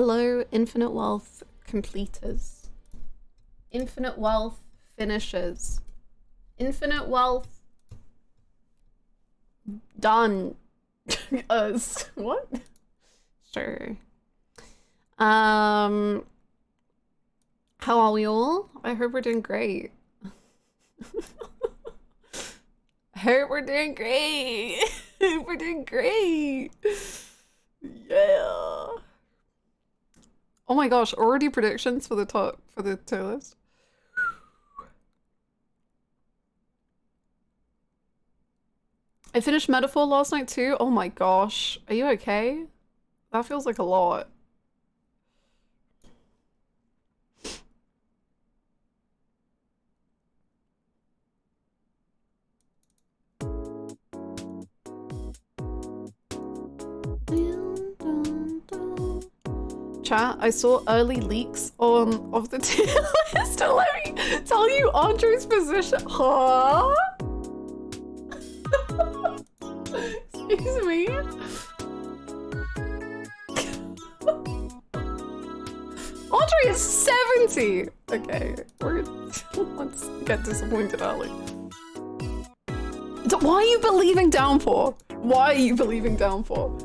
Hello, infinite wealth completers. Infinite wealth finishers. Infinite wealth done. Us. What? Sure. How are we all? I hope we're doing great. I hope we're doing great. We're doing great. Yeah. Oh my gosh, already predictions for the tier list. I finished Metaphor last night too. Oh my gosh. Are you okay? That feels like a lot. Chat, I saw early leaks of the tier list. Let me tell you Andre's position. Huh? Excuse me? Andre is 70! Okay, let's get disappointed early. Why are you believing Downpour? Why are you believing Downpour?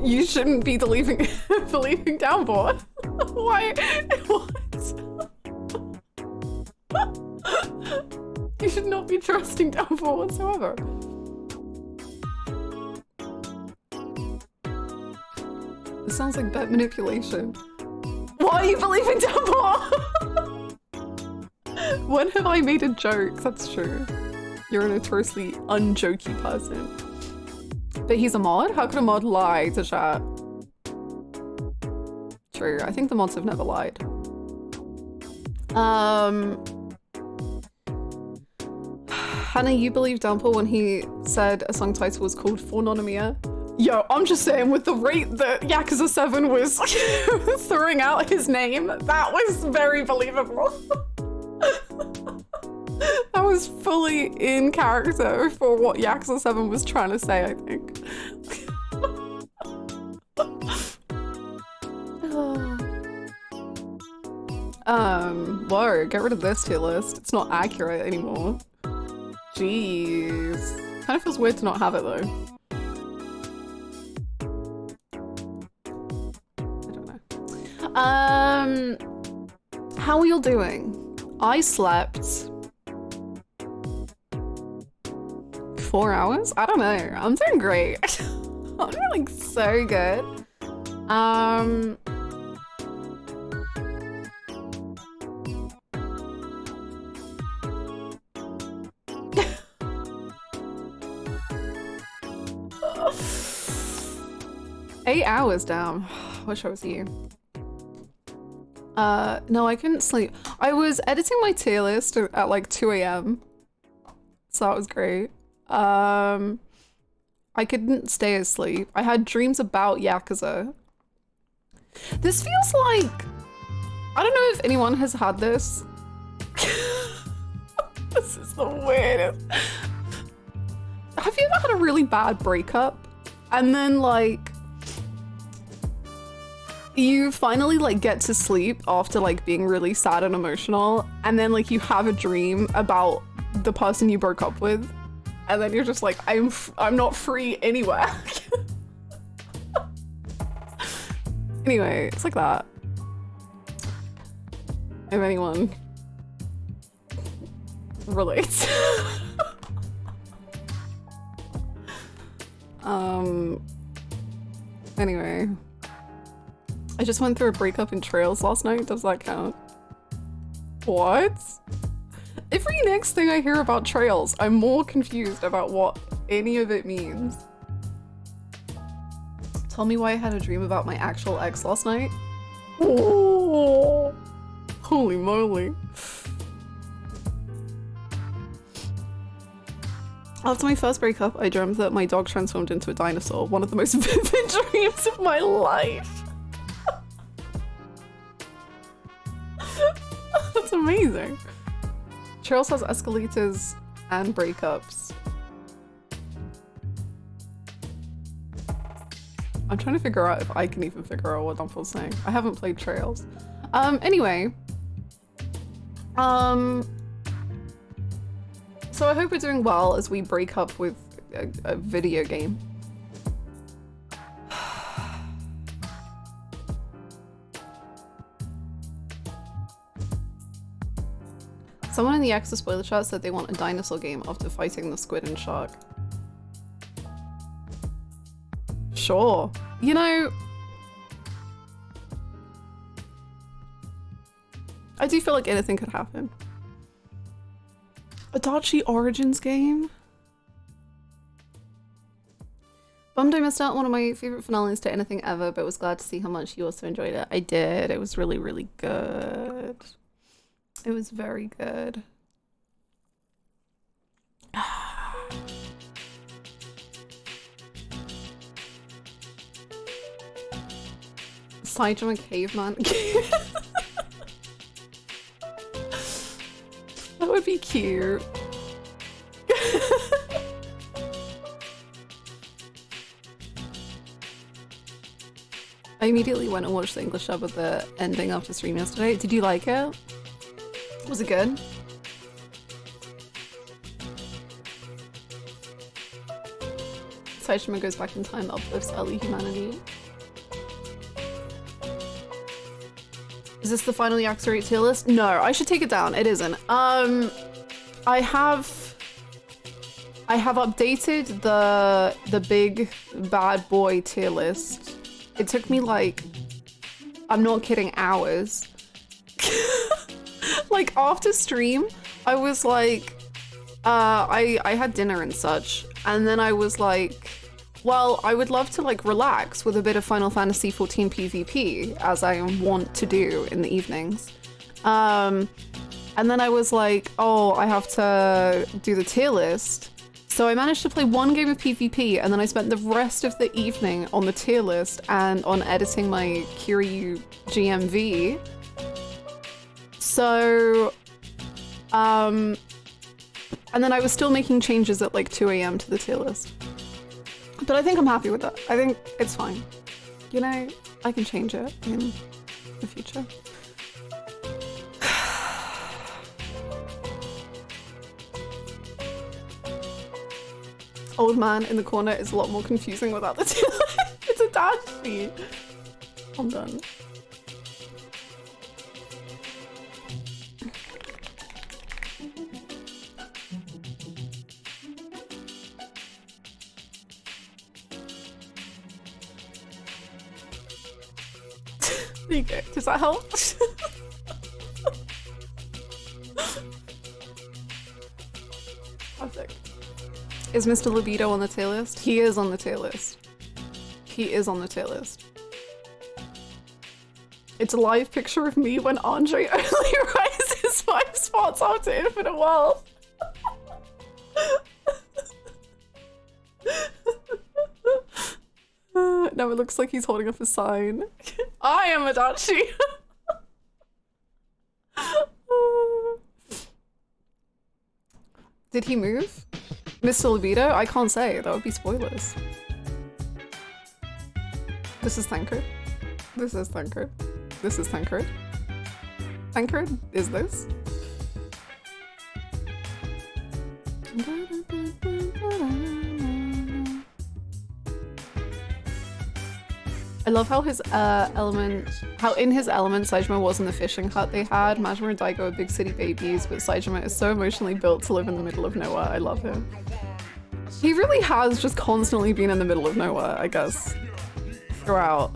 You shouldn't be believing Downpour. Why? What? You should not be trusting Downpour whatsoever. This sounds like bet manipulation. Why are you believing Downpour? When have I made a joke? That's true. You're a notoriously unjokey person. But he's a mod? How could a mod lie to chat? True, I think the mods have never lied. Hannah, you believed Downpour when he said a song title was called Fornonomia? Yo, I'm just saying, with the rate that Yakuza 7 was throwing out his name, that was very believable. That was fully in character for what Yakuza 7 was trying to say, I think. Whoa, get rid of this tier list. It's not accurate anymore. Jeez. Kind of feels weird to not have it though. I don't know. How are you doing? I slept 4 hours? I don't know. I'm doing great. I'm feeling so good. 8 hours down. Wish I was you. No, I couldn't sleep. I was editing my tier list at like 2 AM. So that was great. I couldn't stay asleep. I had dreams about Yakuza. This feels like... I don't know if anyone has had this. This is the weirdest. Have you ever had a really bad breakup? And then like... you finally like get to sleep after like being really sad and emotional, and then like you have a dream about the person you broke up with, and then you're just like, I'm not free anywhere. Anyway, it's like that. If anyone relates. Anyway. I just went through a breakup in Trails last night. Does that count? What? Every next thing I hear about Trails, I'm more confused about what any of it means. Tell me why I had a dream about my actual ex last night. Oh, holy moly. After my first breakup, I dreamt that my dog transformed into a dinosaur. One of the most vivid dreams of my life. That's amazing. Trails has escalators and breakups. I'm trying to figure out if I can even figure out what Dumple's saying. I haven't played Trails. Anyway. So I hope we're doing well as we break up with a video game. Someone in the Yakuza spoiler chat said they want a dinosaur game after fighting the squid and shark. Sure. You know, I do feel like anything could happen. A Adachi Origins game? Bummed I missed out on one of my favorite finales to anything ever, but was glad to see how much you also enjoyed it. I did. It was really, really good. It was very good. Saitama Caveman. That would be cute. I immediately went and watched the English dub of the ending after stream yesterday. Did you like it? Was it good? Saitama goes back in time, uplifts early humanity. Is this the final Yakuza 8 tier list? No, I should take it down. It isn't. I have updated the big bad boy tier list. It took me like, I'm not kidding, hours. Like after stream, I was like, I had dinner and such, and then I was like, well, I would love to like relax with a bit of Final Fantasy XIV PvP, as I want to do in the evenings. And then I was like, oh, I have to do the tier list. So I managed to play one game of PvP, and then I spent the rest of the evening on the tier list and on editing my Kiryus GMV. So, and then I was still making changes at like 2 AM to the tier list. But I think I'm happy with that. I think it's fine. You know, I can change it in the future. Old man in the corner is a lot more confusing without the tier list. It's a dash sheet. I'm done. There you go. Does that help? Perfect. Is Mr. Libido on the tier list? He is on the tier list. He is on the tier list. It's a live picture of me when Andre only rises 5 spots after Infinite Wealth. No, it looks like he's holding up a sign. I am Adachi. Did he move? Mr. Libido? I can't say. That would be spoilers. This is Thancred. This is Thancred. This is Thancred. Thancred is this. I love how his in his element Saitama was in the fishing hut they had. Majima and Daigo are big city babies, but Saitama is so emotionally built to live in the middle of nowhere. I love him. He really has just constantly been in the middle of nowhere, I guess, throughout.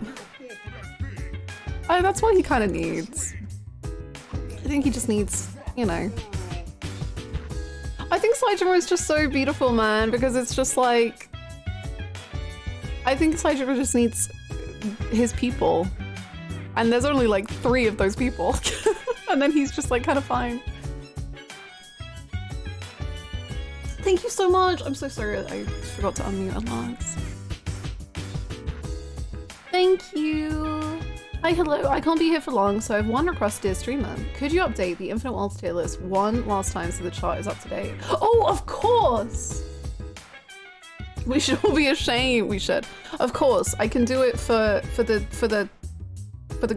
That's what he kind of needs. I think he just needs, you know. I think Saitama is just so beautiful, man, because it's just like, I think Saitama just needs his people, and there's only like 3 of those people. And then he's just like kind of fine. Thank you so much. I'm so sorry I forgot to unmute Alex. Thank you. Hi, hello. I can't be here for long, so I have one request, dear streamer. Could you update the Infinite Worlds tier list one last time so the chart is up to date? Oh, of course. We should all be ashamed. We should. Of course, I can do it for the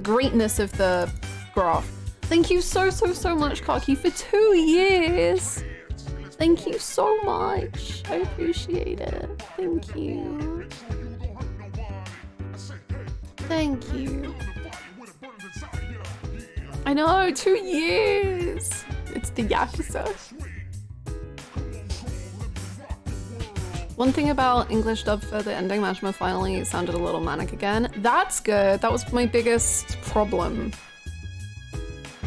greatness of the graph. Thank you so much, Kaki, for 2 years. Thank you so much. I appreciate it. Thank you. Thank you. I know, 2 years. It's the Yakuza. One thing about English dub for the ending, Majima finally sounded a little manic again. That's good. That was my biggest problem.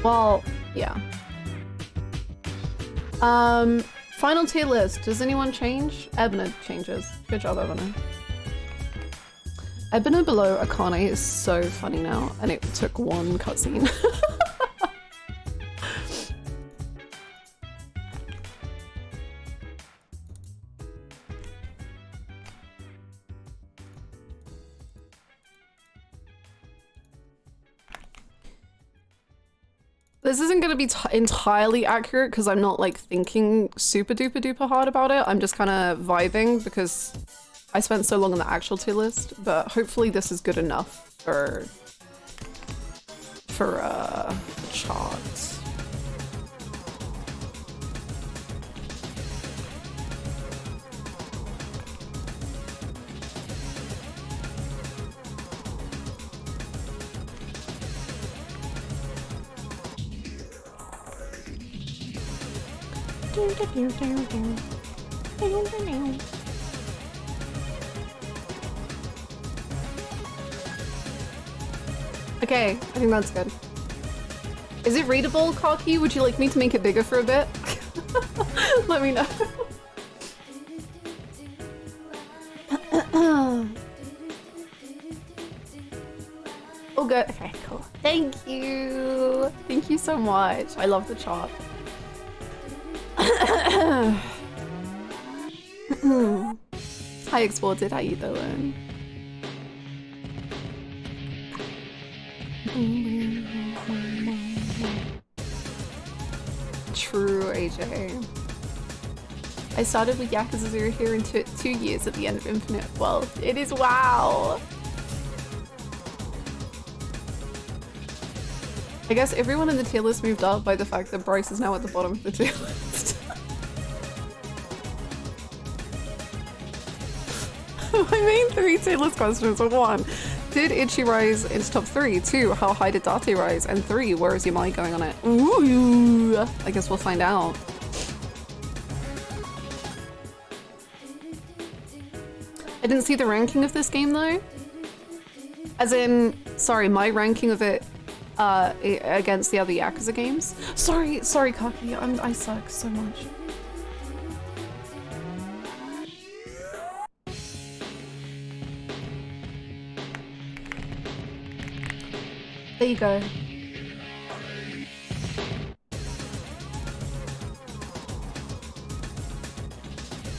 Well, yeah. Final tier list. Does anyone change? Ebony changes. Good job, Ebony. Ebony below Akane is so funny now, and it took one cutscene. This isn't going to be entirely accurate because I'm not like thinking super duper duper hard about it. I'm just kind of vibing because I spent so long on the actual tier list, but hopefully this is good enough for charts. Okay, I think that's good. Is it readable, Kaki? Would you like me to make it bigger for a bit? Let me know. Oh, good. Okay, cool. Thank you. Thank you so much. I love the chart. Hi, Exported. How you doing? True, AJ. I started with Yakuza 0 here in 2 years at the end of Infinite. Well, it is wow. I guess everyone in the tier list moved up by the fact that Bryce is now at the bottom of the tier list. My main 3 tier list questions are 1. Did Ichi rise into top 3? 2. How high did Date rise? And 3. Where is your mind going on it? Ooh, I guess we'll find out. I didn't see the ranking of this game though. As in, sorry, my ranking of it against the other Yakuza games. Sorry, Kaki, I suck so much. There you go.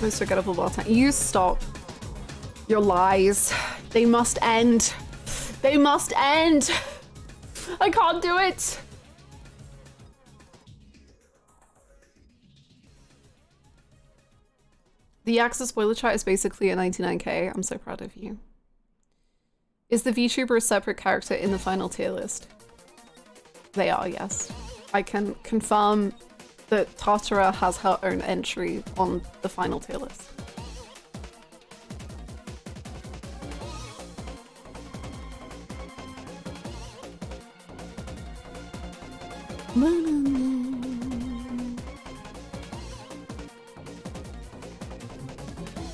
Most forgettable bar time. You stop. Your lies. They must end. They must end. I can't do it. The Yakuza spoiler chat is basically a 99k. I'm so proud of you. Is the VTuber a separate character in the final tier list? They are, yes. I can confirm that Tatara has her own entry on the final tier list.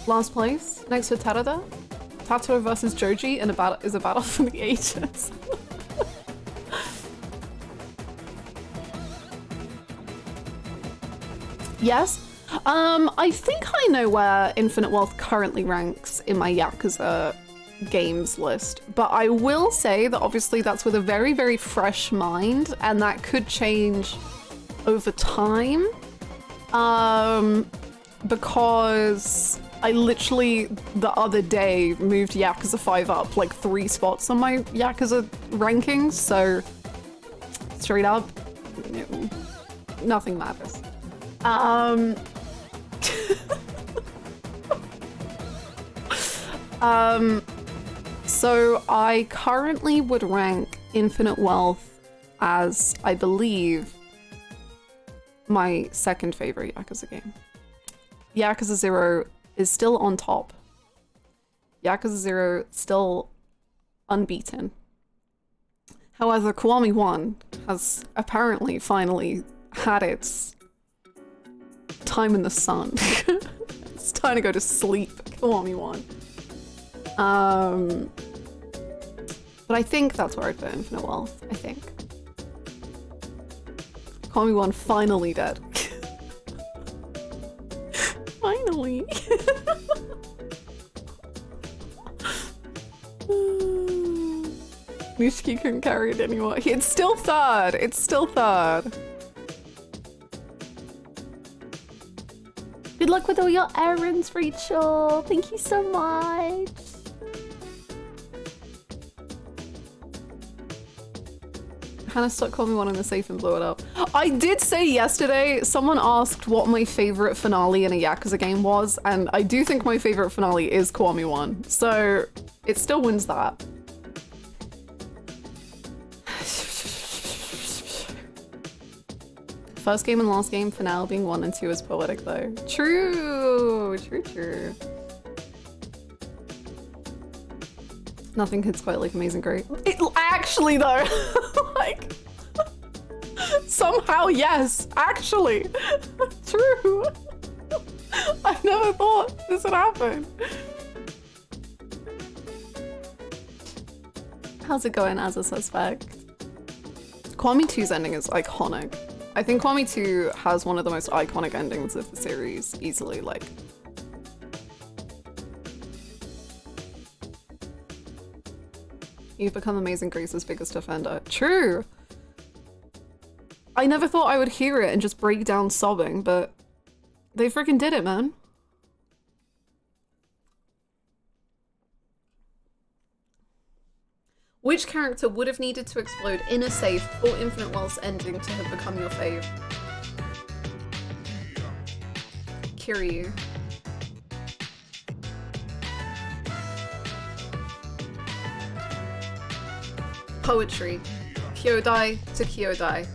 Last place, next to Tarada. Tatara versus Joji in a battle is a battle for the ages. Yes. I think I know where Infinite Wealth currently ranks in my Yakuza games list, but I will say that obviously that's with a very, very fresh mind, and that could change over time. Because I literally the other day moved Yakuza 5 up like 3 spots on my Yakuza rankings, so straight up, nothing matters. So I currently would rank Infinite Wealth as, I believe, my second favorite Yakuza game. Yakuza 0 is still on top. Yakuza 0 still unbeaten. However, Kiwami 1 has apparently finally had its time in the sun. It's time to go to sleep, Kiwami 1. But I think that's where I'd put Infinite Wealth, I think. Kiwami 1 finally dead. Finally. Nishiki couldn't carry it anymore. It's still third. It's still third. Good luck with all your errands, Rachel. Thank you so much. Hannah stuck Call Me One in the safe and blew it up. I did say yesterday, someone asked what my favorite finale in a Yakuza game was, and I do think my favorite finale is Kiwami 1, so it still wins that. First game and last game, finale being 1 and 2 is poetic though. True, true, true. Nothing hits quite like Amazing Great. It actually though, like, somehow yes, actually, true. I never thought this would happen. How's it going as a suspect? Kiwami 2's ending is iconic. I think Kiwami 2 has one of the most iconic endings of the series, easily, like. You've become Amazing Grace's biggest defender. True! I never thought I would hear it and just break down sobbing, but they freaking did it, man. Which character would have needed to explode in a safe for Infinite Wealth's ending to have become your fave? Kiryus. Poetry. Kyodai to Kyodai.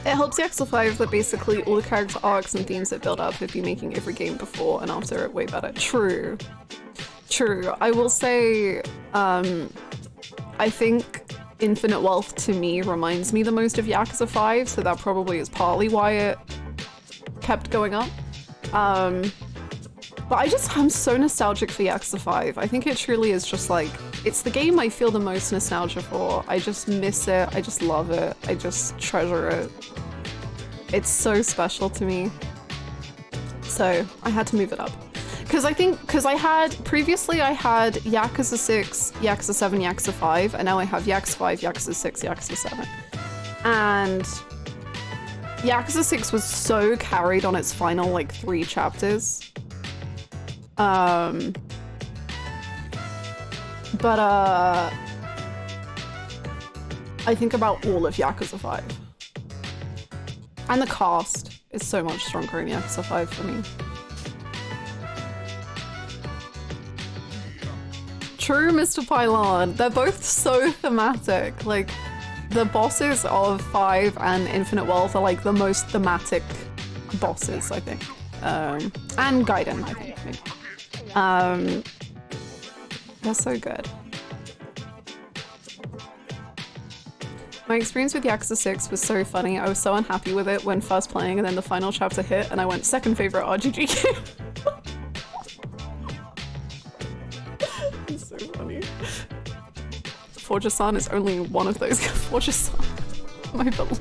It helps Yakuza 5 that basically all the character arcs and themes that build up have been making every game before and after it way better. True. True. I will say, I think Infinite Wealth to me reminds me the most of Yakuza 5, so that probably is partly why it kept going up. But I'm so nostalgic for Yakuza 5. I think it truly is just like, it's the game I feel the most nostalgia for. I just miss it. I just love it. I just treasure it. It's so special to me. So I had to move it up. Because previously I had Yakuza 6, Yakuza 7, Yakuza 5, and now I have Yakuza 5, Yakuza 6, Yakuza 7. And Yakuza 6 was so carried on its final, like, 3 chapters. But I think about all of Yakuza 5. And the cast is so much stronger in Yakuza 5 for me. True, Mr. Pylon. They're both so thematic. Like, the bosses of 5 and Infinite Wealth are like the most thematic bosses, I think. And Gaiden, I think, maybe. They're so good. My experience with Yakuza 6 was so funny. I was so unhappy with it when first playing, and then the final chapter hit and I went second favorite RGG game. It's so funny. Forja-san is only one of those. Forja-san, my beloved.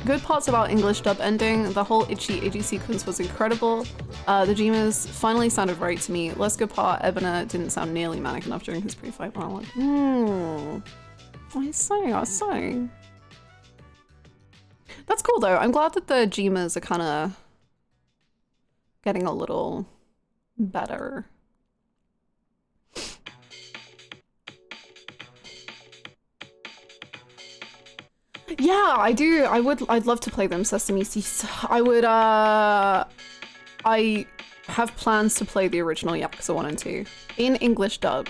Good parts about English dub ending. The whole Ichi sequence was incredible. The Jimas finally sounded right to me. Less good part, Ebona didn't sound nearly manic enough during his pre-fight monologue. I see. That's cool though. I'm glad that the Jimas are kind of getting a little better. Yeah, I do. I'd love to play them, Sesame Seeds. I have plans to play the original Yakuza 1 and 2 in English dub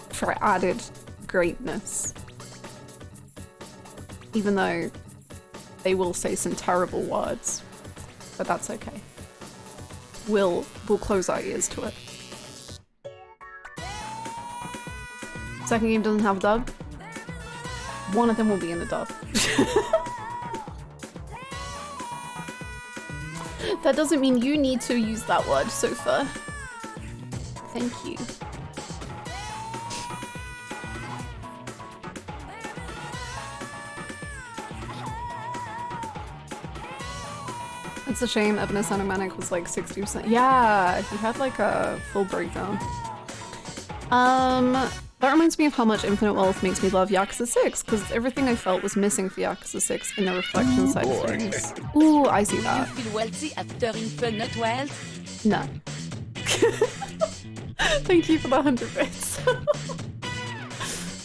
for added greatness. Even though they will say some terrible words, but that's okay. We'll close our ears to it. Second game doesn't have a dub. One of them will be in the dub. That doesn't mean you need to use that word, Sofa. Thank you. It's a shame Evanescence Animanic was like 60%. Yeah, he had like a full breakdown. That reminds me of how much Infinite Wealth makes me love Yakuza 6, because everything I felt was missing for Yakuza 6 in the reflection side of things. Ooh, I see that. You feel wealthy after Infinite Wealth? No. Thank you for the 100 bits.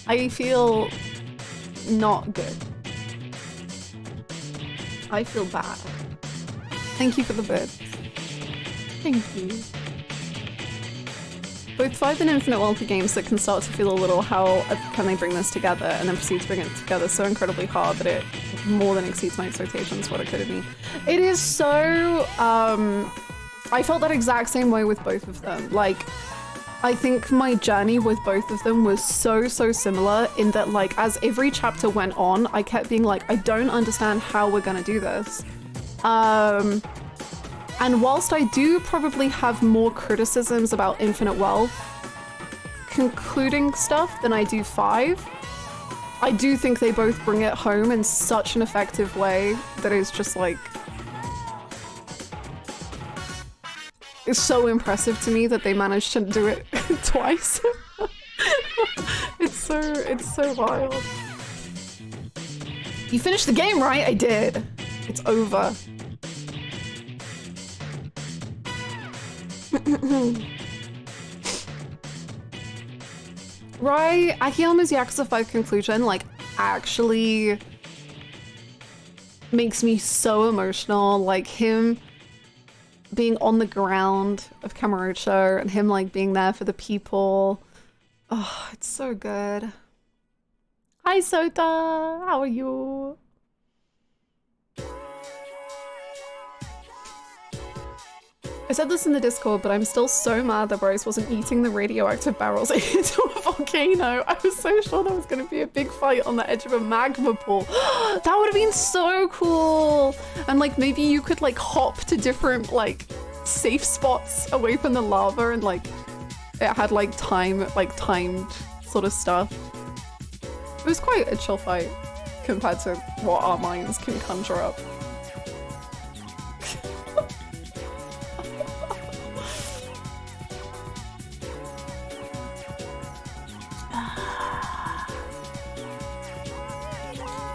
I feel not good. I feel bad. Thank you for the bits. Thank you. Both 5 and Infinite Wealth are games that can start to feel a little how can they bring this together and then proceed to bring it together so incredibly hard that it more than exceeds my expectations what it could have been. It is so, I felt that exact same way with both of them. Like, I think my journey with both of them was so similar in that like as every chapter went on, I kept being like, I don't understand how we're gonna do this. And whilst I do probably have more criticisms about Infinite Wealth concluding stuff than I do 5, I do think they both bring it home in such an effective way that is just like... It's so impressive to me that they managed to do it twice. It's so wild. You finished the game, right? I did. It's over. Right, Akiyama's Yakuza 5 conclusion like actually makes me so emotional. Like him being on the ground of Kamurocho and him like being there for the people. Oh, it's so good. Hi Sota, how are you? I said this in the Discord, but I'm still so mad that Bryce wasn't eating the radioactive barrels into a volcano. I was so sure there was going to be a big fight on the edge of a magma pool. That would have been so cool. And like maybe you could like hop to different like safe spots away from the lava and like it had like timed sort of stuff. It was quite a chill fight compared to what our minds can conjure up.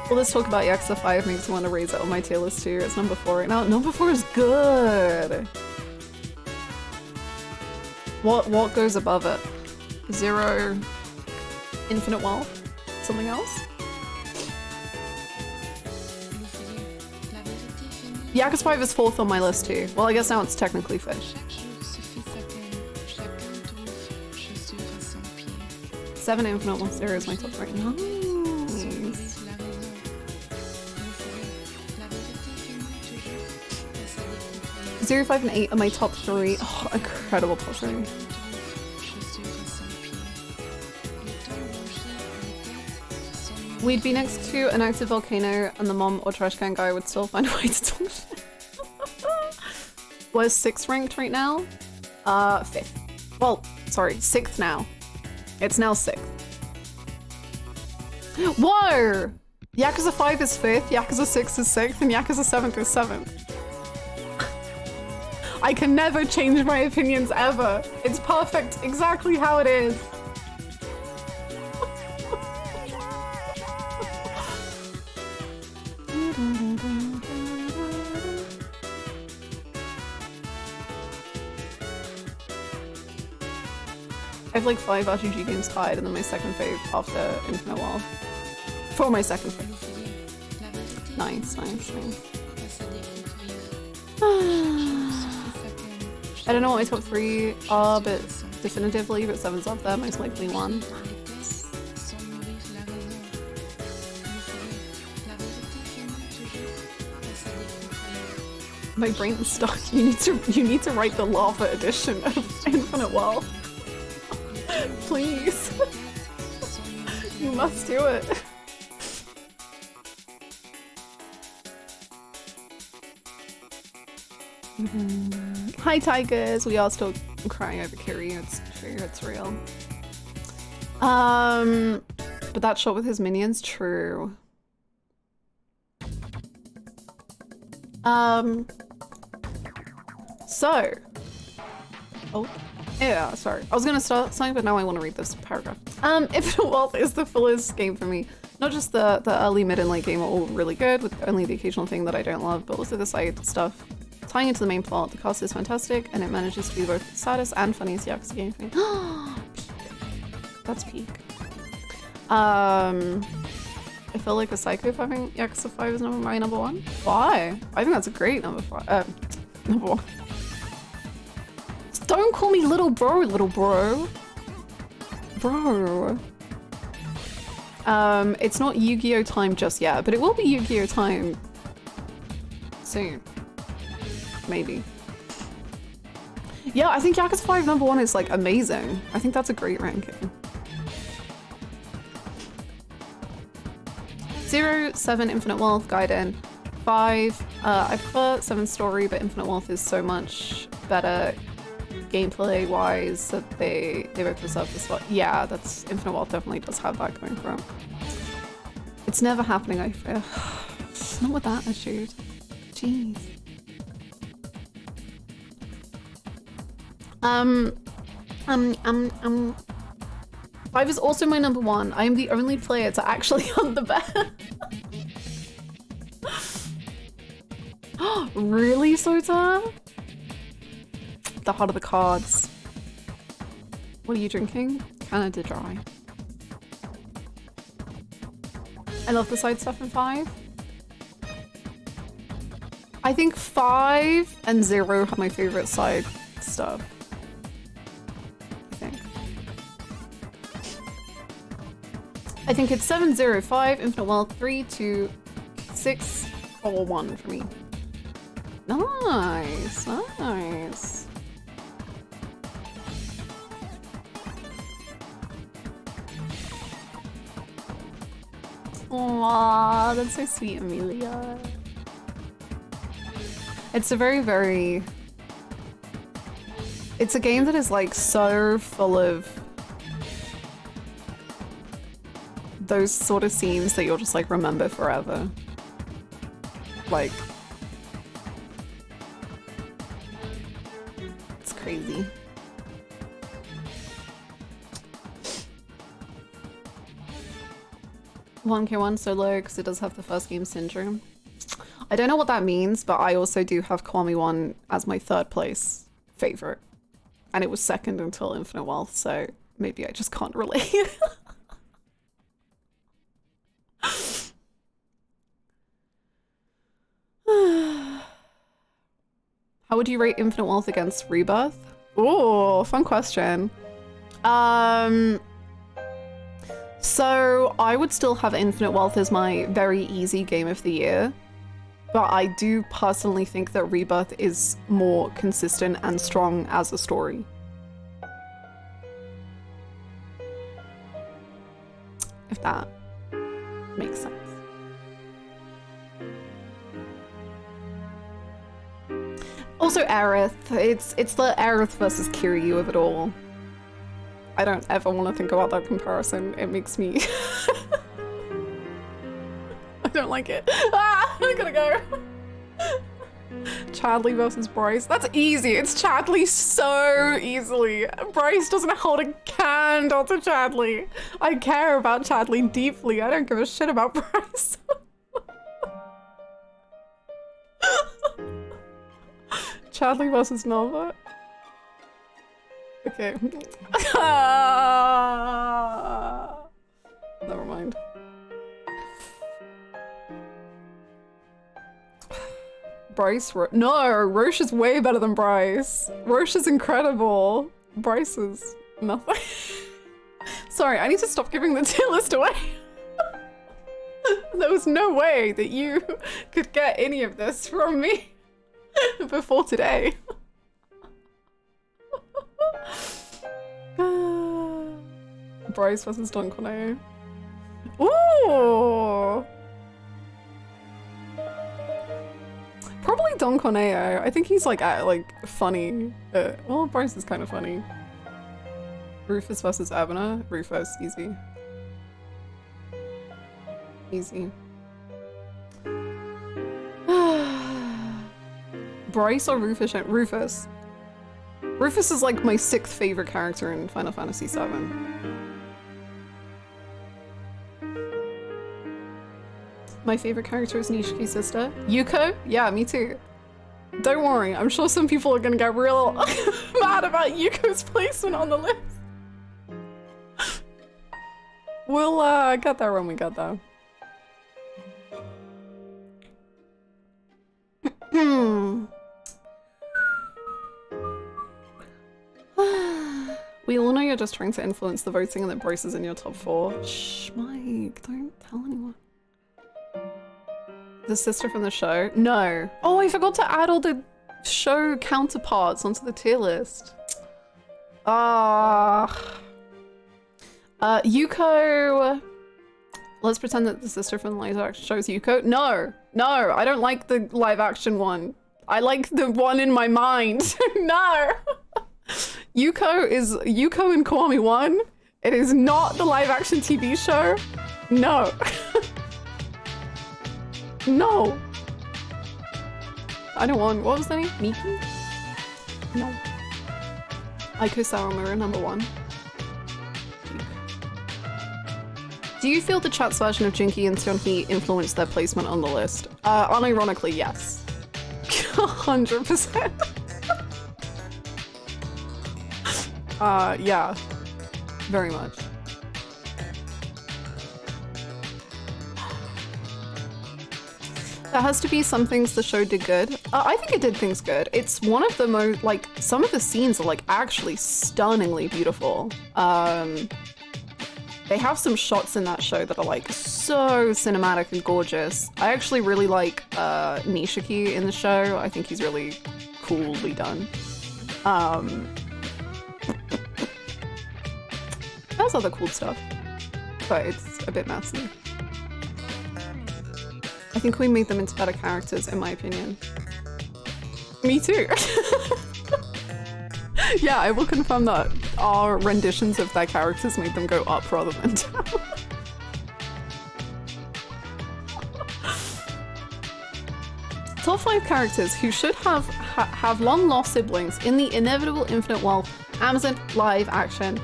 Well, let's talk about Yakuza 5 makes me want to raise it on my tier list too. It's number 4 right now. Number 4 is good. What goes above it? 0, Infinite Wealth? Something else? Yakuza 5 is 4th on my list too. Well, I guess now it's technically 5th. 7 Infinite Wealth 0 is my top right now. 0, 5, and 8 are my top 3. Oh, incredible top 3. We'd be next to an active volcano and the mom or trash can guy would still find a way to talk shit. Where's 6th ranked right now? 5th. Well, sorry, 6th now. It's now 6th. Whoa! Yakuza 5 is 5th, Yakuza 6 is 6th, and Yakuza 7th is 7th. I can never change my opinions ever. It's perfect exactly how it is. I have like 5 RPG games tied and then my second fave after Infinite Wealth. For my second fave. Nice, nice, nice. I don't know what my top 3 are, but definitively, but 7's up there, most likely 1. My brain's stuck. You need to write the lava edition of Infinite Wealth. Please. You must do it. Hi tigers, we are still crying over Kiryus, it's true, it's real. But that shot with his minions, true. So. Oh, yeah, sorry. I was gonna start something, but now I want to read this paragraph. Infinite Wealth is the fullest game for me. Not just the early, mid, and late game are all really good, with only the occasional thing that I don't love, but also the side stuff. Tying into the main plot, the cast is fantastic, and it manages to be both the saddest and funniest Yakuza game for me. Peak. That's peak. I feel like a psycho for having Yakuza 5 is my number 1. Why? I think that's a great number 5. Number 1. Don't call me little bro, little bro. Bro. It's not Yu-Gi-Oh time just yet, but it will be Yu-Gi-Oh time soon. Maybe. Yeah, I think Yakuza 5 number 1 is like amazing. I think that's a great ranking. 0, 7 Infinite Wealth, Gaiden. 5, I prefer 7 story, but Infinite Wealth is so much better gameplay wise that they both deserve the spot. Yeah, that's Infinite Wealth definitely does have that going for it. It's never happening, I feel. Not with that attitude. Jeez. 5 is also my number 1. I am the only player to actually hunt the bear. Really, Sota? The heart of the cards. What are you drinking? Canada Dry. I love the side stuff in 5. I think 5 and 0 have my favorite side stuff. I think it's 7, 0, 5, Infinite Wealth, 3, 2, 6, or 1 for me. Nice, nice. Aww, that's so sweet, Amelia. It's a very... It's a game that is like so full of those sort of scenes that you'll just like remember forever. Like, it's crazy. (1K1) solo because it does have the first game syndrome. I don't know what that means, but I also do have Kiwami 1 as my 3rd place favorite. And it was 2nd until Infinite Wealth, so maybe I just can't relate. How would you rate Infinite Wealth against Rebirth? Ooh, fun question. So I would still have Infinite Wealth as my very easy game of the year, but I do personally think that Rebirth is more consistent and strong as a story. If that makes sense. Also Aerith, it's the Aerith versus Kiryu of it all. I don't ever want to think about that comparison. It makes me... I don't like it. Ah, I gotta go. Chadley versus Bryce. That's easy. It's Chadley so easily. Bryce doesn't hold a candle to Chadley. I care about Chadley deeply. I don't give a shit about Bryce. Chadley versus Namba. Okay. Never mind. Bryce, no, Roche is way better than Bryce. Roche is incredible. Bryce is nothing. Sorry, I need to stop giving the tier list away. There was no way that you could get any of this from me before today. Bryce versus Don Corneo. Ooh! Probably Don Corneo. I think he's like funny. Well, Bryce is kind of funny. Rufus versus Abner. Rufus, easy. Easy. Bryce or Rufus? Rufus. Rufus is like my 6th favorite character in Final Fantasy VII. My favorite character is Nishiki's sister. Yuko? Yeah, me too. Don't worry, I'm sure some people are gonna get real mad about Yuko's placement on the list. We'll get there when we get there. We all know you're just trying to influence the voting and that Bryce is in your top 4. Shh, Mike, don't tell anyone. The sister from the show? No. Oh, I forgot to add all the show counterparts onto the tier list. Yuko. Let's pretend that the sister from the live action show is Yuko. No, no, I don't like the live action one. I like the one in my mind. No. Yuko is Yuko in Kiwami 1. It is not the live action TV show. No. No. I don't want, what was the name? Miki? No. Aiko Sawamura, number 1. Do you feel the chat's version of Jinky and Seonhee influenced their placement on the list? Unironically, yes. 100%. Yeah. Very much. There has to be some things the show did good. I think it did things good. It's one of the most, like, some of the scenes are, like, actually stunningly beautiful. They have some shots in that show that are, like, so cinematic and gorgeous. I actually really like Nishiki in the show. I think he's really coolly done. There's other cool stuff, but it's a bit messy. I think we made them into better characters, in my opinion. Me too. Yeah, I will confirm that our renditions of their characters made them go up rather than down. Top 5 characters who should have long-lost siblings in the Inevitable Infinite Wealth Amazon live action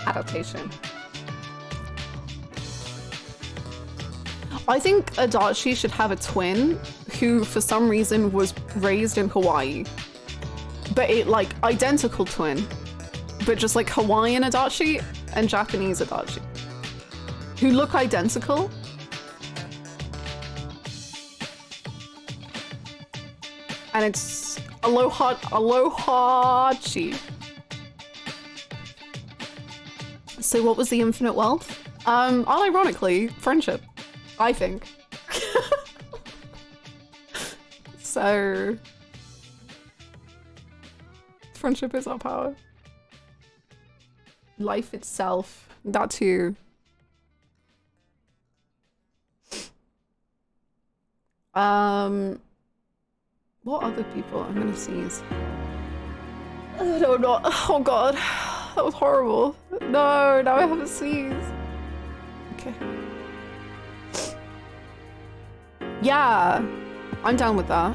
adaptation. I think Adachi should have a twin who, for some reason, was raised in Hawaii. But like, identical twin. But just like Hawaiian Adachi and Japanese Adachi. Who look identical. And it's Alohachi. So what was the infinite wealth? Unironically, friendship. I think. So friendship is our power. Life itself, that too. What other people I'm gonna seize? No, not. Oh god, that was horrible. No, now I have a sneeze. Okay. Yeah, I'm down with that.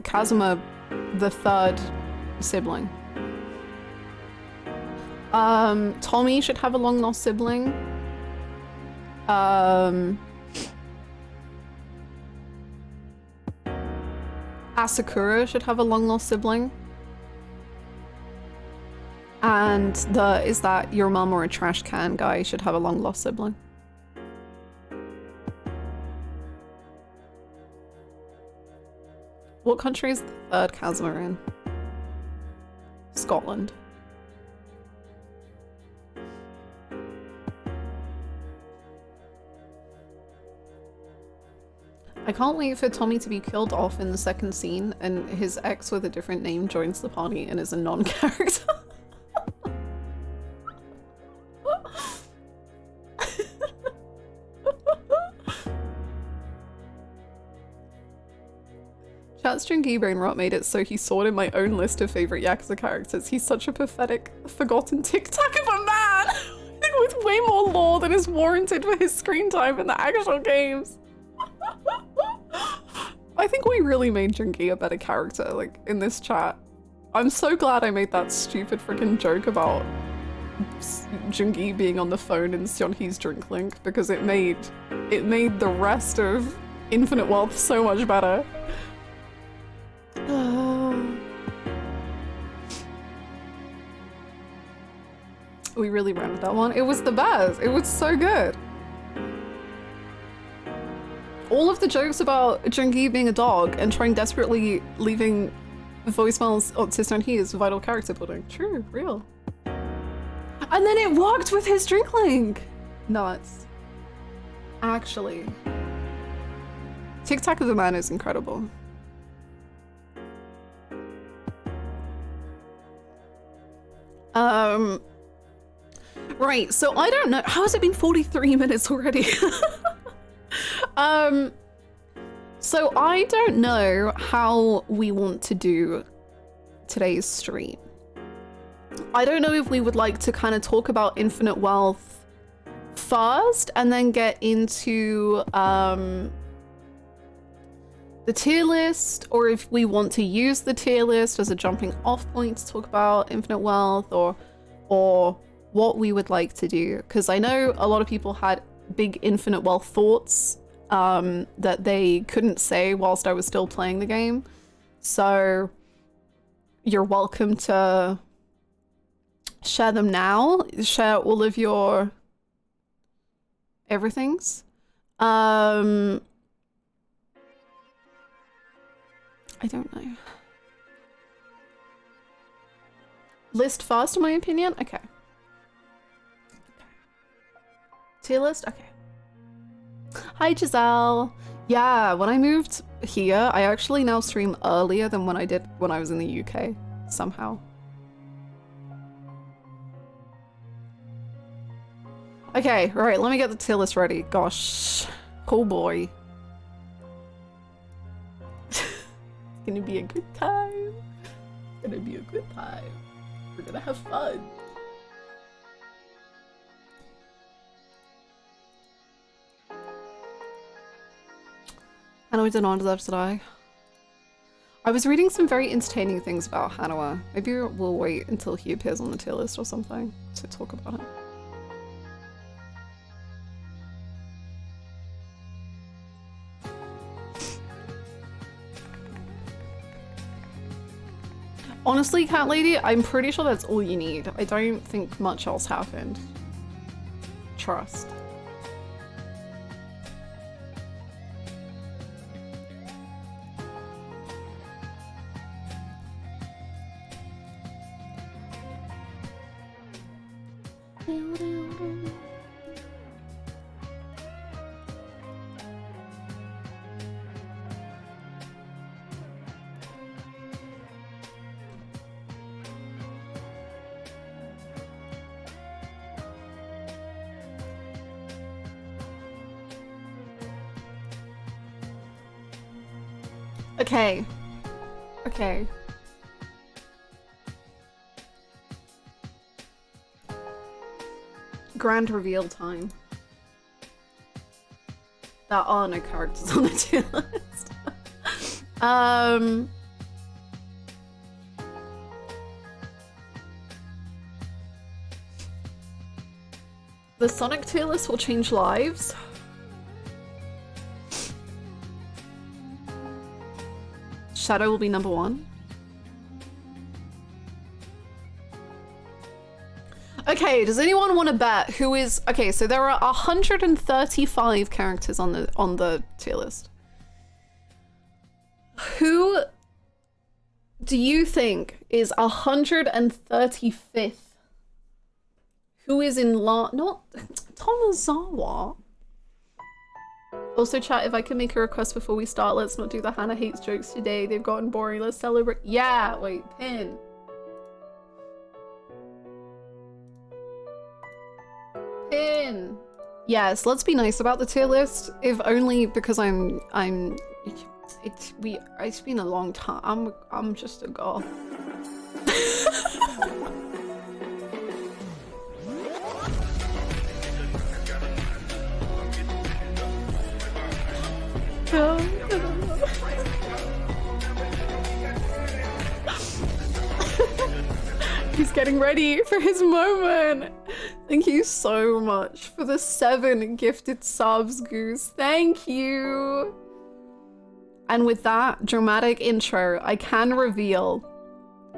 Kazuma, the 3rd sibling. Tommy should have a long lost sibling. Asakura should have a long-lost sibling. And the is that your mum or a trash can guy should have a long-lost sibling. What country is the third Kazuma in? Scotland. I can't wait for Tommy to be killed off in the second scene and his ex with a different name joins the party and is a non-character. Chatstring Brainrot made it so he sorted my own list of favorite Yakuza characters. He's such a pathetic, forgotten tic-tac of a man with way more lore than is warranted for his screen time in the actual games. I think we really made Jungi a better character, like, in this chat. I'm so glad I made that stupid freaking joke about Jungi being on the phone in Seonhee's drink link, because it made the rest of Infinite Wealth so much better. We really ran with that one. It was the best. It was so good. All of the jokes about Jungi being a dog and trying desperately leaving voicemails to Seonhee is vital character building. True, real. And then it worked with his drink link. Nuts. Actually. Tic Tac of the Man is incredible. Right, so I don't know. How has it been 43 minutes already? So I don't know how we want to do today's stream. I don't know if we would like to kind of talk about Infinite Wealth first and then get into the tier list, or if we want to use the tier list as a jumping off point to talk about Infinite Wealth, or what we would like to do, because I know a lot of people had big Infinite Wealth thoughts that they couldn't say whilst I was still playing the game. So you're welcome to share them now. Share all of your everythings. I don't know. List first, in my opinion? Okay. Tier list? Okay. Hi, Giselle. Yeah, when I moved here, I actually now stream earlier than when I did when I was in the UK, somehow. Okay, right, let me get the tier list ready. Gosh. Oh boy. It's gonna be a good time. It's gonna be a good time. We're gonna have fun. Hanawa did not deserve to die. I was reading some very entertaining things about Hanawa. Maybe we'll wait until he appears on the tier list or something to talk about it. Honestly, Cat Lady, I'm pretty sure that's all you need. I don't think much else happened. Trust. Okay. Okay. Grand reveal time. There are no characters on the tier list. The Sonic tier list will change lives. Shadow will be number 1. Okay, does anyone want to bet who is... Okay, so there are 135 characters on the tier list. Who do you think is 135th? Who is in not Tomozawa? Also, chat, if I can make a request before we start, let's not do the Hannah hates jokes today. They've gotten boring. Let's celebrate. Yeah, wait, pin. Pin. Yes, let's be nice about the tier list. If only because it's been a long time. I'm just a girl. He's getting ready for his moment. Thank you so much for the 7 gifted subs, Goose. Thank you. And with that dramatic intro, I can reveal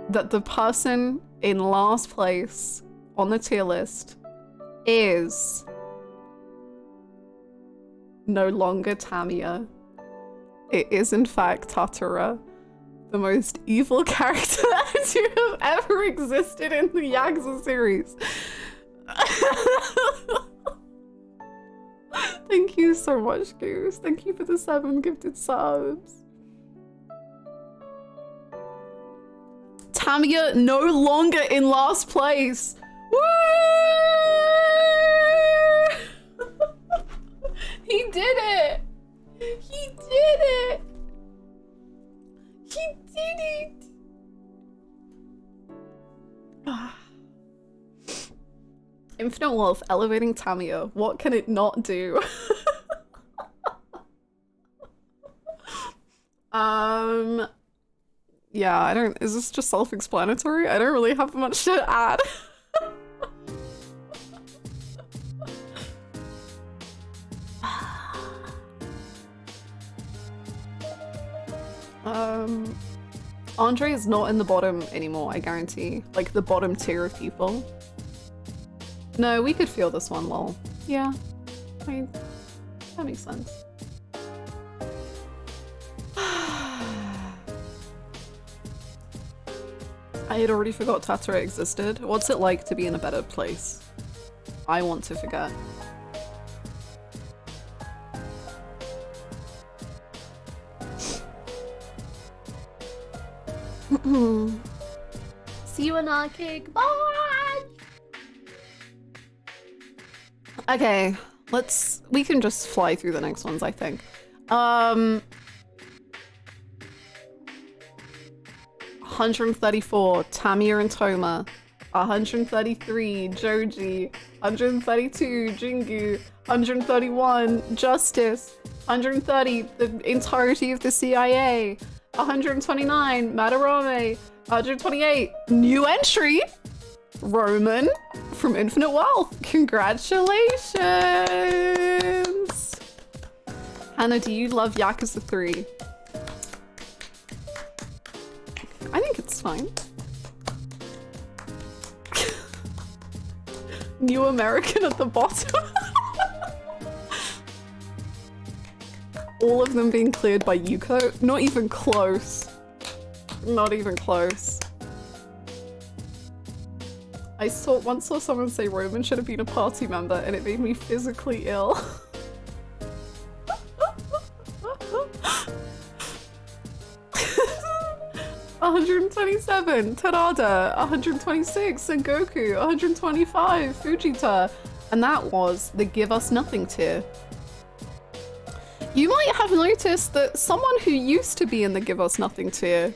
that the person in last place on the tier list is no longer Tamiya. It is in fact Tatura, the most evil character to have ever existed in the Yakuza series. Thank you so much, Goose. Thank you for the 7 gifted subs. Tamiya no longer in last place. Woo! He did it! He did it! He did it! Infinite Wealth elevating Tamiya. What can it not do? Yeah, I don't... Is this just self-explanatory? I don't really have much to add. Andre is not in the bottom anymore, I guarantee. Like, the bottom tier of people. No, we could feel this one, lol. Yeah. I mean, that makes sense. I had already forgot Tatsura existed. What's it like to be in a better place? I want to forget. See you in our cake. Bye! Okay, we can just fly through the next ones, I think. 134, Tamiya and Toma. 133, Joji. 132, Jingu. 131, Justice. 130, the entirety of the CIA. 129, Madarame. 128, new entry, Roman from Infinite Wealth. Congratulations! Hannah, do you love Yakuza 3? I think it's fine. New American at the bottom. All of them being cleared by Yuko? Not even close. Not even close. I once saw someone say Roman should have been a party member and it made me physically ill. 127, Tarada. 126, Sengoku. 125, Fujita. And that was the Give Us Nothing tier. You might have noticed that someone who used to be in the Give Us Nothing tier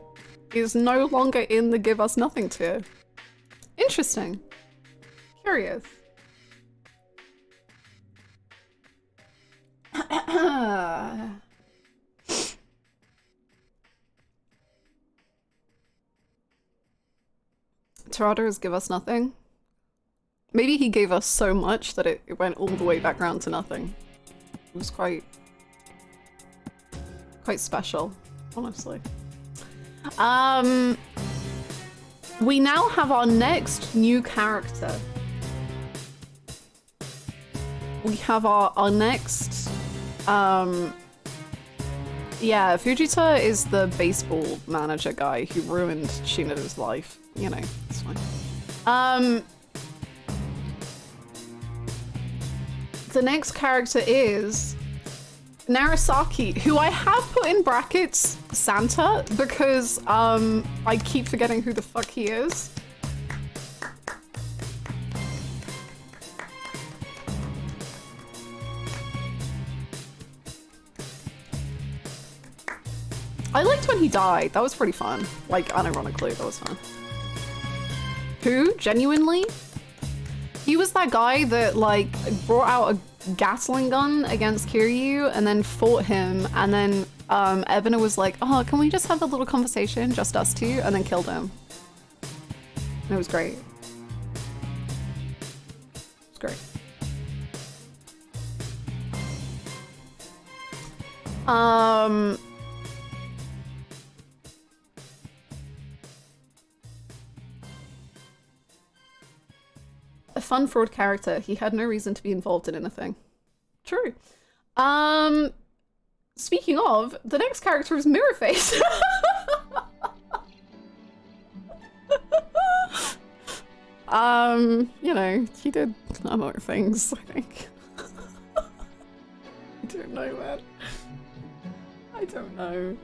is no longer in the Give Us Nothing tier. Interesting. Curious. Terada's Give Us Nothing. Maybe he gave us so much that it went all the way back round to nothing. It was quite special, honestly. We now have our next new character. We have our next, yeah, Fujita is the baseball manager guy who ruined Shinoda's life. You know, it's fine. The next character is Narasaki, who I have put in brackets Santa because I keep forgetting who the fuck he is. I liked when he died. That was pretty fun. Like, unironically, that was fun. Who? Genuinely? He was that guy that, like, brought out a Gatling gun against Kiryu and then fought him, and then Ebona was like, oh, can we just have a little conversation, just us two, and then killed him. And it was great. It was great. A fun fraud character. He had no reason to be involved in anything. True. Speaking of, the next character is Mirrorface. You know, he did other things, I think. I don't know, man. I don't know.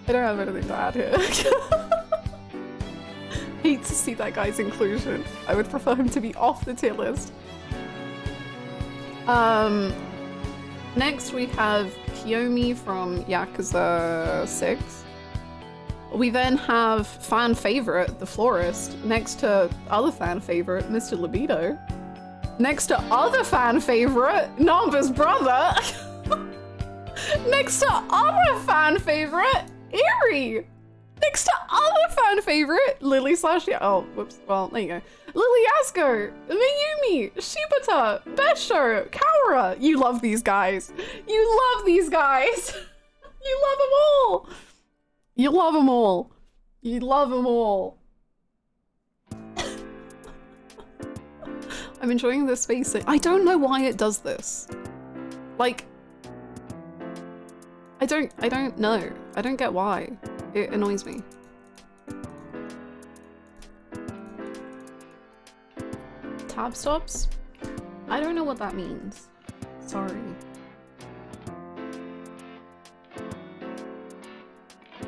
I don't have anything to add here. Hate to see that guy's inclusion. I would prefer him to be off the tier list. Next we have Kiyomi from Yakuza 6. We then have fan favorite, the florist, next to other fan favorite, Mr. Libido. Next to other fan favorite, Namba's brother. Next to other fan favorite, Eri! Next to other fan favorite, Lily slash... Oh, whoops. Well, there you go. Lily Yasuko, Mayumi, Shibata, Besho, Kaora. You love these guys. You love these guys. You love them all. You love them all. You love them all. I'm enjoying this spacing. I don't know why it does this. Like... I don't know. I don't get why. It annoys me. Tab stops? I don't know what that means. Sorry.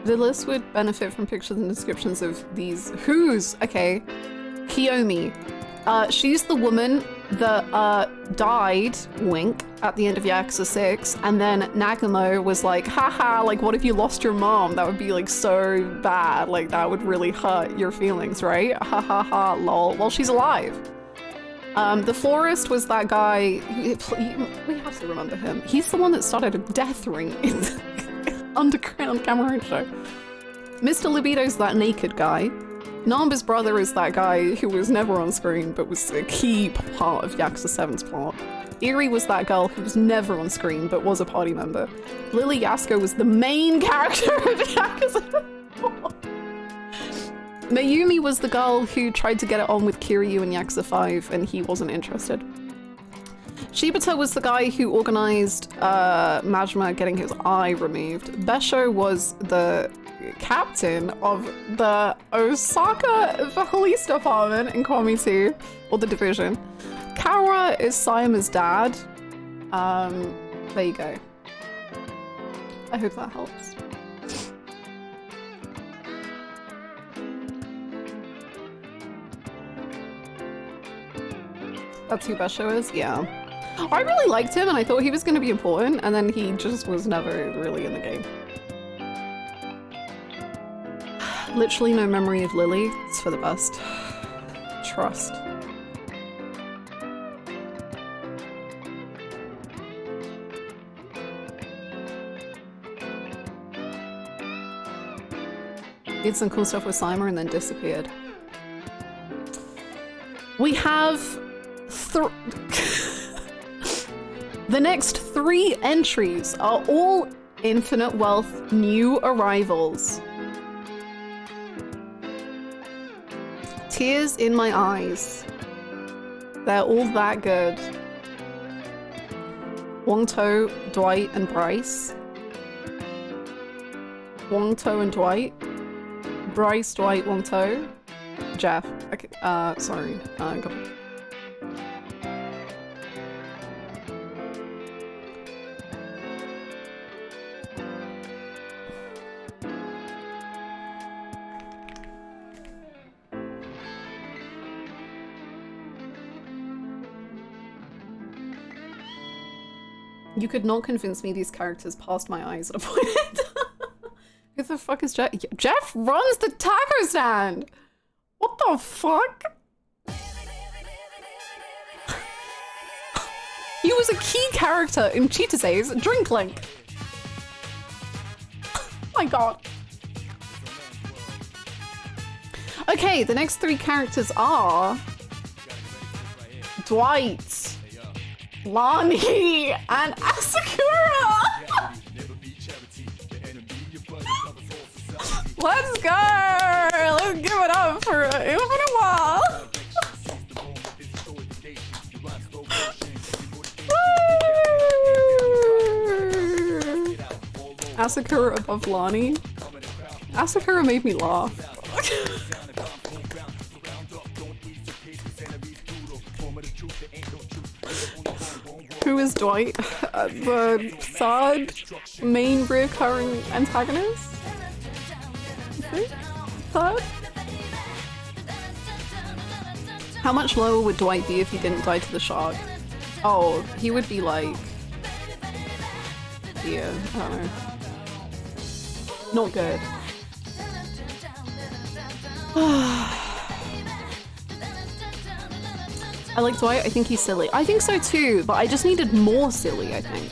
The list would benefit from pictures and descriptions of these who's. Okay. Kiyomi. She's the woman that died, wink, at the end of Yakuza 6, and then Nagumo was like, haha, like, what if you lost your mom? That would be, like, so bad. Like, that would really hurt your feelings, right? Ha ha ha, lol. Well, she's alive. The florist was that guy, we have to remember him. He's the one that started a death ring in the underground Cameroon show. Mr. Libido's that naked guy. Namba's brother is that guy who was never on screen but was a key part of Yakuza 7's plot. Eri was that girl who was never on screen but was a party member. Lily Yasuko was the main character of Yakuza 4. Mayumi was the girl who tried to get it on with Kiryu in Yakuza 5 and he wasn't interested. Shibata was the guy who organized Majima getting his eye removed. Besho was the captain of the Osaka Police Department in Komi 2, or the division. Kaora is Sayama's dad. There you go. I hope that helps. That's who Besho is? Yeah. I really liked him and I thought he was going to be important, and then he just was never really in the game. Literally no memory of Lily. It's for the best. Trust. Did some cool stuff with Slimer and then disappeared. We have The next 3 entries are all Infinite Wealth new arrivals. Tears in my eyes. They're all that good. Wong-To, Dwight, and Bryce. Wong-To and Dwight. Bryce, Dwight, Wong-To. Jeff. Okay, sorry. Go. You could not convince me these characters passed my eyes at a point. Who the fuck is Jeff? Jeff runs the taco stand! What the fuck? He was a key character in Chitose's Drink Link. Oh my god. Okay, the next 3 characters are Dwight, Lani, and Asakura! Let's go! Let's give it up for Infinite Wall! Asakura above Lani. Asakura made me laugh. Who is Dwight? The third main recurring antagonist? Third? How much lower would Dwight be if he didn't die to the shark? Oh, he would be like... yeah, I don't know. Not good. I like Dwight, I think he's silly. I think so too, but I just needed more silly, I think.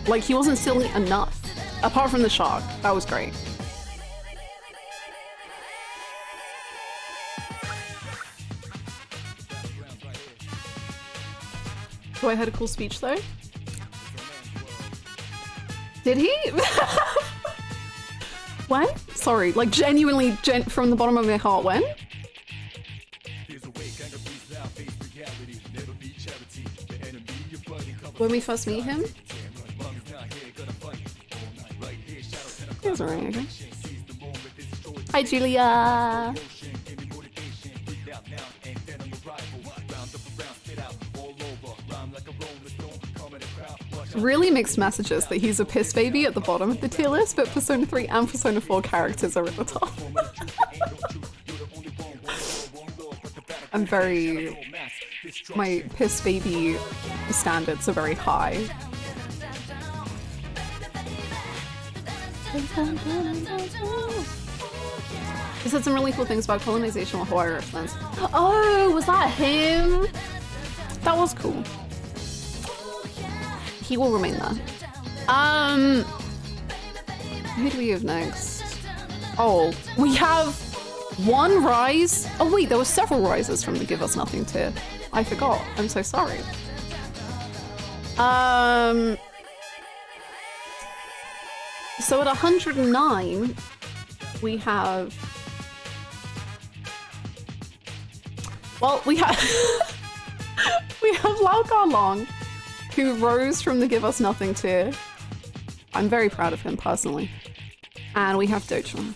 Like, he wasn't silly enough. Apart from the shark, that was great. Dwight had a cool speech though. Did he? When? Sorry, like genuinely, from the bottom of my heart, when? When we first meet him? He was alright, okay. Hi, Julia! Really mixed messages that he's a piss baby at the bottom of the tier list, but Persona 3 and Persona 4 characters are at the top. I'm very... my piss baby standards are very high. He said some really cool things about colonization while Hawaii represents. Oh, was that him? That was cool. He will remain there. Who do we have next? Oh, we have one rise. Oh wait, there were several rises from the Give Us Nothing tier. I forgot. I'm so sorry. So at 109, we have... well, we have... we have Lao Long, who rose from the Give Us Nothing tier. I'm very proud of him personally. And we have Dochon.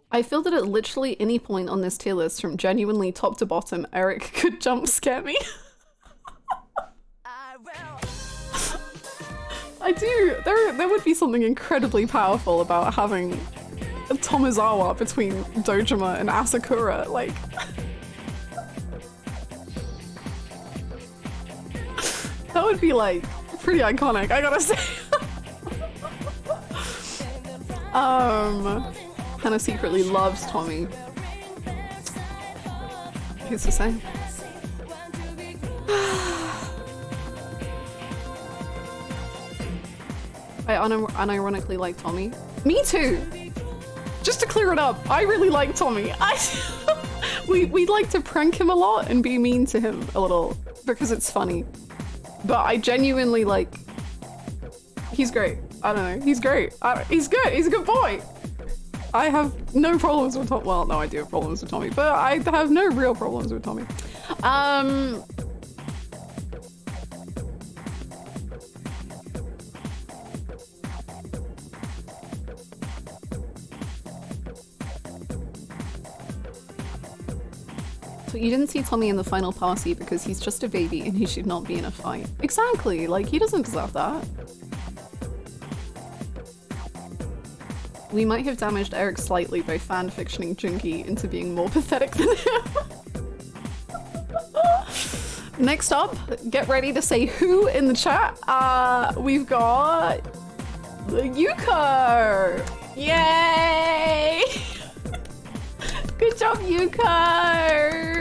I feel that at literally any point on this tier list, from genuinely top to bottom, Eric could jump scare me. I do. There would be something incredibly powerful about having a Tomizawa between Dojima and Asakura, like... that would be, like, pretty iconic, I gotta say. Hannah secretly loves Tommy. Who's to say? I unironically like Tommy. Me too. Just to clear it up, I really like Tommy. We like to prank him a lot and be mean to him a little because it's funny. But I genuinely like, he's great. I don't know, he's great. He's good, he's a good boy. I have no problems with Tommy. Well, no, I do have problems with Tommy, but I have no real problems with Tommy. So you didn't see Tommy in the final party because he's just a baby and he should not be in a fight. Exactly, like he doesn't deserve that. We might have damaged Eric slightly by fanfictioning Jungi into being more pathetic than him. Next up, get ready to say who in the chat. We've got the Yuko. Yay! Good job, Yuko.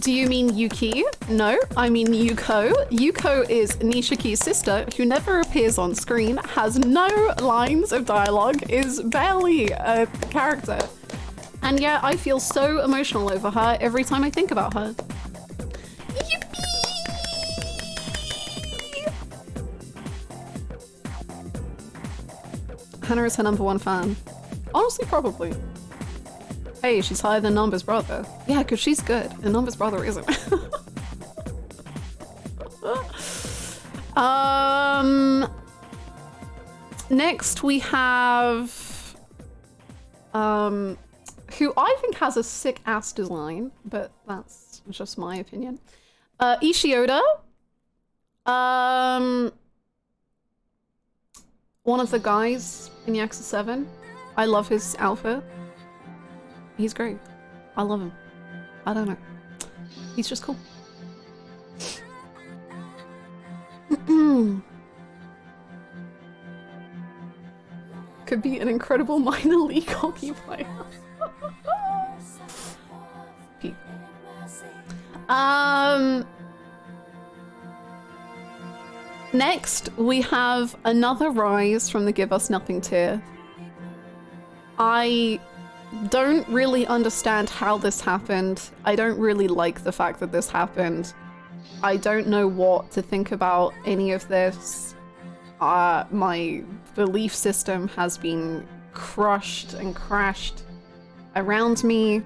Do you mean Yuki? No, I mean Yuko. Yuko is Nishiki's sister who never appears on screen, has no lines of dialogue, is barely a character. And yeah, I feel so emotional over her every time I think about her. Yippee! Hannah is her #1 fan. Honestly, probably. Hey, she's higher than Namba's brother. Yeah, because she's good, and Namba's brother isn't. Next we have who I think has a sick ass design, but that's just my opinion. Ishioda. One of the guys in Yakuza 7. I love his outfit. He's great. I love him. I don't know. He's just cool. Could be an incredible minor league hockey player. Pete. Next, we have another rise from the Give Us Nothing tier. I don't really understand how this happened. I don't really like the fact that this happened. I don't know what to think about any of this. My belief system has been crushed and crashed around me.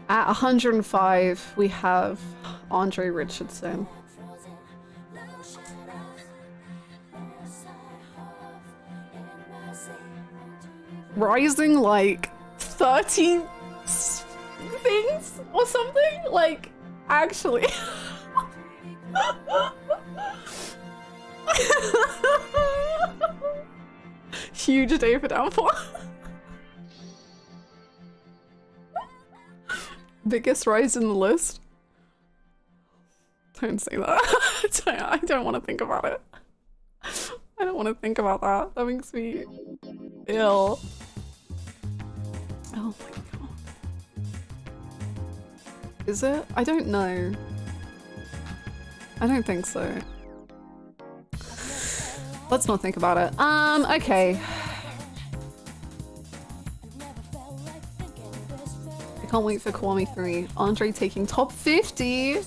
At 105, we have Andre Richardson. Rising like 30 things or something? Like, actually. Huge day for downfall. Biggest rise in the list? Don't say that. I don't want to think about it. I don't want to think about that. That makes me ill. Oh my god. Is it? I don't know. I don't think so. Let's not think about it. Okay. I can't wait for Kiwami 3. Andre taking top 50!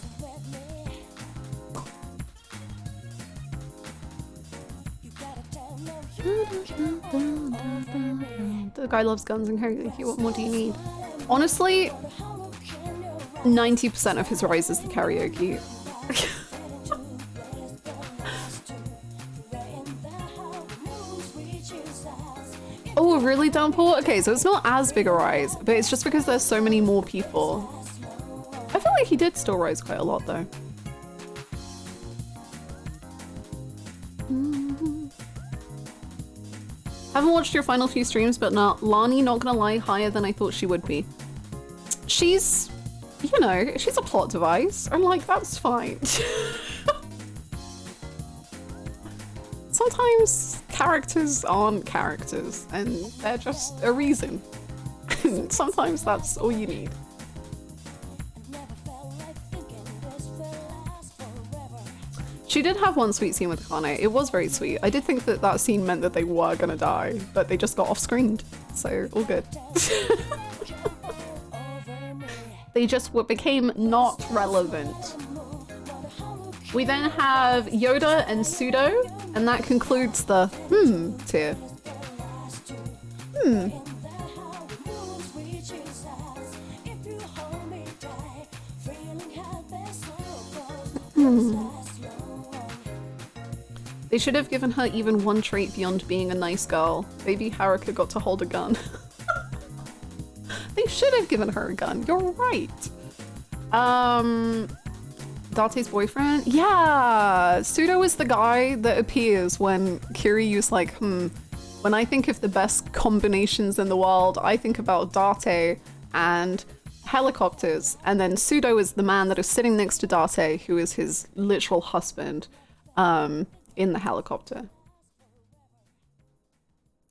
The guy loves guns and karaoke. What more do you need? Honestly, 90% of his rise is the karaoke. Oh, really, Downpour? Okay, so it's not as big a rise, but it's just because there's so many more people. I feel like he did still rise quite a lot, though. Haven't watched your final few streams, but Lani, not gonna lie, higher than I thought she would be. She's, you know, she's a plot device. I'm like, that's fine. Sometimes characters aren't characters, and they're just a reason. Sometimes that's all you need. She did have one sweet scene with Kane. It was very sweet. I did think that that scene meant that they were gonna die, but they just got off-screened. So, all good. They just became not relevant. We then have Yoda and Pseudo, and that concludes the tier. They should have given her even one trait beyond being a nice girl. Baby Haruka got to hold a gun. They should have given her a gun. You're right. Date's boyfriend? Yeah! Pseudo is the guy that appears when Kiryus like, when I think of the best combinations in the world, I think about Date and helicopters. And then Pseudo is the man that is sitting next to Date, who is his literal husband, in the helicopter.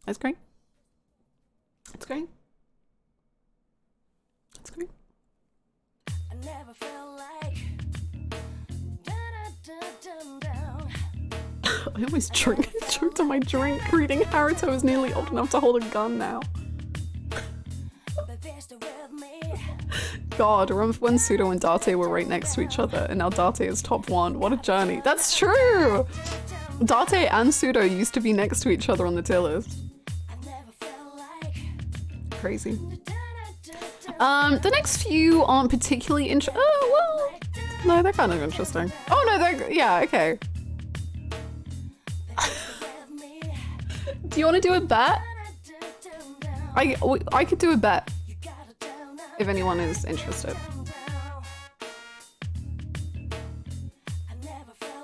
That's great. That's great. That's great. I never felt like I always choked on my drink reading Haruto is nearly old enough to hold a gun now. God, remember when Pseudo and Date were right next to each other and now Date is top 1. What a journey. That's true! Date and Pseudo used to be next to each other on the tier list. Crazy. The next few aren't particularly oh, well, no, they're kind of interesting. Oh no, they're, yeah, okay. Do you want to do a bet? I could do a bet if anyone is interested.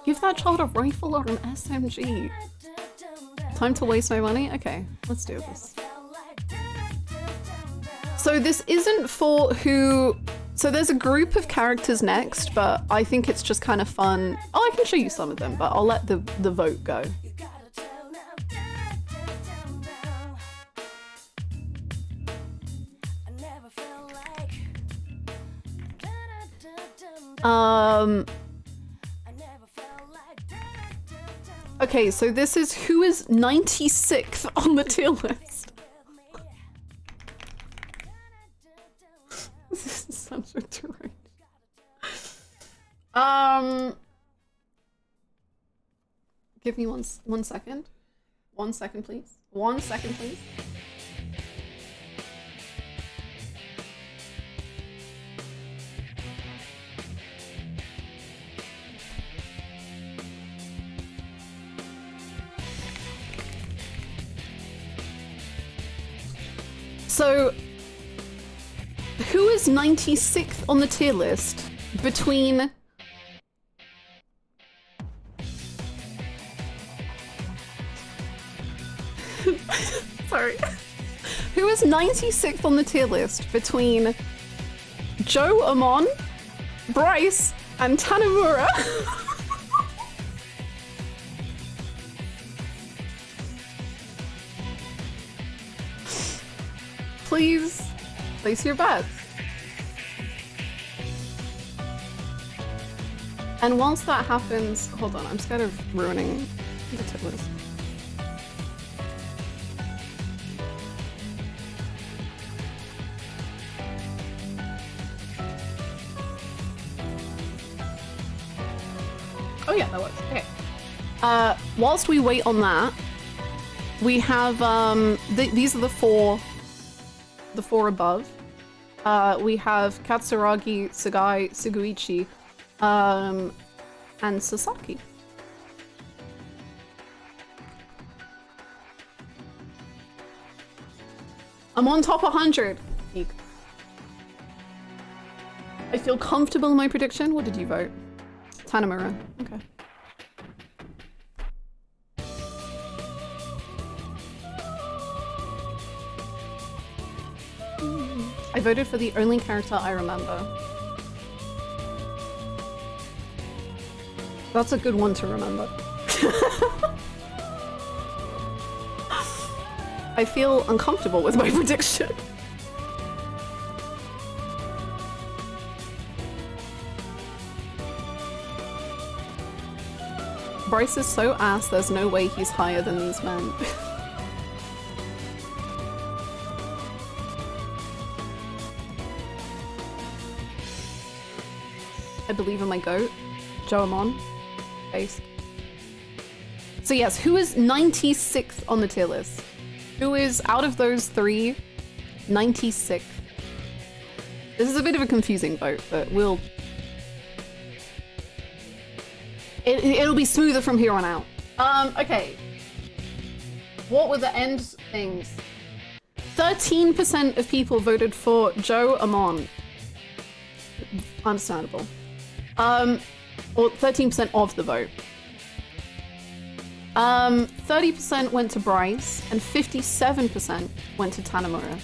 Give that child a rifle or an SMG. Time to waste my money? Okay, let's do this. So this isn't for who... So there's a group of characters next, but I think it's just kind of fun. Oh, I can show you some of them, but I'll let the vote go. Okay, so this is who is 96th on the tier list. This is such a terrain. Give me one second. 1 second, please. 1 second, please. So, who is 96th on the tier list between... Sorry. Who is 96th on the tier list between Joe Amon, Bryce, and Tanamura? Please place your bets. And whilst that happens, hold on, I'm scared of ruining the tip list. Oh yeah, that works. Okay. Whilst we wait on that, we have these are the four above. We have Katsuragi, Sugai, Suguichi, and Sasaki. I'm on top 100. Eek. I feel comfortable in my prediction. What did you vote? Tanamura. Okay. I voted for the only character I remember. That's a good one to remember. I feel uncomfortable with my prediction. Bryce is so ass, there's no way he's higher than these men. I believe in my goat, Joe Amon. Based. So yes, who is 96th on the tier list? Who is, out of those three, 96th? This is a bit of a confusing vote, but we'll... It'll be smoother from here on out. Okay. What were the end things? 13% of people voted for Joe Amon. Understandable. Or 13% of the vote. 30% went to Bryce, and 57% went to Tanamura.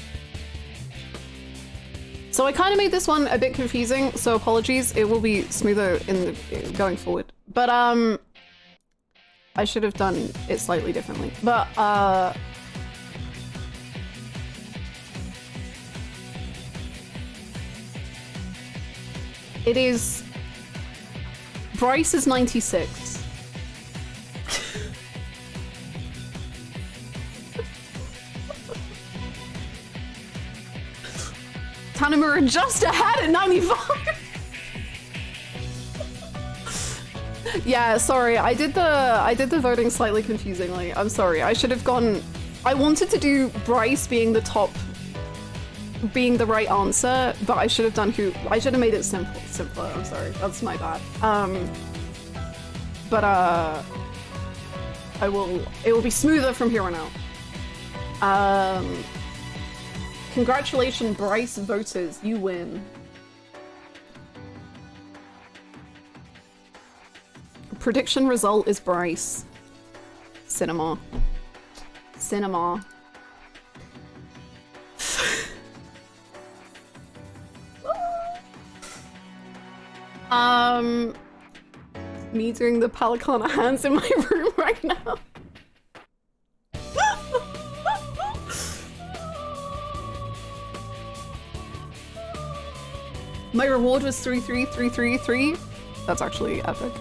So I kind of made this one a bit confusing, so apologies. It will be smoother in the going forward. But I should have done it slightly differently. But it is Bryce is 96. Tanamura just ahead at 95. Yeah, sorry. I did the voting slightly confusingly. I'm sorry. I should have gone. I wanted to do Bryce being the top, being the right answer, but I should have done who. I should have made it simpler. I'm sorry. That's my bad. But it will be smoother from here on out. Congratulations, Bryce voters. You win. Prediction result is Bryce. Cinema. Cinema. Me doing the Palicana hands in my room right now. My reward was 33333. That's actually epic.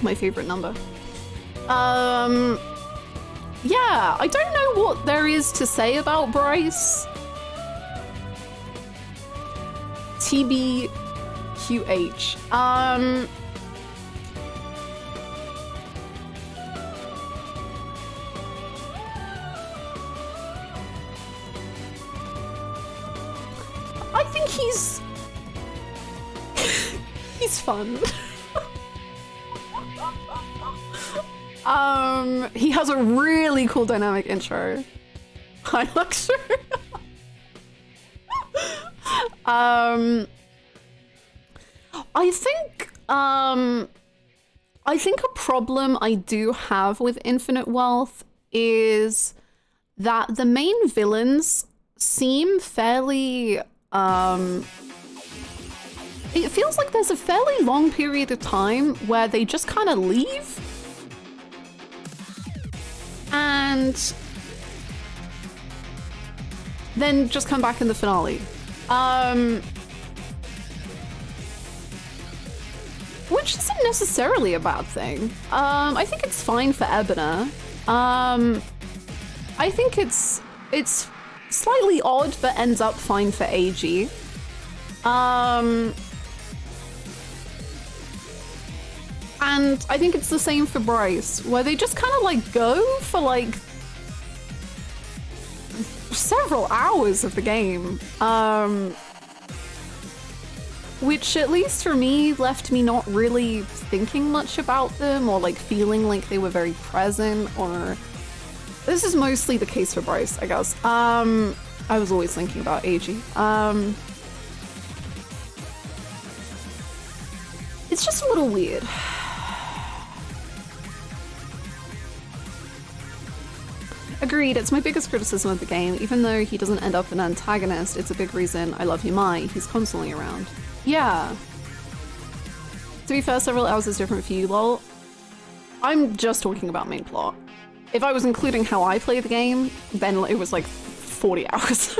My favorite number. Yeah, I don't know what there is to say about Bryce. TBQH. I think he's fun. He has a really cool dynamic intro. Hi, Luxury. I think a problem I do have with Infinite Wealth is that the main villains seem fairly, it feels like there's a fairly long period of time where they just kind of leave. And then just come back in the finale. Which isn't necessarily a bad thing. I think it's fine for Ebona. I think it's slightly odd, but ends up fine for AG. And I think it's the same for Bryce, where they just kind of like go for like several hours of the game. Which, at least for me, left me not really thinking much about them or like feeling like they were very present, or this is mostly the case for Bryce, I guess. I was always thinking about AG. It's just a little weird. Agreed, it's my biggest criticism of the game. Even though he doesn't end up an antagonist, it's a big reason I love Yumai. He's constantly around. Yeah. To be fair, several hours is different for you, lol. I'm just talking about main plot. If I was including how I play the game, then it was like 40 hours.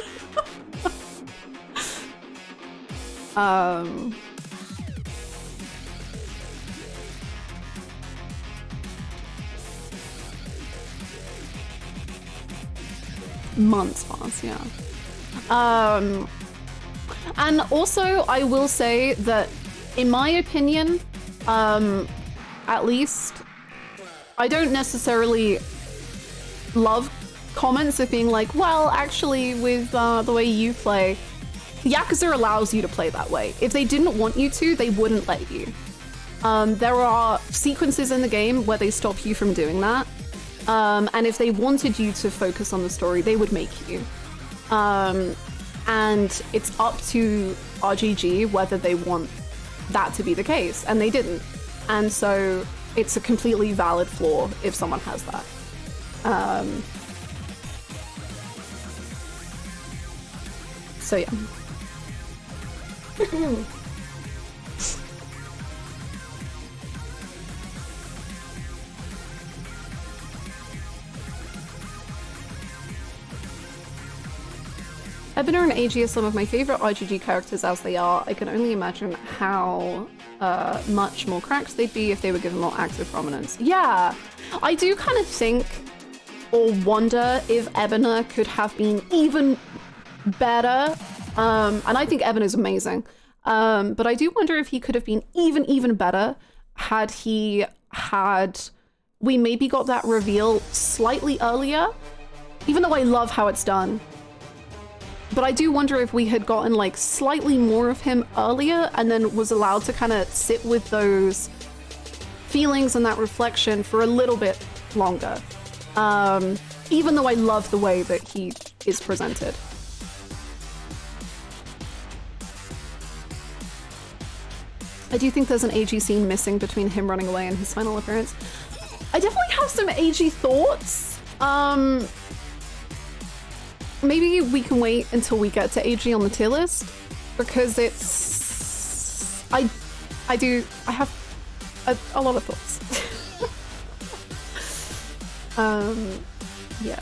months pass, yeah. And also, I will say that, in my opinion, at least, I don't necessarily love comments of being like, well, actually, with the way you play, Yakuza allows you to play that way. If they didn't want you to, they wouldn't let you. There are sequences in the game where they stop you from doing that. And if they wanted you to focus on the story, they would make you. And it's up to RGG whether they want that to be the case, and they didn't. And so it's a completely valid flaw if someone has that. So yeah. Ebener and AG are some of my favorite RGG characters as they are. I can only imagine how much more cracked they'd be if they were given more active prominence. Yeah, I do kind of think or wonder if Ebener could have been even better. And I think Ebener's amazing. But I do wonder if he could have been even better had we maybe got that reveal slightly earlier, even though I love how it's done. But I do wonder if we had gotten like slightly more of him earlier and then was allowed to kind of sit with those feelings and that reflection for a little bit longer. Even though I love the way that he is presented. I do think there's an AG scene missing between him running away and his final appearance. I definitely have some AG thoughts. Maybe we can wait until we get to AG on the tier list, because it's... I have a lot of thoughts. Yeah.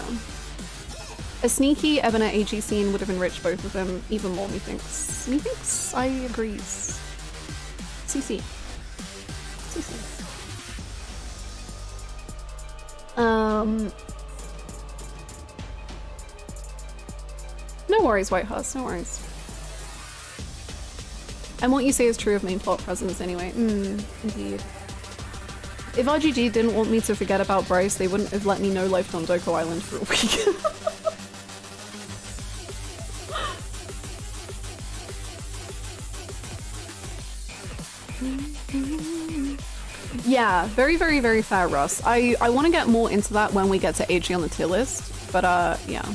A sneaky Ebener AG scene would have enriched both of them even more, methinks. Methinks? I agrees. CC. CC. No worries, Whitehorse, no worries. And what you say is true of main plot presence anyway. Indeed. If RGG didn't want me to forget about Bryce, they wouldn't have let me know life on Doko Island for a week. Yeah, very, very, very fair, Russ. I want to get more into that when we get to AG on the tier list, but yeah.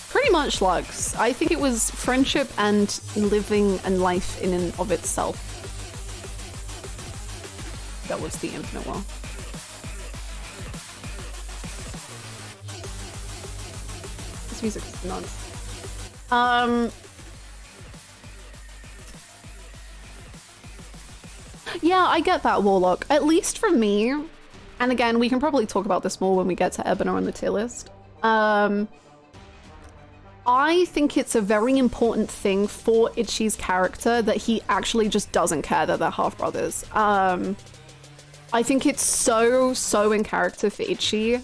Pretty much, Lux. I think it was friendship and living and life in and of itself. That was the infinite well. This music is nuts. Yeah, I get that, Warlock. At least for me, and again, we can probably talk about this more when we get to Ebener on the tier list. I think it's a very important thing for Ichi's character that he actually just doesn't care that they're half-brothers. I think it's so in character for Ichi,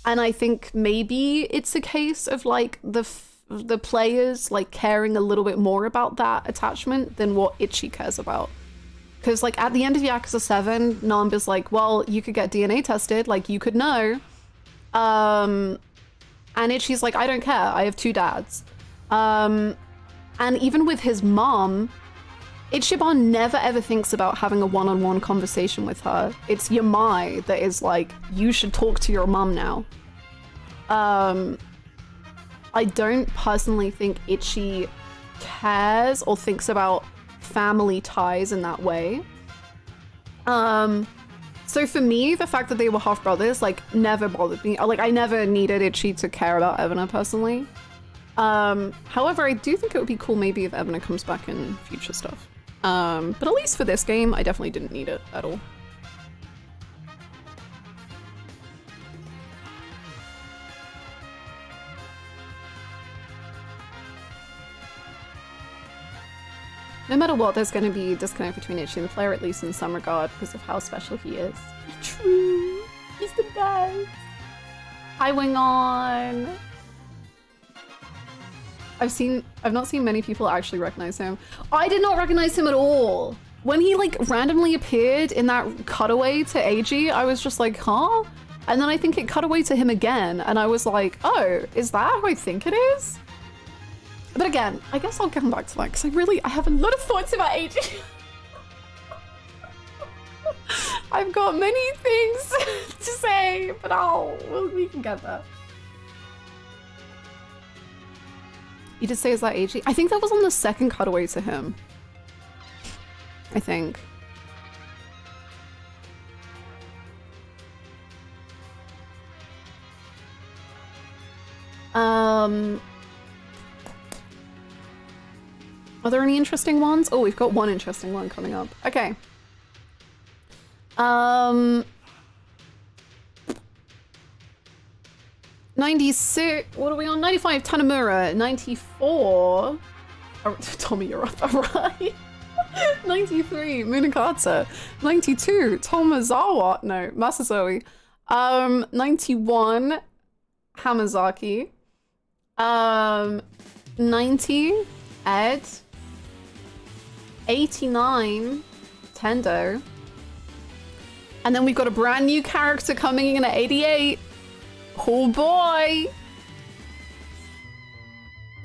and I think maybe it's a case of like the players like caring a little bit more about that attachment than what Ichi cares about. Because like at the end of Yakuza 7, Namba's like, well, you could get DNA tested, like you could know. And Ichi's like, I don't care, I have two dads. And even with his mom, Ichiban never ever thinks about having a one-on-one conversation with her. It's Yamai that is like, you should talk to your mom now. I don't personally think Ichi cares or thinks about family ties in that way. So for me, the fact that they were half brothers like never bothered me. Like I never needed Ichi to care about Ebener personally. However, I do think it would be cool maybe if Ebener comes back in future stuff. But at least for this game, I definitely didn't need it at all. No matter what, there's going to be a disconnect between Ichi and the player, at least in some regard, because of how special he is. True. He's the best. Hi, Wing On. I've not seen many people actually recognize him. I did not recognize him at all. When he like randomly appeared in that cutaway to AG, I was just like, huh? And then I think it cut away to him again, and I was like, oh, is that who I think it is? But again, I guess I'll come back to that because I have a lot of thoughts about AG. I've got many things to say, but we can get there. You did say, is that AG? I think that was on the second cutaway to him. I think. Are there any interesting ones? Oh, we've got one interesting one coming up. Okay. 96, what are we on? 95, Tanamura. 94, Tommy, you're right. 93, Munakata. 92, Tomozawa. No, Masazoe. 91, Hamazaki. 90, Ed. 89, Tendo. And then we've got a brand new character coming in at 88. Oh boy!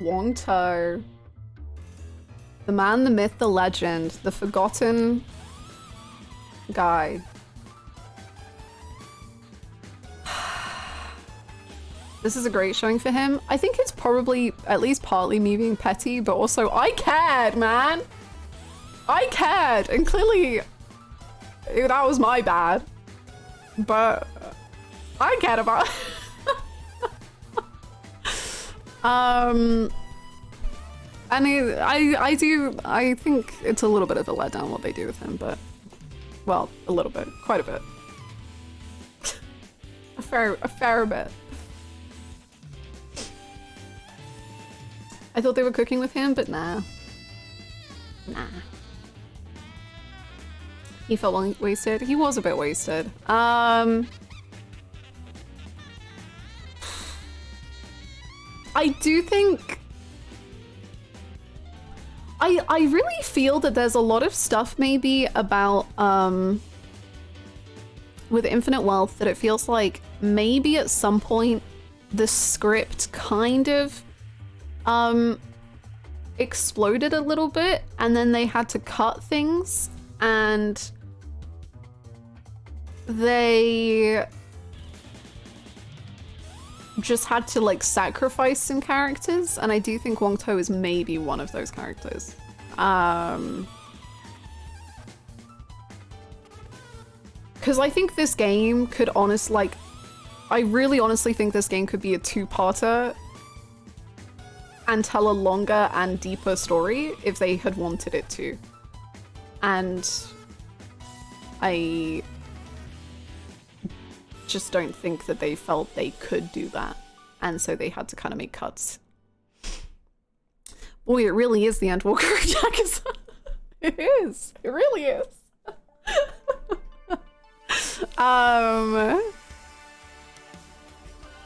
Wongto. The man, the myth, the legend, the forgotten guy. This is a great showing for him. I think it's probably at least partly me being petty, but also I cared, man! I cared! And clearly that was my bad. But I cared about it. And I think it's a little bit of a letdown what they do with him, but, well, a little bit, quite a bit. a fair bit. I thought they were cooking with him, but nah. Nah. He felt wasted. He was a bit wasted. I do think I really feel that there's a lot of stuff maybe about with Infinite Wealth that it feels like maybe at some point the script kind of exploded a little bit and then they had to cut things and they just had to like sacrifice some characters, and I do think Wongto is maybe one of those characters. Because I think this game could I really honestly think this game could be a two-parter and tell a longer and deeper story if they had wanted it to. And I just don't think that they felt they could do that, and so they had to kind of make cuts. Boy, it really is the Endwalker of Yakuza. It is. It really is.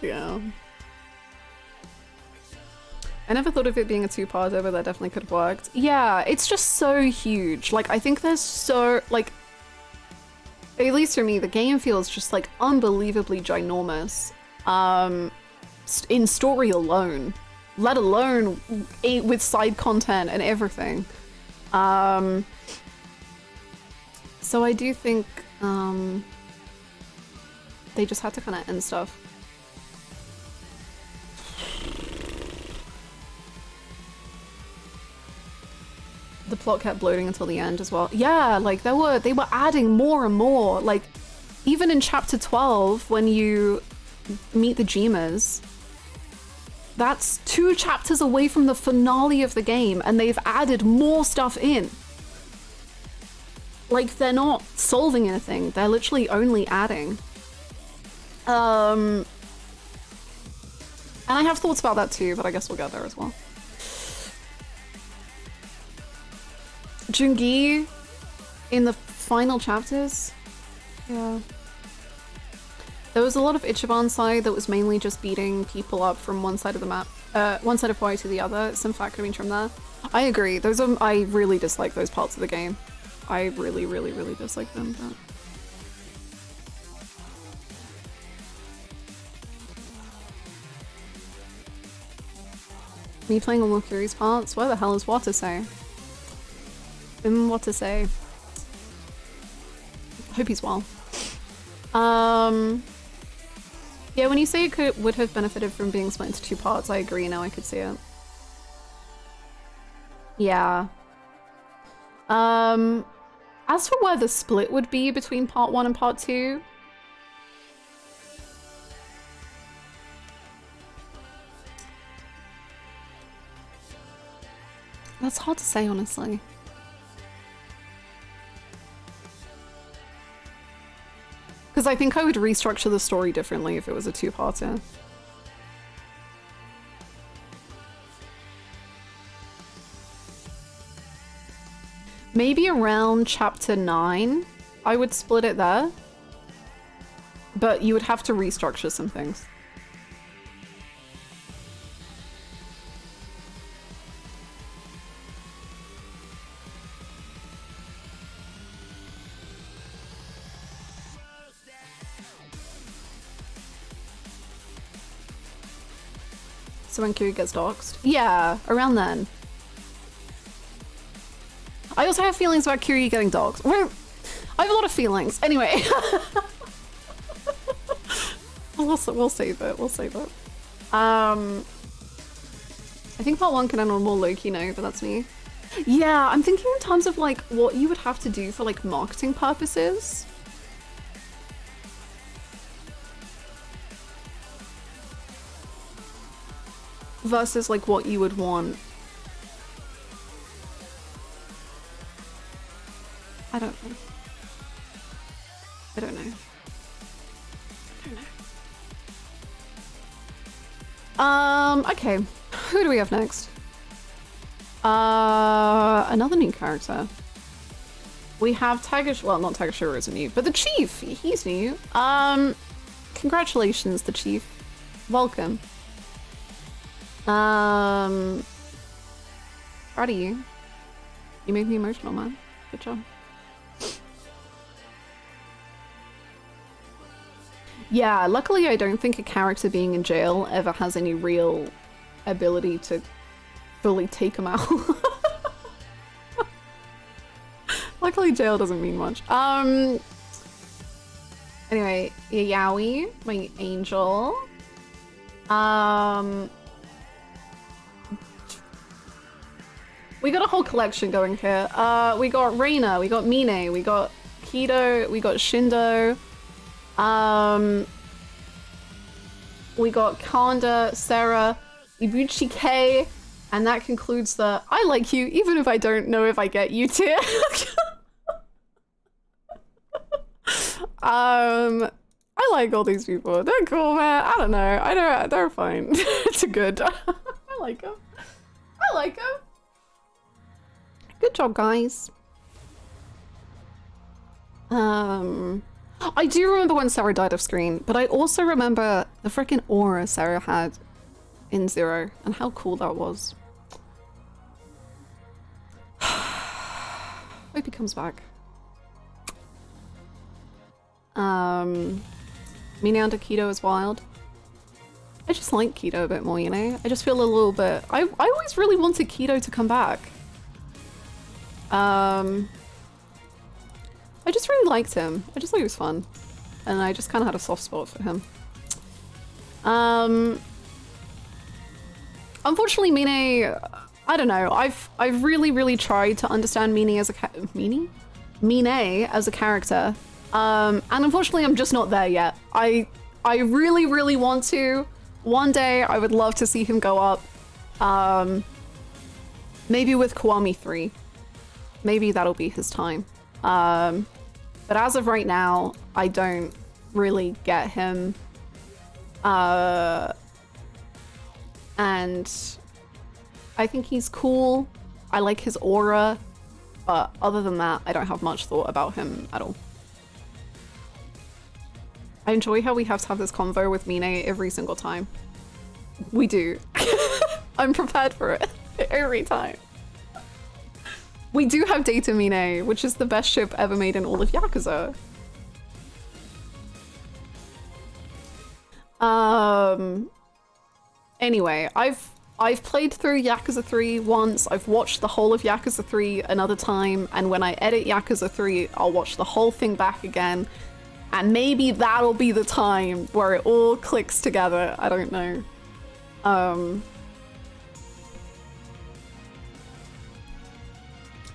Yeah. I never thought of it being a two-parter, but that definitely could have worked. Yeah, it's just so huge. Like, I think there's so, like, at least for me, the game feels just like unbelievably ginormous in story alone, let alone with side content and everything. So I do think they just had to kind of end stuff. The plot kept bloating until the end as well. Yeah, like they were adding more and more. Like even in chapter 12, when you meet the Jimas, that's 2 chapters away from the finale of the game, and they've added more stuff in. Like they're not solving anything; they're literally only adding. And I have thoughts about that too, but I guess we'll get there as well. Jungi in the final chapters. Yeah. There was a lot of Ichiban side that was mainly just beating people up from one side of the map, one side of Hawaii to the other. Some fat could have been trimmed there. I agree. Those are, I really dislike those parts of the game. I really, really, really dislike them. But... me playing all the Kiryus parts? Where the hell is what to say? What to say? Hope he's well. Yeah, when you say it would have benefited from being split into 2 parts, I agree. Now I could see it. Yeah. As for where the split would be between part 1 and part 2, that's hard to say, honestly. Because I think I would restructure the story differently if it was a 2-parter. Maybe around chapter 9, I would split it there. But you would have to restructure some things. So when Kiryu gets doxxed? Yeah, around then. I also have feelings about Kiryu getting doxxed. I have a lot of feelings. Anyway. we'll save it. We'll save it. I think part 1 can end on a more low-key note, but that's me. Yeah, I'm thinking in terms of like what you would have to do for like marketing purposes. Versus like what you would want. I don't know. I don't know. Okay. Who do we have next? Another new character. We have Tagash, well, not Tagashura isn't new, but the Chief, he's new. Congratulations, the Chief. Welcome. Proud of you. You made me emotional, man. Good job. Yeah, luckily I don't think a character being in jail ever has any real ability to fully take him out. Luckily jail doesn't mean much. Anyway, Yaoi, my angel. We got a whole collection going here. We got Reina, we got Mine, we got Kido, we got Shindo. We got Kanda, Sarah, Ibuchi K, and that concludes the I like you even if I don't know if I get you tier. I like all these people. They're cool, man. I don't know. They're fine. It's good. I like them. I like them. Good job, guys. I do remember when Sarah died off screen, but I also remember the freaking aura Sarah had in Zero and how cool that was. Hope he comes back. Mine under Kido is wild. I just like Kido a bit more, you know? I just feel a little bit... I always really wanted Kido to come back. I just really liked him. I just thought he was fun. And I just kind of had a soft spot for him. Unfortunately, Mine, I don't know. I've really, really tried to understand Mine as a Mine as a character. And unfortunately, I'm just not there yet. I really, really want to. One day, I would love to see him go up. Maybe with Kiwami 3. Maybe that'll be his time. But as of right now, I don't really get him. And I think he's cool. I like his aura. But other than that, I don't have much thought about him at all. I enjoy how we have to have this convo with Mine every single time. We do. I'm prepared for it every time. We do have Data Mine, which is the best ship ever made in all of Yakuza. Anyway, I've played through Yakuza 3 once, I've watched the whole of Yakuza 3 another time, and when I edit Yakuza 3, I'll watch the whole thing back again, and maybe that'll be the time where it all clicks together, I don't know.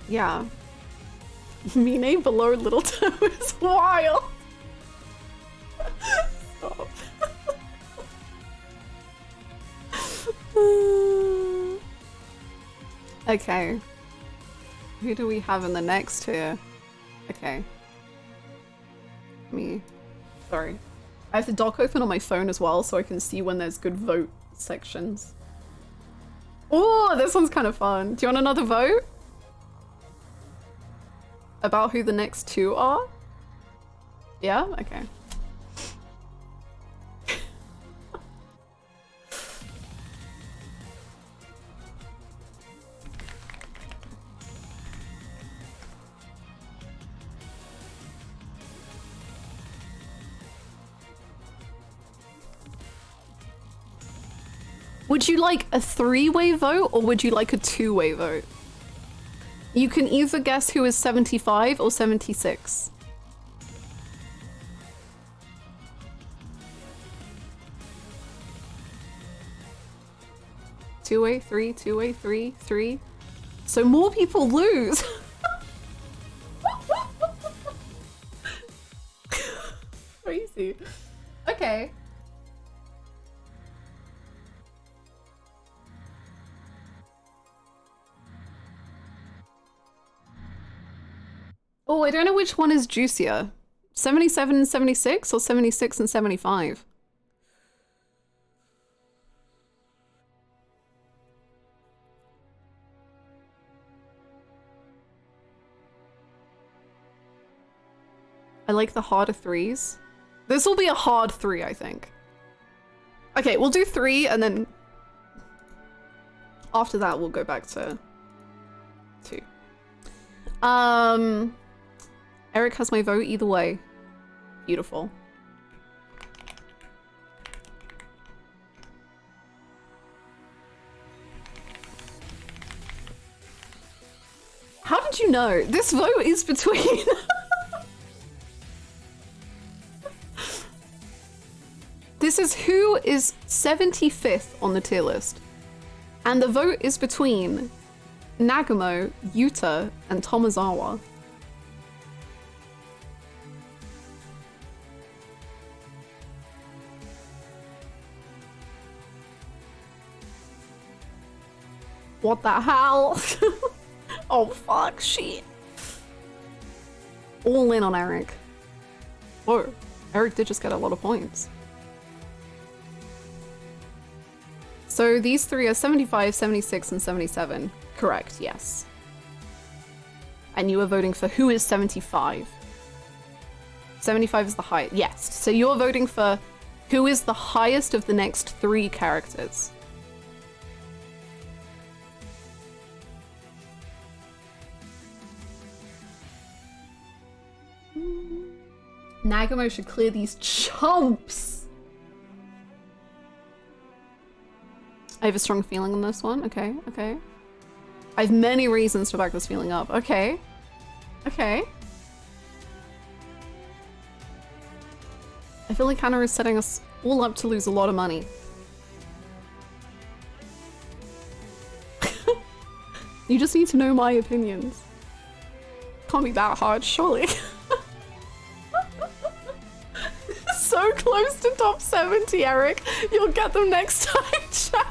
Yeah. Mine below Little Toe is wild! Stop. Okay. Who do we have in the next tier? Okay. Me. Sorry. I have the doc open on my phone as well so I can see when there's good vote sections. Oh, this one's kind of fun. Do you want another vote? About who the next two are? Yeah? Okay. Would you like a three-way vote or would you like a two-way vote? You can either guess who is 75 or 76. Two-way, three, two-way, three, three. So more people lose. Crazy. Okay. Oh, I don't know which one is juicier. 77 and 76 or 76 and 75? I like the harder threes. This will be a hard three, I think. Okay, we'll do three and then after that we'll go back to two. Eric has my vote either way. Beautiful. How did you know? This vote is between... This is who is 75th on the tier list. And the vote is between Nagumo, Yuta, and Tomozawa. What the hell? Oh fuck, shit. All in on Eric. Whoa, Eric did just get a lot of points. So these three are 75, 76, and 77. Correct, yes. And you are voting for who is 75. 75 is the highest, yes. So you're voting for who is the highest of the next three characters. Nagumo should clear these chumps. I have a strong feeling on this one. Okay, okay. I have many reasons to back this feeling up. Okay. Okay. I feel like Hannah is setting us all up to lose a lot of money. You just need to know my opinions. Can't be that hard, surely. So close to top 70, Eric. You'll get them next time, ciao.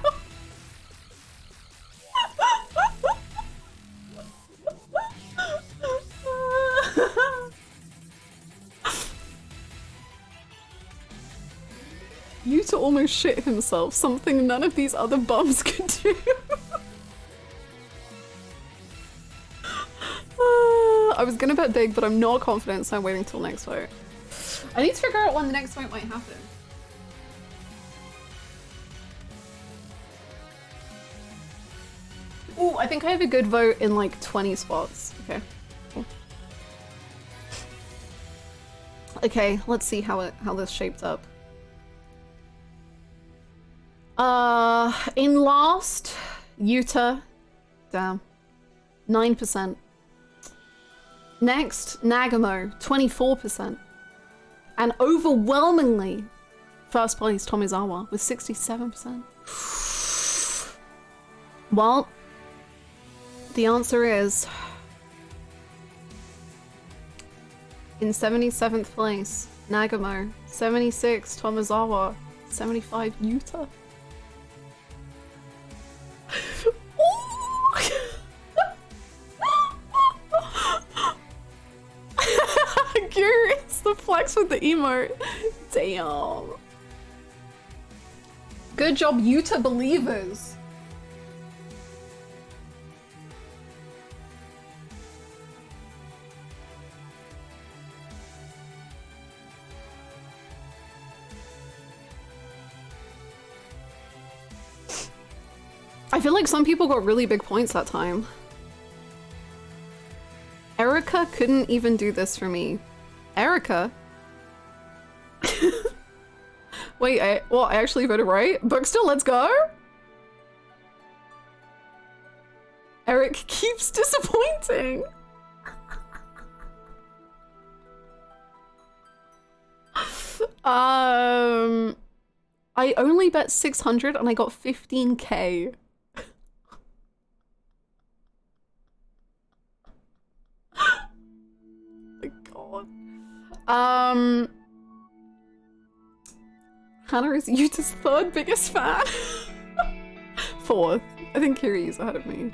Yuta almost shit himself, something none of these other bums could do. I was gonna bet big, but I'm not confident, so I'm waiting till next vote. I need to figure out when the next fight might happen. Ooh, I think I have a good vote in like 20 spots. Okay. Cool. Okay, let's see how this shaped up. In last, Yuta, damn, 9%. Next, Nagamo, 24%. And overwhelmingly, first place Tomizawa with 67%. Well, the answer is in 77th place, Nagamo, 76 Tomizawa, 75 Yuta. Kiryus, the flex with the emote. Damn. Good job, Yuta believers. I feel like some people got really big points that time. Erica couldn't even do this for me. Erica? Wait, I actually voted right? But still, let's go! Eric keeps disappointing! I only bet 600 and I got 15k. My god. Hannah is Yuta's third biggest fan. Fourth. I think Kiryu's ahead of me.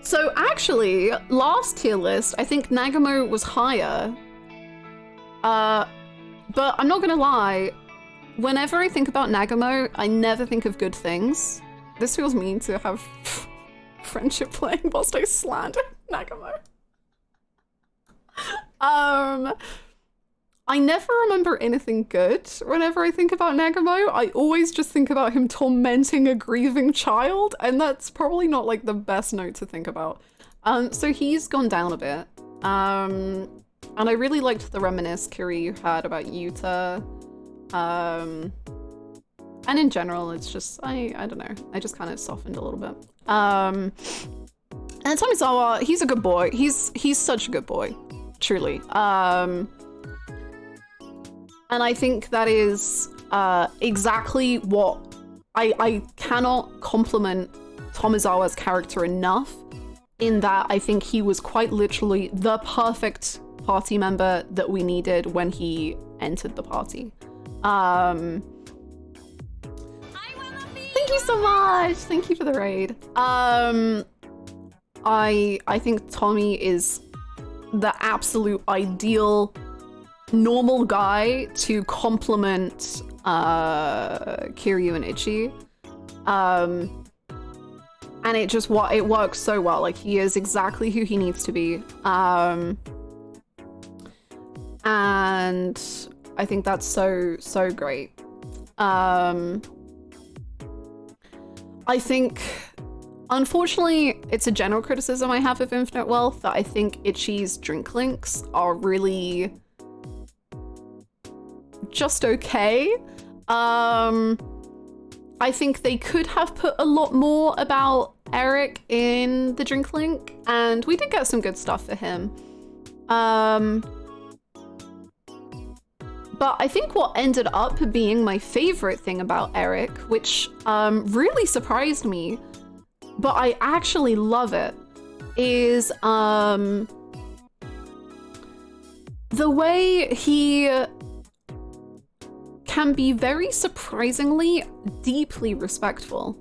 So actually, last tier list, I think Nagamo was higher. But I'm not gonna lie, whenever I think about Nagamo, I never think of good things. This feels mean to have friendship playing whilst I slander Nagamo. I never remember anything good whenever I think about Nagamo. I always just think about him tormenting a grieving child, and that's probably not like the best note to think about. So he's gone down a bit. And I really liked the reminisce Kiryu had about Yuta. And in general, it's just, I don't know, I just kind of softened a little bit. And Tomizawa, he's a good boy. He's such a good boy, truly. And I think that is exactly what I cannot compliment Tomizawa's character enough, in that I think he was quite literally the perfect party member that we needed when he entered the party. Thank you so much. Thank you for the raid. I think Tommy is the absolute ideal normal guy to complement Kiryu and Ichi. And it works so well. Like, he is exactly who he needs to be. And I think that's so great. I think, unfortunately, it's a general criticism I have of Infinite Wealth, that I think Ichi's drink links are really just okay. I think they could have put a lot more about Eric in the drink link, and we did get some good stuff for him. But I think what ended up being my favorite thing about Eric, which really surprised me, but I actually love it, is the way he can be very surprisingly deeply respectful.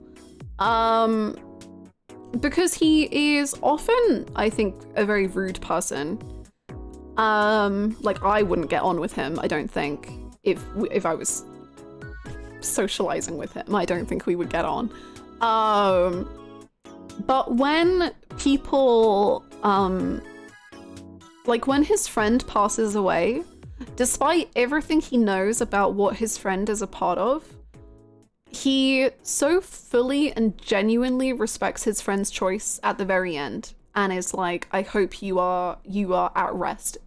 Because he is often, I think, a very rude person. Like, I wouldn't get on with him, I don't think. If I was socializing with him, I don't think we would get on. But when people like when his friend passes away, despite everything he knows about what his friend is a part of, he so fully and genuinely respects his friend's choice at the very end and is like, I hope you are at rest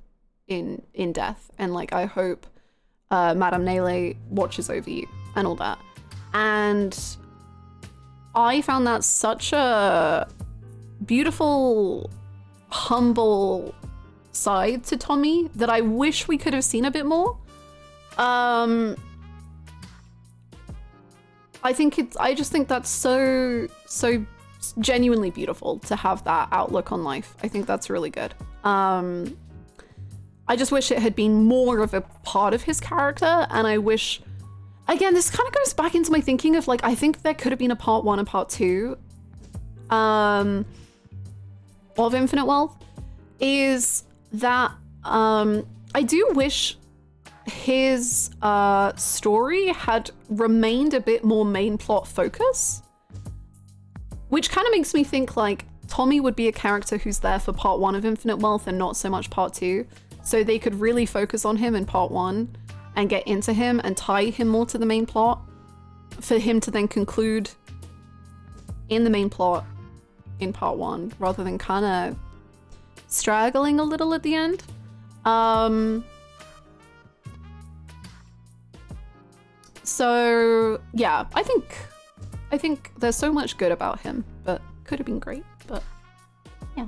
in death, and like I hope Madame Nele watches over you and all that. And I found that such a beautiful, humble side to Tommy that I wish we could have seen a bit more. I just think that's so genuinely beautiful to have that outlook on life. I think that's really good. I just wish it had been more of a part of his character, and I wish, again, this kind of goes back into my thinking of like, I think there could have been a part 1 and part 2 of Infinite Wealth, is that I do wish his story had remained a bit more main plot focus, which kind of makes me think like Tommy would be a character who's there for part 1 of Infinite Wealth and not so much part 2, so they could really focus on him in part 1 and get into him and tie him more to the main plot for him to then conclude in the main plot in part 1 rather than kind of straggling a little at the end. So yeah, I think there's so much good about him, but could have been great, but yeah.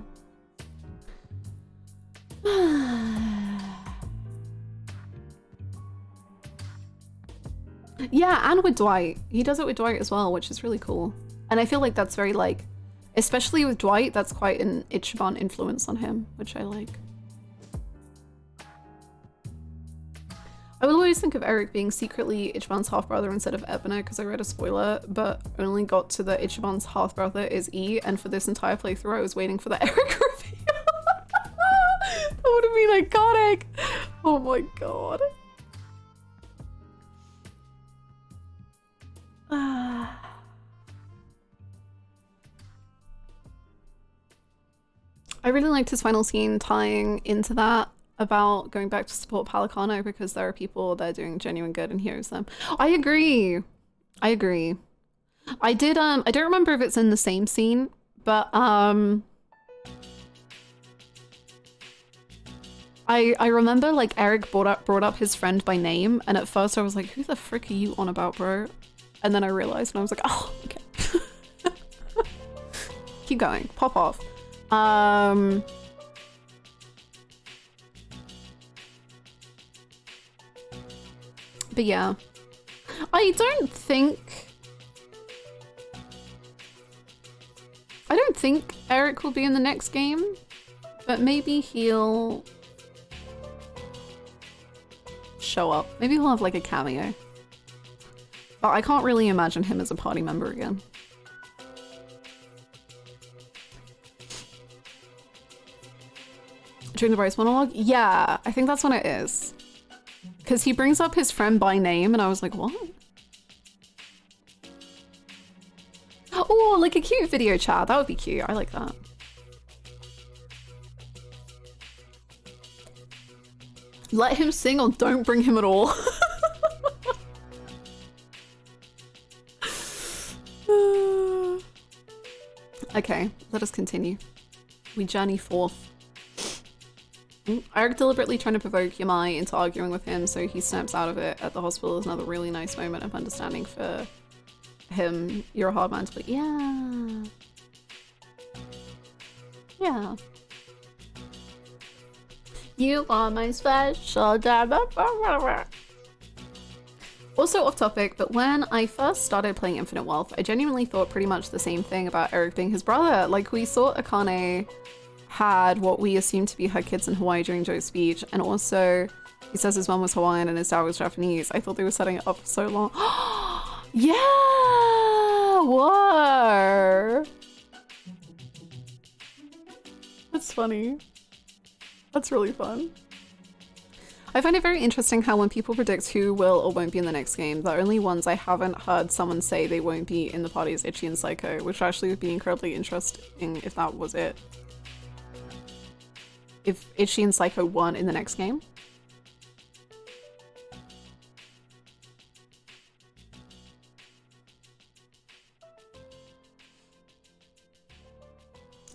Yeah, and with Dwight. He does it with Dwight as well, which is really cool. And I feel like that's very like, especially with Dwight, that's quite an Ichiban influence on him, which I like. I will always think of Eric being secretly Ichiban's half-brother instead of Ebona because I read a spoiler, but only got to the Ichiban's half-brother is E, and for this entire playthrough I was waiting for the Eric reveal. That would have been iconic. Oh my god. I really liked his final scene tying into that about going back to support Palicano because there are people that are doing genuine good and hears them. I agree. I agree. I don't remember if it's in the same scene, but I remember like Eric brought up his friend by name, and at first I was like, who the frick are you on about, bro? And then I realized and I was like, oh, okay. Keep going, pop off. But yeah, I don't think Eric will be in the next game, but maybe he'll show up. Maybe he'll have like a cameo. But I can't really imagine him as a party member again. During the Bryce monologue? Yeah, I think that's when it is. Because he brings up his friend by name and I was like, what? Oh, like a cute video chat. That would be cute. I like that. Let him sing or don't bring him at all. Okay, let us continue. We journey forth. Eric deliberately trying to provoke Yamai into arguing with him so he snaps out of it at the hospital is another really nice moment of understanding for him. You're a hard man to please. Yeah. Yeah. You are my special diamond. Also off topic, but when I first started playing Infinite Wealth, I genuinely thought pretty much the same thing about Eric being his brother. Like, we saw Akane had what we assumed to be her kids in Hawaii during Joe's speech, and also he says his mom was Hawaiian and his dad was Japanese. I thought they were setting it up for so long. Yeah! Whoa! That's funny. That's really fun. I find it very interesting how when people predict who will or won't be in the next game, the only ones I haven't heard someone say they won't be in the party is Ichi and Psycho, which actually would be incredibly interesting if that was it. if Ichi and Psycho won in the next game.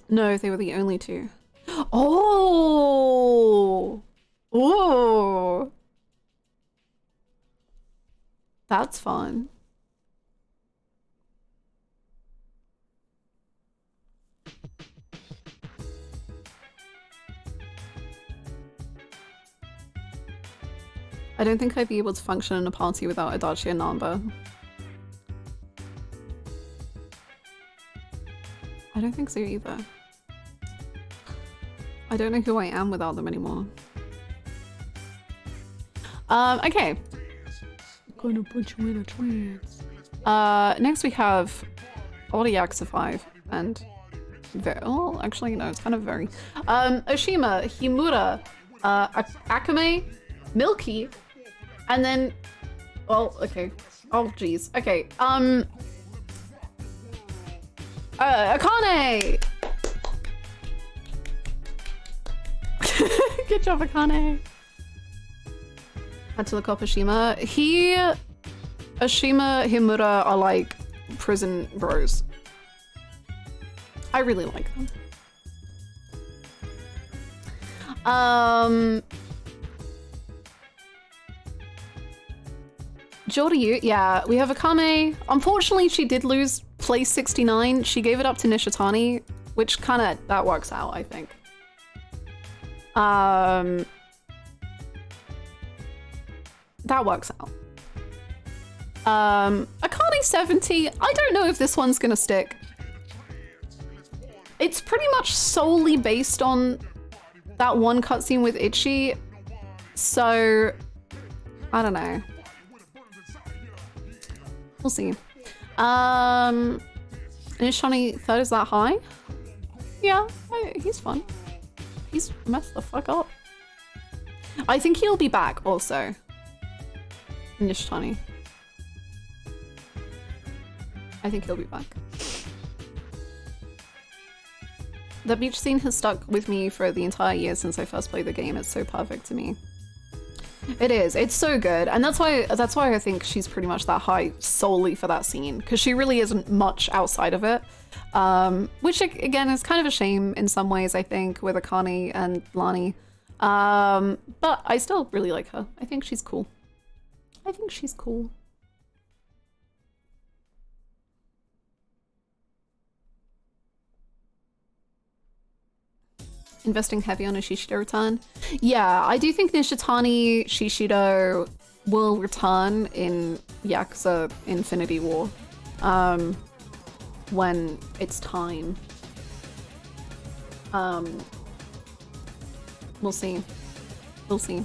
No, they were the only two. Oh! Oh! That's fun. I don't think I'd be able to function in a party without Adachi and Namba. I don't think so either. I don't know who I am without them anymore. Okay. Gonna put you in a trance. Next we have a lot of Yakuza 5 and oh, actually no, it's kind of very Oshima, Himura, Akame, Milky, and then well, okay. Oh geez. Okay. Akane! Good job, Akane. Had to look up Oshima. Oshima, Himura are like prison bros. I really like them. Joryu, yeah, we have Akame. Unfortunately, she did lose place 69. She gave it up to Nishitani, which kind of, that works out, I think. That works out. Akane 70, I don't know if this one's gonna stick. It's pretty much solely based on that one cutscene with Ichi, so I don't know. We'll see. Nishani third is that high? Yeah, he's fun. He's messed the fuck up. I think he'll be back also. Nishitani. I think he'll be back. The beach scene has stuck with me for the entire year since I first played the game. It's so perfect to me. It is. It's so good, and that's why I think she's pretty much that high solely for that scene, because she really isn't much outside of it. Which again is kind of a shame in some ways, I think, with Akane and Lani. But I still really like her. I think she's cool. I think she's cool. Investing heavy on a Shishido return. Yeah, I do think Nishitani Shishido will return in Yakuza Infinity War. When it's time. We'll see. We'll see.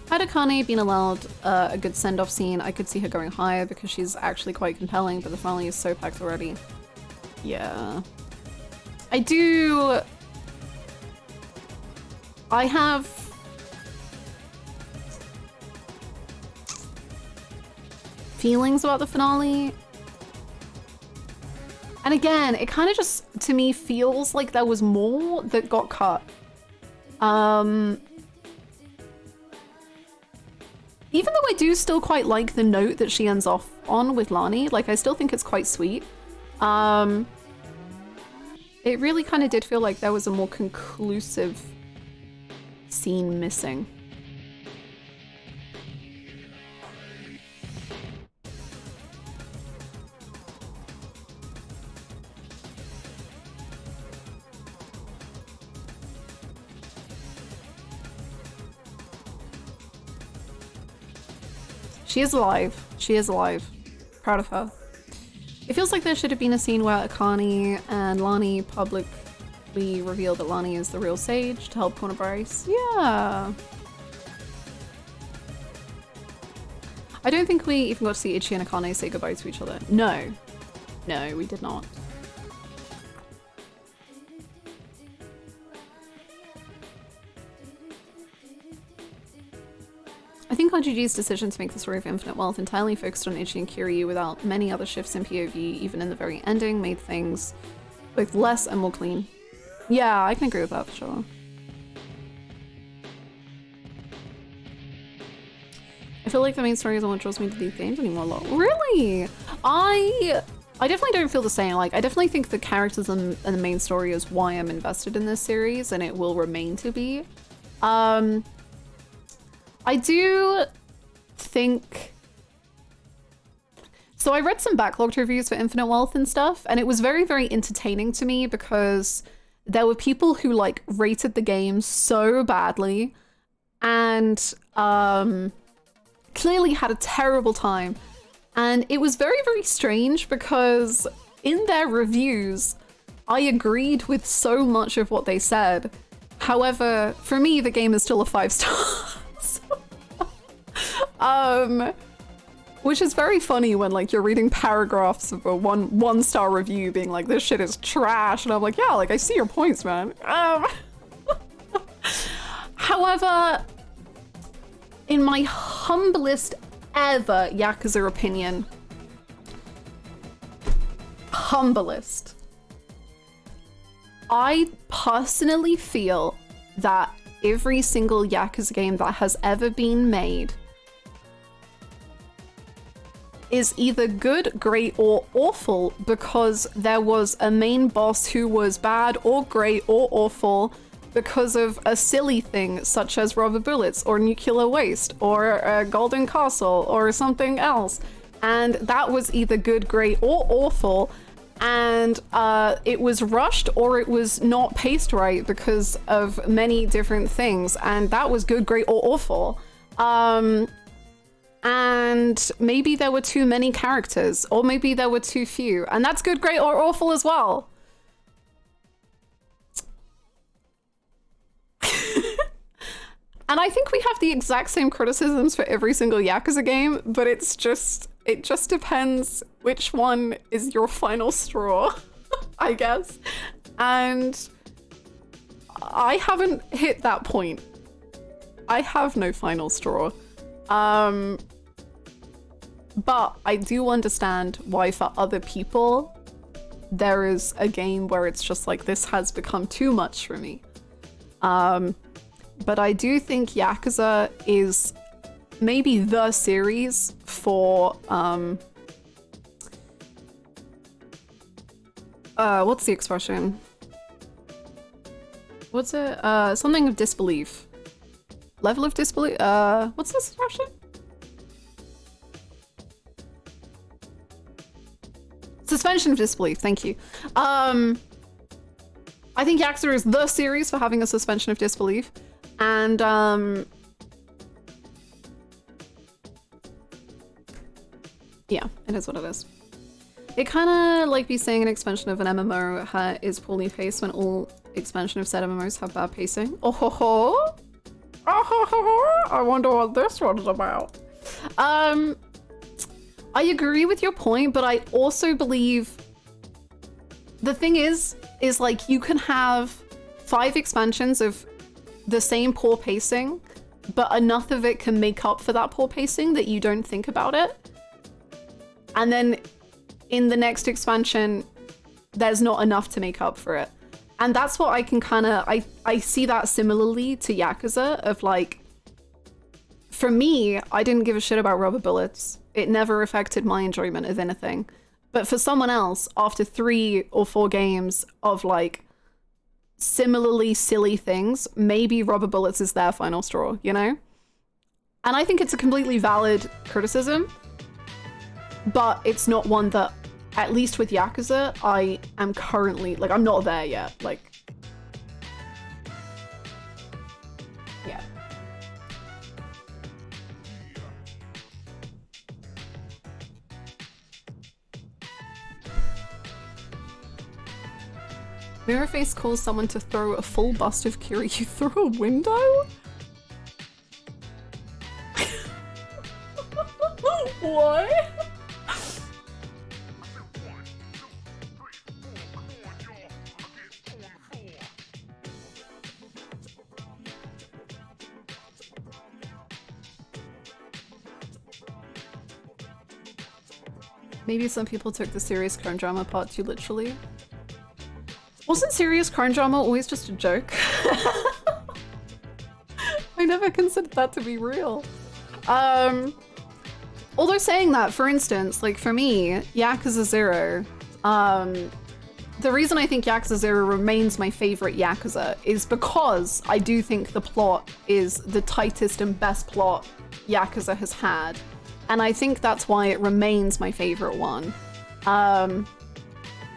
Had Akane been allowed a good send-off scene, I could see her going higher because she's actually quite compelling, but the finale is so packed already. Yeah. I have feelings about the finale. And again, it kind of just, to me, feels like there was more that got cut. Even though I do still quite like the note that she ends off on with Lani, like I still think it's quite sweet. It really kind of did feel like there was a more conclusive scene missing. She is alive. She is alive. Proud of her. It feels like there should have been a scene where Akane and Lani publicly reveal that Lani is the real sage to help corner Bryce. Yeah. I don't think we even got to see Ichi and Akane say goodbye to each other. No. No, we did not. I think RGG's decision to make the story of Infinite Wealth entirely focused on Ichi and Kiryu without many other shifts in POV, even in the very ending, made things both less and more clean. Yeah, I can agree with that for sure. I feel like the main story isn't what draws me to these games anymore. Really? I definitely don't feel the same. Like, I definitely think the characters and the main story is why I'm invested in this series, and it will remain to be. I do think... So I read some backlogged reviews for Infinite Wealth and stuff, and it was very, very entertaining to me because there were people who, like, rated the game so badly and clearly had a terrible time. And it was very, very strange because in their reviews, I agreed with so much of what they said. However, for me, the game is still a 5 stars. Which is very funny when, like, you're reading paragraphs of a one-star review being like, this shit is trash. And I'm like, yeah, like, I see your points, man. However, in my humblest ever Yakuza opinion, I personally feel that every single Yakuza game that has ever been made is either good, great, or awful because there was a main boss who was bad or great or awful because of a silly thing such as rubber bullets or nuclear waste or a golden castle or something else. And that was either good, great, or awful. And it was rushed or it was not paced right because of many different things. And that was good, great, or awful. And maybe there were too many characters, or maybe there were too few. And that's good, great, or awful as well. And I think we have the exact same criticisms for every single Yakuza game, but it just depends which one is your final straw, I guess. And I haven't hit that point. I have no final straw. But I do understand why for other people, there is a game where it's just like, this has become too much for me. But I do think Yakuza is maybe the series for, what's the expression? What's it? Something of disbelief. Level of disbelief? What's this expression? Suspension of disbelief, thank you. I think Yakuza is the series for having a suspension of disbelief. And yeah, it is what it is. It kind of like be saying an expansion of an MMO is poorly paced when all expansion of said MMOs have bad pacing. Oh ho ho! Oh ho ho! I wonder what this one's about. I agree with your point, but I also believe the thing is like you can have 5 expansions of the same poor pacing, but enough of it can make up for that poor pacing that you don't think about it. And then in the next expansion, there's not enough to make up for it. And that's what I can kind of, I see that similarly to Yakuza of like, for me, I didn't give a shit about rubber bullets. It never affected my enjoyment of anything. But for someone else, after 3 or 4 games of like similarly silly things, maybe rubber bullets is their final straw, you know? And I think it's a completely valid criticism, but it's not one that, at least with Yakuza, I am currently, like, I'm not there yet, like, yeah. Mirrorface calls someone to throw a full bust of Kiryus through a window? What? Maybe some people took the serious crime drama part too literally. Wasn't serious crime drama always just a joke? I never considered that to be real. Although saying that, for instance, like for me, Yakuza 0, the reason I think Yakuza 0 remains my favorite Yakuza is because I do think the plot is the tightest and best plot Yakuza has had. And I think that's why it remains my favorite one. And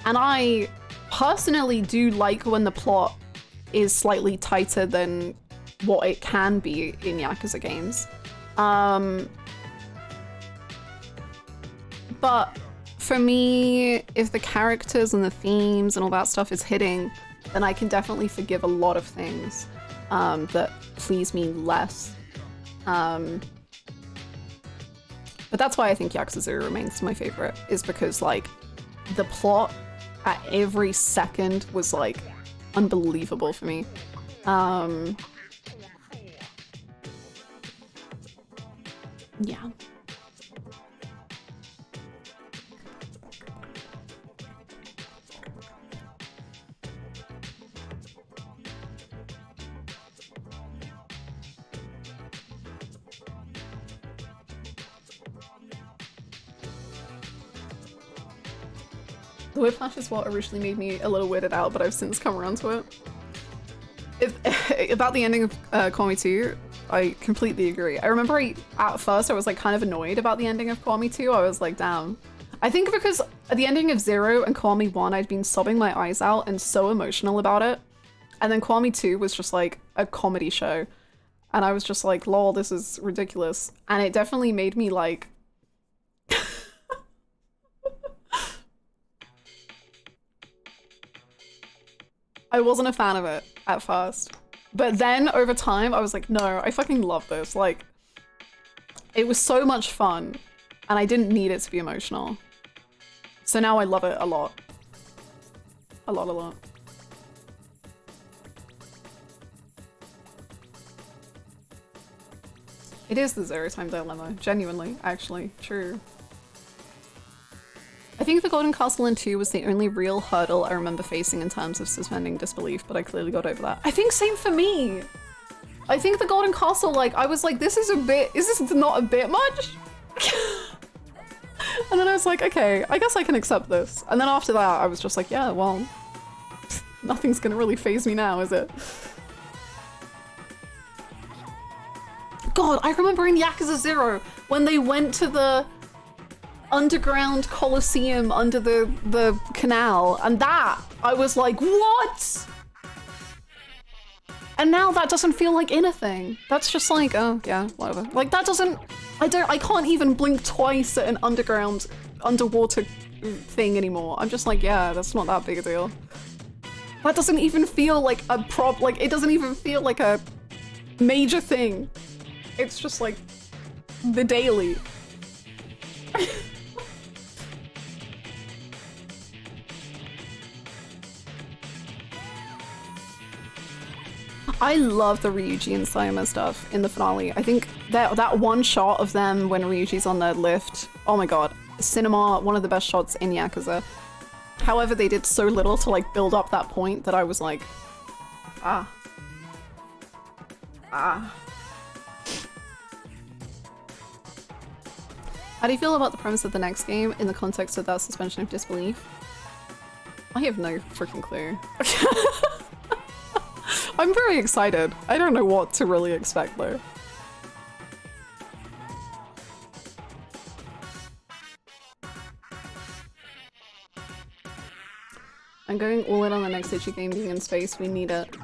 I personally do like when the plot is slightly tighter than what it can be in Yakuza games. But for me, if the characters and the themes and all that stuff is hitting, then I can definitely forgive a lot of things that please me less. But that's why I think Yakuza 0 remains my favorite, is because like the plot at every second was like unbelievable for me. Yeah. The whiplash is what originally made me a little weirded out, but I've since come around to it. About the ending of Call Me 2, I completely agree. I remember at first I was like kind of annoyed about the ending of Call Me 2. I was like, damn. I think because at the ending of 0 and Call Me 1, I'd been sobbing my eyes out and so emotional about it. And then Call Me 2 was just like a comedy show. And I was just like, lol, this is ridiculous. And it definitely made me like... I wasn't a fan of it at first. But then over time, I was like, no, I fucking love this. Like, it was so much fun and I didn't need it to be emotional. So now I love it a lot. A lot, a lot. It is the 0 time dilemma, genuinely, actually, true. I think the Golden Castle in 2 was the only real hurdle I remember facing in terms of suspending disbelief, but I clearly got over that. I think same for me. I think the Golden Castle, like, I was like, is this not a bit much? And then I was like, okay, I guess I can accept this. And then after that, I was just like, yeah, well, nothing's gonna really faze me now, is it? God, I remember in Yakuza 0, when they went to the underground coliseum under the canal, and that I was like, what? And now that doesn't feel like anything. That's just like, oh yeah, whatever. Like that doesn't, I can't even blink twice at an underwater thing anymore. I'm just like, yeah, that's not that big a deal. That doesn't even feel like a like it doesn't even feel like a major thing. It's just like the daily. I love the Ryuji and Sayama stuff in the finale. I think that one shot of them when Ryuji's on the lift, oh my god, cinema, one of the best shots in Yakuza. However, they did so little to like build up that point that I was like, ah. How do you feel about the premise of the next game in the context of that suspension of disbelief? I have no freaking clue. I'm very excited. I don't know what to really expect though. I'm going all in on the next Ichi game being in space. We need it.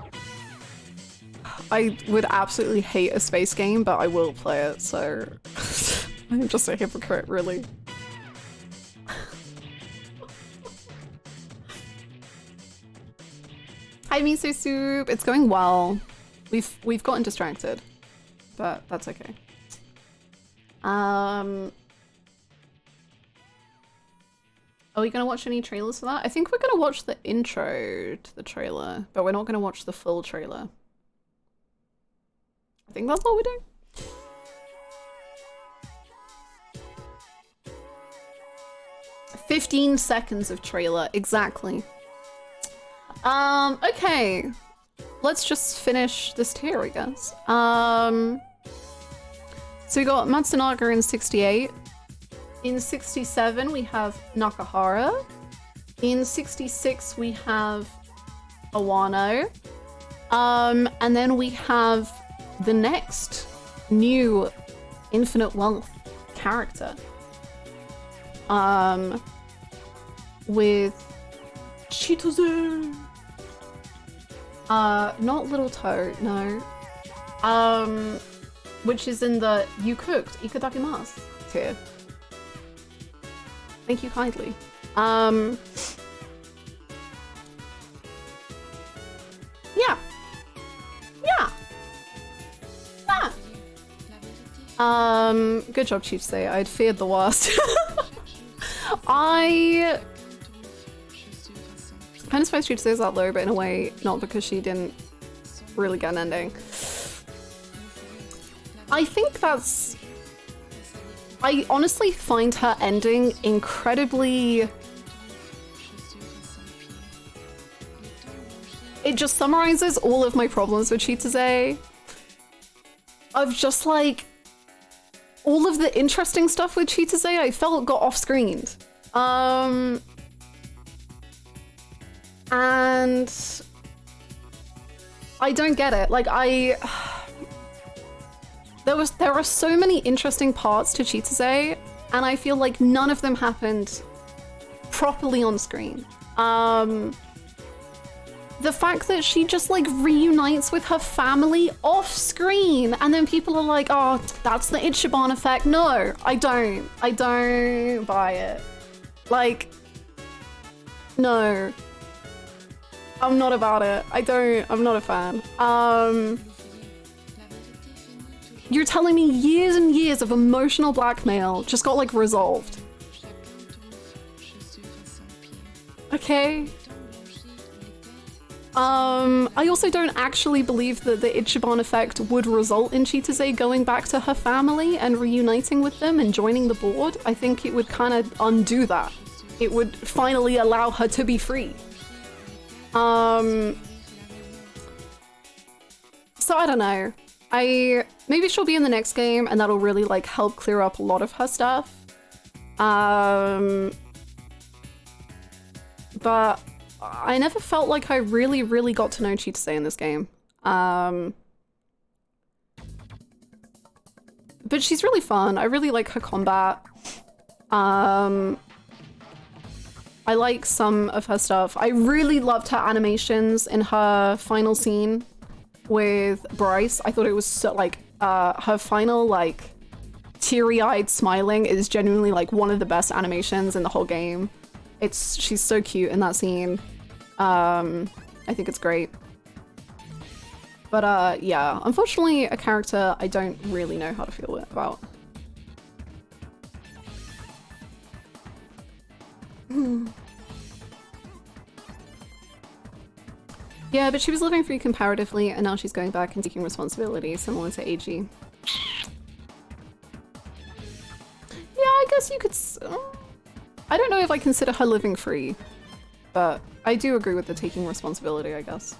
I would absolutely hate a space game, but I will play it, so I'm just a hypocrite, really. Hi Miso Soup! It's going well. We've gotten distracted, but that's okay. Are we gonna watch any trailers for that? I think we're gonna watch the intro to the trailer, but we're not gonna watch the full trailer. I think that's what we do. 15 seconds of trailer, exactly. Okay. Let's just finish this tier, I guess. So we got Matsunaga in 68. In 67, we have Nakahara. In 66, we have Awano. And then we have the next new Infinite Wealth character. With Chitose. Not Little Toe, no. Which is in the You Cooked, Ikadakimasu tier. Thank you kindly. Yeah. Yeah. Yeah. Good job, Chitose. I'd feared the worst. I kind of surprised Chitose is that low, but in a way, not because she didn't really get an ending. I think that's... I honestly find her ending incredibly... It just summarizes all of my problems with Chitose. Of just like... all of the interesting stuff with Chitose I felt got off-screened. And... I don't get it. Like, there are so many interesting parts to Chitose, and I feel like none of them happened properly on screen. The fact that she just like reunites with her family off screen, and then people are like, oh, that's the Ichiban effect. No, I don't buy it. Like, no. I'm not about it. I'm not a fan. You're telling me years and years of emotional blackmail just got like resolved. Okay. I also don't actually believe that the Ichiban effect would result in Chitose going back to her family and reuniting with them and joining the board. I think it would kind of undo that. It would finally allow her to be free. So I don't know. Maybe she'll be in the next game and that'll really like help clear up a lot of her stuff. But I never felt like I really got to know Chitose in this game. But she's really fun. I really like her combat. I like some of her stuff. I really loved her animations in her final scene with Bryce. I thought it was so like her final like teary-eyed smiling is genuinely like one of the best animations in the whole game. She's so cute in that scene. I think it's great. But yeah, unfortunately a character I don't really know how to feel about. Yeah, but she was living free comparatively, and now she's going back and taking responsibility, similar to AG. Yeah, I guess you could... I don't know if I consider her living free, but I do agree with the taking responsibility, I guess.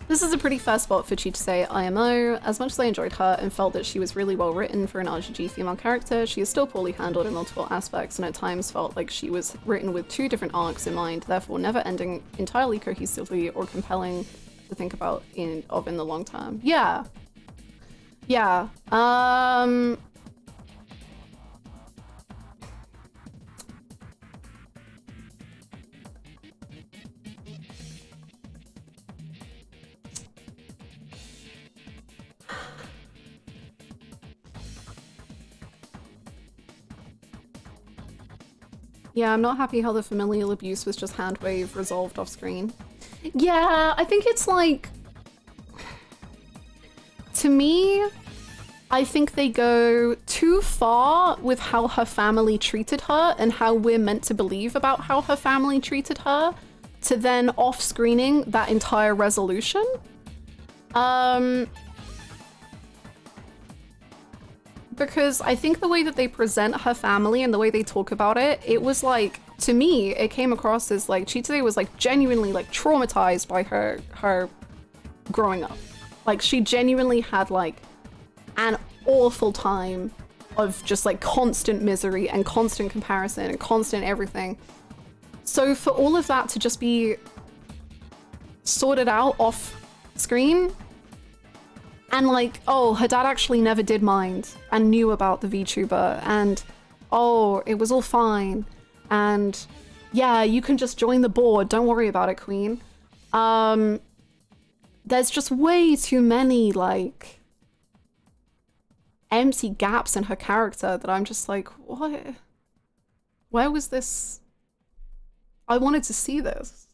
This is a pretty fair spot for Chitose IMO. As much as I enjoyed her and felt that she was really well written for an RGG female character, she is still poorly handled in multiple aspects and at times felt like she was written with two different arcs in mind, therefore never ending entirely cohesively or compelling to think about in the long term. Yeah. Yeah. Yeah, I'm not happy how the familial abuse was just hand-wave resolved off screen. Yeah, I think it's like... To me, I think they go too far with how her family treated her and how we're meant to believe about how her family treated her to then off-screening that entire resolution. because I think the way that they present her family and the way they talk about it, it was like, to me, it came across as like Chitose was like genuinely like traumatized by her growing up. Like she genuinely had like an awful time of just like constant misery and constant comparison and constant everything. So for all of that to just be sorted out off screen, and like, oh, her dad actually never did mind and knew about the VTuber, and oh, it was all fine, and yeah, you can just join the board, don't worry about it, queen. There's just way too many like empty gaps in her character that I'm just like, what? Where was this? I wanted to see this.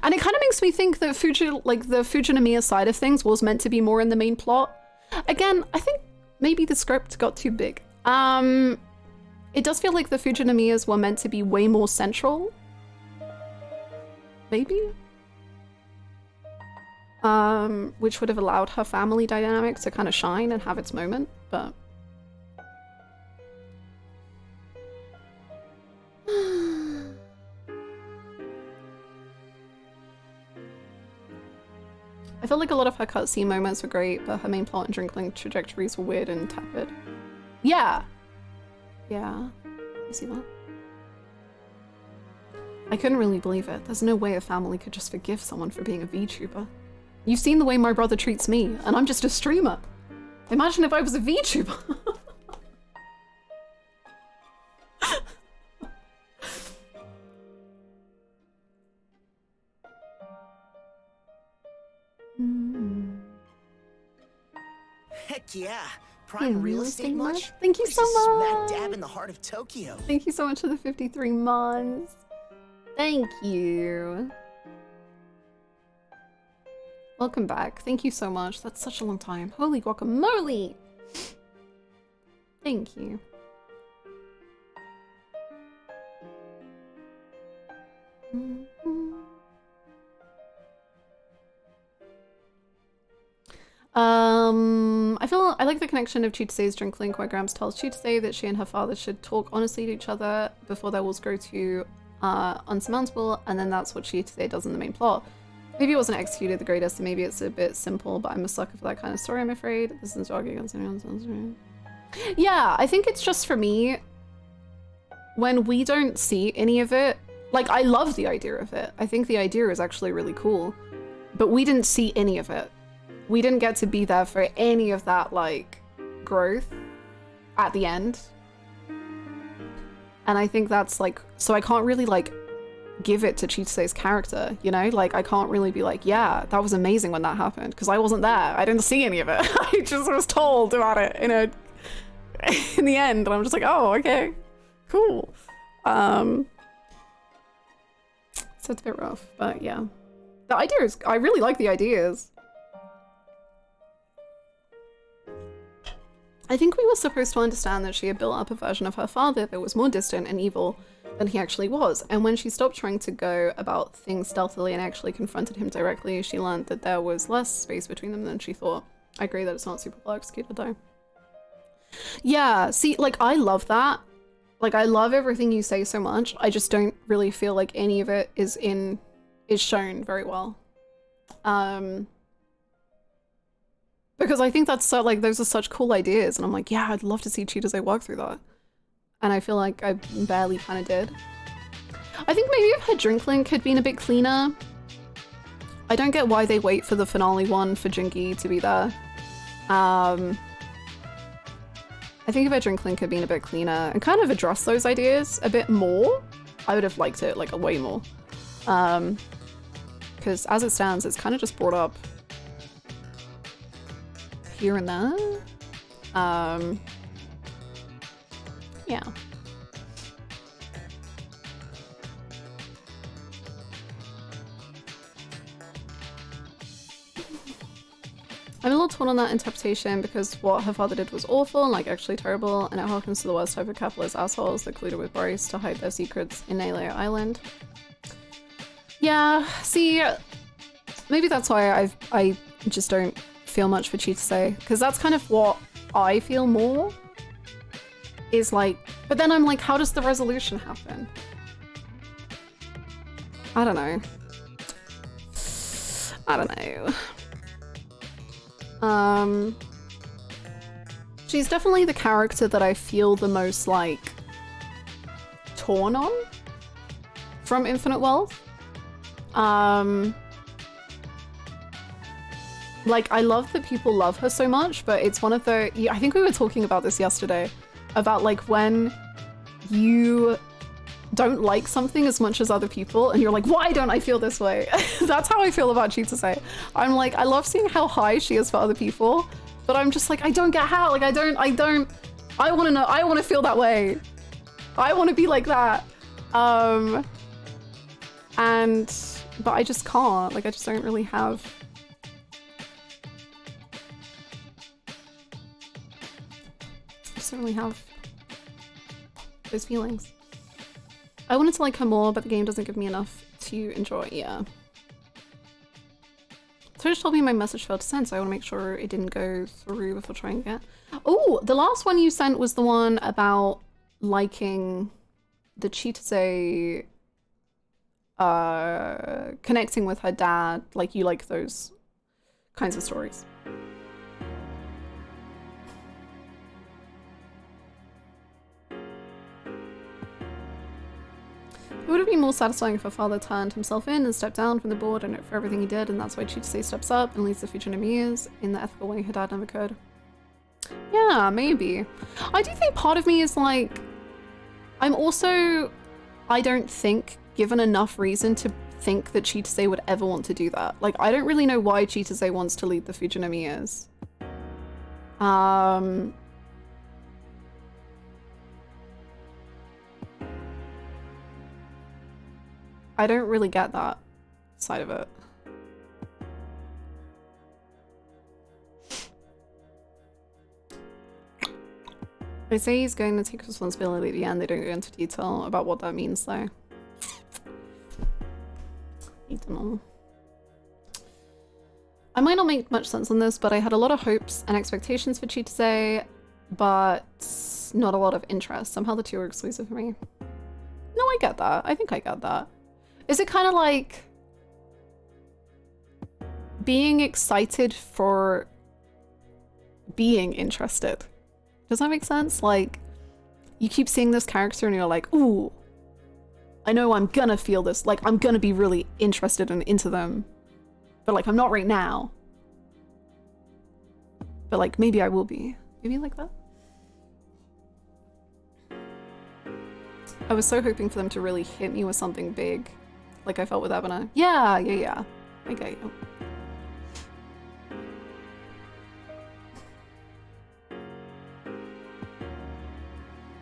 And it kind of makes me think that the Fujinamiya side of things was meant to be more in the main plot. Again, I think maybe the script got too big. It does feel like the Fujinamiyas were meant to be way more central. Maybe? Which would have allowed her family dynamic to kind of shine and have its moment, but... I felt like a lot of her cutscene moments were great, but her main plot and Drinkling trajectories were weird and tepid. Yeah. Yeah. I see that. I couldn't really believe it. There's no way a family could just forgive someone for being a VTuber. You've seen the way my brother treats me, and I'm just a streamer. Imagine if I was a VTuber. Heck yeah! Prime real estate much? Thank you so much! Smack dab in the heart of Tokyo. Thank you so much for the 53 months. Thank you. Welcome back. Thank you so much. That's such a long time. Holy guacamole! Thank you. I like the connection of Chitose's Drink Link, where Gramps tells Chitose that she and her father should talk honestly to each other before their walls grow too unsurmountable, and then that's what Chitose does in the main plot. Maybe it wasn't executed the greatest, and maybe it's a bit simple, but I'm a sucker for that kind of story, I'm afraid. This is jogging on someone. Yeah, I think it's just for me, when we don't see any of it, like, I love the idea of it. I think the idea is actually really cool, but we didn't see any of it. We didn't get to be there for any of that, like, growth at the end. And I think that's, like, so I can't really, like, give it to Chitose's character, you know? Like, I can't really be like, yeah, that was amazing when that happened, because I wasn't there. I didn't see any of it. I just was told about it, you know, in the end, and I'm just like, oh, okay, cool. So it's a bit rough, but yeah. The idea is, I really like the ideas. I think we were supposed to understand that she had built up a version of her father that was more distant and evil than he actually was, and when she stopped trying to go about things stealthily and actually confronted him directly, she learned that there was less space between them than she thought. I agree that it's not super well executed though. Yeah, see, like, I love that. Like, I love everything you say so much. I just don't really feel like any of it is shown very well. Because I think that's so, like, those are such cool ideas, and I'm like, yeah, I'd love to see Chitose work through that. And I feel like I barely kind of did. I think maybe if her drink link had been a bit cleaner. I don't get why they wait for the finale one for Jinky to be there. I think if her drink link had been a bit cleaner and kind of addressed those ideas a bit more, I would have liked it, like, way more. Because as it stands, it's kind of just brought up here and there. Yeah. I'm a little torn on that interpretation because what her father did was awful and, like, actually terrible, and it harkens to the worst type of capitalist assholes that colluded with Boris to hide their secrets in Naylor Island. Yeah, see, maybe that's why I just don't feel much for Chitose, because that's kind of what I feel more is like, but then I'm like, how does the resolution happen? I don't know. I don't know. She's definitely the character that I feel the most like torn on from Infinite Wealth. Like, I love that people love her so much, but it's one of the, I think we were talking about this yesterday, about like when you don't like something as much as other people and you're like, why don't I feel this way? That's how I feel about Chitose. I'm like, I love seeing how high she is for other people, but I'm just like, I don't get how, like, I want to know, I want to feel that way. I want to be like that. But I just can't, like, I just don't really have those feelings. I wanted to like her more, but the game doesn't give me enough to enjoy. Yeah. Twitch told me my message failed to send, so I want to make sure it didn't go through before trying again. Oh, the last one you sent was the one about liking the Chitose connecting with her dad. Like, you like those kinds of stories. It would have been more satisfying if her father turned himself in and stepped down from the board and for everything he did, and that's why Chitose steps up and leads the future Namias in the ethical way her dad never could. Yeah, maybe. I do think part of me is like, I don't think given enough reason to think that Chitose would ever want to do that. Like, I don't really know why Chitose wants to lead the future Namias. I don't really get that side of it. They say he's going to take responsibility at the end. They don't go into detail about what that means, though. I don't know. I might not make much sense on this, but I had a lot of hopes and expectations for Chitose, but not a lot of interest. Somehow the two are exclusive for me. No, I get that. I think I get that. Is it kind of like being excited for being interested? Does that make sense? Like, you keep seeing this character and you're like, ooh, I know I'm gonna feel this. Like, I'm gonna be really interested and into them. But like, I'm not right now. But like, maybe I will be. Maybe like that? I was so hoping for them to really hit me with something big. Like I felt with Ebona. Yeah. I get you.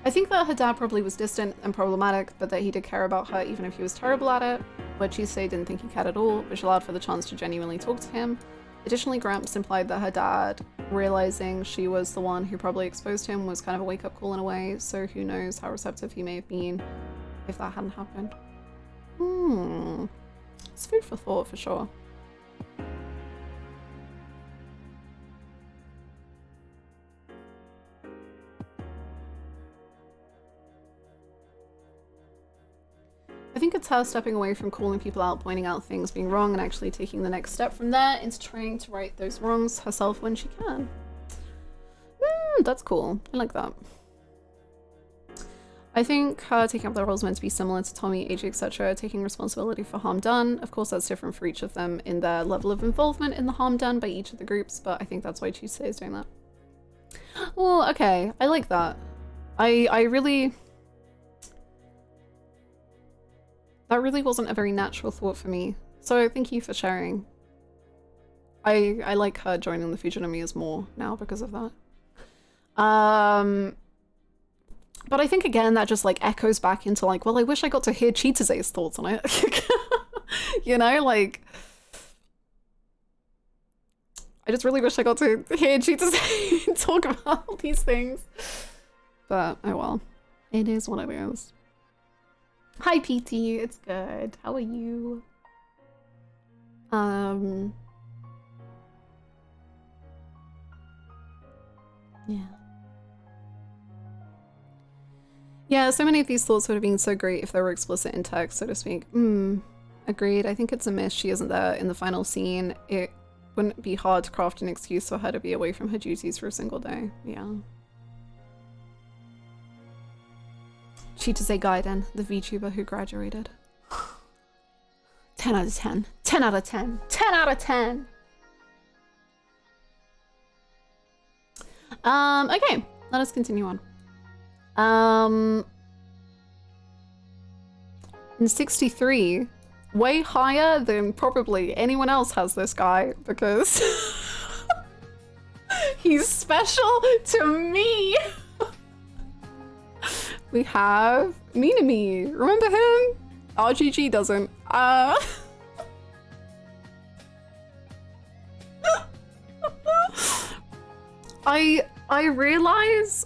I think that her dad probably was distant and problematic, but that he did care about her even if he was terrible at it. Where Chitose didn't think he cared at all, which allowed for the chance to genuinely talk to him. Additionally, Gramps implied that her dad, realizing she was the one who probably exposed him, was kind of a wake-up call in a way, so who knows how receptive he may have been if that hadn't happened. It's food for thought for sure. I think it's her stepping away from calling people out, pointing out things being wrong, and actually taking the next step from there into trying to right those wrongs herself when she can. That's cool. I like that. I think her taking up the role is meant to be similar to Tommy, AJ, etc., taking responsibility for harm done. Of course, that's different for each of them in their level of involvement in the harm done by each of the groups, but I think that's why Chitose is doing that. Well, okay. I like that. I really... That really wasn't a very natural thought for me. So thank you for sharing. I like her joining the future Namias more now because of that. But I think again that just like echoes back into like, well, I wish I got to hear Chitose's thoughts on it. You know, like I just really wish I got to hear Chitose talk about these things. But oh well. It is what it is. Hi PT, it's good. How are you? Yeah. Yeah, so many of these thoughts would have been so great if they were explicit in text, so to speak. Agreed. I think it's a miss she isn't there in the final scene. It wouldn't be hard to craft an excuse for her to be away from her duties for a single day. Yeah. Chitose Gaiden, the VTuber who graduated. 10 out of 10. 10 out of 10. 10 out of 10! Okay, let us continue on. In 63, way higher than probably anyone else has this guy, because he's special to me. We have Minami. Remember him? RGG doesn't. I realize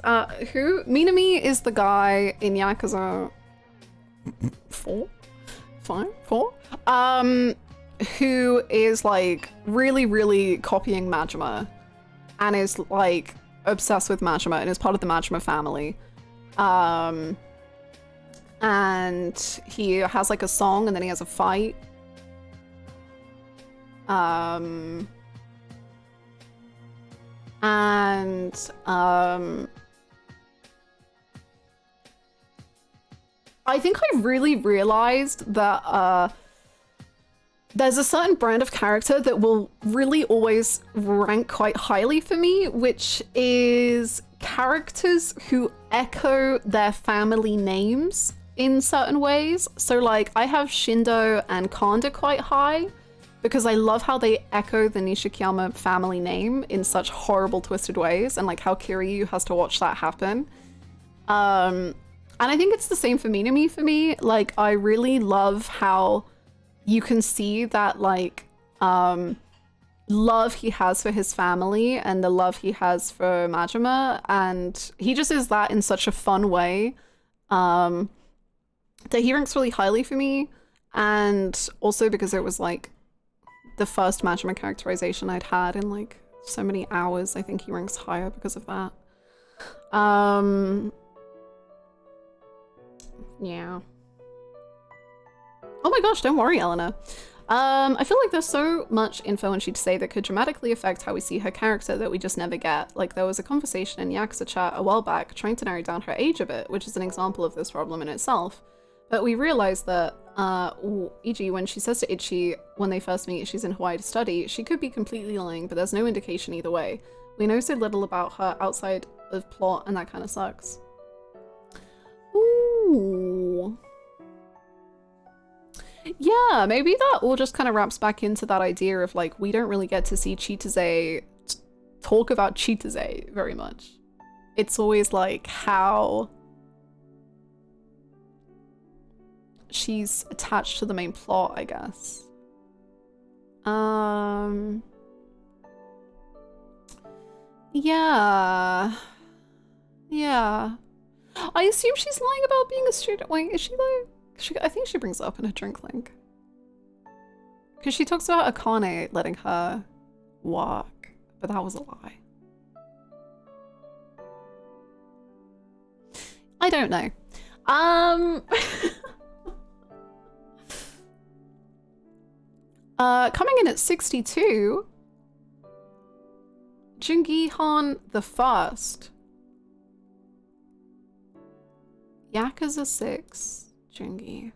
who Minami is the guy in Yakuza 4, who is like really copying Majima and is like obsessed with Majima and is part of the Majima family. And he has like a song and then he has a fight. I think I really realized that there's a certain brand of character that will really always rank quite highly for me, which is characters who echo their family names in certain ways. So like I have Shindo and Kanda quite high because I love how they echo the Nishikiyama family name in such horrible twisted ways, and like how Kiryu has to watch that happen. And I think it's the same for Minami for me. Like I really love how you can see that like love he has for his family and the love he has for Majima, and he just is that in such a fun way that he ranks really highly for me. And also because it was like the first Majima characterization I'd had in like so many hours, I think he ranks higher because of that. Yeah. Oh my gosh, don't worry, Eleanor. I feel like there's so much info in Chitose that could dramatically affect how we see her character that we just never get. Like there was a conversation in Yakuza chat a while back trying to narrow down her age a bit, which is an example of this problem in itself. But we realized that, e.g. when she says to Ichi when they first meet she's in Hawaii to study, she could be completely lying, but there's no indication either way. We know so little about her outside of plot, and that kind of sucks. Ooh. Yeah, maybe that all just kind of wraps back into that idea of like, we don't really get to see Chitose talk about Chitose very much. It's always like how she's attached to the main plot, I guess. Yeah. Yeah. I assume she's lying about being a student. Wait, is she though? I think she brings it up in her drink link. Because she talks about Akane letting her walk, but that was a lie. I don't know. Coming in at 62, Jungi Han the First. Yakuza 6, Jungi.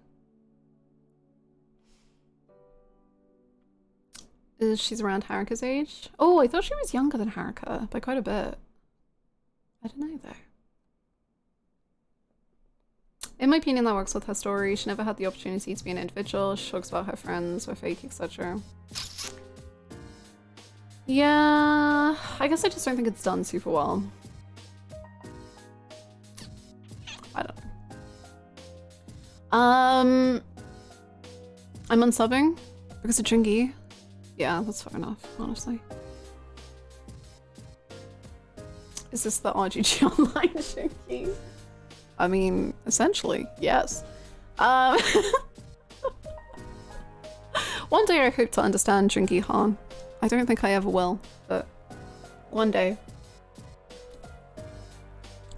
She's around Haruka's age. Oh, I thought she was younger than Haruka by quite a bit. I don't know though. In my opinion, that works with her story. She never had the opportunity to be an individual. She talks about her friends, her fake, etc. Yeah, I guess I just don't think it's done super well. I don't know. I'm unsubbing because of Jungi. Yeah, that's fair enough, honestly. Is this the RGG Online Jungi? I mean, essentially, yes. One day I hope to understand Jungi Han. I don't think I ever will, but one day.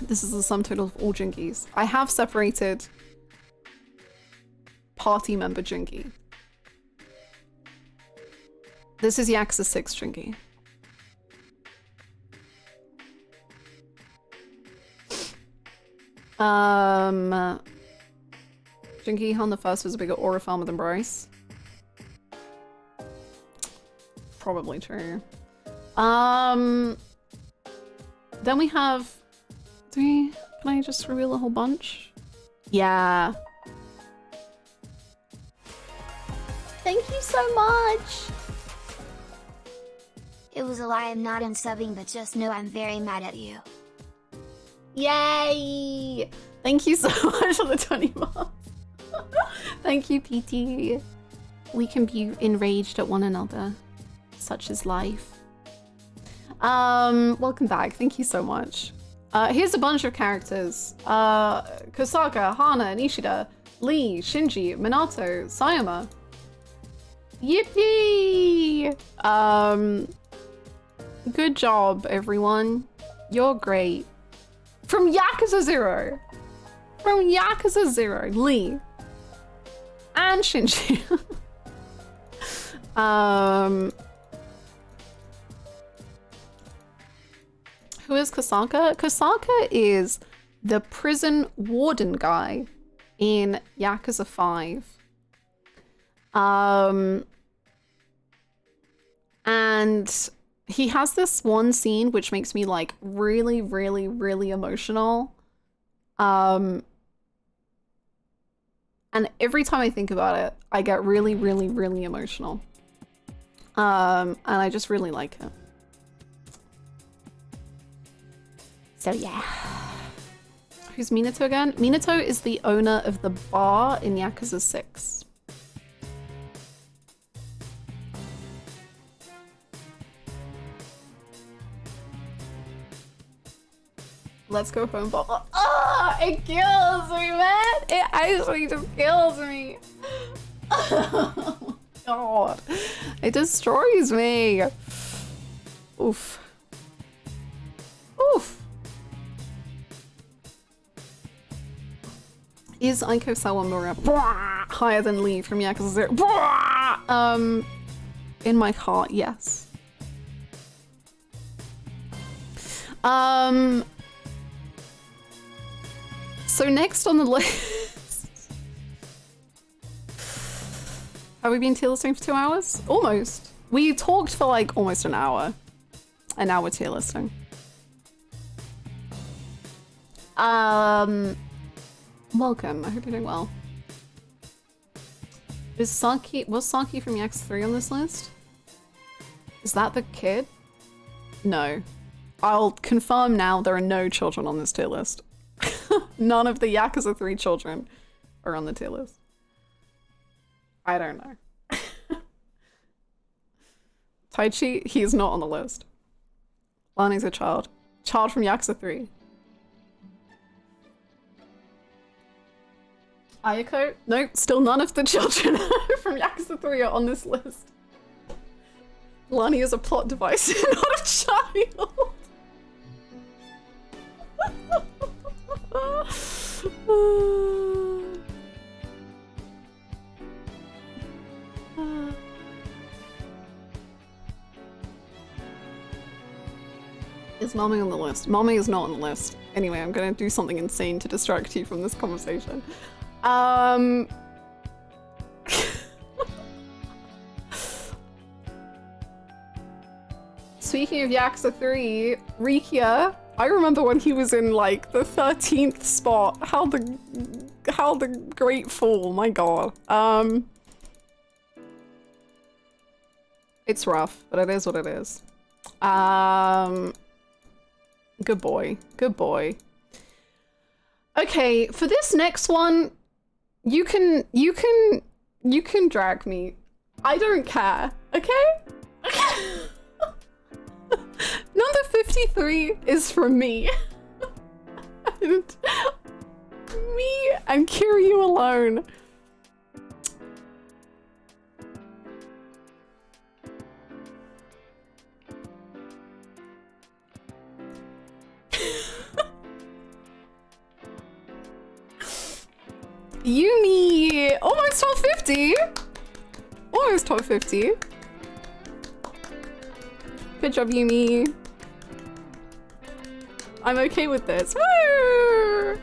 This is the sum total of all Jinkies. I have separated party member Jinky. This is Yakuza 6 Jinky. Jinky Han the first was a bigger aura farmer than Bryce. Probably true. Then we have... Can I just reveal a whole bunch? Yeah. Thank you so much! It was a lie, I'm not unsubbing, but just know I'm very mad at you. Yay! Thank you so much for the 20 months. Thank you, PT. We can be enraged at one another. Such is life. Welcome back. Thank you so much. Here's a bunch of characters. Kosaka, Hana, Nishida, Lee, Shinji, Minato, Sayama. Yippee! Good job, everyone. You're great. From Yakuza 0. From Yakuza 0, Lee. And Shinji. Who is Kosaka? Kosaka is the prison warden guy in Yakuza 5. And he has this one scene which makes me like really, really, really emotional. And every time I think about it, I get really, really, really emotional. And I just really like it. So yeah. Who's Minato again? Minato is the owner of the bar in Yakuza 6. Let's go home, but oh, it kills me, man. It actually just kills me. Oh, God. It destroys me. Oof. Oof. Is Aiko Sawamura higher than Lee from Yakuza 0? In my heart, yes. So next on the list... Have we been tier listing for 2 hours? Almost. We talked for like almost an hour. And now we're tier listing. Welcome. I hope you're doing well. Was Saki from Yakuza 3 on this list? Is that the kid? No. I'll confirm now there are no children on this tier list. None of the Yakuza 3 children are on the tier list. I don't know. Taichi, he's not on the list. Lani's a child. Child from Yakuza 3. Ayako? Nope, still none of the children from Yakuza 3 are on this list. Lani is a plot device, not a child. Is Mommy on the list? Mommy is not on the list. Anyway, I'm gonna do something insane to distract you from this conversation. Speaking of Yakuza 3, Rikia, I remember when he was in like the 13th spot. How the great fall, my god. It's rough, but it is what it is. Good boy, good boy. Okay, for this next one, you can drag me. I don't care, okay? Number 53 is for me. And me and Kiryu alone. Yumi! Almost top 50! Almost top 50. Good job, Yumi. I'm okay with this. Woo!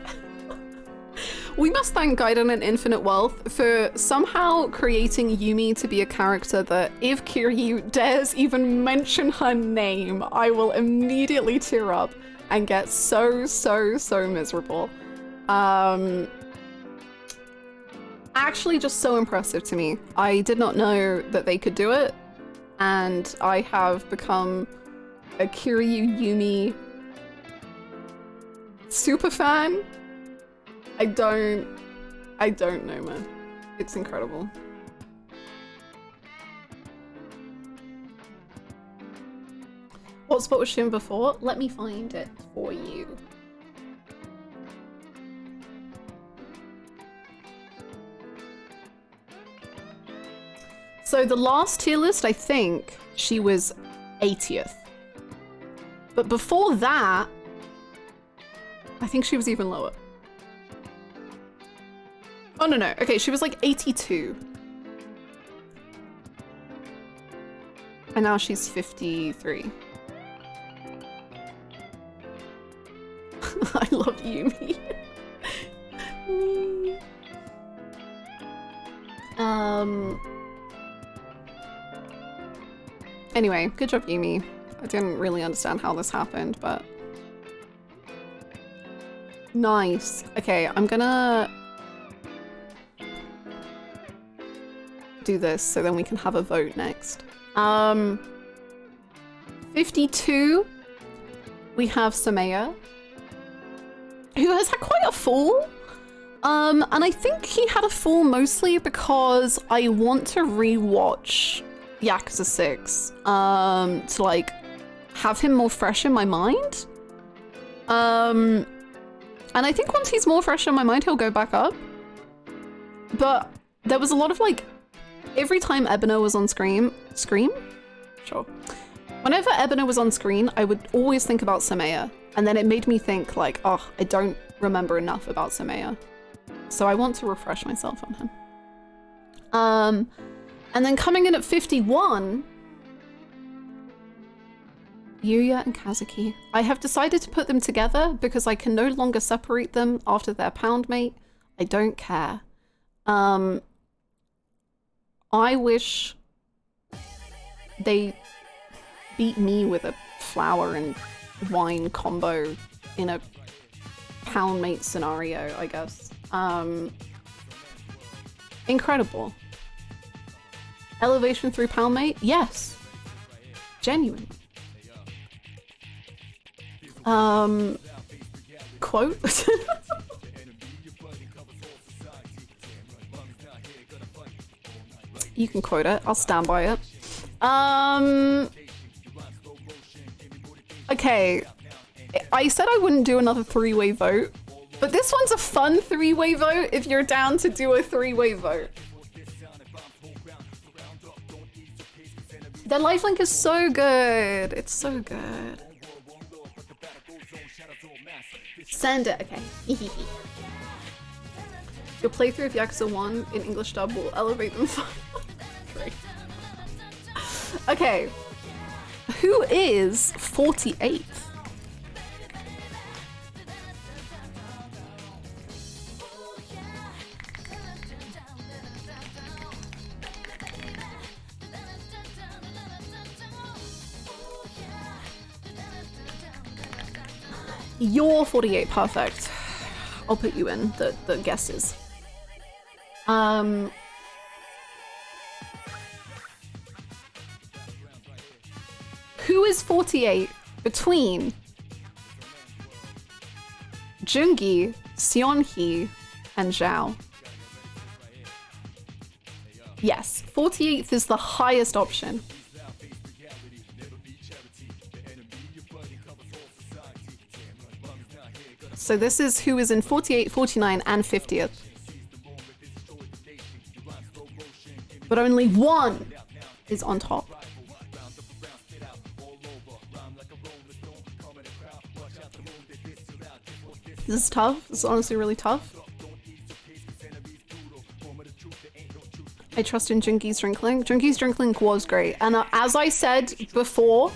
We must thank Gaiden and Infinite Wealth for somehow creating Yumi to be a character that if Kiryu dares even mention her name, I will immediately tear up and get so miserable. Actually just so impressive to me. I did not know that they could do it, and I have become a Kiryu Yumi super fan. I don't know, man. It's incredible. What spot was she in before? Let me find it for you. So the last tier list, I think she was 80th. But before that, I think she was even lower. Oh, no. Okay, she was like 82. And now she's 53. I love Yumi. Anyway, good job, Yumi. I didn't really understand how this happened, but... Nice. Okay, I'm gonna... do this so then we can have a vote next. 52, we have Samaya, who has had quite a fall. And I think he had a fall mostly because I want to rewatch Yakuza 6 to like have him more fresh in my mind. And I think once he's more fresh in my mind, he'll go back up. But there was a lot of like, every time Ebino was on screen? Sure. Whenever Ebino was on screen, I would always think about Samaya. And then it made me think like, oh, I don't remember enough about Samaya. So I want to refresh myself on him. And then coming in at 51, Yuya and Kazuki. I have decided to put them together because I can no longer separate them after their pound mate. I don't care. I wish they beat me with a flour and wine combo in a pound mate scenario, I guess. Incredible. Elevation through pound mate? Yes. Genuine. Quote? You can quote it. I'll stand by it. Okay. I said I wouldn't do another three-way vote, but this one's a fun three-way vote if you're down to do a three-way vote. The lifelink is so good. It's so good. Send it. Okay. Your playthrough of Yakuza 1 in English dub will elevate them. Great. Okay. Who is 48th? You're 48, perfect. I'll put you in, the guesses. Who is 48 between Jungi, Seonhee, and Zhao? Yes, 48th is the highest option. So this is who is in 48, 49, and 50th. But only one is on top. This is tough. This is honestly really tough. I trust in Junki's Drink Link. Junki's Drink Link was great. And as I said before,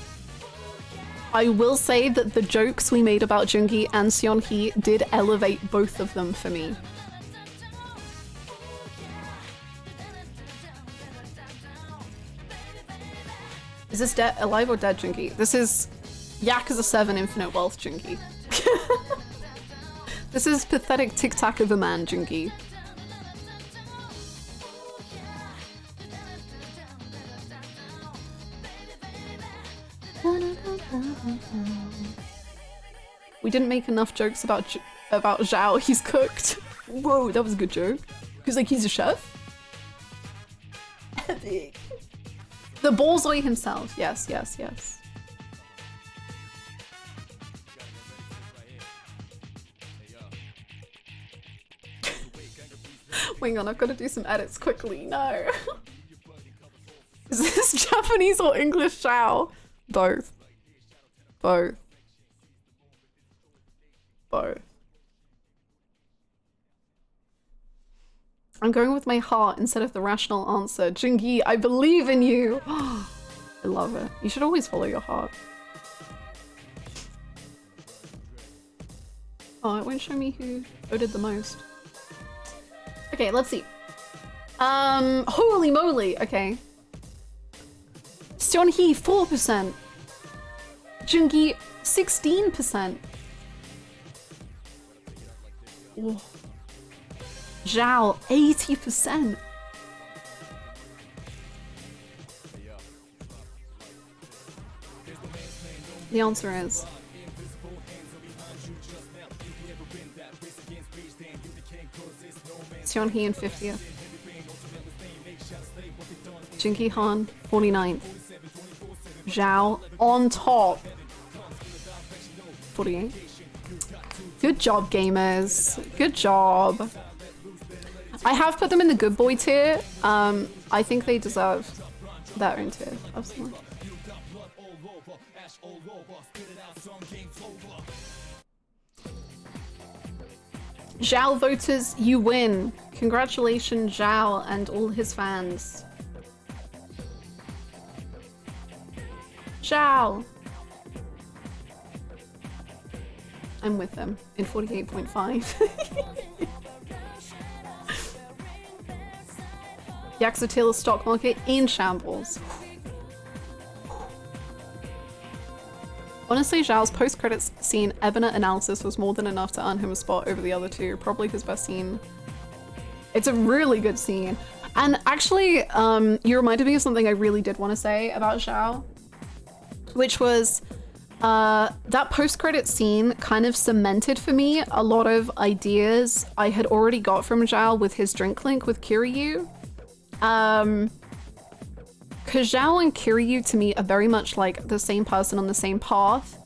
I will say that the jokes we made about Jungi and Seonhee did elevate both of them for me. Is this alive or dead Jungi? This is Yakuza 7 Infinite Wealth Jungi. This is pathetic tic-tac of a man Jungi. We didn't make enough jokes about Zhao. He's cooked. Whoa, that was a good joke. He's like, he's a chef? Epic. The Bullseye himself. Yes, yes, yes. Hang on, I've got to do some edits quickly. No. Is this Japanese or English Zhao? Both. Both. Both. I'm going with my heart instead of the rational answer. Jungi, I believe in you. I love it. You should always follow your heart. Oh, it won't show me who voted the most. Okay, let's see. Holy moly. Okay. Seonhee 4%. Jungi 16%. Oh. Zhao 80%. The answer is Seonhee in 50th. Jinky Han 49th. Zhao on top 48. Good job, gamers. Good job. I have put them in the good boy tier. I think they deserve their own tier. Absolutely. Zhao voters, you win. Congratulations, Zhao and all his fans. Zhao. I'm with them in 48.5. Yakuza Taylor stock market in shambles. Honestly, Zhao's post-credits scene Ebona analysis was more than enough to earn him a spot over the other two. Probably his best scene. It's a really good scene. And actually, you reminded me of something I really did want to say about Zhao, which was that post-credit scene kind of cemented for me a lot of ideas I had already got from Zhao with his drink link with Kiryu. Because Zhao and Kiryu to me are very much like the same person on the same path,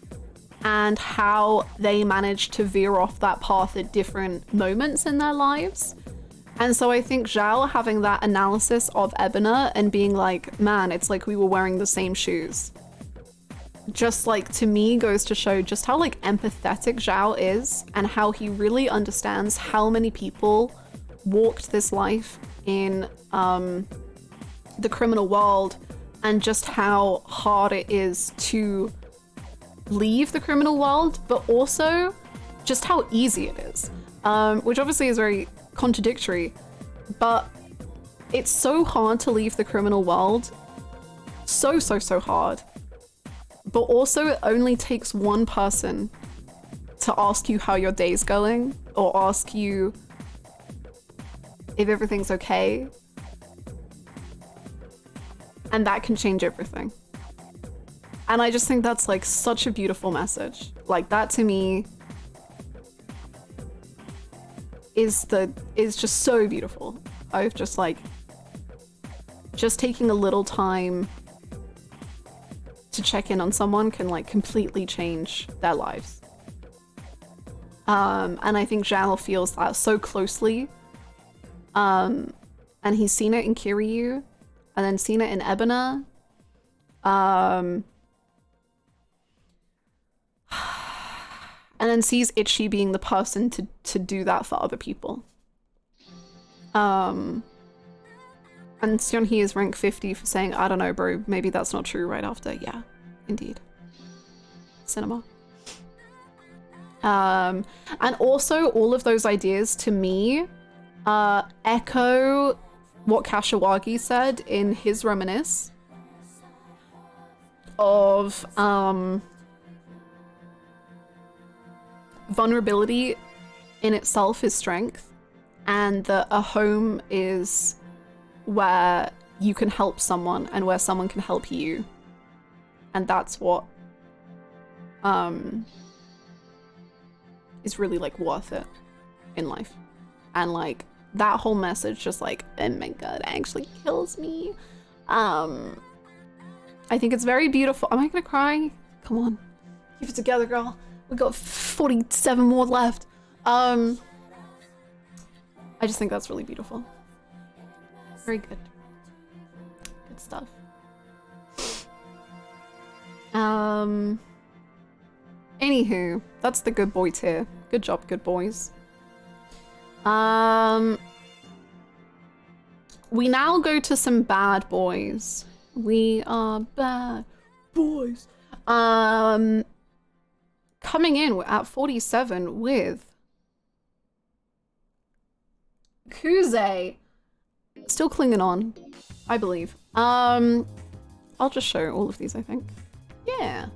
and how they managed to veer off that path at different moments in their lives. And so I think Zhao having that analysis of Ebona and being like, man, it's like we were wearing the same shoes. Just like, to me, goes to show just how like empathetic Zhao is and how he really understands how many people walked this life in the criminal world, and just how hard it is to leave the criminal world, but also just how easy it is, which obviously is very contradictory, but it's so hard to leave the criminal world, so hard, but also it only takes one person to ask you how your day's going, or ask you if everything's okay. And that can change everything. And I just think that's like such a beautiful message. Like that to me is just so beautiful. I've just like, just taking a little time to check in on someone can like completely change their lives. And I think Zhao feels that so closely. And he's seen it in Kiryu, and then seen it in Ebona. And then sees Ichi being the person to do that for other people. And Seonhee is rank 50 for saying, I don't know, bro, maybe that's not true right after. Yeah, indeed. Cinema. And also all of those ideas to me echo what Kashiwagi said in his reminisce of vulnerability in itself is strength, and that a home is where you can help someone and where someone can help you, and that's what is really like worth it in life. And like that whole message just like, oh my god, actually kills me. I think it's very beautiful. Am I gonna cry? Come on, keep it together, girl. We got 47 more left. I just think that's really beautiful. Very good. Good stuff. Anywho, that's the good boy tier. Good job, good boys. We now go to some bad boys. We are bad boys. Coming in at 47 with Kuze. Still clinging on, I believe. I'll just show all of these, I think. Yeah.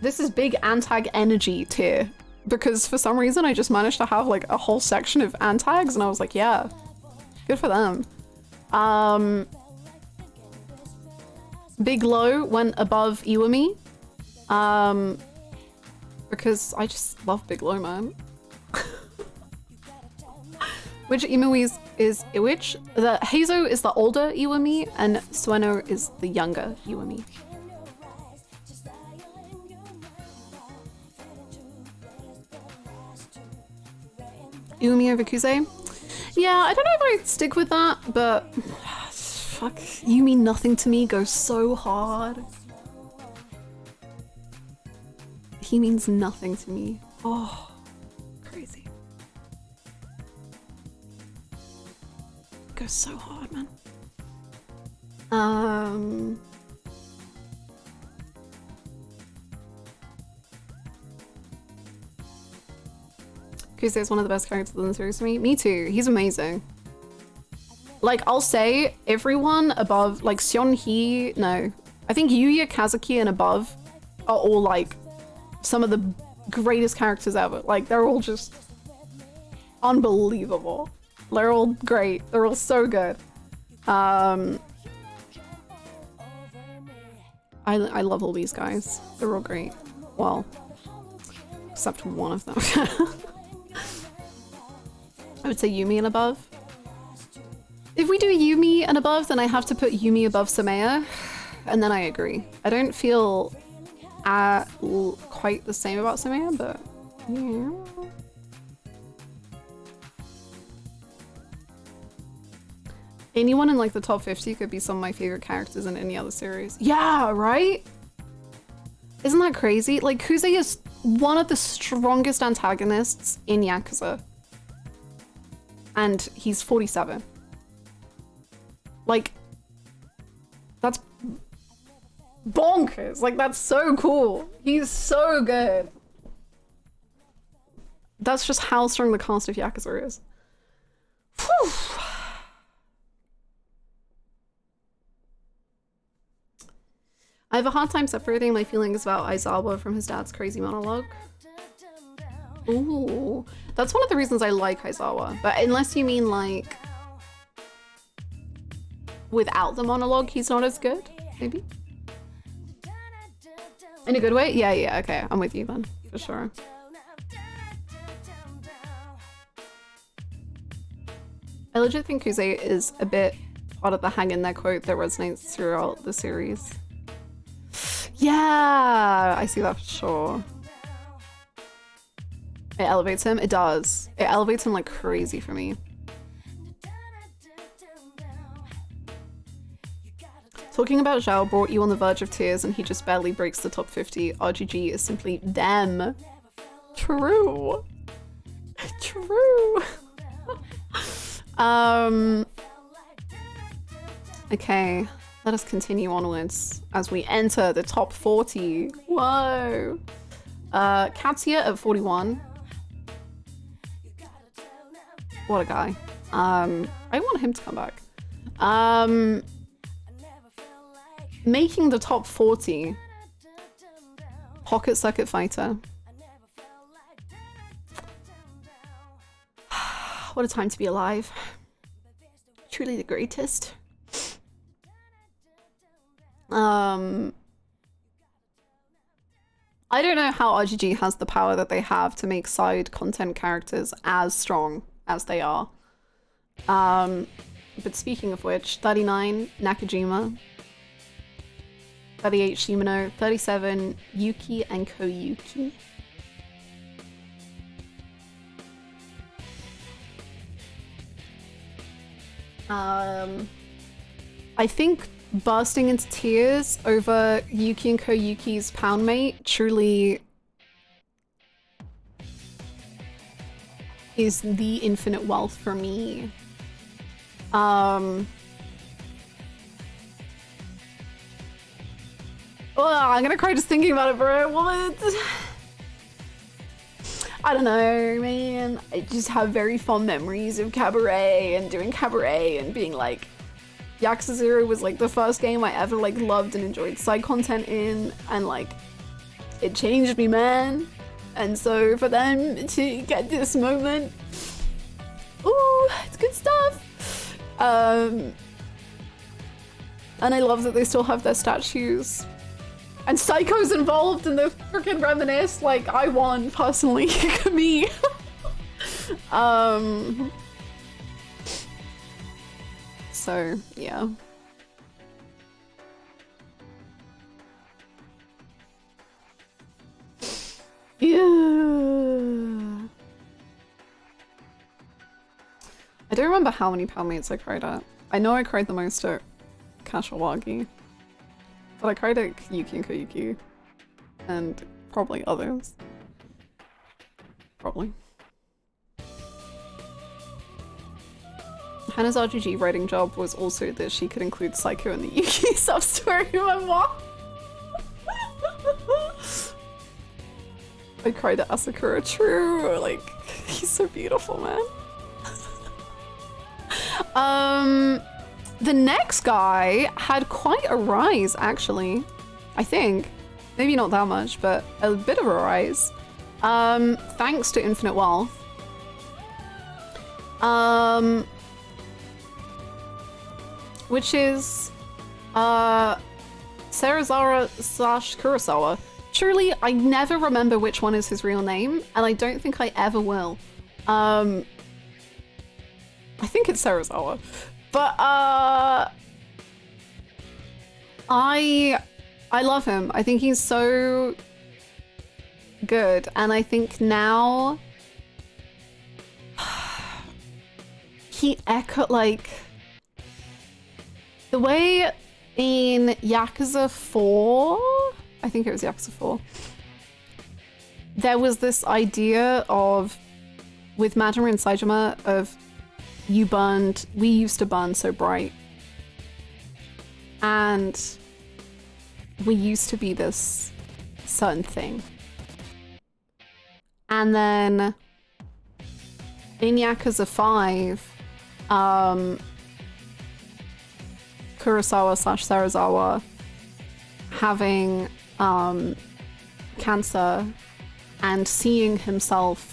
This is big antag energy tier, because for some reason I just managed to have like a whole section of antags and I was like, yeah, good for them. Big Low went above Iwami, because I just love Big Low, man. Which Iwami is which? The Heizo is the older Iwami and Sueno is the younger Iwami. Iwami over Kuze? Yeah, I don't know if I'd stick with that, but fuck, You Mean Nothing to Me goes so hard. He means nothing to me. Oh, crazy. Goes so hard, man. Kuze is one of the best characters in the series to me. Me too. He's amazing. Like, I'll say everyone above, like Seonhee, no. I think Yuya, Kazuki, and above are all like some of the greatest characters ever. Like, they're all just unbelievable. They're all great. They're all so good. I love all these guys. They're all great. Well, except one of them. I would say Yumi and above. If we do Yumi and above, then I have to put Yumi above Samaya, and then I agree. I don't feel quite the same about Samaya, but yeah. Anyone in like the top 50 could be some of my favorite characters in any other series. Yeah, right? Isn't that crazy? Like, Kuze is one of the strongest antagonists in Yakuza. And he's 47. Like, that's bonkers. Like, that's so cool. He's so good. That's just how strong the cast of Yakuza is. Whew. I have a hard time separating my feelings about Aizawa from his dad's crazy monologue. Ooh, that's one of the reasons I like Aizawa, but unless you mean like without the monologue, he's not as good, maybe? In a good way? Yeah, okay, I'm with you then, for sure. I legit think Kuze is a bit part of the hang in there quote that resonates throughout the series. Yeah, I see that for sure. It elevates him? It does. It elevates him like crazy for me. Talking about Zhao brought you on the verge of tears and he just barely breaks the top 50. RGG is simply them. True. True. Okay, let us continue onwards as we enter the top 40. Whoa. Katsuya at 41. What a guy. I want him to come back. Making the top 40. Pocket Circuit Fighter. What a time to be alive. Truly the greatest. I don't know how RGG has the power that they have to make side content characters as strong as they are. But speaking of which, 39, Nakajima. 38, Shimano. 37, Yuki and Koyuki. I think bursting into tears over Yuki and Koyuki's pound mate truly is the infinite wealth for me. Oh, I'm gonna cry just thinking about it, bro. What? I don't know, man. I just have very fond memories of Cabaret and doing Cabaret and being like, Yakuza 0 was like the first game I ever like loved and enjoyed side content in, and like it changed me, man. And so for them to get this moment, ooh, it's good stuff. And I love that they still have their statues. And Psycho's involved in the freaking reminisce. Like, I won personally. Me. So yeah. Yeah. I don't remember how many poundmates I cried at. I know I cried the most at Kashawagi. But I cried at Yuki and Koyuki. And probably others. Probably. Hannah's RGG writing job was also that she could include Psycho in the Yuki sub-story memoir. I cried at Asakura, true. Like, he's so beautiful, man. The next guy had quite a rise, actually. I think. Maybe not that much, but a bit of a rise. Thanks to Infinite Wealth. Which is Sarazawa / Kurosawa. Truly, I never remember which one is his real name, and I don't think I ever will. I think it's Sarazawa. But I love him. I think he's so good, and I think now he echoed like the way in Yakuza 4, I think it was Yakuza 4, there was this idea of, with Majima and Saejima, of we used to burn so bright. And we used to be this certain thing. And then in Yakuza 5, Kurosawa / Sarazawa having cancer and seeing himself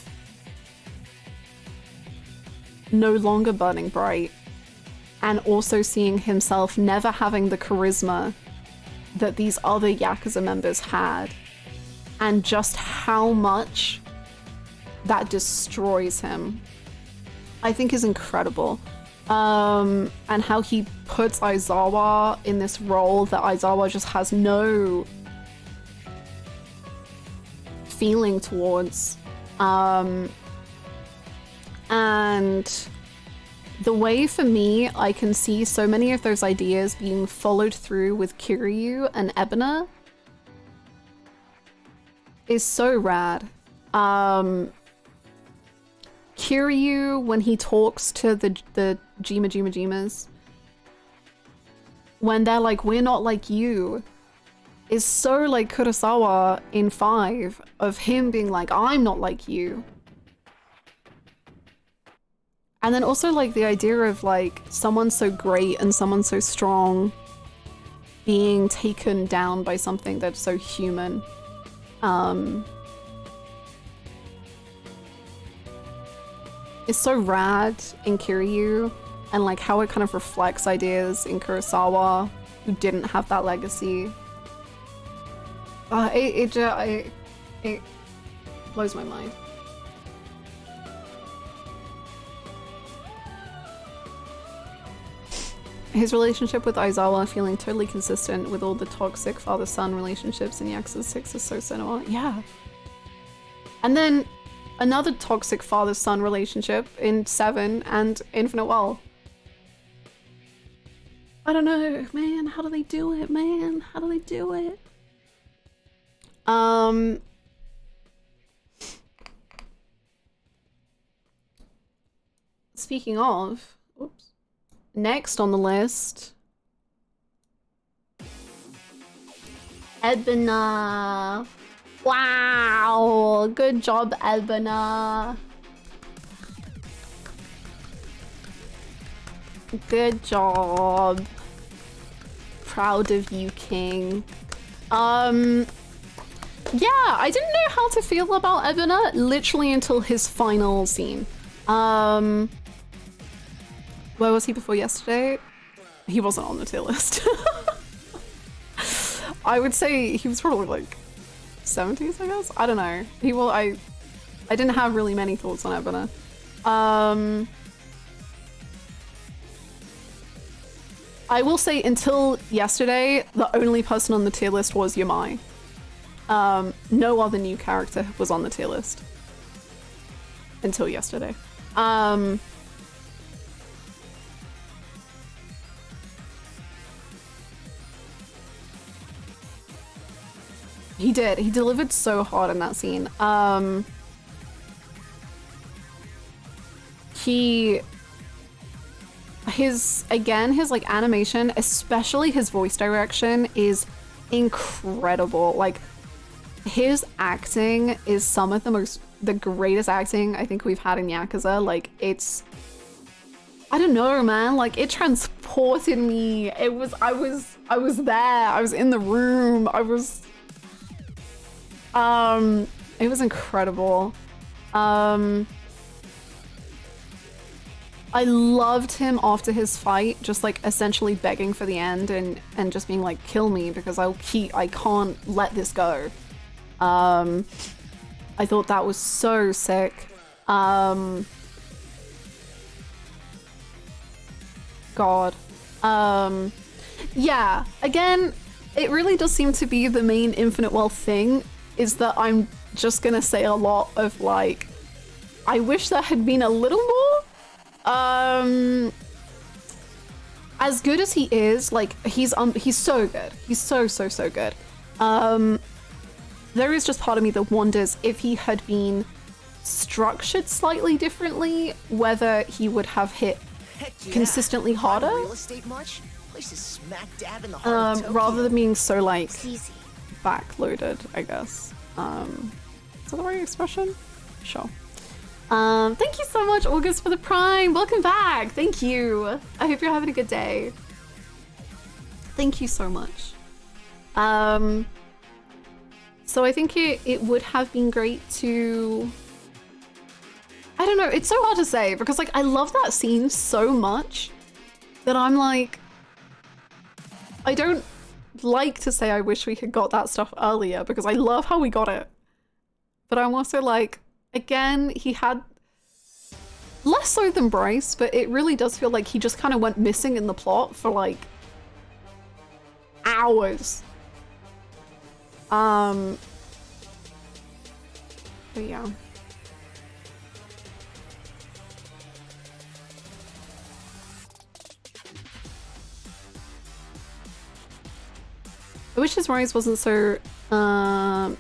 no longer burning bright, and also seeing himself never having the charisma that these other Yakuza members had, and just how much that destroys him, I think is incredible. And how he puts Aizawa in this role that Aizawa just has no feeling towards. And the way, for me, I can see so many of those ideas being followed through with Kiryu and Ebona is so rad. Kiryu, when he talks to the Jimas, when they're like, we're not like you, is so like Kurosawa in 5, of him being like, I'm not like you. And then also like the idea of like someone so great and someone so strong being taken down by something that's so human. It's so rad in Kiryu, and like how it kind of reflects ideas in Kurosawa, who didn't have that legacy. It blows my mind. His relationship with Aizawa feeling totally consistent with all the toxic father-son relationships in Yakuza 6 is so cinema. Yeah. And then another toxic father-son relationship in 7 and Infinite Well. I don't know, man. How do they do it, man? How do they do it? Speaking of, oops. Next on the list, Ebina. Wow, good job, Ebina. Good job. Proud of you, King. Yeah, I didn't know how to feel about Ebina literally until his final scene. Where was he before yesterday? He wasn't on the tier list. I would say he was probably like 70s, I guess? I don't know. He will, I didn't have really many thoughts on Ebina. I will say until yesterday, the only person on the tier list was Yamai. No other new character was on the tier list. Until yesterday. He did. He delivered so hard in that scene. His like animation, especially his voice direction, is incredible. Like, his acting is some of the greatest acting I think we've had in Yakuza. Like, it's, I don't know, man. Like, it transported me. I was there. I was in the room. It was incredible. I loved him after his fight, just like essentially begging for the end and just being like, kill me because I can't let this go. I thought that was so sick. God. Yeah, again, it really does seem to be the main Infinite Wealth thing, is that I'm just gonna say a lot of like, I wish there had been a little more. As good as he is, like, he's so good. He's so good. There is just part of me that wonders if he had been structured slightly differently, whether he would have hit consistently harder. Real estate much? Place is smack dab in the heart of Tokyo. Rather than being so like Easy. backloaded, I guess. Is that the right expression? Sure. Thank you so much, August, for the Prime. Welcome back. Thank you. I hope you're having a good day. Thank you so much. So I think it would have been great to, I don't know, it's so hard to say because like I love that scene so much that I'm like, I don't like to say I wish we had got that stuff earlier because I love how we got it. But I'm also like, again, he had less so than Bryce, but it really does feel like he just kind of went missing in the plot for like hours. But yeah. I wish his rise wasn't so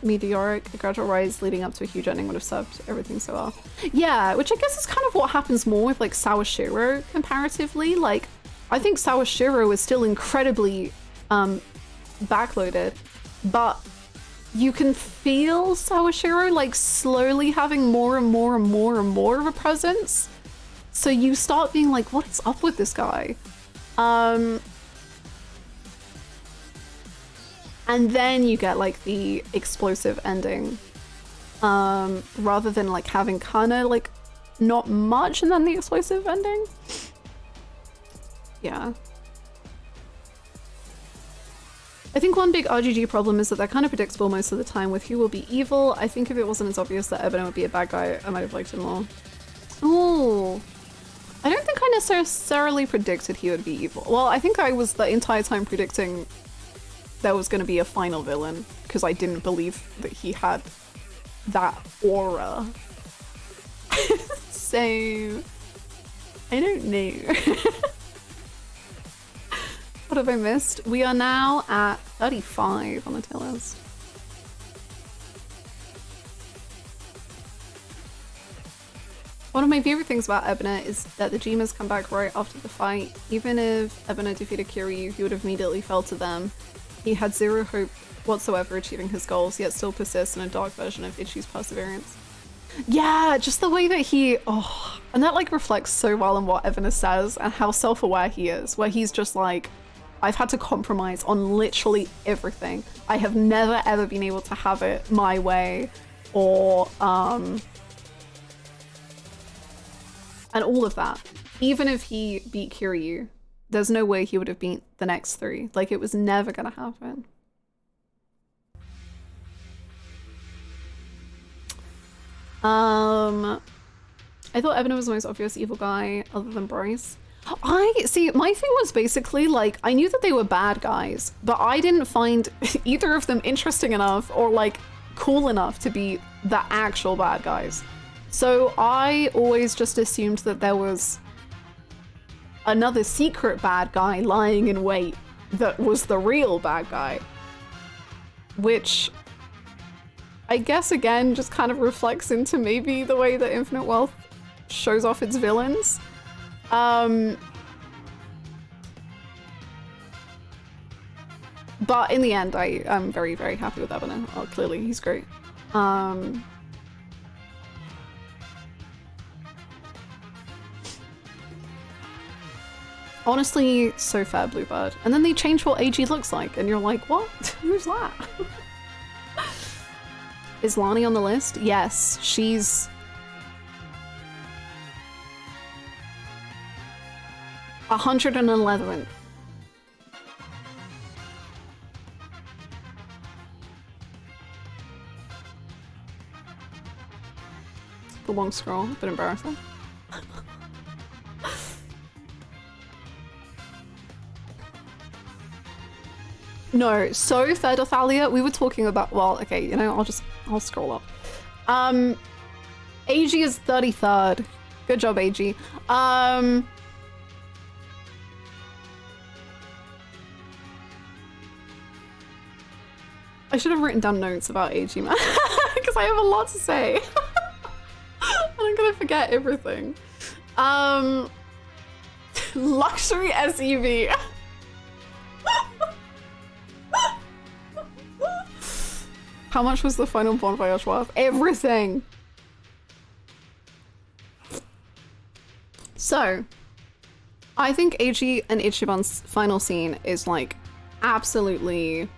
meteoric. A gradual rise leading up to a huge ending would have served everything so well. Yeah, which I guess is kind of what happens more with like Sawashiro comparatively. Like, I think Sawashiro is still incredibly backloaded, but you can feel Sawashiro like slowly having more and more and more and more of a presence. So you start being like, what is up with this guy? And then you get like the explosive ending, rather than like having kind of like not much and then the explosive ending. Yeah. I think one big RGG problem is that they're kind of predictable most of the time with who will be evil. I think if it wasn't as obvious that Ebony would be a bad guy, I might have liked him more. Ooh. I don't think I necessarily predicted he would be evil. Well, I think I was the entire time predicting there was going to be a final villain because I didn't believe that he had that aura. So, I don't know. What have I missed? We are now at 35 on the tail list. One of my favorite things about Ebona is that the Jimas come back right after the fight. Even if Ebona defeated Kiryu, he would have immediately fell to them. He had zero hope whatsoever achieving his goals, yet still persists in a dark version of Ichi's perseverance. Yeah, just the way that he, and that like reflects so well on what Ebona says and how self-aware he is, where he's just like, I've had to compromise on literally everything. I have never ever been able to have it my way, or and all of that. Even if he beat Kiryu, there's no way he would have beat the next three. Like, it was never gonna happen. I thought Ebony was the most obvious evil guy other than Bryce. See, my thing was basically like, I knew that they were bad guys, but I didn't find either of them interesting enough or like cool enough to be the actual bad guys. So I always just assumed that there was another secret bad guy lying in wait that was the real bad guy. Which I guess again just kind of reflects into maybe the way that Infinite Wealth shows off its villains. But in the end, I'm very, very happy with Ebony. Oh, clearly, he's great. Honestly, so fair, Bluebird. And then they change what AG looks like, and you're like, what? Who's that? Is Lani on the list? Yes, she's... $111th. The long scroll, a bit embarrassing. No, so third Athalia, we were talking about, well, okay, you know, I'll scroll up. AG is 33rd. Good job, AG. I should have written down notes about AG, man, because I have a lot to say. And I'm gonna forget everything. Luxury SUV. How much was the final Bon Voyage worth? Everything! So, I think Eiji and Ichiban's final scene is like absolutely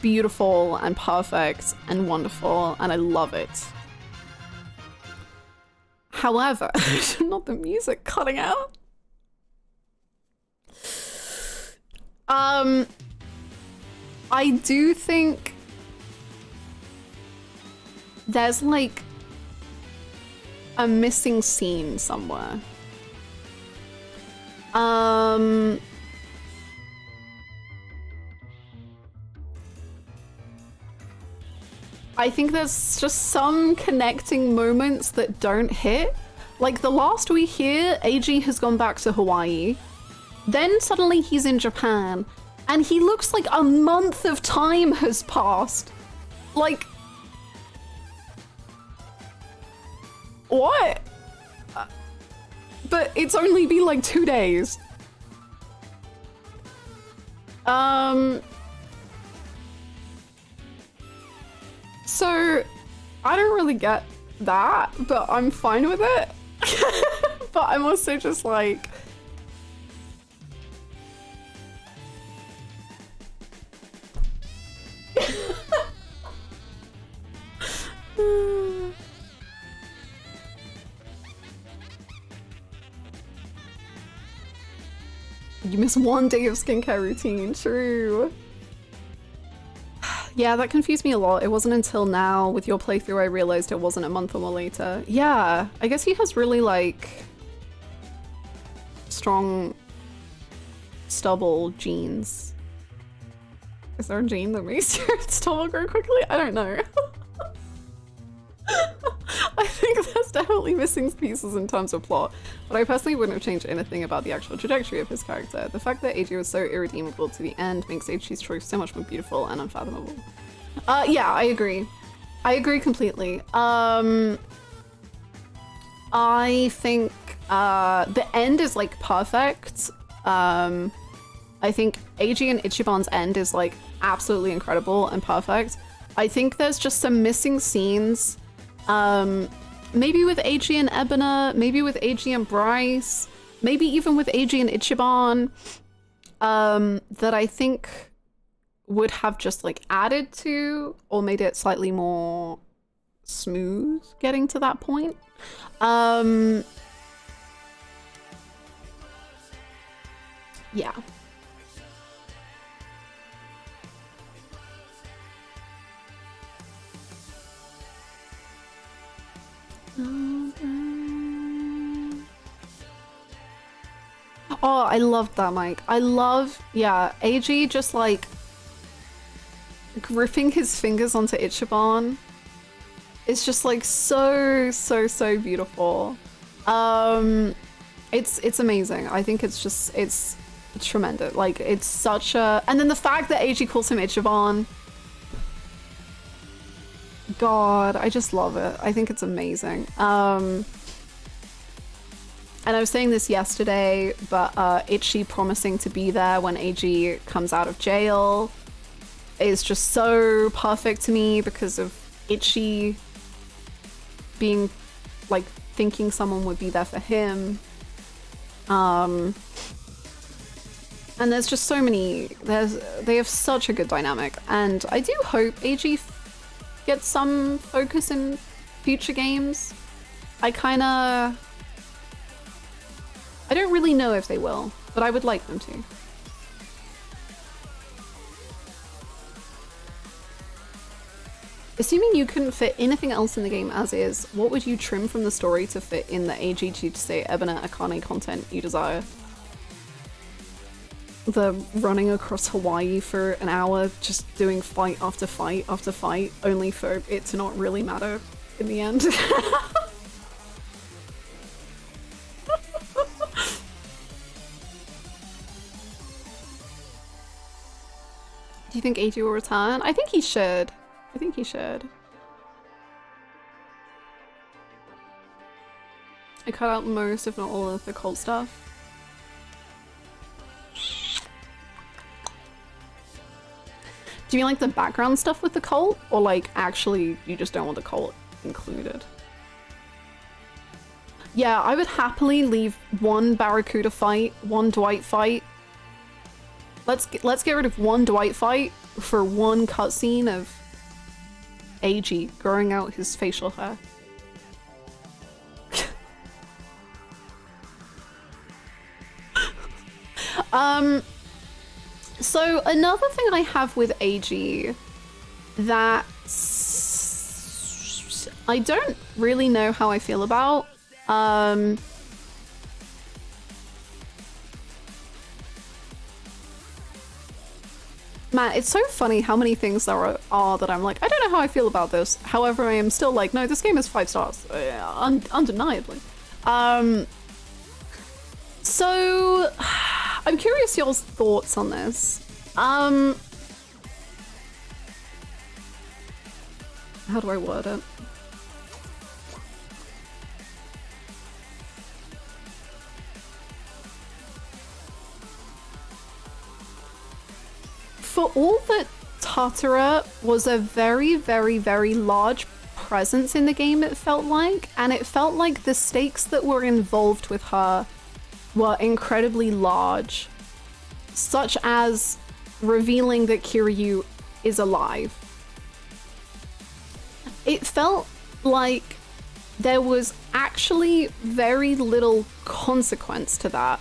beautiful and perfect and wonderful, and I love it. However, not the music cutting out. I do think there's like a missing scene somewhere. I think there's just some connecting moments that don't hit. Like the last we hear, AG has gone back to Hawaii. Then suddenly he's in Japan and he looks like a month of time has passed. Like, what? but it's only been like 2 days. So I don't really get that, but I'm fine with it. But I'm also just like, you miss 1 day of skincare routine, true. Yeah, that confused me a lot. It wasn't until now with your playthrough I realized it wasn't a month or more later. Yeah, I guess he has really like strong stubble genes. Is there a gene that makes your stubble grow quickly? I don't know. I think there's definitely missing pieces in terms of plot, but I personally wouldn't have changed anything about the actual trajectory of his character. The fact that AG was so irredeemable to the end makes AG's choice so much more beautiful and unfathomable. Yeah, I agree. I agree completely. I think the end is like perfect. I think AG and Ichiban's end is like absolutely incredible and perfect. I think there's just some missing scenes. Maybe with AG and Ebona, maybe with AG and Bryce, maybe even with AG and Ichiban, that I think would have just like added to or made it slightly more smooth getting to that point. Yeah. Oh, I loved that, Mike. I love, yeah, AG just like gripping his fingers onto Ichiban. It's just like so beautiful. It's amazing. I think it's just, it's tremendous. Like it's such a, and then the fact that AG calls him Ichiban. God, I just love it. I think it's amazing. And I was saying this yesterday, but Ichi promising to be there when AG comes out of jail is just so perfect to me because of Ichi being like thinking someone would be there for him. And there's just so many, they have such a good dynamic, and I do hope AG gets some focus in future games. I don't really know if they will, but I would like them to. Assuming you couldn't fit anything else in the game as is, what would you trim from the story to fit in the AG Chitose Ebona Akane content you desire? The running across Hawaii for an hour, just doing fight after fight after fight, only for it to not really matter in the end. Do you think AG will return? I think he should. I think he should. I cut out most, if not all, of the cult stuff. Do you mean like the background stuff with the cult? Or like actually you just don't want the cult included? Yeah, I would happily leave one Barracuda fight, one Dwight fight. Let's get rid of one Dwight fight for one cutscene of AG growing out his facial hair. So another thing I have with AG that I don't really know how I feel about, man, it's so funny how many things there are that I'm like, I don't know how I feel about this. However, I am still like, no, this game is 5 stars, undeniably. So I'm curious y'all's thoughts on this. How do I word it? for all that Tatara was a very, very, very large presence in the game, it felt like, and it felt like the stakes that were involved with her were incredibly large, such as revealing that Kiryu is alive. It felt like there was actually very little consequence to that.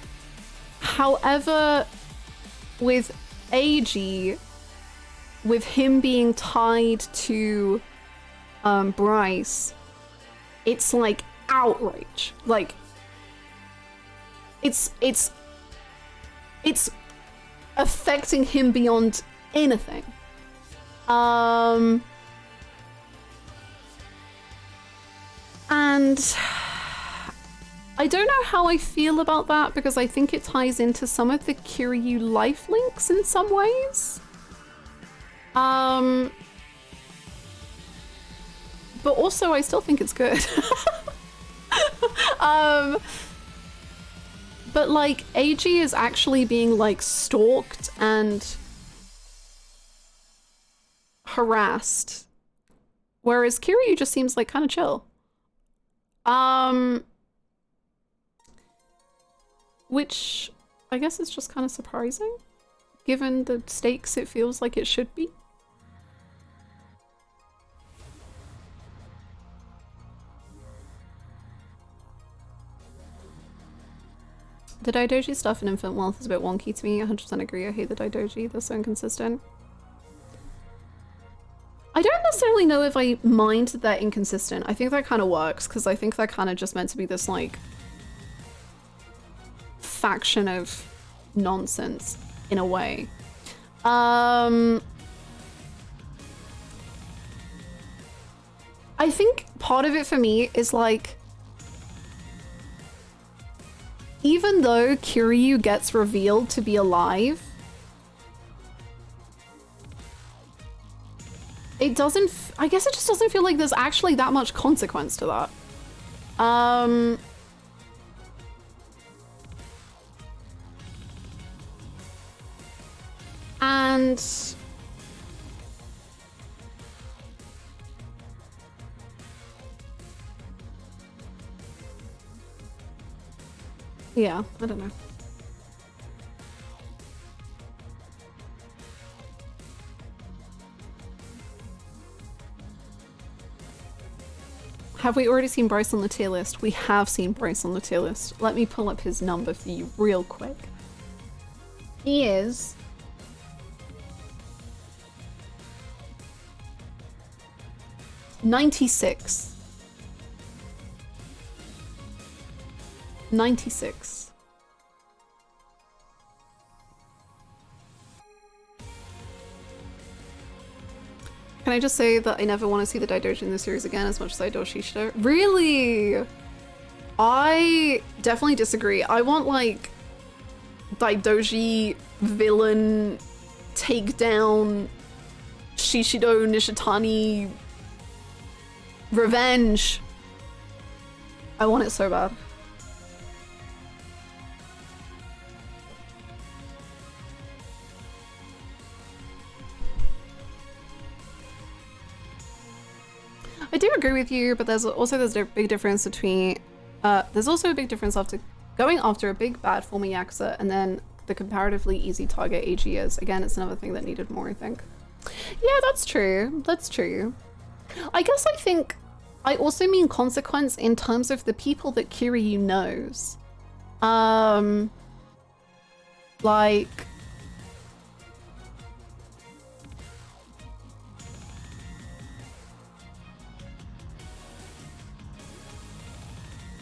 However, with AG, with him being tied to Bryce, it's like outrage. Like it's affecting him beyond anything. And I don't know how I feel about that, because I think it ties into some of the Kiryu life links in some ways. But also I still think it's good. But like AG is actually being like stalked and harassed, whereas Kiryu just seems like kind of chill. Which I guess is just kind of surprising, given the stakes it feels like it should be. The Daidoji stuff in Infinite Wealth is a bit wonky to me. 100% agree. I hate the Daidoji. They're so inconsistent. I don't necessarily know if I mind that they're inconsistent. I think that kind of works, because I think they're kind of just meant to be this like faction of nonsense in a way. I think part of it for me is like, even though Kiryu gets revealed to be alive, it doesn't, I guess it just doesn't feel like there's actually that much consequence to that. And yeah, I don't know. Have we already seen Bryce on the tier list? We have seen Bryce on the tier list. Let me pull up his number for you real quick. He is 96. 96. Can I just say that I never want to see the Daidoji in this series again as much as I do Shishito? Really? I definitely disagree. I want like Daidoji villain takedown Shishido Nishitani revenge. I want it so bad. I do agree with you, but there's a big difference between there's also a big difference after going after a big bad former Yakuza and then the comparatively easy target AG is. Again, it's another thing that needed more, I think. Yeah, that's true. That's true. I guess I think I also mean consequence in terms of the people that Kiryu knows. Like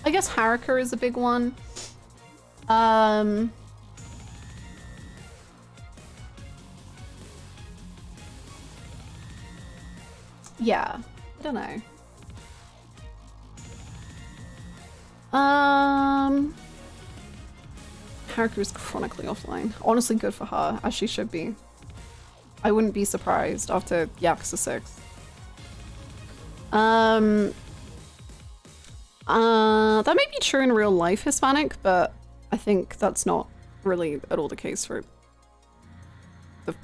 I guess Haruka is a big one. Yeah, I don't know. Haruka is chronically offline. Honestly, good for her, as she should be. I wouldn't be surprised after Yakuza 6. That may be true in real life Hispanic, but I think that's not really at all the case for the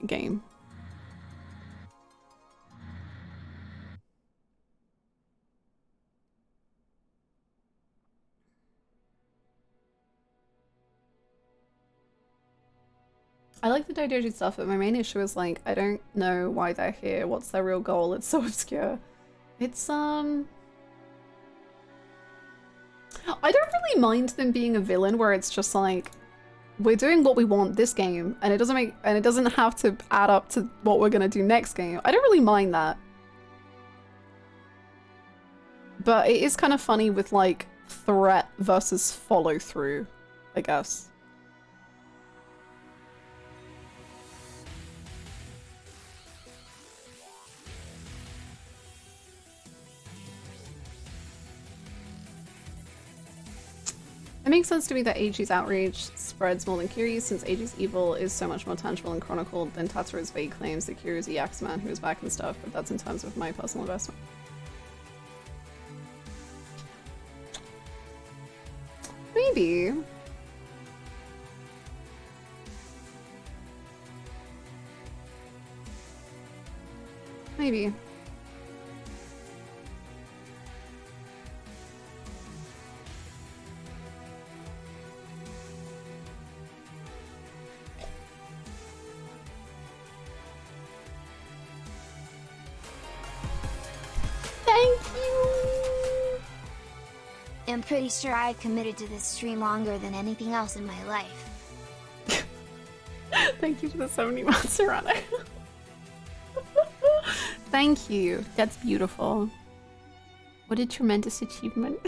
game. I like the Dodoji stuff, but my main issue is like, I don't know why they're here. What's their real goal? It's so obscure. It's, I don't really mind them being a villain where it's just like, we're doing what we want this game, and it doesn't have to add up to what we're gonna do next game. I don't really mind that. But it is kind of funny with like threat versus follow through, I guess. It makes sense to me that Eiji's outrage spreads more than Kiryu's, since Eiji's evil is so much more tangible and chronicled than Tatsuro's vague claims that Kiryu's a Yakuza man who is back and stuff, but that's in terms of my personal investment. Maybe. Maybe. Thank you! I'm pretty sure I committed to this stream longer than anything else in my life. Thank you for the 70 months, Serrano. Thank you. That's beautiful. What a tremendous achievement.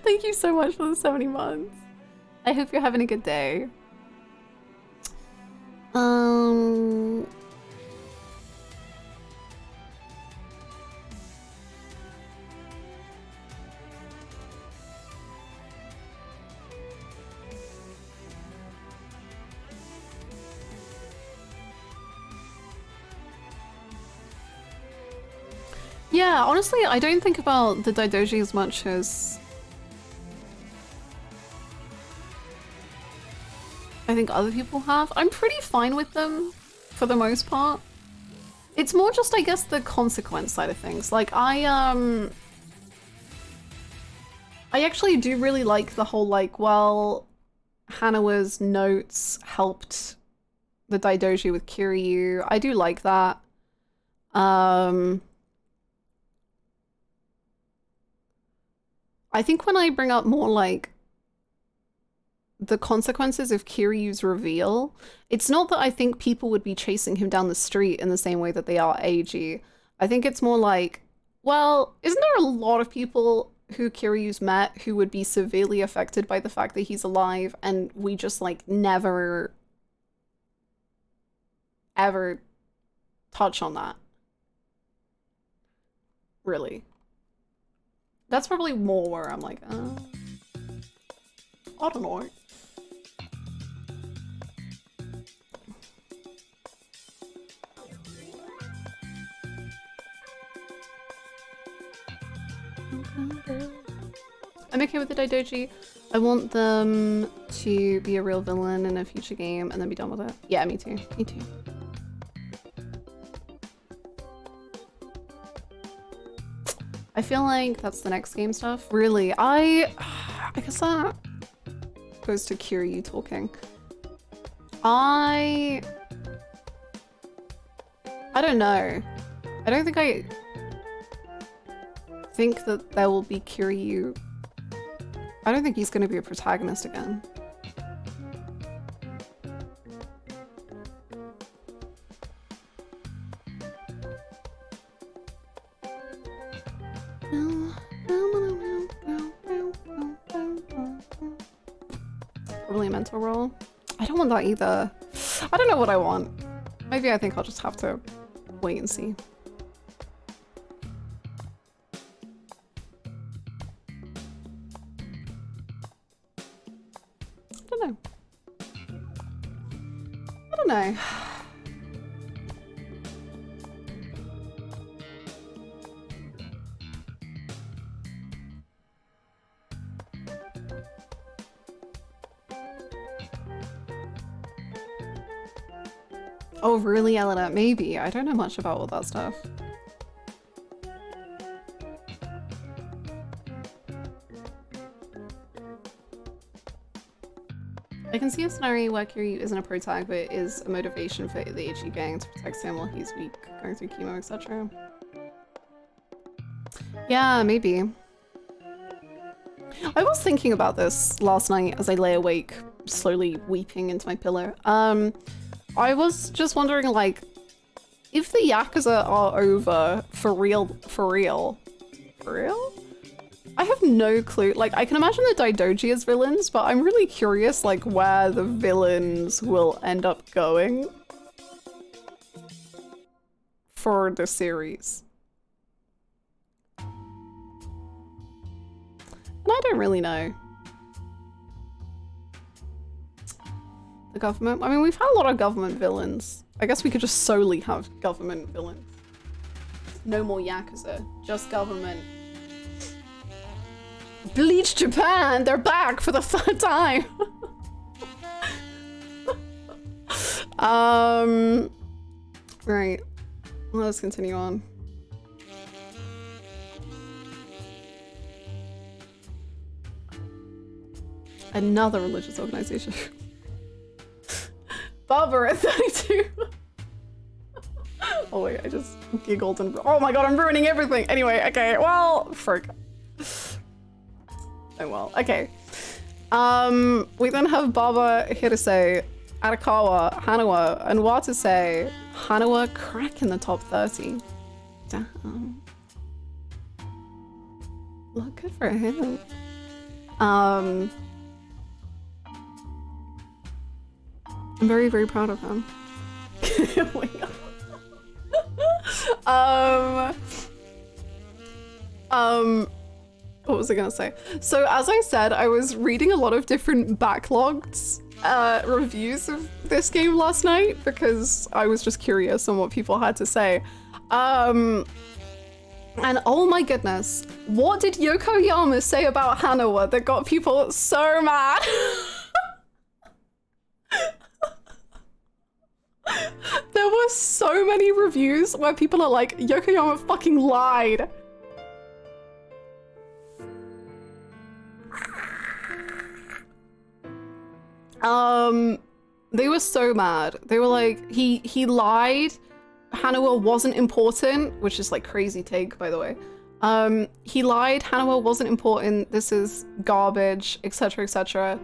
Thank you so much for the 70 months. I hope you're having a good day. Yeah, honestly, I don't think about the Daidoji as much as I think other people have. I'm pretty fine with them for the most part. It's more just, I guess, the consequence side of things. Like, I actually do really like the whole, like, well, Hanawa's notes helped the Daidoji with Kiryu. I do like that. I think when I bring up more like the consequences of Kiryu's reveal, it's not that I think people would be chasing him down the street in the same way that they are Eiji. I think it's more like, well, isn't there a lot of people who Kiryu's met who would be severely affected by the fact that he's alive, and we just like never ever touch on that? Really. That's probably more where I'm like, I don't know. I'm okay with the Daidoji. I want them to be a real villain in a future game and then be done with it. Yeah, me too. Me too. I feel like that's the next game stuff. Really, I guess that goes to Kiryu talking. I don't know. I don't think I think that there will be Kiryu. I don't think he's going to be a protagonist again. Probably a mental role. I don't want that either. I don't know what I want. Maybe I think I'll just have to wait and see. I don't know. I don't know. Oh, really, Eleanor? Maybe. I don't know much about all that stuff. I can see a scenario where Kiryu isn't a pro tag, but is a motivation for the Ichi gang to protect him while he's weak, going through chemo, etc. Yeah, maybe. I was thinking about this last night as I lay awake, slowly weeping into my pillow. I was just wondering, like, if the Yakuza are over for real? I have no clue. Like, I can imagine the Daidoji as villains, but I'm really curious, like, where the villains will end up going for the series. And I don't really know. The government? I mean, we've had a lot of government villains. I guess we could just solely have government villains. No more Yakuza, just government. Bleach Japan! They're back for the third time! Right. Let's continue on. Another religious organization. Barbara at 32! Oh wait, I just giggled and- oh my god, I'm ruining everything! Anyway, okay, well, frick. Oh well, okay. We then have Baba, Hirose, Arakawa, Hanawa, and Watase. Hanawa cracking the top 30. Damn. Look, good for him. I'm very, very proud of him. Oh my god. What was I gonna say? So as I said, I was reading a lot of different backlogged reviews of this game last night because I was just curious on what people had to say. And oh my goodness, what did Yokoyama say about Hanawa that got people so mad? There were so many reviews where people are like, Yokoyama fucking lied. They were so mad. They were like, he lied. Hanawa wasn't important, which is like crazy take, by the way. He lied. Hanawa wasn't important. This is garbage, etc., etc.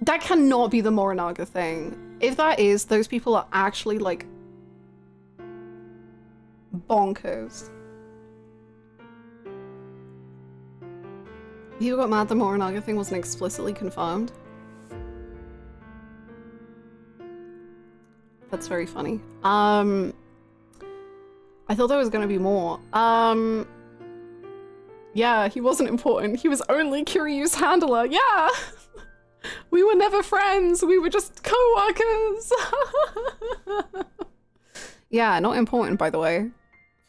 That cannot be the Morinaga thing. If that is, those people are actually like bonkers. People got mad the Morinaga thing wasn't explicitly confirmed. That's very funny. I thought there was gonna be more. Yeah, he wasn't important. He was only Kiryu's handler. Yeah! We were never friends. We were just co-workers. Yeah, not important, by the way.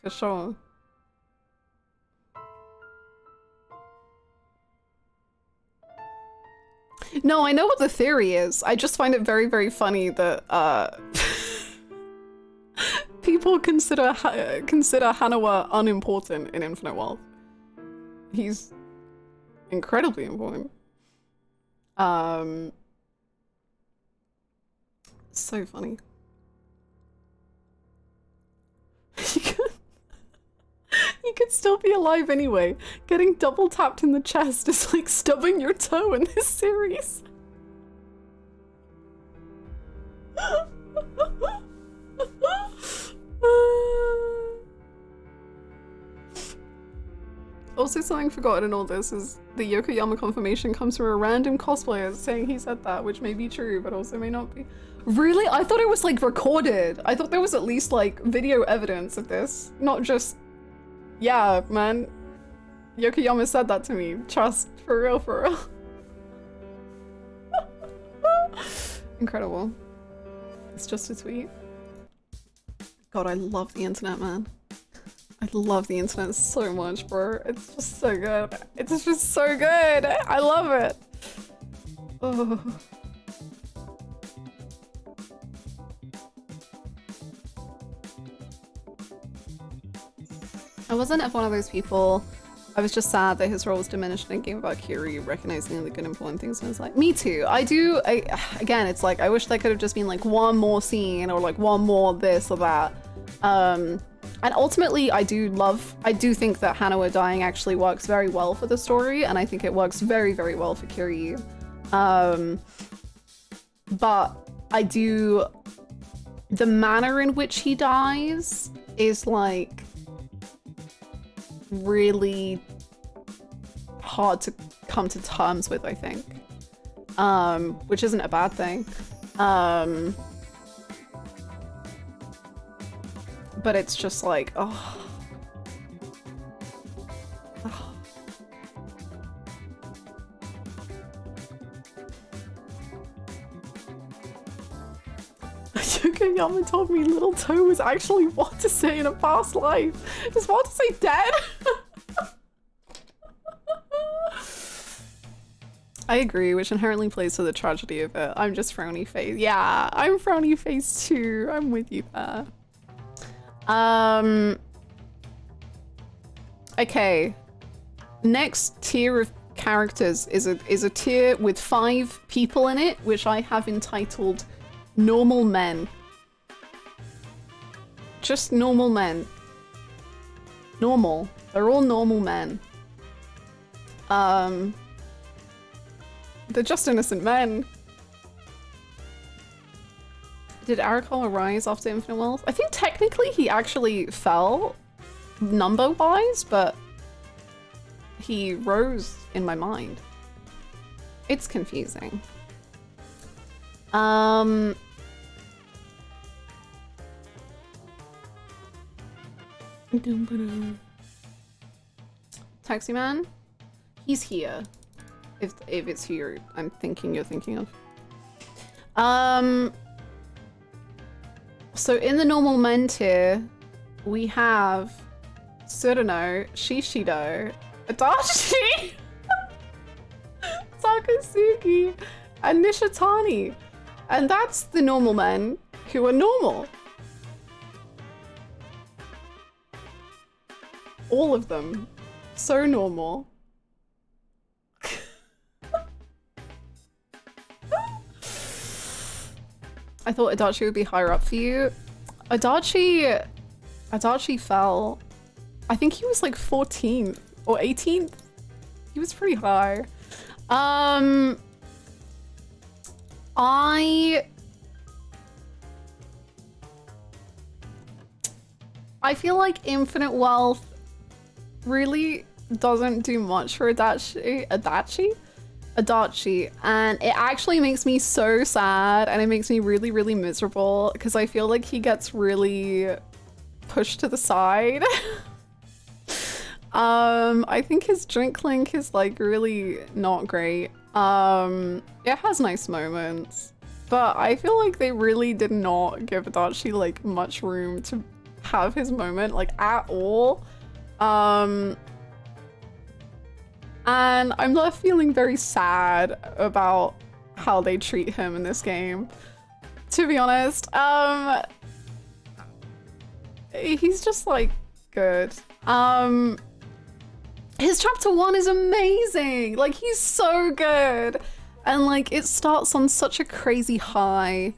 For sure. No, I know what the theory is. I just find it very, very funny that people consider Hanawa unimportant in Infinite Wealth. He's incredibly important. So funny. You could still be alive anyway. Getting double tapped in the chest is like stubbing your toe in this series. Also, something forgotten in all this is the Yokoyama confirmation comes from a random cosplayer saying he said that, which may be true, but also may not be. Really? I thought it was like recorded. I thought there was at least like video evidence of this, not just, yeah, man. Yokoyama said that to me. Trust, for real, for real. Incredible. It's just a tweet. God, I love the internet, man. I love the internet so much, bro. It's just so good. It's just so good. I love it. Oh. I wasn't one of those people. I was just sad that his role was diminished in a game about Kiryu, recognizing the good important things. And it's like, me too. Again, it's like, I wish there could have just been like one more scene or like one more this or that. And ultimately, I do think that Hanawa dying actually works very well for the story, and I think it works very, very well for Kiryu. But the manner in which he dies is like really hard to come to terms with, I think. Which isn't a bad thing. But it's just like, oh. Oh. Yukayama told me Little Toe was actually what to say in a past life. Is what to say dead? I agree, which inherently plays to the tragedy of it. I'm just frowny face. Yeah, I'm frowny face too. I'm with you there. Okay. Next tier of characters is a tier with 5 people in it, which I have entitled Normal Men. Just normal men. Normal. They're all normal men. They're just innocent men. Did Arakawa rise after Infinite Wealth? I think technically he actually fell number-wise, but he rose in my mind. It's confusing. Taxi Man? He's here. If it's who you're thinking of. So in the normal men tier, we have Tsuruno, Shishido, Adachi, Takasugi, and Nishitani. And that's the normal men who are normal. All of them. So normal. I thought Adachi would be higher up for you. Adachi fell. I think he was like 14th or 18th. He was pretty high. I feel like Infinite Wealth really doesn't do much for Adachi, and it actually makes me so sad, and it makes me really, really miserable because I feel like he gets really pushed to the side. I think his drink link is like really not great. It has nice moments, but I feel like they really did not give Adachi like much room to have his moment like at all. And I'm left feeling very sad about how they treat him in this game, to be honest. He's just like good. His chapter 1 is amazing. Like, he's so good. And like, it starts on such a crazy high.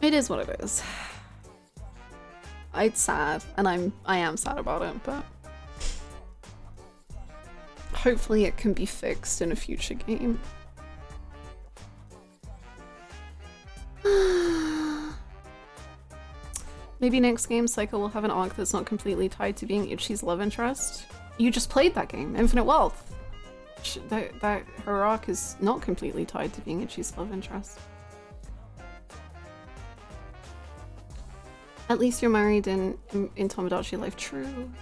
It is what it is. It's sad, and I am sad about it, but hopefully it can be fixed in a future game. Maybe next game Psycho will have an arc that's not completely tied to being Ichi's love interest. You just played that game, Infinite Wealth. That her arc is not completely tied to being Ichi's love interest. At least you're married in Tomodachi life. True.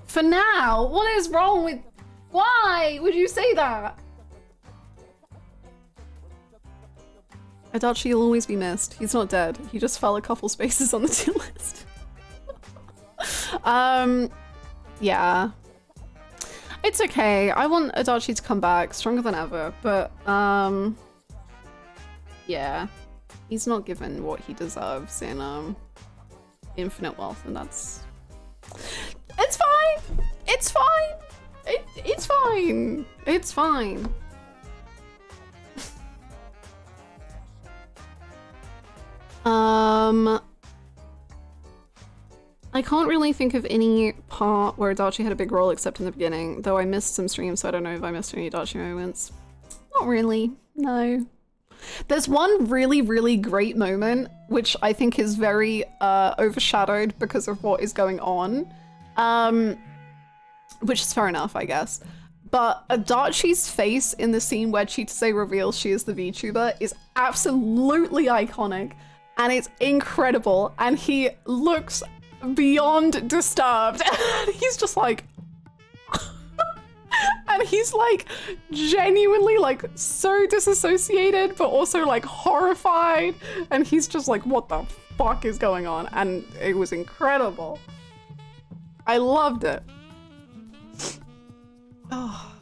For now? What is wrong with... Why would you say that? Adachi will always be missed. He's not dead. He just fell a couple spaces on the tier list. Yeah. It's okay. I want Adachi to come back stronger than ever, but yeah. He's not given what he deserves in Infinite Wealth, and that's... It's fine! It's fine! It's fine! It's fine. I can't really think of any part where Adachi had a big role except in the beginning, though I missed some streams, so I don't know if I missed any Adachi moments. Not really, no. There's one really, really great moment, which I think is very overshadowed because of what is going on, which is fair enough, I guess. But Adachi's face in the scene where Chitose reveals she is the VTuber is absolutely iconic, and it's incredible, and he looks beyond disturbed. He's just like... and he's like genuinely like so disassociated, but also like horrified, and he's just like, what the fuck is going on? And it was incredible. I loved it. Oh,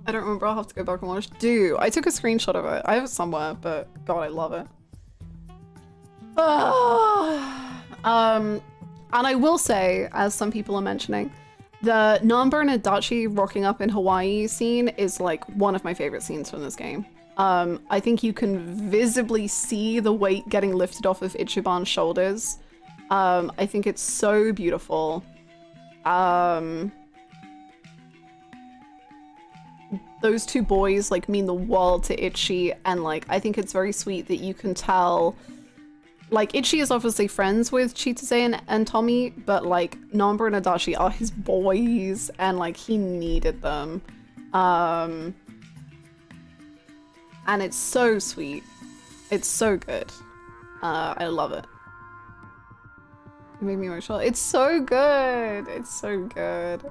I don't remember. I'll have to go back and watch. I took a screenshot of it. I have it somewhere, but God, I love it. And I will say, as some people are mentioning, the Namba and Adachi rocking up in Hawaii scene is like one of my favorite scenes from this game. I think you can visibly see the weight getting lifted off of Ichiban's shoulders. I think it's so beautiful. Those two boys like mean the world to Ichi, and like I think it's very sweet that you can tell. Like, Ichi is obviously friends with Chitose and Tommy, but, like, Namba and Adachi are his boys, and, like, he needed them. And it's so sweet. It's so good. I love it. It made me emotional. It's so good! It's so good.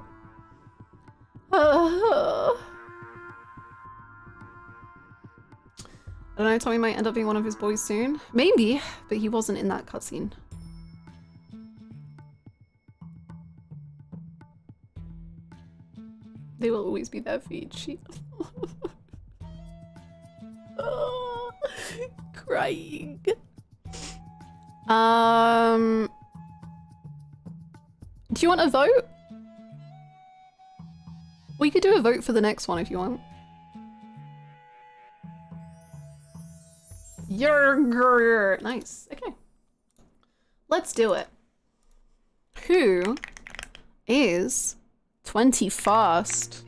I don't know, Tommy might end up being one of his boys soon. Maybe, but he wasn't in that cutscene. They will always be there for Ichi. Oh, crying. Do you want a vote? We could do a vote for the next one if you want. Nice. Okay. Let's do it. Who is 21st?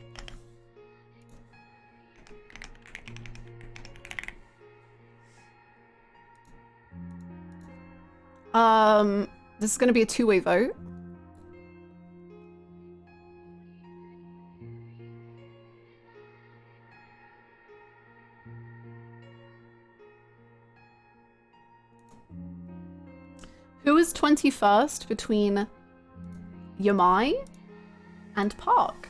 This is going to be a two-way vote. Who is 21st between Yamai and Park?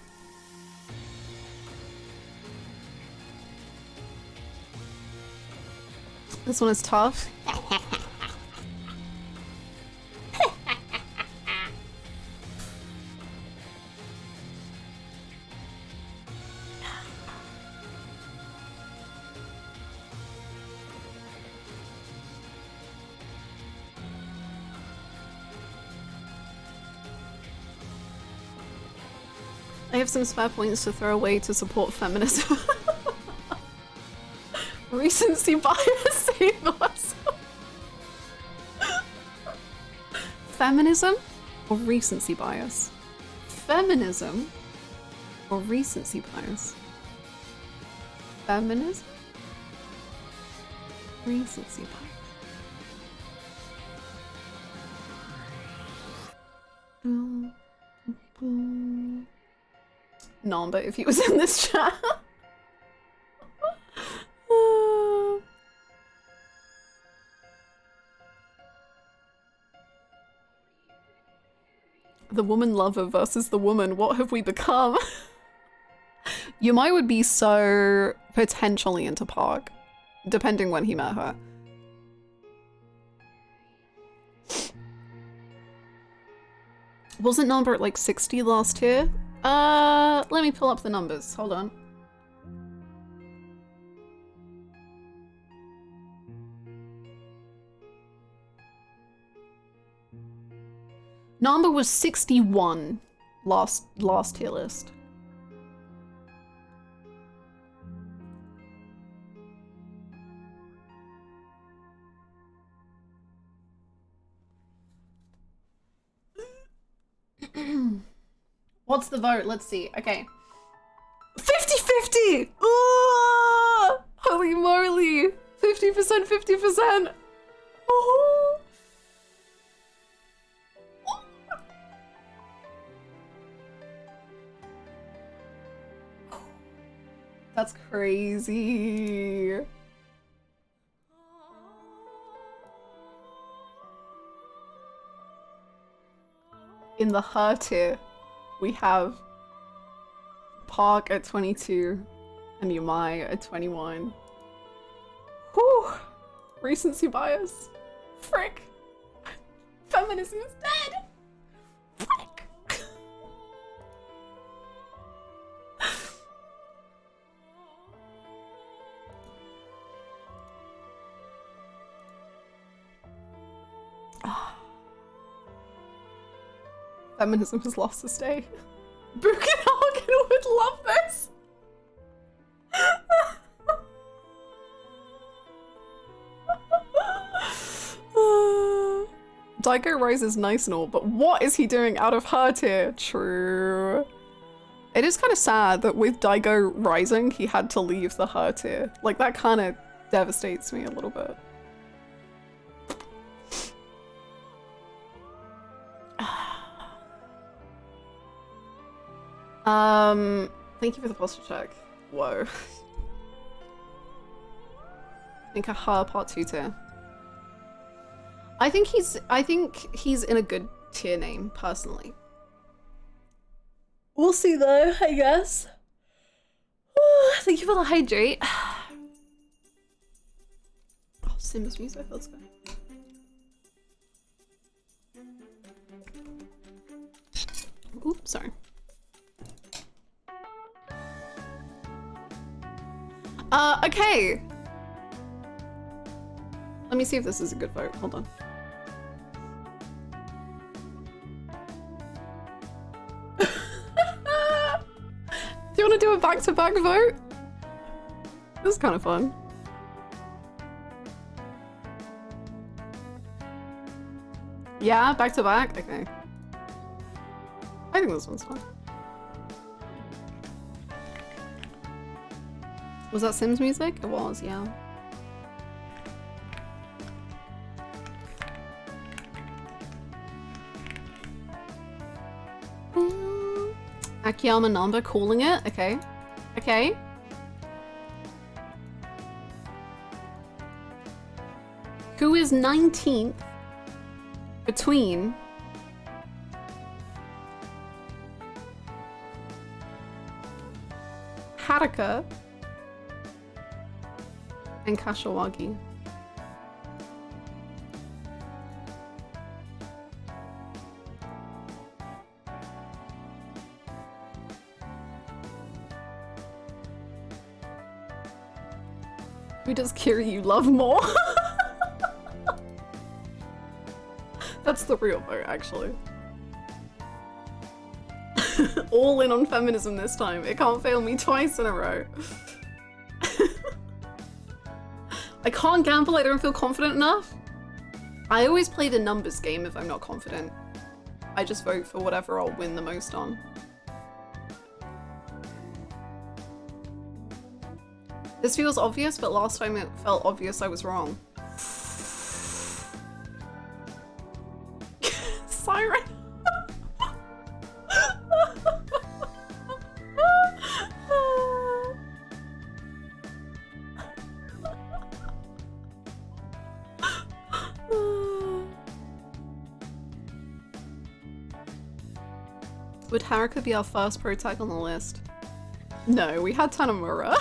This one is tough. I have some spare points to throw away to support feminism. Recency bias, save us. Feminism or recency bias? Feminism or recency bias? Feminism? Recency bias. Namba if he was in this chat. The woman lover versus the woman. What have we become? Yumai would be so potentially into Park, depending when he met her. Wasn't Namba at like 60 last year? Let me pull up the numbers. Hold on. Namba was 61 last tier list. What's the vote? Let's see. Okay. 50-50! Ooh! Holy moly! 50%, 50%! Oh! That's crazy. In the her tier, we have Park at 22 and Yumai at 21. Whew! Recency bias. Frick! Feminism is dead! Frick! Feminism has lost its day. Buchenhagen would love this! Daigo Rise is nice and all, but what is he doing out of her tier? True. It is kind of sad that with Daigo rising, he had to leave the her tier. Like, that kind of devastates me a little bit. Thank you for the posture check. Whoa. I think a her part 2 tier. I think he's in a good tier name, personally. We'll see though, I guess. Thank you for the hydrate. Oh, Sims music, let's go. Oops, sorry. Okay. Let me see if this is a good vote. Hold on. Do you want to do a back-to-back vote? This is kind of fun. Yeah, back-to-back? Okay. I think this one's fun. Was that Sims music? It was, yeah. Akiyama Namba calling it? Okay. Okay. Who is 19th between Haruka and Kashiwagi? Who does Kiryu love more? That's the real vote, actually. All in on feminism this time. It can't fail me twice in a row. I can't gamble, I don't feel confident enough. I always play the numbers game if I'm not confident. I just vote for whatever I'll win the most on. This feels obvious, but last time it felt obvious I was wrong. Siren! Would Haruka be our first pro tag on the list? No, we had Tanamura.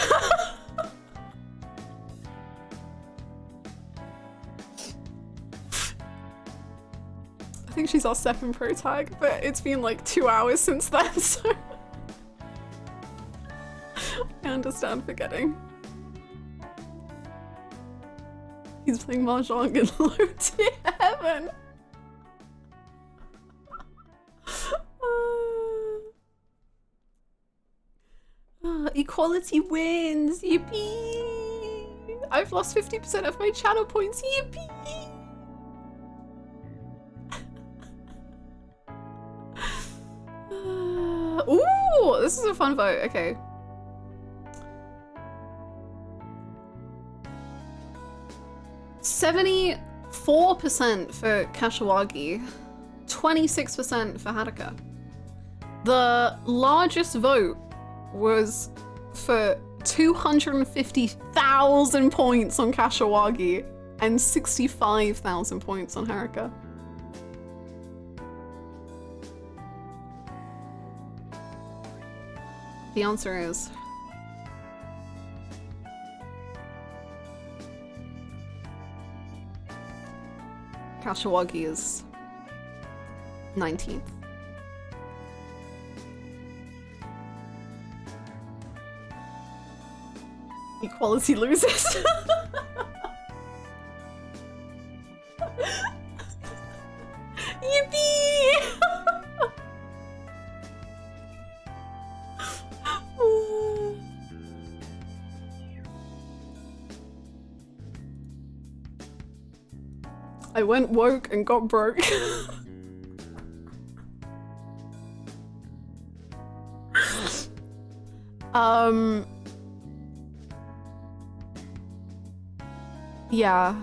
I think she's our second pro tag, but it's been like 2 hours since then, so I understand forgetting. He's playing Mahjong in low tier heaven. Equality wins! Yippee! I've lost 50% of my channel points. Yippee! Ooh, this is a fun vote. Okay. $74% for Kashiwagi, 26% for Haruka. The largest vote was for 250,000 points on Kashiwagi and 65,000 points on Haruka. The answer is Kashiwagi is 19th. Equality loses. Yippee! I went woke and got broke. Yeah.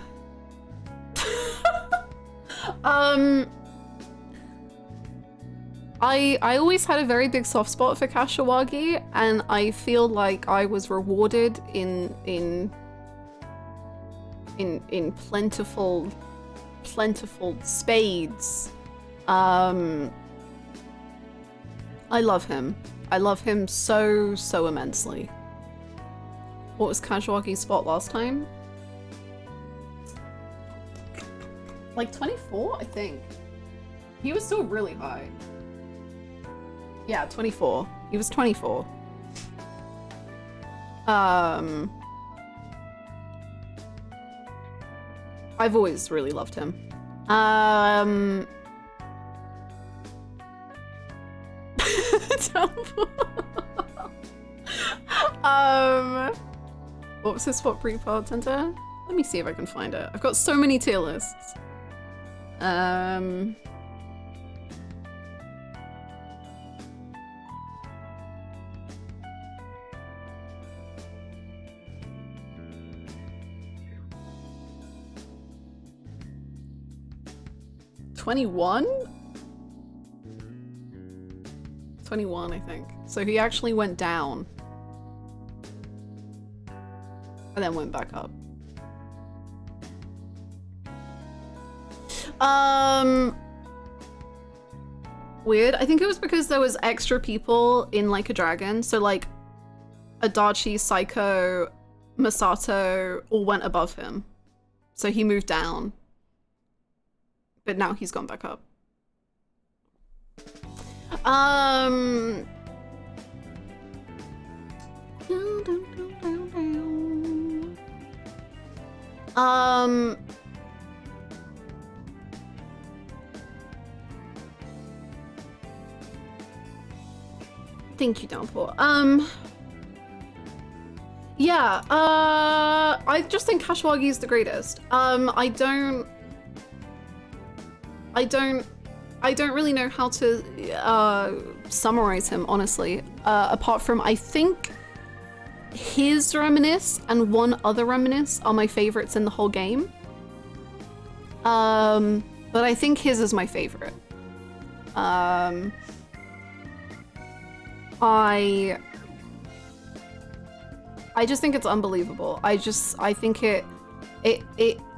I always had a very big soft spot for Kashiwagi, and I feel like I was rewarded in plentiful spades. I love him. I love him so immensely. What was Kashiwagi's spot last time? Like 24, I think. He was still really high. Yeah, 24. He was 24. I've always really loved him. What was his spot pre-bartender? Let me see if I can find it. I've got so many tier lists. 21? 21, I think. So he actually went down. And then went back up. Weird. I think it was because there was extra people in Like a Dragon. So like Adachi, Saiko, Masato all went above him. So he moved down. But now he's gone back up. Thank you, Downpour. Yeah, I just think Kashiwagi is the greatest. I don't really know how to summarize him, honestly. Apart from, I think his Reminisce and one other Reminisce are my favorites in the whole game. But I think his is my favorite. I just think it's unbelievable. I think it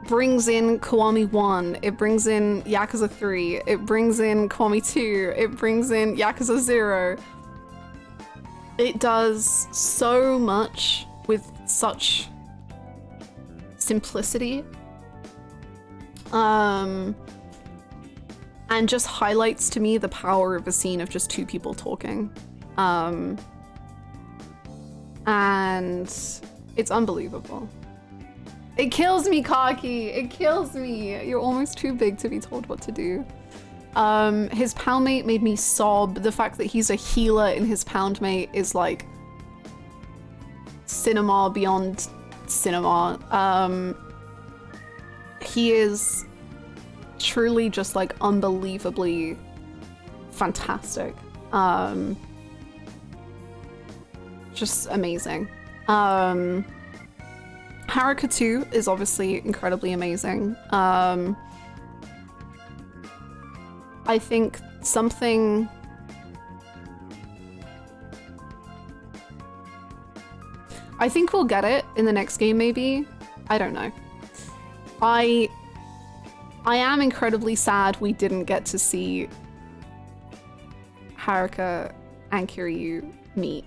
brings in Kiwami 1, it brings in Yakuza 3, it brings in Kiwami 2, it brings in Yakuza 0. It does so much with such simplicity. and just highlights to me the power of a scene of just two people talking. And it's unbelievable. It kills me, Kaki. It kills me. You're almost too big to be told what to do. His poundmate made me sob. The fact that he's a healer in his poundmate is like cinema beyond cinema. He is truly just like unbelievably fantastic. Just amazing. Haruka too is obviously incredibly amazing. I think something... I think we'll get it in the next game, maybe. I don't know. I am incredibly sad we didn't get to see Haruka and Kiryu meet.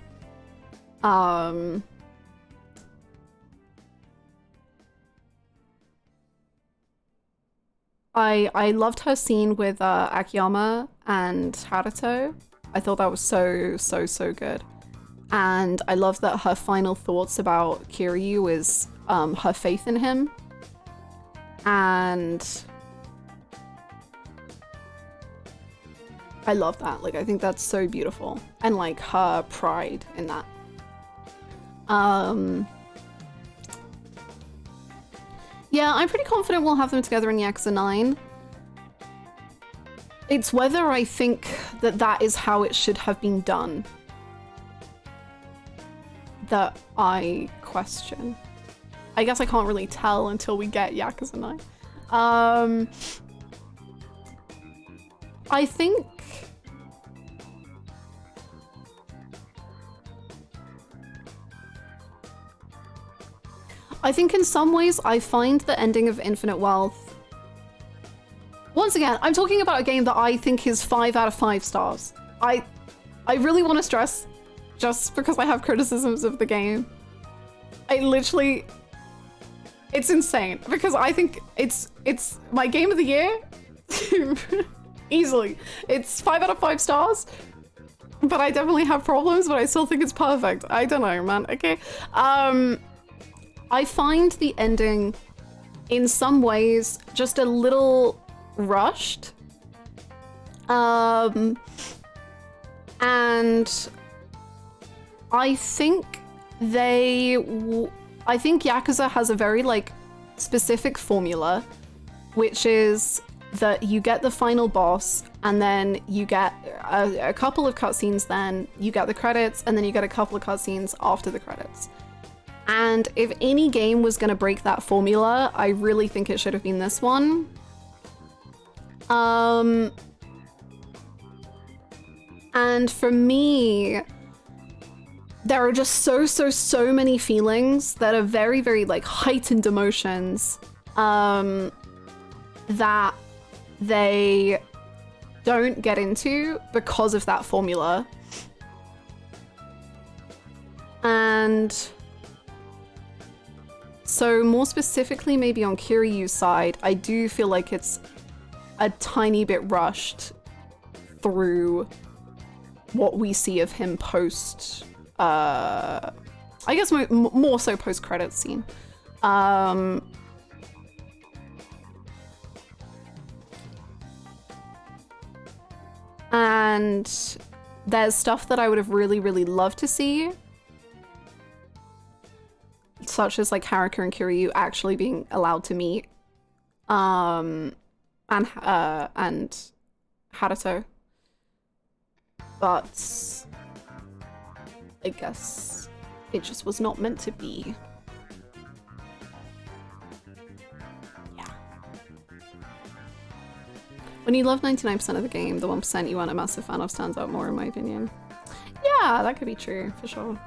I loved her scene with Akiyama and Haruto. I thought that was so good. And I love that her final thoughts about Kiryu is her faith in him. And I love that. Like, I think that's so beautiful. And like her pride in that. Yeah, I'm pretty confident we'll have them together in Yakuza 9. It's whether I think that that is how it should have been done that I question. I guess I can't really tell until we get Yakuza 9. I think... in some ways I find the ending of Infinite Wealth... Once again, I'm talking about a game that I think is 5 out of 5 stars. I really want to stress, just because I have criticisms of the game, I literally... It's insane, because I think it's my game of the year. Easily. It's 5 out of 5 stars, but I definitely have problems, but I still think it's perfect. I don't know, man, okay? I find the ending, in some ways, just a little rushed. And I think I think Yakuza has a very, like, specific formula, which is that you get the final boss, and then you get a couple of cutscenes, then you get the credits, and then you get a couple of cutscenes after the credits. And if any game was going to break that formula, I really think it should have been this one. And for me, there are just so many feelings that are very, very like heightened emotions that they don't get into because of that formula. And so more specifically, maybe on Kiryu's side, I do feel like it's a tiny bit rushed through what we see of him post, I guess more so post-credits scene. And there's stuff that I would have really, really loved to see, such as like Haruka and Kiryu actually being allowed to meet, and Haruto. But I guess it just was not meant to be. Yeah. When you love 99% of the game, the 1% you aren't a massive fan of stands out more, in my opinion. Yeah, that could be true, for sure.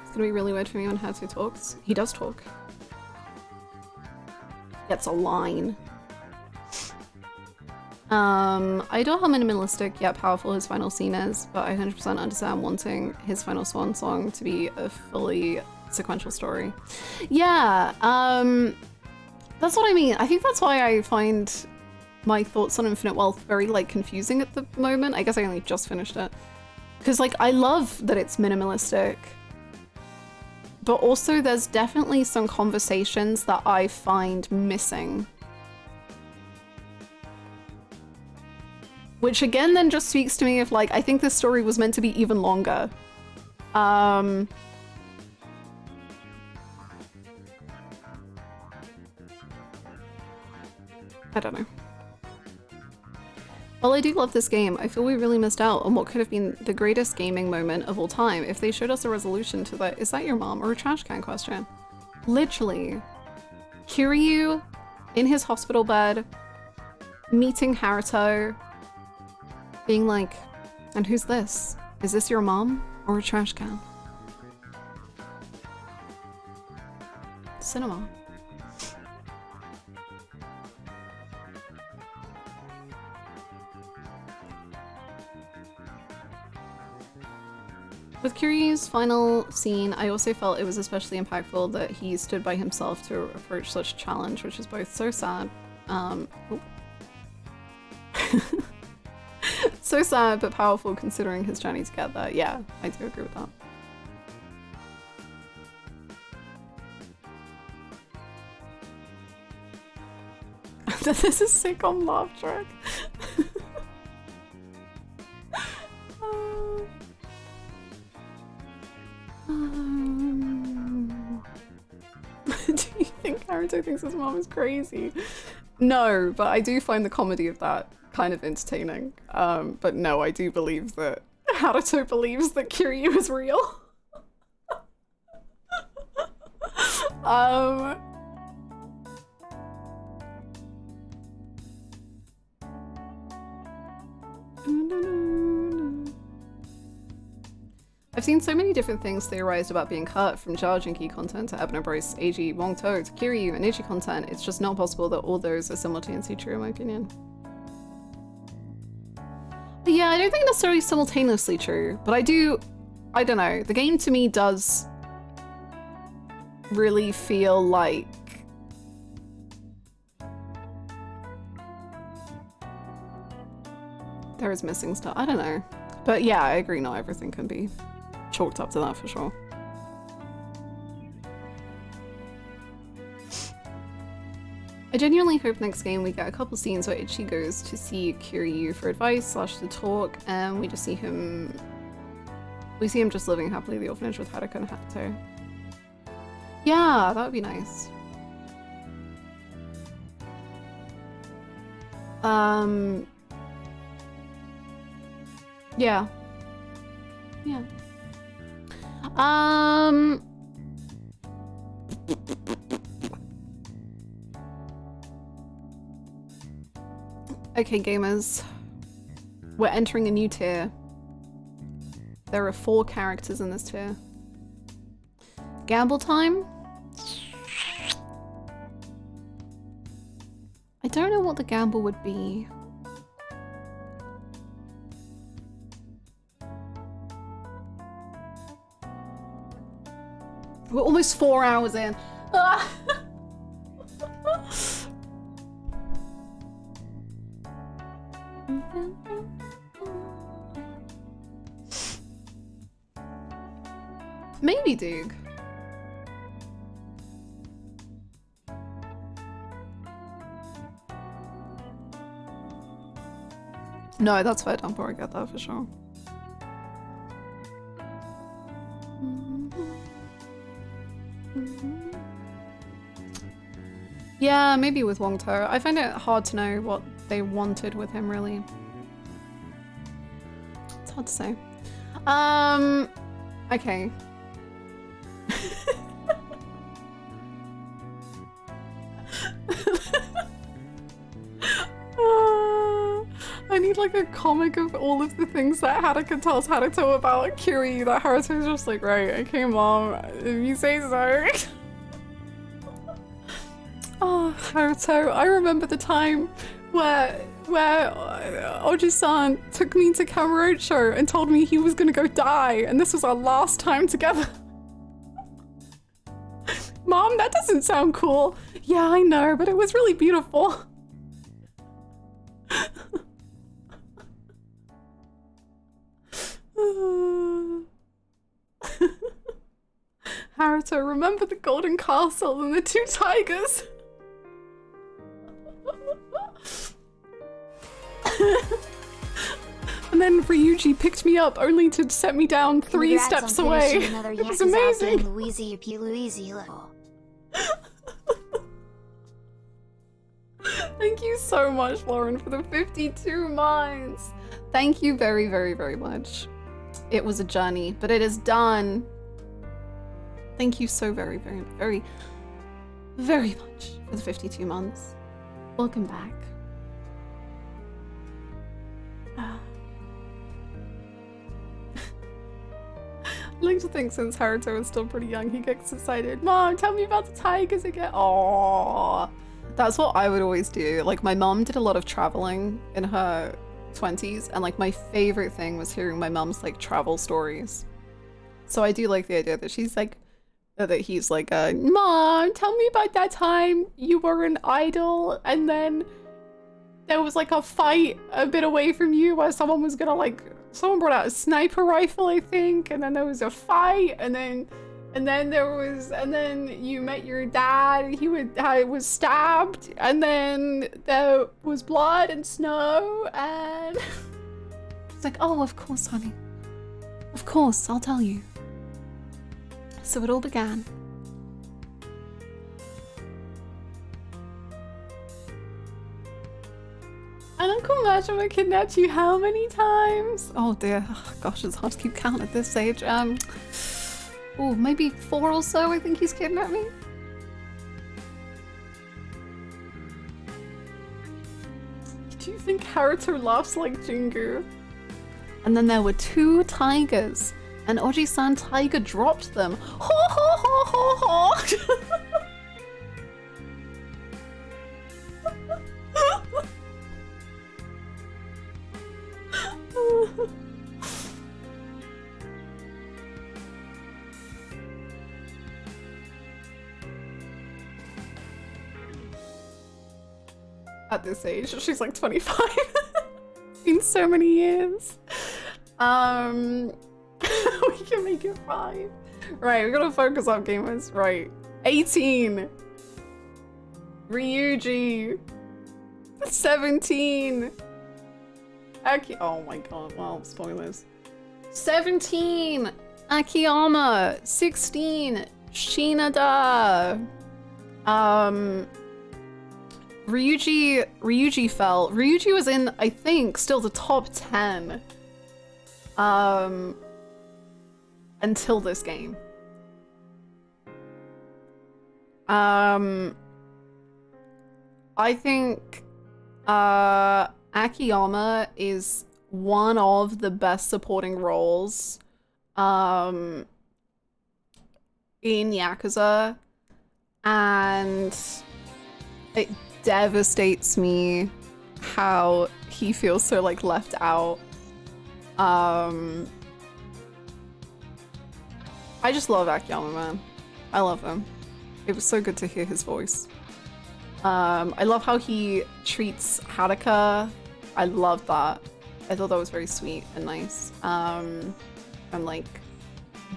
It's gonna be really weird for me when Haruto talks. He does talk. Gets a line. I adore how minimalistic yet powerful his final scene is, but I 100% understand wanting his final swan song to be a fully sequential story. Yeah, that's what I mean. I think that's why I find my thoughts on Infinite Wealth very like confusing at the moment. I guess I only just finished it. Because like I love that it's minimalistic, but also there's definitely some conversations that I find missing. Which again then just speaks to me of like, I think this story was meant to be even longer. I don't know. While I do love this game, I feel we really missed out on what could have been the greatest gaming moment of all time if they showed us a resolution to the "is that your mom?" or a trash can question. Literally. Kiryu in his hospital bed, meeting Haruto, being like, and who's this? Is this your mom or a trash can? Cinema. With Kiryu's final scene, I also felt it was especially impactful that he stood by himself to approach such a challenge, which is both so sad, so sad but powerful considering his journey to get there. Yeah, I do agree with that. This is sick on laugh track. Do you think Naruto thinks his mom is crazy? No, but I do find the comedy of that kind of entertaining. But no, I do believe that Haruto believes that Kiryu is real. I've seen so many different things theorized about being cut, from Jarjinki content to Ebonobros, AG, Wongto to Kiryu and Ichi content. It's just not possible that all those are simultaneously true in my opinion. But yeah, I don't think necessarily simultaneously true, but I don't know. The game to me does really feel like there is missing stuff. I don't know. But yeah, I agree, not everything can be chalked up to that for sure. I genuinely hope next game we get a couple scenes where Ichi goes to see Kiryu for advice / to talk, and we just see him just living happily in the orphanage with Haruka and Haruto. Yeah, that would be nice. Yeah. Yeah. Okay, gamers. We're entering a new tier. There are 4 characters in this tier. Gamble time? I don't know what the gamble would be. We're almost 4 hours in. Ah! Maybe Duke. No, that's fair, Dumper, I get that for sure. Yeah, maybe with Wongto. I find it hard to know what they wanted with him, really. It's hard to say. Okay. I need like a comic of all of the things that Haruka tells Haruto about Kiryu that Haruto's just like, right, okay mom, if you say so. Oh, Haruto, I remember the time where Oji-san took me to Kamurocho and told me he was gonna go die and this was our last time together. Mom, that doesn't sound cool. Yeah, I know, but it was really beautiful. Haruto, remember the golden castle and the two tigers? And then Ryuji picked me up only to set me down 3 steps away. It was amazing. Thank you so much, Lauren, for the 52 months. Thank you very, very, very much. It was a journey, but it is done. Thank you so very, very, very, very much for the 52 months. Welcome back. I like to think since Haruto was still pretty young, he gets excited. Mom, tell me about the tigers again. Aww. That's what I would always do. Like, my mom did a lot of traveling in her 20s, and like my favorite thing was hearing my mom's like travel stories. So I do like the idea that she's like, that he's like, Mom, tell me about that time you were an idol and then there was like a fight a bit away from you where someone was gonna like, someone brought out a sniper rifle, I think, and then there was a fight, and then you met your dad, he was stabbed, and then there was blood and snow, and it's like, oh, of course, honey. Of course, I'll tell you. So it all began. And Uncle Majima kidnapped you how many times? Oh dear, oh, gosh, it's hard to keep count at this age. Oh, maybe 4 or so, I think he's kidnapped me. Do you think Haruto laughs like Jingu? And then there were 2 tigers, and Oji-san tiger dropped them. Ho ho ho ho ho! At this age, she's like 25. It's been so many years. We can make it 5. Right, we gotta focus on gamers. Right. 18. Ryuji. 17. Oh my god, well, spoilers. 17. Akiyama. 16. Shinada. Ryuji fell. Ryuji was in, I think, still the top 10. Until this game. I think Akiyama is one of the best supporting roles in Yakuza, and it devastates me how he feels so like left out. I just love Akiyama, man. I love him. It was so good to hear his voice. I love how he treats Haruka. I love that. I thought that was very sweet and nice. And like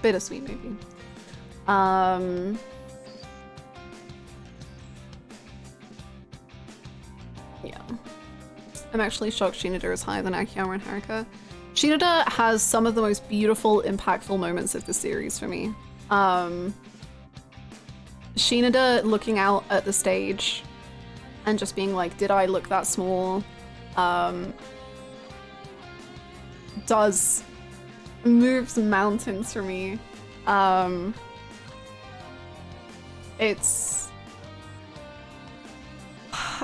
bittersweet maybe. Yeah. I'm actually shocked Shinada is higher than Akiyama and Haruka. Shinada has some of the most beautiful, impactful moments of the series for me. Shinada looking out at the stage and just being like, did I look that small? Moves mountains for me.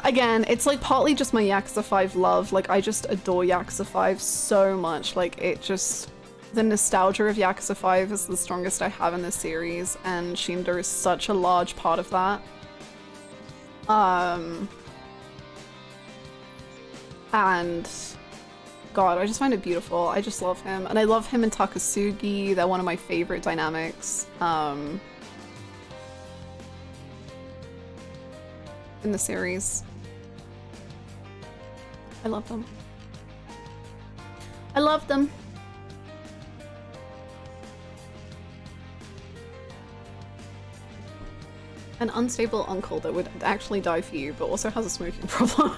Again, it's like partly just my Yakuza 5 love. Like, I just adore Yakuza 5 so much. Like, the nostalgia of Yakuza 5 is the strongest I have in this series, and Shinada is such a large part of that. And God, I just find it beautiful. I just love him. And I love him and Takasugi. They're one of my favorite dynamics. in the series. I love them. I love them. An unstable uncle that would actually die for you, but also has a smoking problem.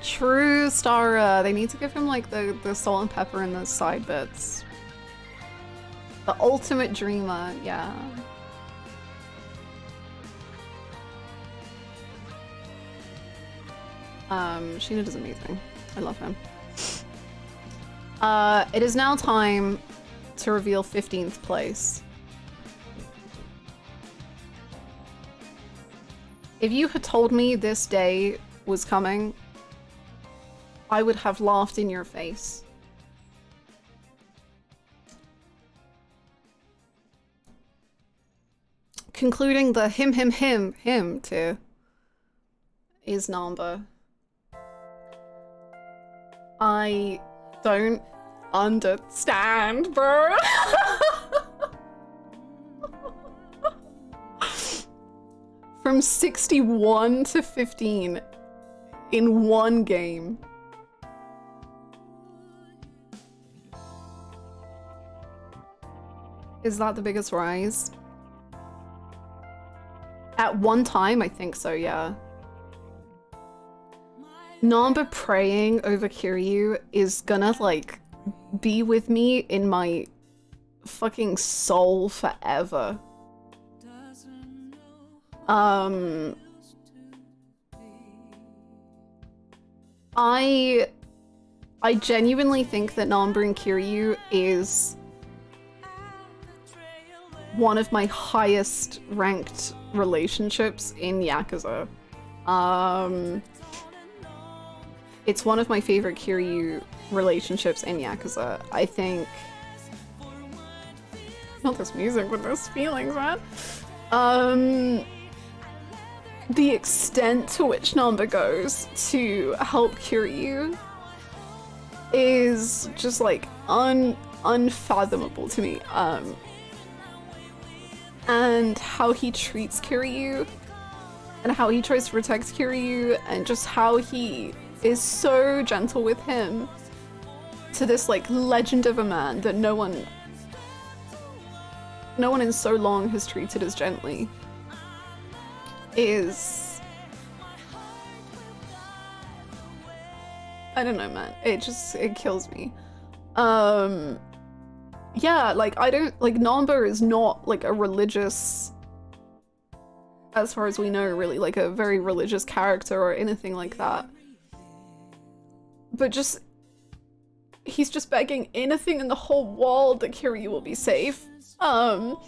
True, Stara. They need to give him like the salt and pepper and the side bits. The ultimate dreamer, yeah. Sheena does amazing. I love him. It is now time to reveal 15th place. If you had told me this day was coming, I would have laughed in your face. Concluding the him tier is Namba. I don't understand, bro. From 61 to 15 in one game. Is that the biggest rise? At one time, I think so, yeah. Namba praying over Kiryu is gonna, like, be with me in my fucking soul forever. I genuinely think that Namba and Kiryu is one of my highest ranked relationships in Yakuza. It's one of my favorite Kiryu relationships in Yakuza. I think... Not this music, but those feelings, man. The extent to which Namba goes to help Kiryu is just like unfathomable to me. And how he treats Kiryu and how he tries to protect Kiryu and just how he is so gentle with him to this like legend of a man that no one in so long has treated as gently is... I don't know, man. It kills me. Yeah, like, I don't... Like, Namba is not, like, a religious... As far as we know, really, like, a very religious character or anything like that. But just... He's just begging anything in the whole world that Kiryu will be safe. And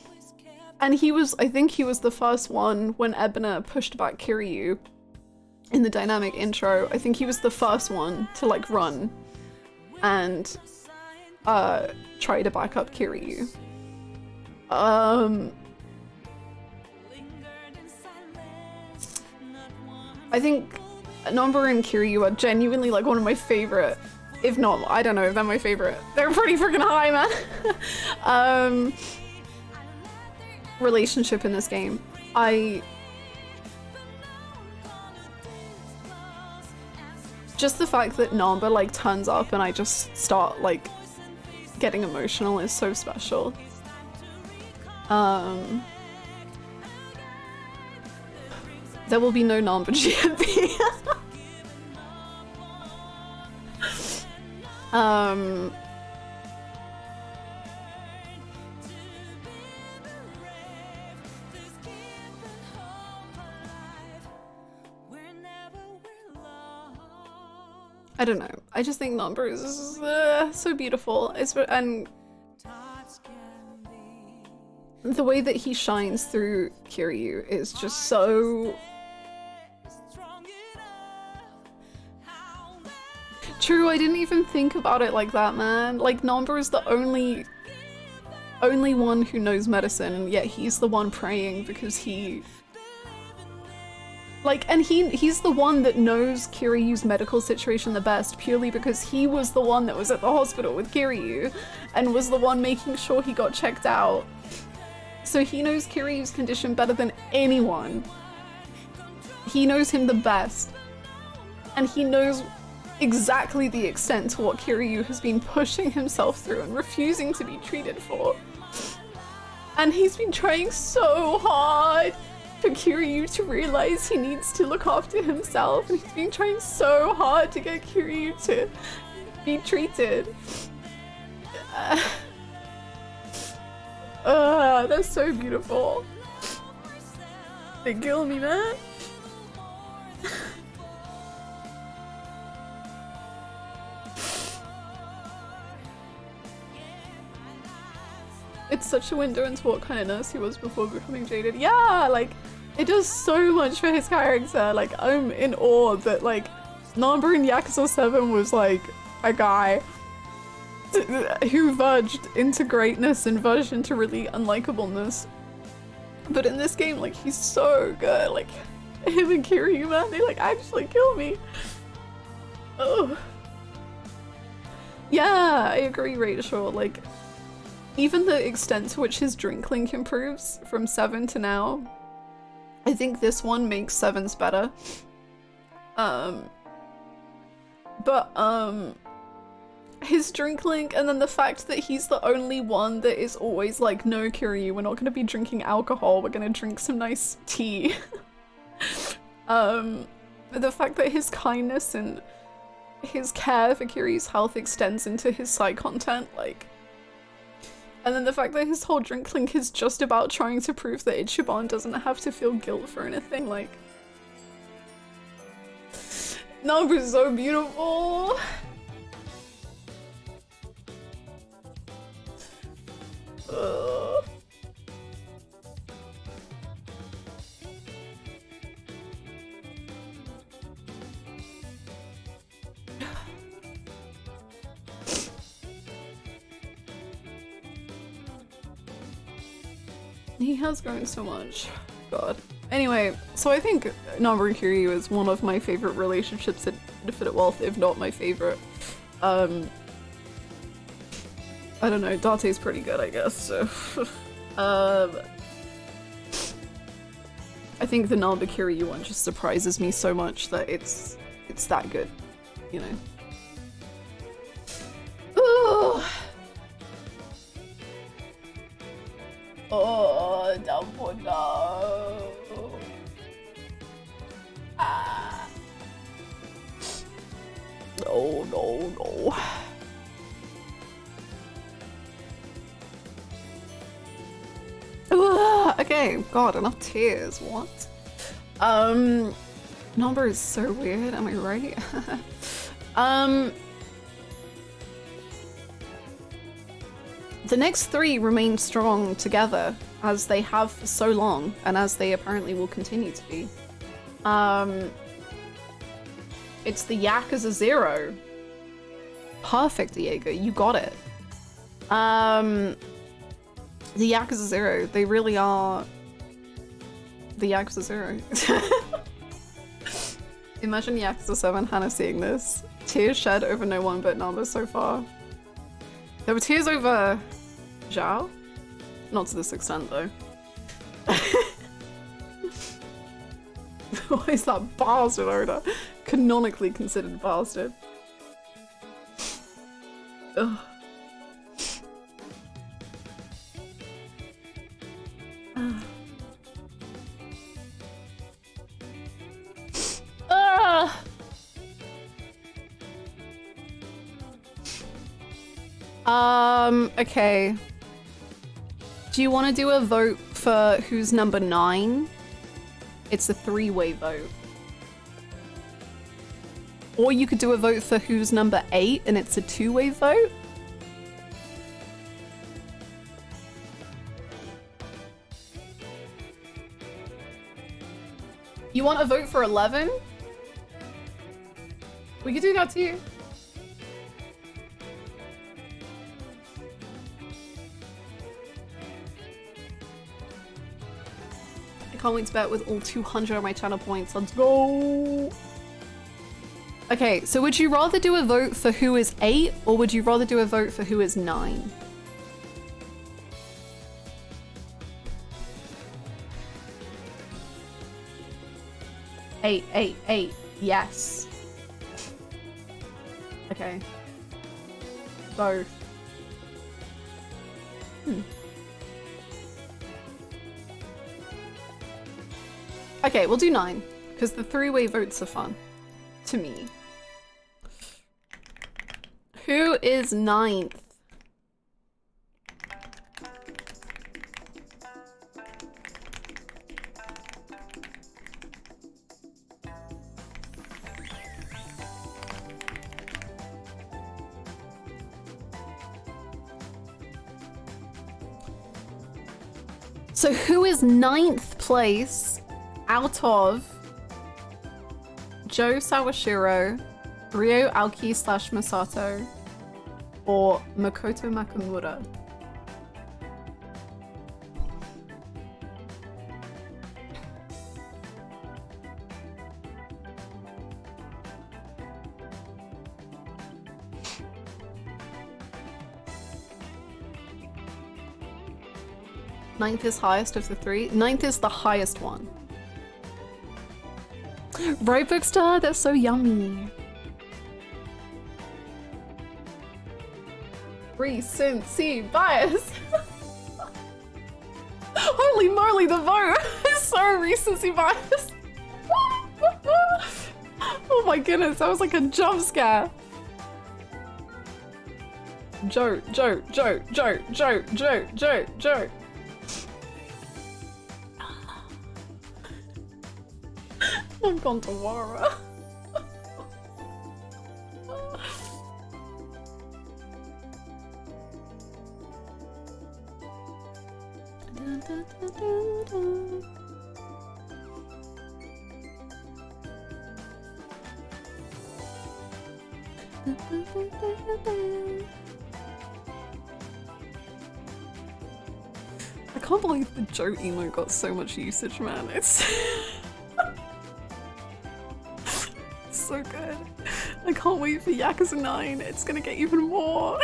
he was... I think he was the first one when Ebina pushed back Kiryu in the dynamic intro. I think he was the first one to, like, run and try to back up Kiryu. I think Namba and Kiryu are genuinely like one of my favorite, if not, I don't know if they're my favorite. They're pretty freaking high, man. Relationship in this game. Just the fact that Namba like turns up and I just start like getting emotional is so special. There will be no Namba GMP. I don't know. I just think Namba is so beautiful. And the way that he shines through Kiryu is just so... True, I didn't even think about it like that, man. Like, Namba is the only one who knows medicine, and yet he's the one praying because he... Like, and he's the one that knows Kiryu's medical situation the best, purely because he was the one that was at the hospital with Kiryu, and was the one making sure he got checked out. So he knows Kiryu's condition better than anyone. He knows him the best. And he knows exactly the extent to what Kiryu has been pushing himself through and refusing to be treated for. And he's been trying so hard for Kiryu to realize he needs to look after himself, and he's been trying so hard to get Kiryu to be treated. They're so beautiful. They kill me, man. It's such a window into what kind of nurse he was before becoming jaded. Yeah, like, it does so much for his character. Like, I'm in awe that, like, Namba in Yakuza 7 was, like, a guy who verged into greatness and verged into really unlikableness. But in this game, like, he's so good. Like, him and Kiryu, man, they, like, actually kill me. Oh. Yeah, I agree, Rachel. Like, even the extent to which his drink link improves from 7 to now, I think this one makes 7's better. His drink link, and then the fact that he's the only one that is always like, no, Kiryu, we're not gonna be drinking alcohol, we're gonna drink some nice tea. The fact that his kindness and his care for Kiryu's health extends into his side content, like, and then the fact that his whole drink link is just about trying to prove that Ichiban doesn't have to feel guilt for anything, like, Namba's so beautiful. He has grown so much. God. Anyway, so I think Namba and Kiryu is one of my favorite relationships at Infinite Wealth, if not my favorite. I don't know, Date's pretty good, I guess, so. I think the Namba Kiryu one just surprises me so much that it's that good, you know. Ooh. Oh, Dumbo, no. Ah. No, no, no. Okay, God, enough tears. What? Number is so weird, am I right? The next three remain strong together, as they have for so long, and as they apparently will continue to be. It's the Yakuza 0. Perfect, Diego, you got it. The Yakuza 0, they really are the Yakuza 0. Imagine Yakuza 7 Hannah seeing this. Tears shed over no one but Namba so far. There were tears over Zhao? Not to this extent though. Why is that bastard Oda? Canonically considered bastard. Ugh. Okay. Do you want to do a vote for who's number 9? It's a 3-way vote. Or you could do a vote for who's number 8 and it's a 2-way vote. You want a vote for 11? We could do that too. I can't wait to bet with all 200 of my channel points. Let's go! Okay, so would you rather do a vote for who is 8 or would you rather do a vote for who is 9? 8. Yes. Okay. Both. Okay, we'll do 9, because the three-way votes are fun. To me. Who is 9th? So who is 9th place out of Joe Sawashiro, Ryo Aoki / Masato, or Makoto Nakamura? Ninth is highest of the three. 9th is the highest one. Right, Bookstar? That's so yummy. Recency bias. Holy moly, the vote is so recency bias. Oh my goodness, that was like a jump scare. Joe. I've gone to Wara. I can't believe the Joe emote got so much usage, man. It's so good. I can't wait for Yakuza 9. It's gonna get even more.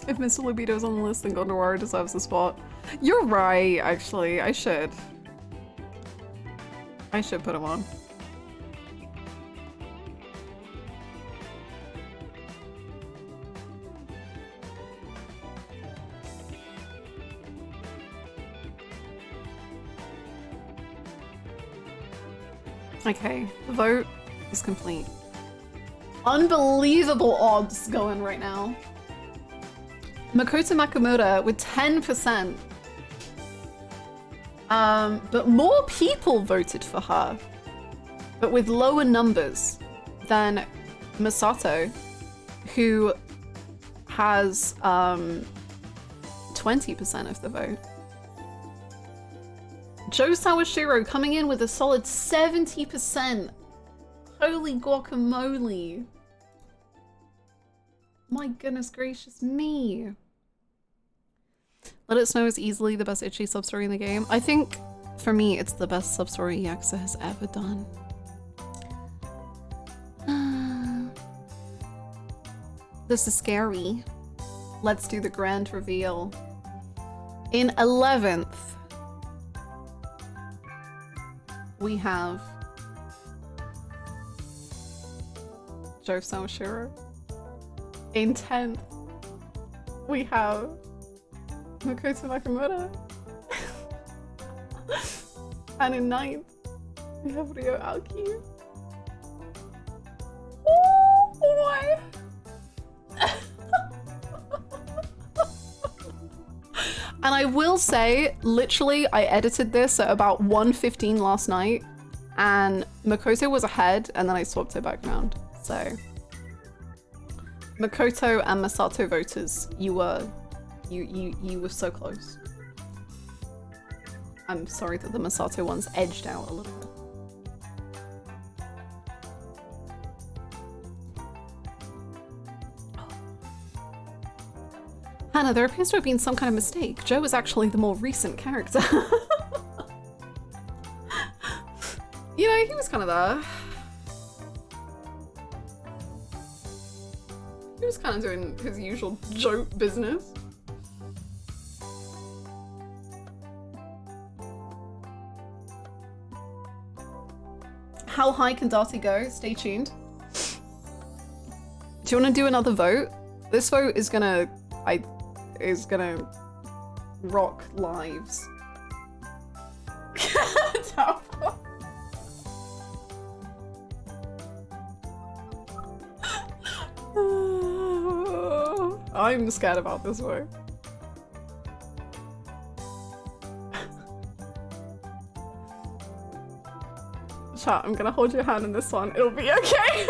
If Mr. Libido's on the list, then Gondawara deserves a spot. You're right, actually. I should put him on. Okay, the vote is complete. Unbelievable odds going right now. Makoto Nakamura with 10%. But more people voted for her, but with lower numbers than Masato, who has 20% of the vote. Joe Sawashiro coming in with a solid 70%. Holy guacamole. My goodness gracious me. Let It Snow is easily the best itchy sub-story in the game. I think, for me, it's the best sub-story Yakuza has ever done. This is scary. Let's do the grand reveal. In 11th, we have Joe Sawashiro. In 10th, we have Makoto Nakamura. And in 9th, we have Ryo Aoki. Oh boy! And I will say, literally, I edited this at about 1:15 last night, and Makoto was ahead, and then I swapped it back around. So, Makoto and Masato voters, you were so close. I'm sorry that the Masato ones edged out a little bit. Hannah, there appears to have been some kind of mistake. Joe is actually the more recent character. You know, he was kind of there. He was kind of doing his usual joke business. how high can Date go? Stay tuned. Do you want to do another vote? This vote is gonna rock lives. I'm scared about this vote. Chat, I'm gonna hold your hand in this one. It'll be okay.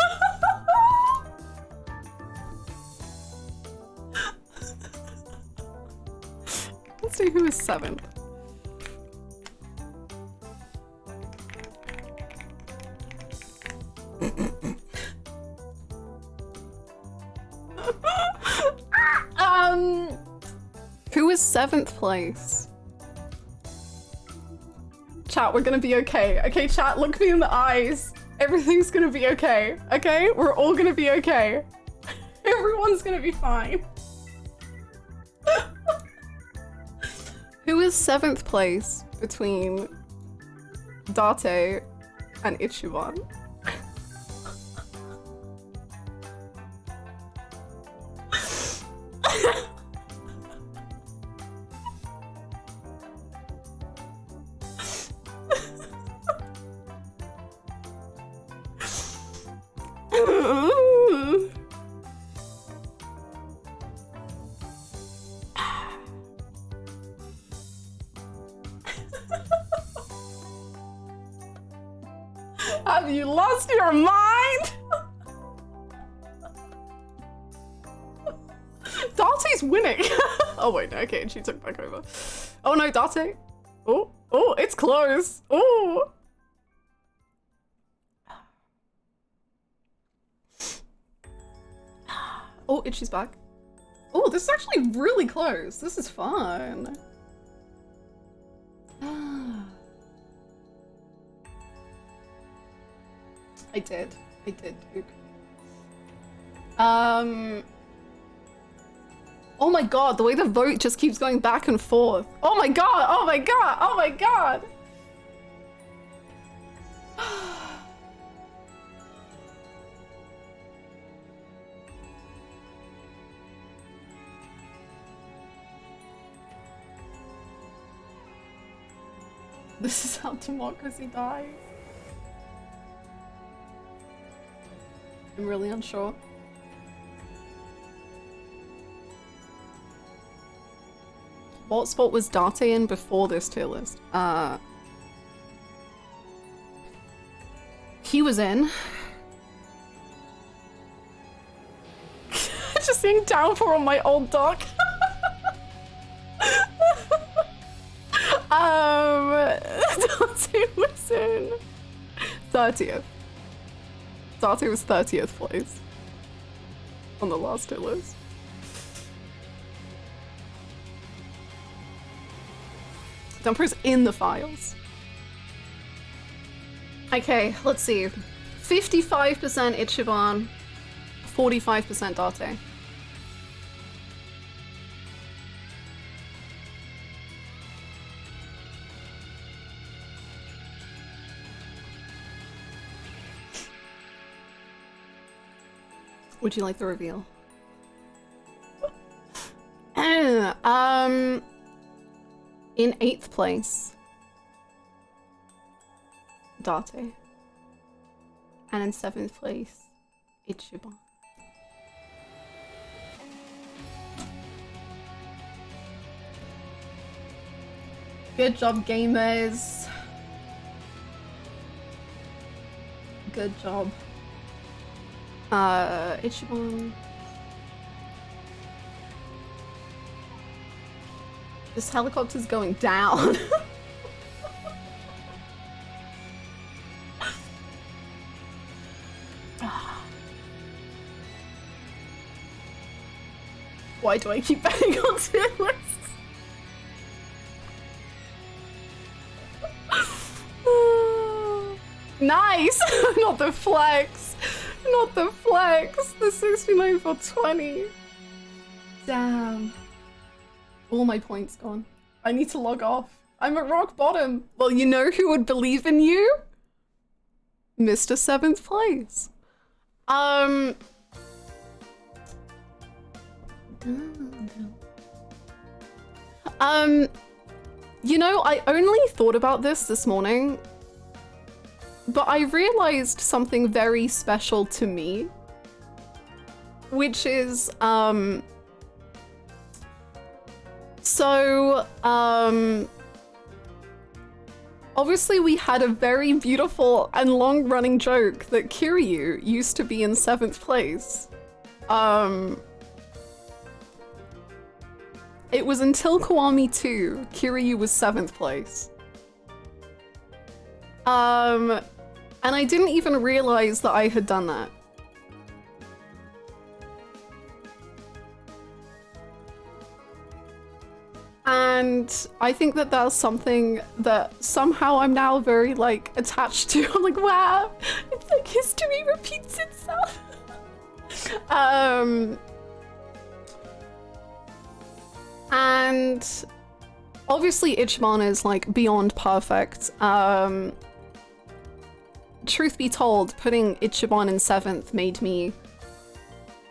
Let's see who is 7th. Who is 7th place? Chat, we're gonna be okay. Okay, chat, look me in the eyes. Everything's gonna be okay. Okay? We're all gonna be okay. Everyone's gonna be fine. Who is 7th place between Date and Ichiban? Have you lost your mind? Date's winning. Oh wait, no, okay, she took back over. Oh no, Date. Oh, oh, it's close. Oh. Oh, Itchy's back. Oh, this is actually really close. This is fun. I did, dude. Oh my god, the way the vote just keeps going back and forth. Oh my god, oh my god, oh my god! This is how democracy dies. I'm really unsure. What spot was Date in before this tier list? He was in. Just seeing downpour on my old dock. Date was in 30th. Date was 30th place on the last tier list. Dumper's in the files. Okay, let's see. 55% Ichiban, 45% Date. Would you like the reveal? In 8th place, Date. And in 7th place, Ichiban. Good job, gamers. Good job. Ichiban. This helicopter's going down. Why do I keep betting on tier lists? Nice! Not the flex! Not the flex! The 69 for 20. Damn. All my points gone. I need to log off. I'm at rock bottom. Well, you know who would believe in you? Mr. 7th place. You know, I only thought about this morning, but I realized something very special to me, which is, obviously we had a very beautiful and long-running joke that Kiryu used to be in 7th place. It was until Kiwami 2, Kiryu was 7th place. And I didn't even realize that I had done that. And I think that that's something that somehow I'm now very, like, attached to. I'm like, wow, it's like history repeats itself. And obviously Ichiban is, like, beyond perfect. Truth be told, putting Ichiban in 7th made me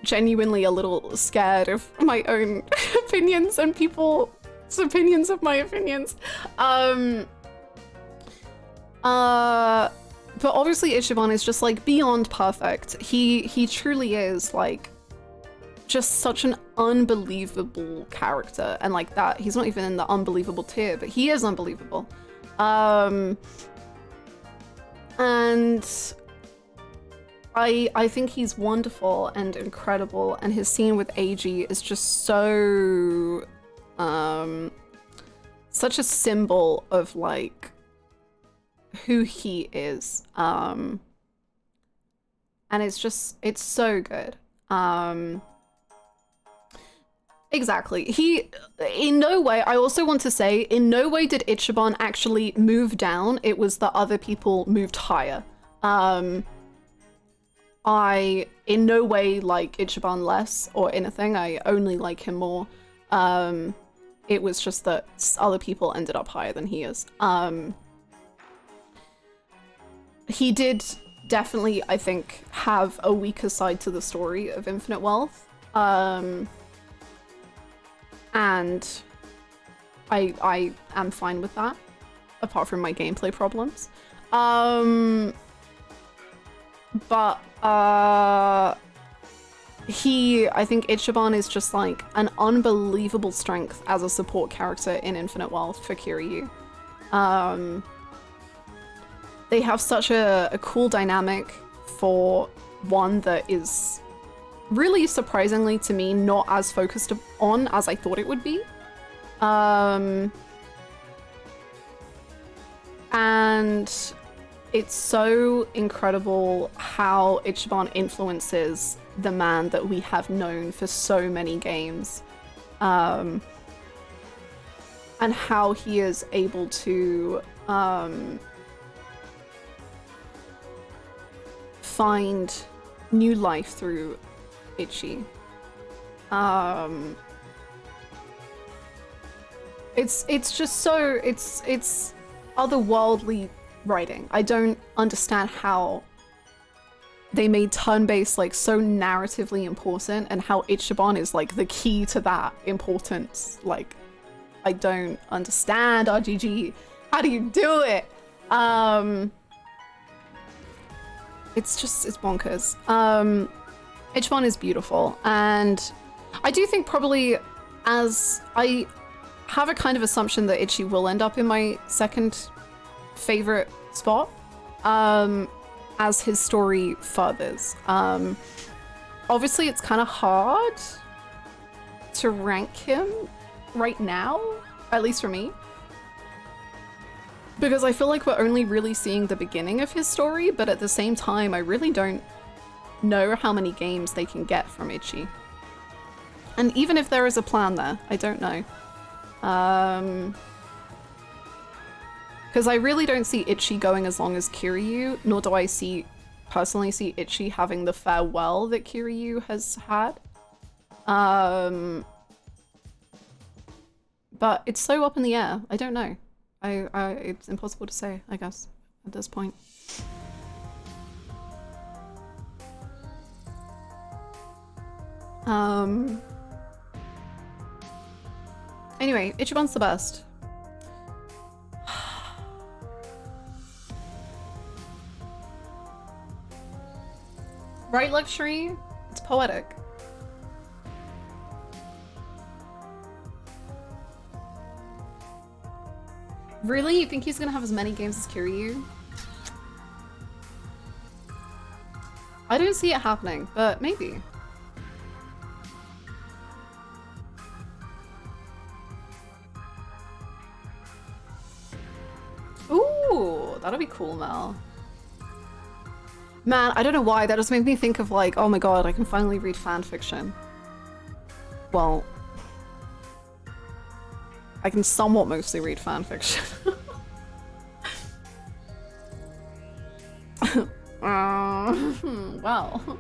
genuinely a little scared of my own opinions and people's opinions of my opinions. But obviously Ichiban is just, like, beyond perfect. He truly is, like, just such an unbelievable character, and like that, he's not even in the unbelievable tier, but he is unbelievable. And I think he's wonderful and incredible, and his scene with AG is just so such a symbol of, like, who he is. And it's so good. Exactly. He, in no way, I also want to say, in no way did Ichiban actually move down. It was the other people moved higher. I, in no way, like Ichiban less or anything. I only like him more. It was just that other people ended up higher than he is. He did definitely, I think, have a weaker side to the story of Infinite Wealth. And I am fine with that, apart from my gameplay problems. But I think Ichiban is just, like, an unbelievable strength as a support character in Infinite Wealth for Kiryu. They have such a cool dynamic for one that is really surprisingly to me not as focused on as I thought it would be. And it's so incredible how Ichiban influences the man that we have known for so many games. And how he is able to find new life through Ichi. It's just so, it's otherworldly writing. I don't understand how they made turn-based, like, so narratively important, and how Ichiban is, like, the key to that importance. Like, I don't understand, RGG. How do you do it? It's bonkers. Ichiban is beautiful, and I do think probably, as I have a kind of assumption that Ichi will end up in my second favorite spot, as his story furthers. Obviously it's kind of hard to rank him right now, at least for me, because I feel like we're only really seeing the beginning of his story, but at the same time I really don't know how many games they can get from Ichi. And even if there is a plan there, I don't know. Because I really don't see Ichi going as long as Kiryu, nor do I personally see Ichi having the farewell that Kiryu has had. But it's so up in the air. I don't know. It's impossible to say, I guess, at this point. Anyway, Ichiban's the best. Right, Luxury? It's poetic. Really? You think he's gonna have as many games as Kiryu? I don't see it happening, but maybe. Ooh, that'll be cool, Mel. Man, I don't know why, that just made me think of like, oh my god, I can finally read fan fiction. Well, I can somewhat mostly read fan fiction. Well.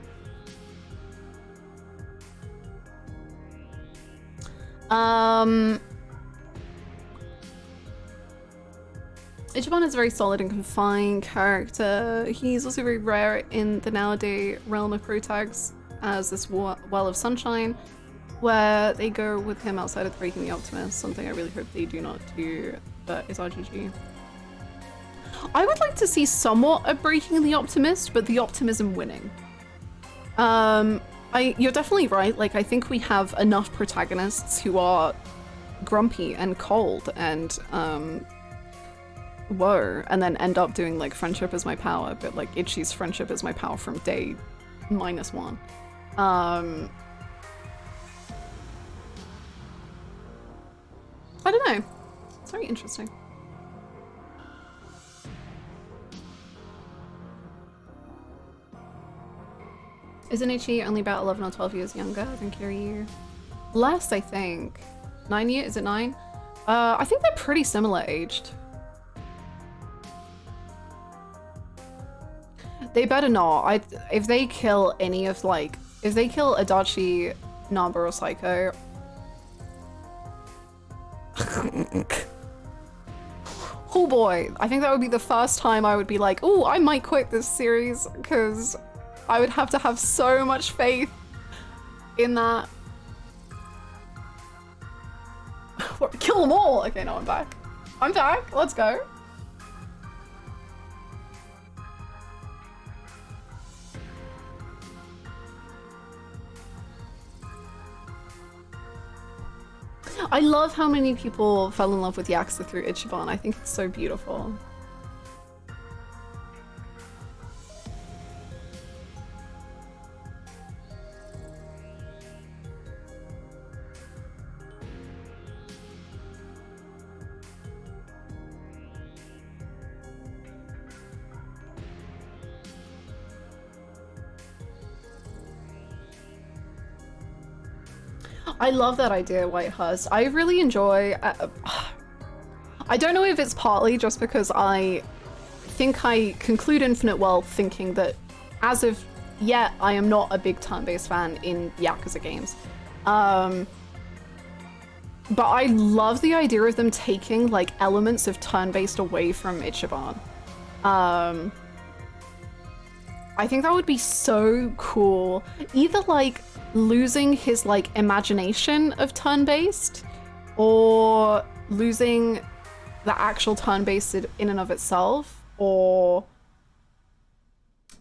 Ichiban is a very solid and confined character. He's also very rare in the nowadays realm of protags as this well of sunshine, where they go with him outside of Breaking the Optimist, something I really hope they do not do, but it's RGG. I would like to see somewhat of Breaking the Optimist, but the optimism winning. You're definitely right, like I think we have enough protagonists who are grumpy and cold and whoa, and then end up doing like friendship is my power, but like Ichi's friendship is my power from day -1. I don't know. It's very interesting. Isn't Ichi only about 11 or 12 years younger than Kiryu? Less, I think. 9 years? Is it 9? I think they're pretty similar aged. They better not. If they kill any of like, if they kill Adachi, Namba, or Psycho. Oh boy, I think that would be the first time I would be like, oh, I might quit this series because I would have to have so much faith in that. Kill them all! Okay, no, I'm back. I'm back, let's go. I love how many people fell in love with Yakuza through Ichiban. I think it's so beautiful. I love that idea, White Husk. I really enjoy... I don't know if it's partly just because I think I conclude Infinite Wealth thinking that as of yet, I am not a big turn-based fan in Yakuza games. But I love the idea of them taking like elements of turn-based away from Ichiban. I think that would be so cool. Either like losing his like imagination of turn-based or losing the actual turn-based in and of itself or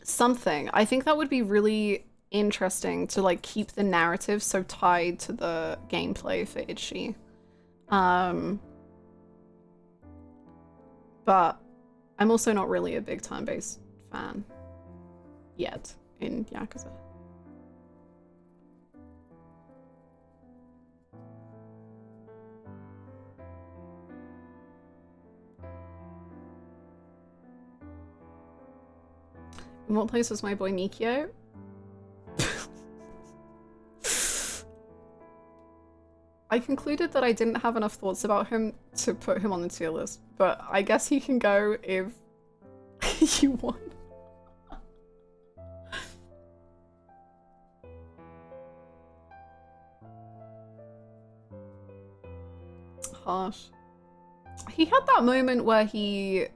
something. I think that would be really interesting to like keep the narrative so tied to the gameplay for Ichi. But I'm also not really a big turn-based fan yet in Yakuza. In what place was my boy Mikio? I concluded that I didn't have enough thoughts about him to put him on the tier list, but I guess he can go if you want. Harsh. He had that moment where he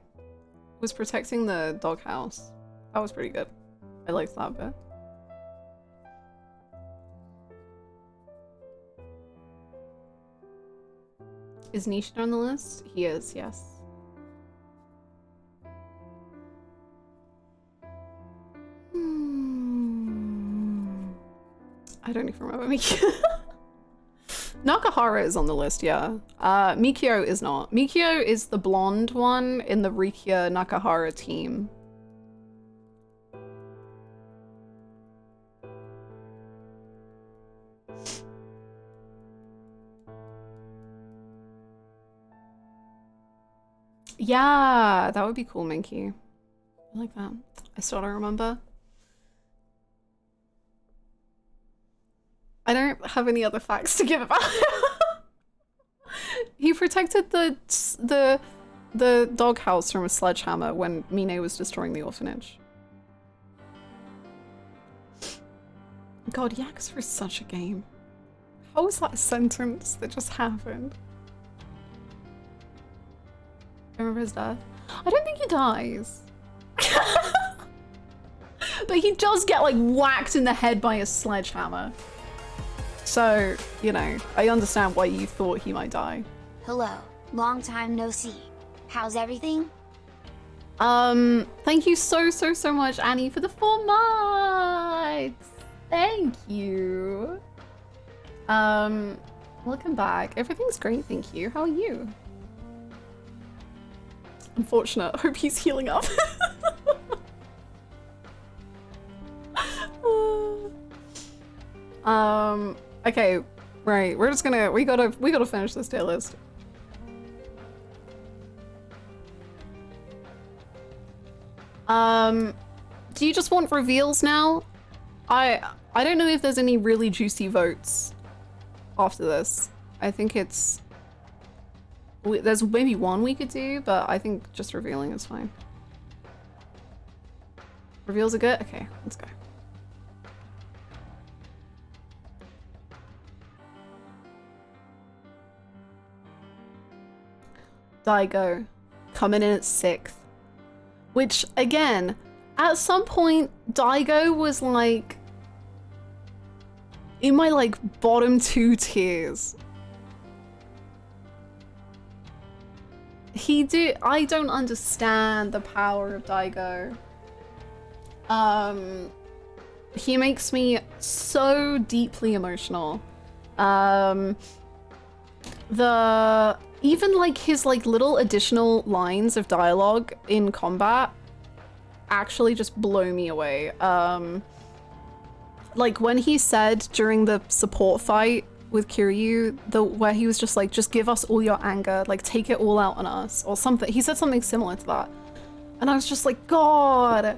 was protecting the doghouse. That was pretty good. I liked that bit. Is Nishida on the list? He is, yes. I don't even remember Mikio. Nakahara is on the list, yeah. Mikio is not. Mikio is the blonde one in the Rikia Nakahara team. Yeah, that would be cool, Minky. I like that. I still don't remember. I don't have any other facts to give about him. He protected the doghouse from a sledgehammer when Mine was destroying the orphanage. God, Yakuza is such a game. How was that a sentence that just happened? I remember his death. I don't think he dies. But he does get like whacked in the head by a sledgehammer. So, you know, I understand why you thought he might die. Hello, long time no see. How's everything? Thank you so much, Annie, for the 4 months. Thank you. Welcome back. Everything's great, thank you. How are you? Unfortunate. Hope he's healing up. Okay, right. We're just gonna we gotta finish this tier list. Do you just want reveals now? I don't know if there's any really juicy votes after this. I think it's there's maybe one we could do, but I think just revealing is fine. Reveals are good? Okay, let's go. Daigo coming in at 6th. Which, again, at some point, Daigo was like in my like bottom 2 tiers. I don't understand the power of Daigo. He makes me so deeply emotional. Even like his like little additional lines of dialogue in combat actually just blow me away. Like when he said during the support fight with Kiryu, where he was just like, just give us all your anger, like take it all out on us or something. He said something similar to that. And I was just like, God,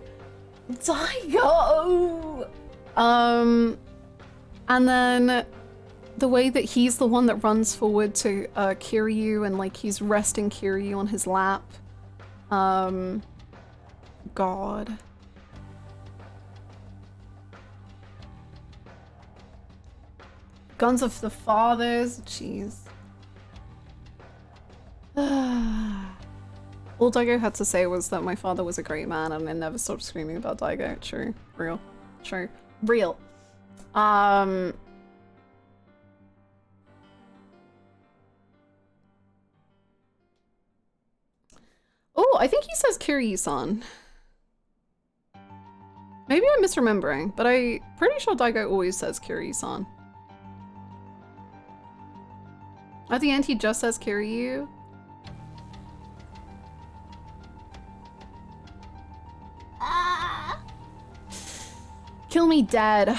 Daigo! And then the way that he's the one that runs forward to Kiryu and like he's resting Kiryu on his lap. God. Guns of the Fathers, jeez. All Daigo had to say was that my father was a great man and I never stopped screaming about Daigo. True. Real. True. Real. Oh, I think he says Kiryu-san. Maybe I'm misremembering, but I'm pretty sure Daigo always says Kiryu-san. At the end, he just says Kiryu. Ah! Kill me dead.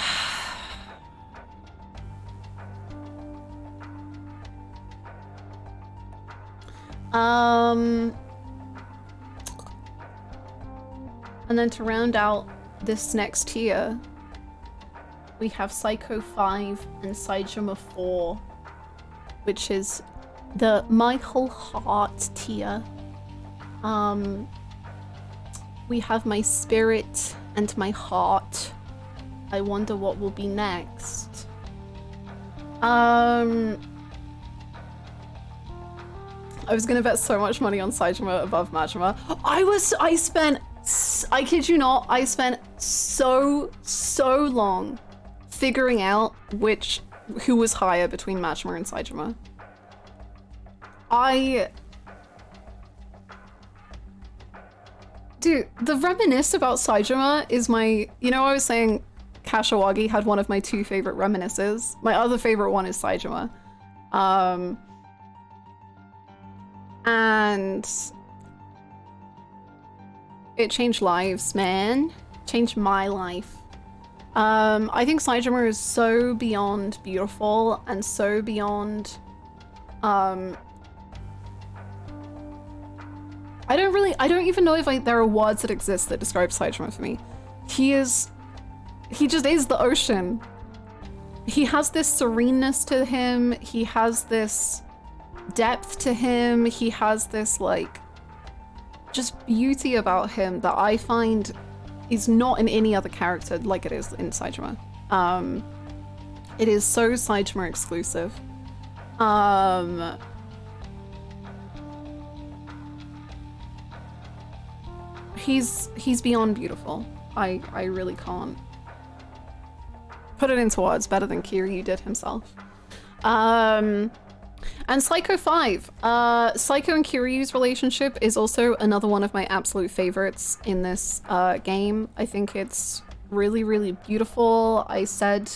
And then to round out this next tier, we have Psycho 5 and Saijima 4, which is the My Whole Heart tier. We have My Spirit and My Heart. I wonder what will be next. I was gonna bet so much money on Saijima above Majima. I kid you not, I spent so long figuring out who was higher between Majima and Saijima. Dude, the reminisce about Saejima is my... You know, I was saying Kashiwagi had one of my 2 favorite reminisces. My other favorite one is Saejima. And it changed lives, man. Changed my life. I think Saejima is so beyond beautiful and so beyond... I don't even know if there are words that exist that describe Saejima for me. He just is the ocean. He has this sereneness to him. He has this depth to him. He has this, like, just beauty about him that I find is not in any other character like it is in Saejima. It is so Saejima exclusive. He's beyond beautiful. I really can't put it into words better than Kiryu did himself. And Psycho 5. Psycho and Kiryu's relationship is also another one of my absolute favorites in this game. I think it's really, really beautiful. I said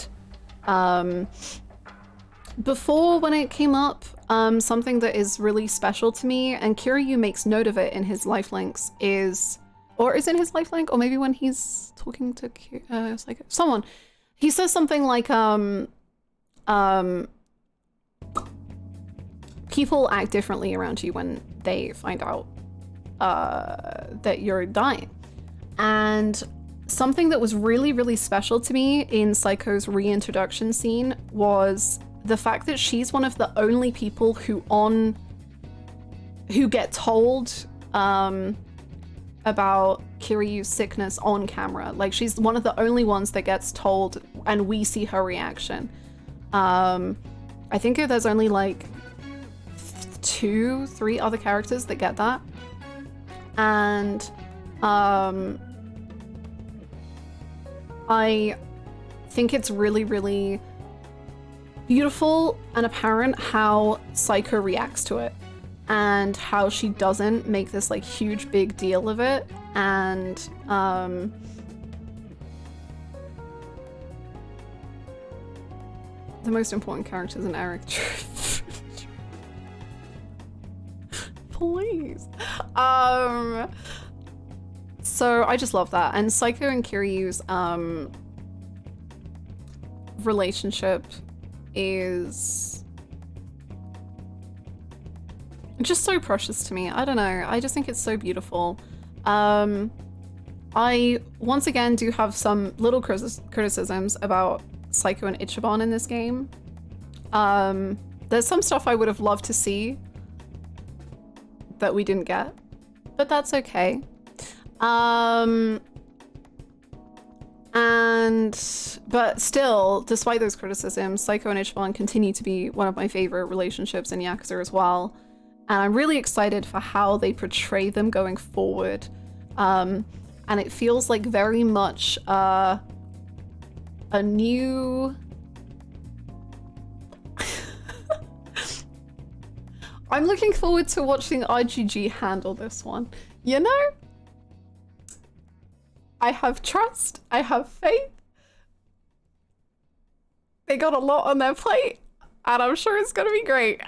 before when it came up, something that is really special to me, and Kiryu makes note of it in his lifelinks, is in his lifelink, or maybe when he's talking to Psycho, someone, he says something like, people act differently around you when they find out that you're dying. And something that was really, really special to me in Psycho's reintroduction scene was the fact that she's one of the only people who get told about Kiryu's sickness on camera. Like, she's one of the only ones that gets told and we see her reaction. I think there's only like 2-3 other characters that get that. And I think it's really, really beautiful and apparent how Psycho reacts to it, and how she doesn't make this like huge big deal of it. And the most important character is an Eric. Please. So I just love that. And Psycho and Kiryu's relationship is just so precious to me. I don't know. I just think it's so beautiful. I once again do have some little criticisms about Psycho and Ichiban in this game. There's some stuff I would have loved to see that we didn't get, but that's okay. But still, despite those criticisms, Psycho and Ichiban continue to be one of my favorite relationships in Yakuza as well. And I'm really excited for how they portray them going forward. And it feels like very much a new... I'm looking forward to watching IGG handle this one. You know? I have trust. I have faith. They got a lot on their plate, and I'm sure it's gonna be great.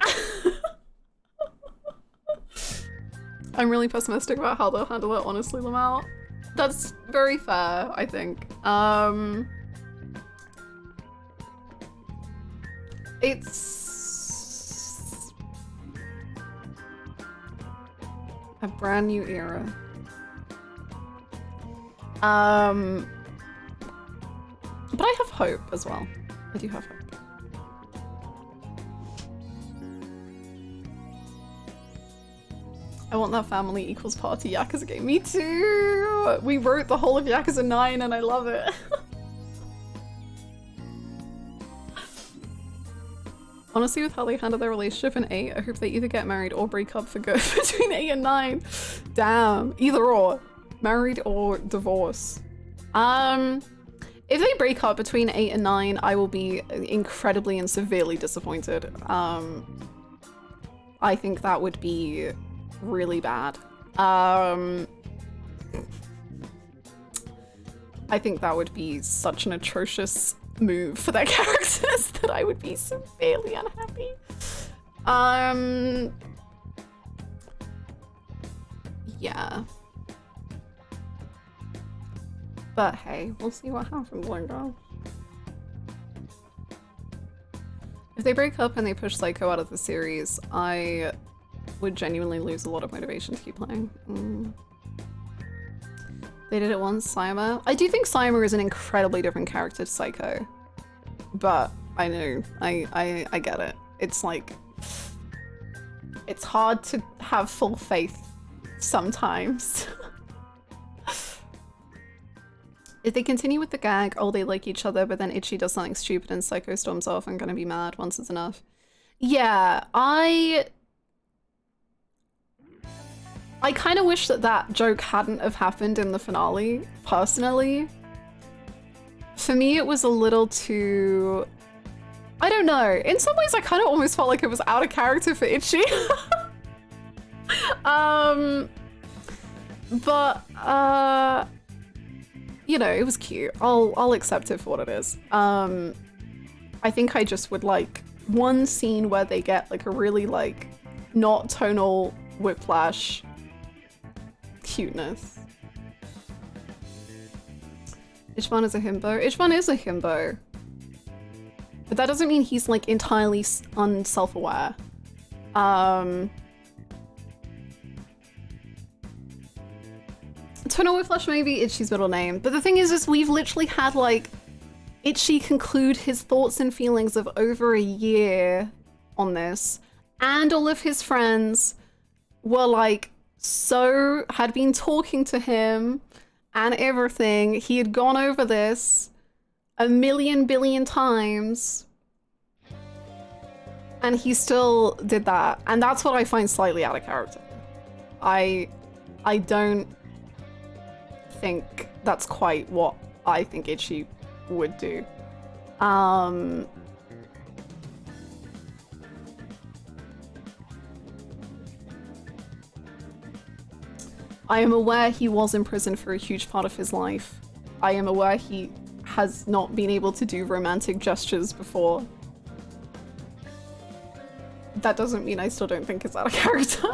I'm really pessimistic about how they'll handle it, honestly, Lamau. That's very fair, I think. It's a brand new era. But I have hope as well. I do have hope. I want that family equals party Yakuza game. Me too! We wrote the whole of Yakuza 9 and I love it. Honestly, with how they handle their relationship in 8, I hope they either get married or break up for good between 8 and 9. Damn. Either or. Married or divorce. If they break up between 8 and 9, I will be incredibly and severely disappointed. I think that would be really bad. I think that would be such an atrocious move for their characters that I would be severely unhappy. Yeah. But hey, we'll see what happens, my gosh. If they break up and they push Psycho out of the series, I would genuinely lose a lot of motivation to keep playing. They did it once, Saima. I do think Saima is an incredibly different character to Psycho. But I know, I get it. It's like, it's hard to have full faith sometimes. If they continue with the gag, oh, they like each other, but then Ichi does something stupid and Psycho storms off, I'm gonna be mad once it's enough. Yeah, I kind of wish that that joke hadn't have happened in the finale, personally. For me, it was a little too... I don't know. In some ways, I kind of almost felt like it was out of character for Ichi. You know, it was cute. I'll accept it for what it is. I think I just would like one scene where they get like a really like not tonal whiplash cuteness. Ichiban is a himbo. Ichiban is a himbo. But that doesn't mean he's like entirely unself-aware. Tonal whiplash may be Ichi's middle name, but the thing is we've literally had like Ichi conclude his thoughts and feelings of over a year on this, and all of his friends were like had been talking to him and everything. He had gone over this a million billion times and he still did that, and that's what I find slightly out of character. I don't think that's quite what I think Ichi would do. I am aware he was in prison for a huge part of his life. I am aware he has not been able to do romantic gestures before. That doesn't mean I still don't think it's out of character.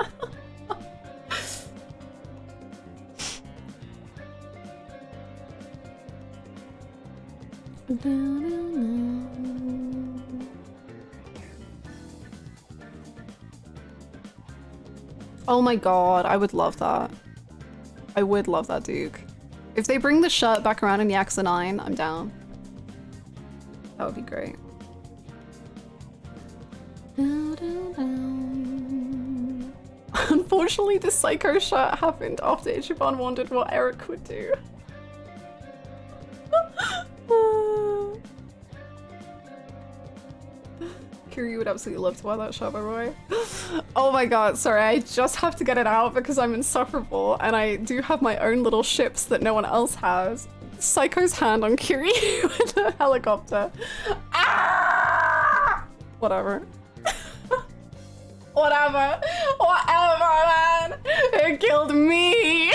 Oh my god, I would love that. I would love that, Duke. If they bring the shirt back around in Yakuza 9, I'm down. That would be great. Unfortunately, the Psycho shirt happened after Ichiban wondered what Eric would do. Kiryus would absolutely love to wear that shirt, by the way. Oh my god, sorry, I just have to get it out because I'm insufferable and I do have my own little ships that no one else has. Psycho's hand on Kiryus with a helicopter. Ah! Whatever. Whatever, man. It killed me.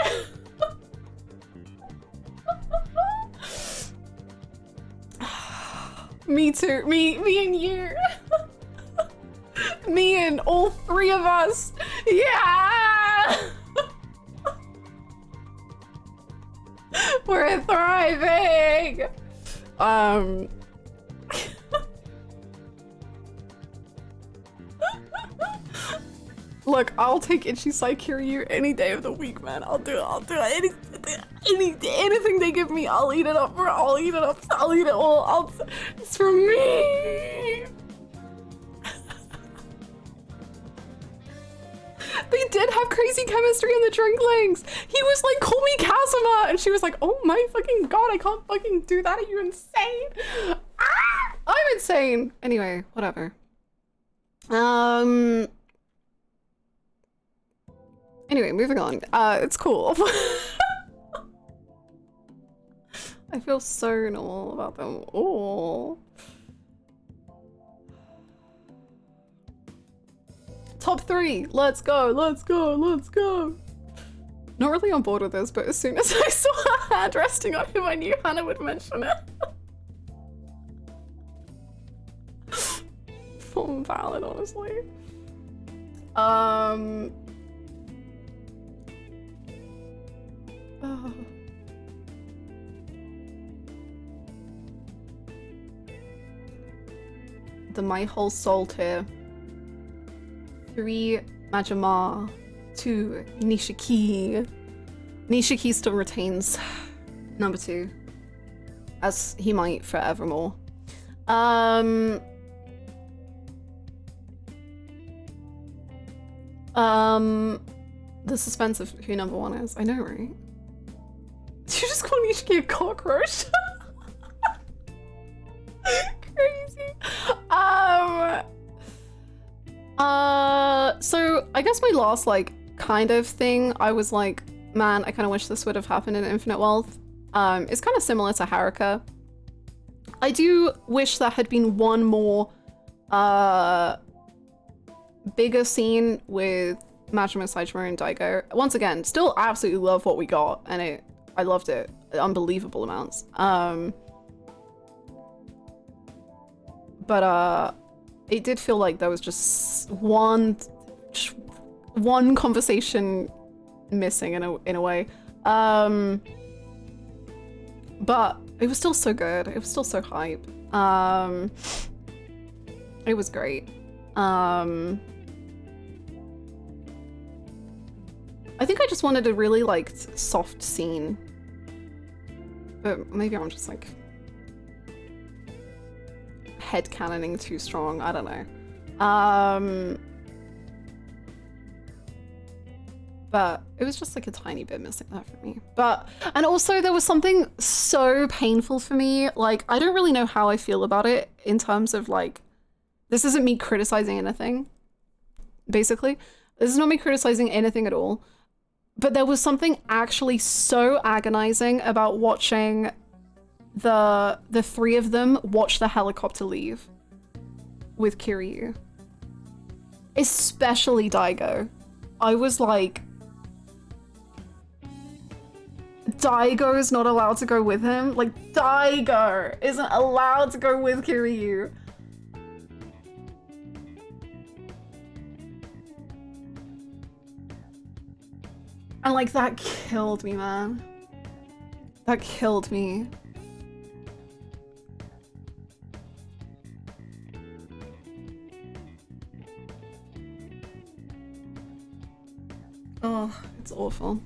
Me too. Me and you. Me and all three of us. Yeah. We're thriving. Look, I'll take Ichi Kiryu any day of the week, man. I'll do it. Anything they give me, I'll eat it up, bro. I'll eat it up. I'll eat it all. It's for me. They did have crazy chemistry in the Drinklings. He was like, call me Kazuma. And she was like, oh my fucking god, I can't fucking do that. Are you insane? Ah! I'm insane. Anyway, whatever. Anyway, moving on. It's cool. I feel so normal about them all. Top 3. Let's go, let's go, let's go. Not really on board with this, but as soon as I saw her hand resting on him, I knew Hannah would mention it. Full valid, honestly. Oh. The My Whole Soul tier. 3, Majima. 2, Nishiki. Nishiki still retains number 2, as he might forevermore. The suspense of who number 1 is. I know, right? Did you just call Nishiki a cockroach? Crazy. So I guess my last like kind of thing, I was like, man, I kind of wish this would have happened in Infinite Wealth. It's kind of similar to Haruka. I do wish there had been one more bigger scene with Majima, Saitama, and Daigo. Once again, still absolutely love what we got, and I loved it. Unbelievable amounts. But it did feel like there was just one conversation missing in a way. But it was still so good. It was still so hype. It was great. I think I just wanted a really like soft scene, but maybe I'm just like headcanoning too strong. I don't know. But it was just like a tiny bit missing that for me. And also there was something so painful for me. Like, I don't really know how I feel about it in terms of like, this isn't me criticizing anything, basically. This is not me criticizing anything at all. But there was something actually so agonizing about watching the 3 of them watch the helicopter leave with Kiryu. Especially Daigo. I was like, Daigo's not allowed to go with him? Like, Daigo isn't allowed to go with Kiryu. And like, that killed me, man. That killed me. Oh, it's awful.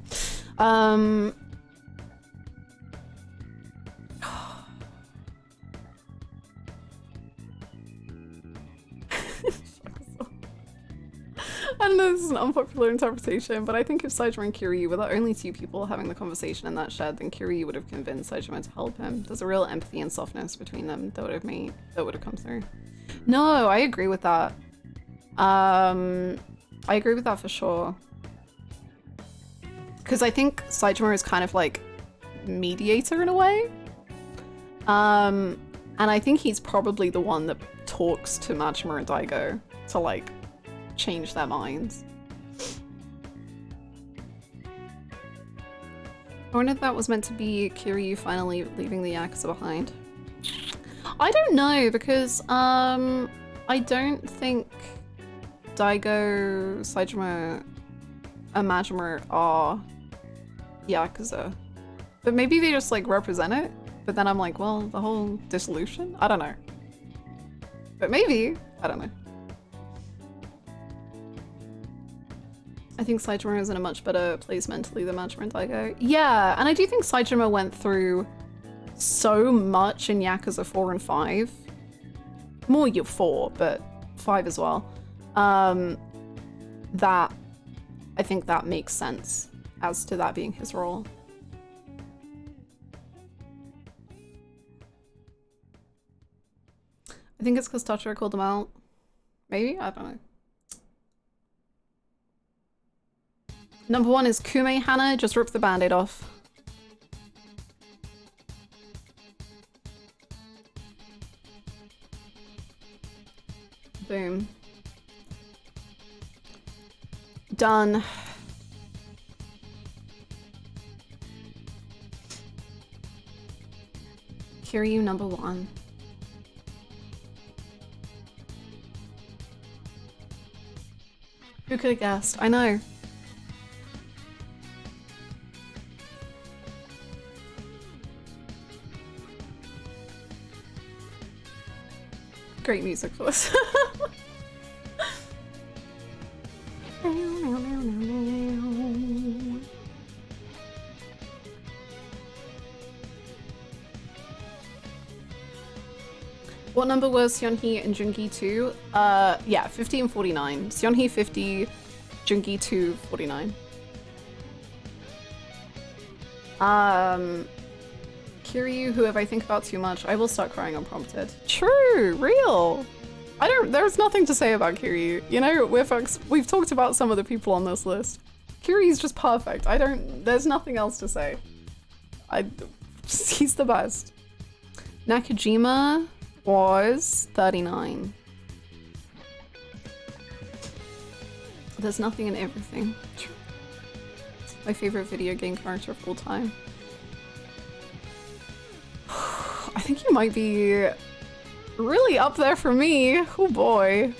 I don't know, this is an unpopular interpretation, but I think if Saitama and Kiryu were the only 2 people having the conversation in that shed, then Kiryu would have convinced Saitama to help him. There's a real empathy and softness between them that would have come through. No, I agree with that. I agree with that for sure. Because I think Saitama is kind of like mediator in a way. And I think he's probably the one that talks to Majima and Daigo to like change their minds. I wonder if that was meant to be Kiryu finally leaving the Yakuza behind. I don't know, because I don't think Daigo, Saitama, and Majima are Yakuza. But maybe they just like represent it. But then I'm like, well, the whole dissolution? I don't know. But maybe. I don't know. I think Saitama is in a much better place mentally than Majima and Daigo. Yeah, and I do think Saitama went through so much in Yakuza 4 and 5. More 4, but 5 as well. That I think that makes sense as to that being his role. I think it's because Tachiro called him out. Maybe? I don't know. Number 1 is Kume Hana, just rip the band-aid off. Boom. Done. Kiryu number 1. Who could have guessed? I know. Great music for this. What number was Seonhee and Jungi 2? Yeah, 50 and 49. Seonhee 50, Jungi 2, 49. Kiryu, who if I think about too much, I will start crying unprompted. True, real. There's nothing to say about Kiryu. You know, we've talked about some of the people on this list. Kiryu's just perfect. There's nothing else to say. He's the best. Nakajima was 39. There's nothing in everything. My favorite video game character of all time. I think you might be really up there for me. Oh boy.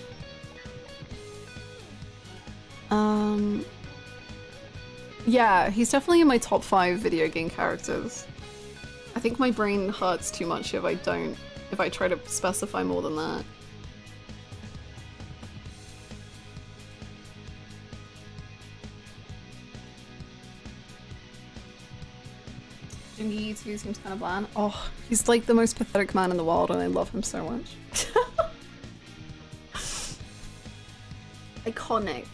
Yeah, he's definitely in my top 5 video game characters. I think my brain hurts too much if I try to specify more than that. Jungi 2 seems kind of bland. Oh, he's like the most pathetic man in the world and I love him so much. Iconic.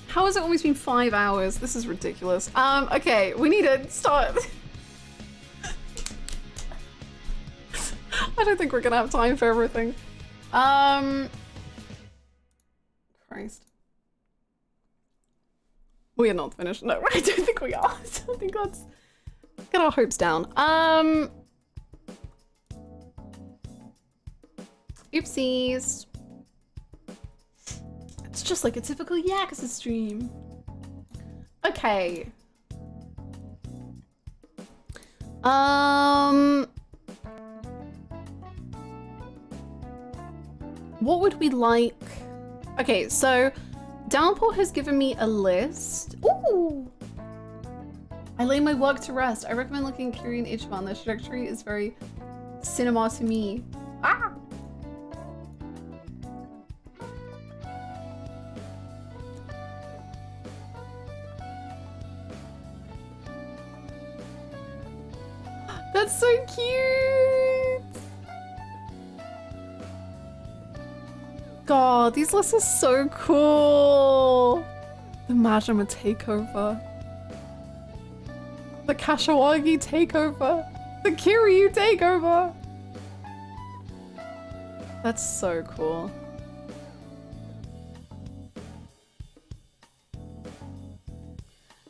How has it almost been 5 hours? This is ridiculous. Okay, we need to start. I don't think we're gonna have time for everything. Christ. We are not finished. No, I don't think we are. I don't think let's get our hopes down. Oopsies. It's just like a typical Yakuza stream. Okay. What would we like? Okay, so Downpour has given me a list. Ooh! I lay my work to rest. I recommend looking at Kiryu and Ichiban. The trajectory is very cinema to me. Ah! That's so cute! God, these lists are so cool! The Majima takeover. The Kashiwagi takeover. The Kiryu takeover. That's so cool.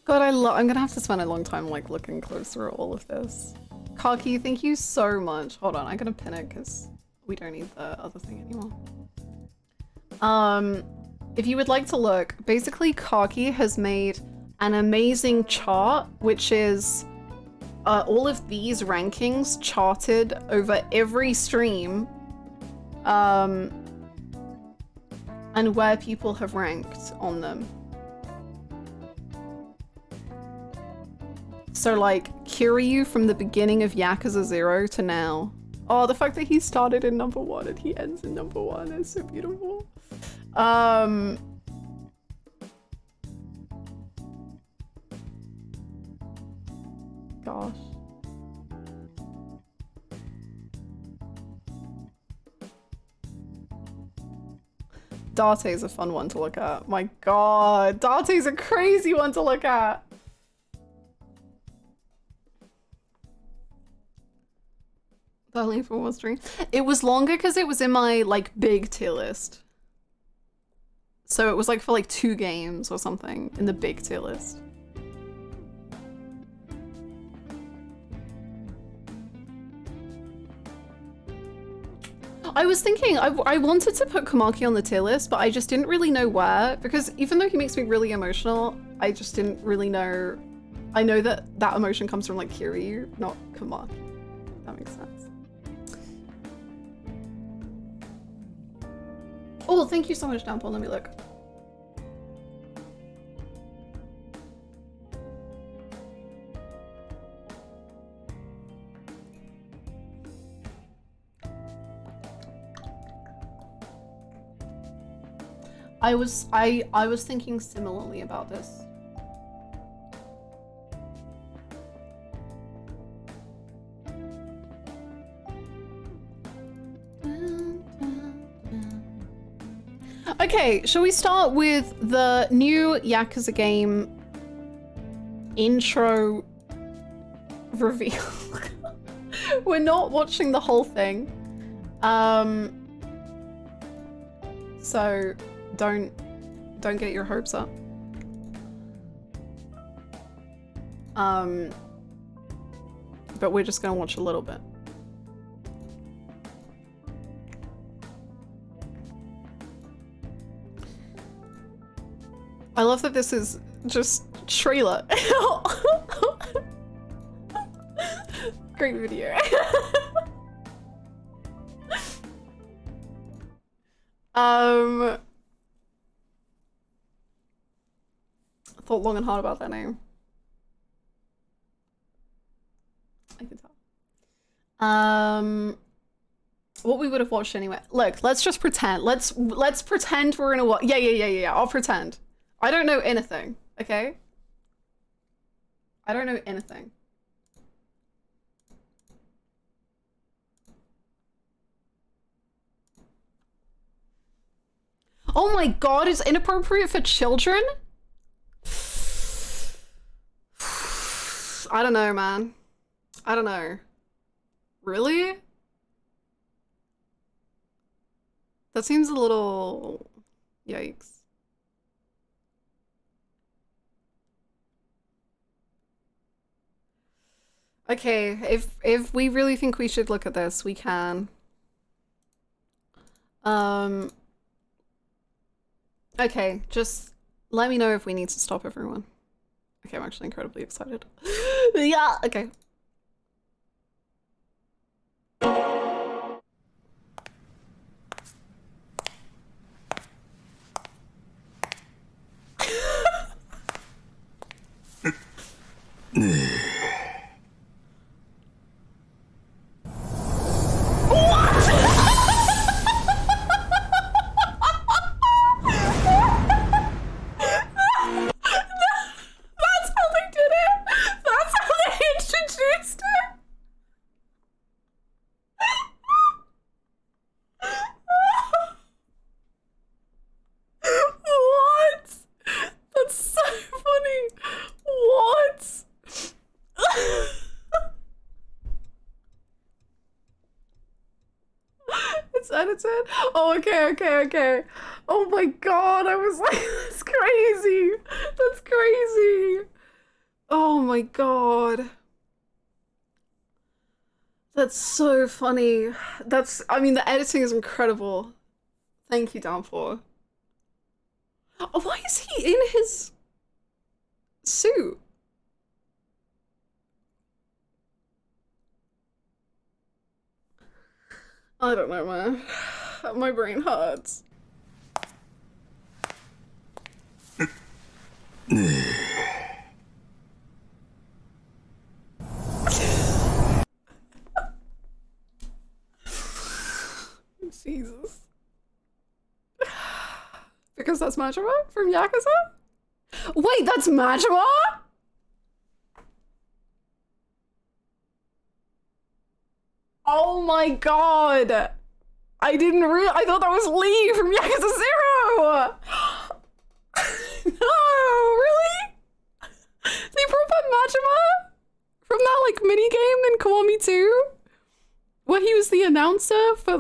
God, I'm gonna have to spend a long time like looking closer at all of this. Kaki, thank you so much. Hold on, I'm gonna pin it because we don't need the other thing anymore. If you would like to look, basically Kaki has made an amazing chart, which is all of these rankings charted over every stream, and where people have ranked on them. So like Kiryu from the beginning of Yakuza 0 to now. Oh, the fact that he started in number 1 and he ends in number 1 is so beautiful. Gosh. Date's a fun one to look at. My god, Date's a crazy one to look at. The only for one stream. It was longer because it was in my like big tier list. So it was like for like 2 games or something in the big tier list. I was thinking, I wanted to put Komaki on the tier list, but I just didn't really know where, because even though he makes me really emotional, I just didn't really know. I know that that emotion comes from like Kiryu, not Komaki. That makes sense. Oh, thank you so much, Downpour. Let me look. I was thinking similarly about this. Okay, shall we start with the new Yakuza game intro reveal? We're not watching the whole thing. So don't get your hopes up. But we're just gonna watch a little bit. I love that this is just trailer. Great video. Thought long and hard about that name. I can tell. What we would have watched anyway. Look, let's just pretend. Let's pretend we're in a what? Yeah. I'll pretend. I don't know anything. Okay. I don't know anything. Oh my god, it's inappropriate for children? I don't know, man. I don't know. Really? That seems a little... Yikes. Okay, if we really think we should look at this, we can. Okay, just let me know if we need to stop everyone. Okay, I'm actually incredibly excited. Yeah, okay. Oh, okay. Oh my god, I was like, that's crazy. That's crazy. Oh my god. That's so funny. I mean, the editing is incredible. Thank you, Downpour. Oh, why is he in his suit? I don't know, man. My brain hurts. Jesus. Because that's Majima from Yakuza? Wait, that's Majima? Oh my god! I thought that was Lee from Yakuza 0! No, really? They brought back Majima? From that, like, minigame in Kiwami 2? Where he was the announcer for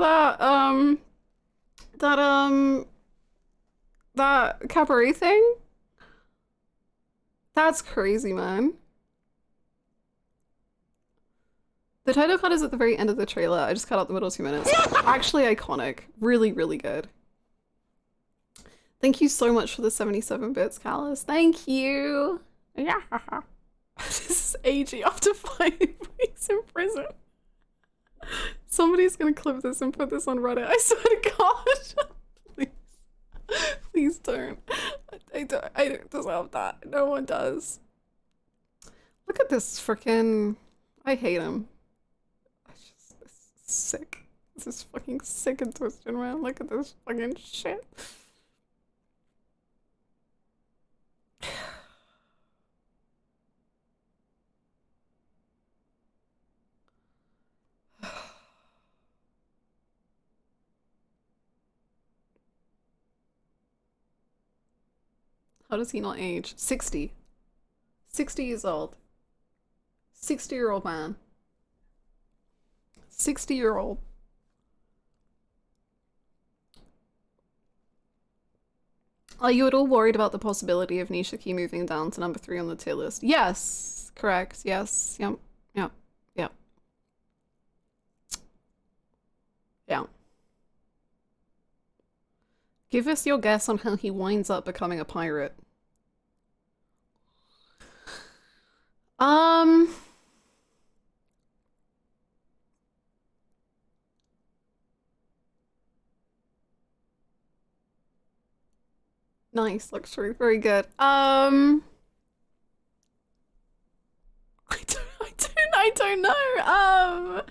that cabaret thing? That's crazy, man. The title card is at the very end of the trailer. I just cut out the middle 2 minutes. Actually iconic. Really, really good. Thank you so much for the 77 bits, Callus. Thank you. Yeah. This is AG after 5 weeks in prison. Somebody's gonna clip this and put this on Reddit. I swear to God. Please. Please don't. I don't deserve that. No one does. Look at this freaking... I hate him. This is sick. This is fucking sick and twisted, man. Look at this fucking shit. How does he not age? 60. 60 years old. 60-year-old man. 60-year-old. Are you at all worried about the possibility of Nishiki moving down to number 3 on the tier list? Yes, correct. Yes. Yep. Yep. Yep. Yeah. Give us your guess on how he winds up becoming a pirate. Nice luxury, very good. I don't know.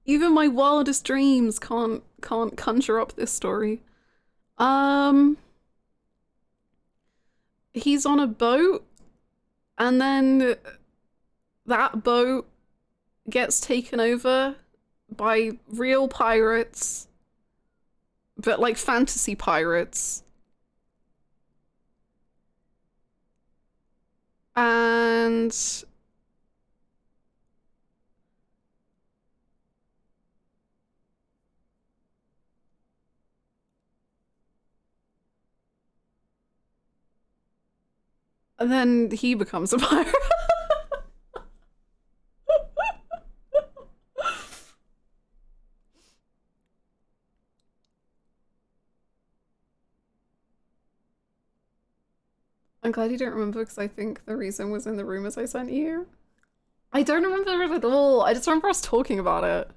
Even my wildest dreams can't conjure up this story. He's on a boat, and then that boat gets taken over by real pirates, but like fantasy pirates. And then he becomes a pirate. I'm glad you don't remember, because I think the reason was in the rumors I sent you. I don't remember it at all. I just remember us talking about it.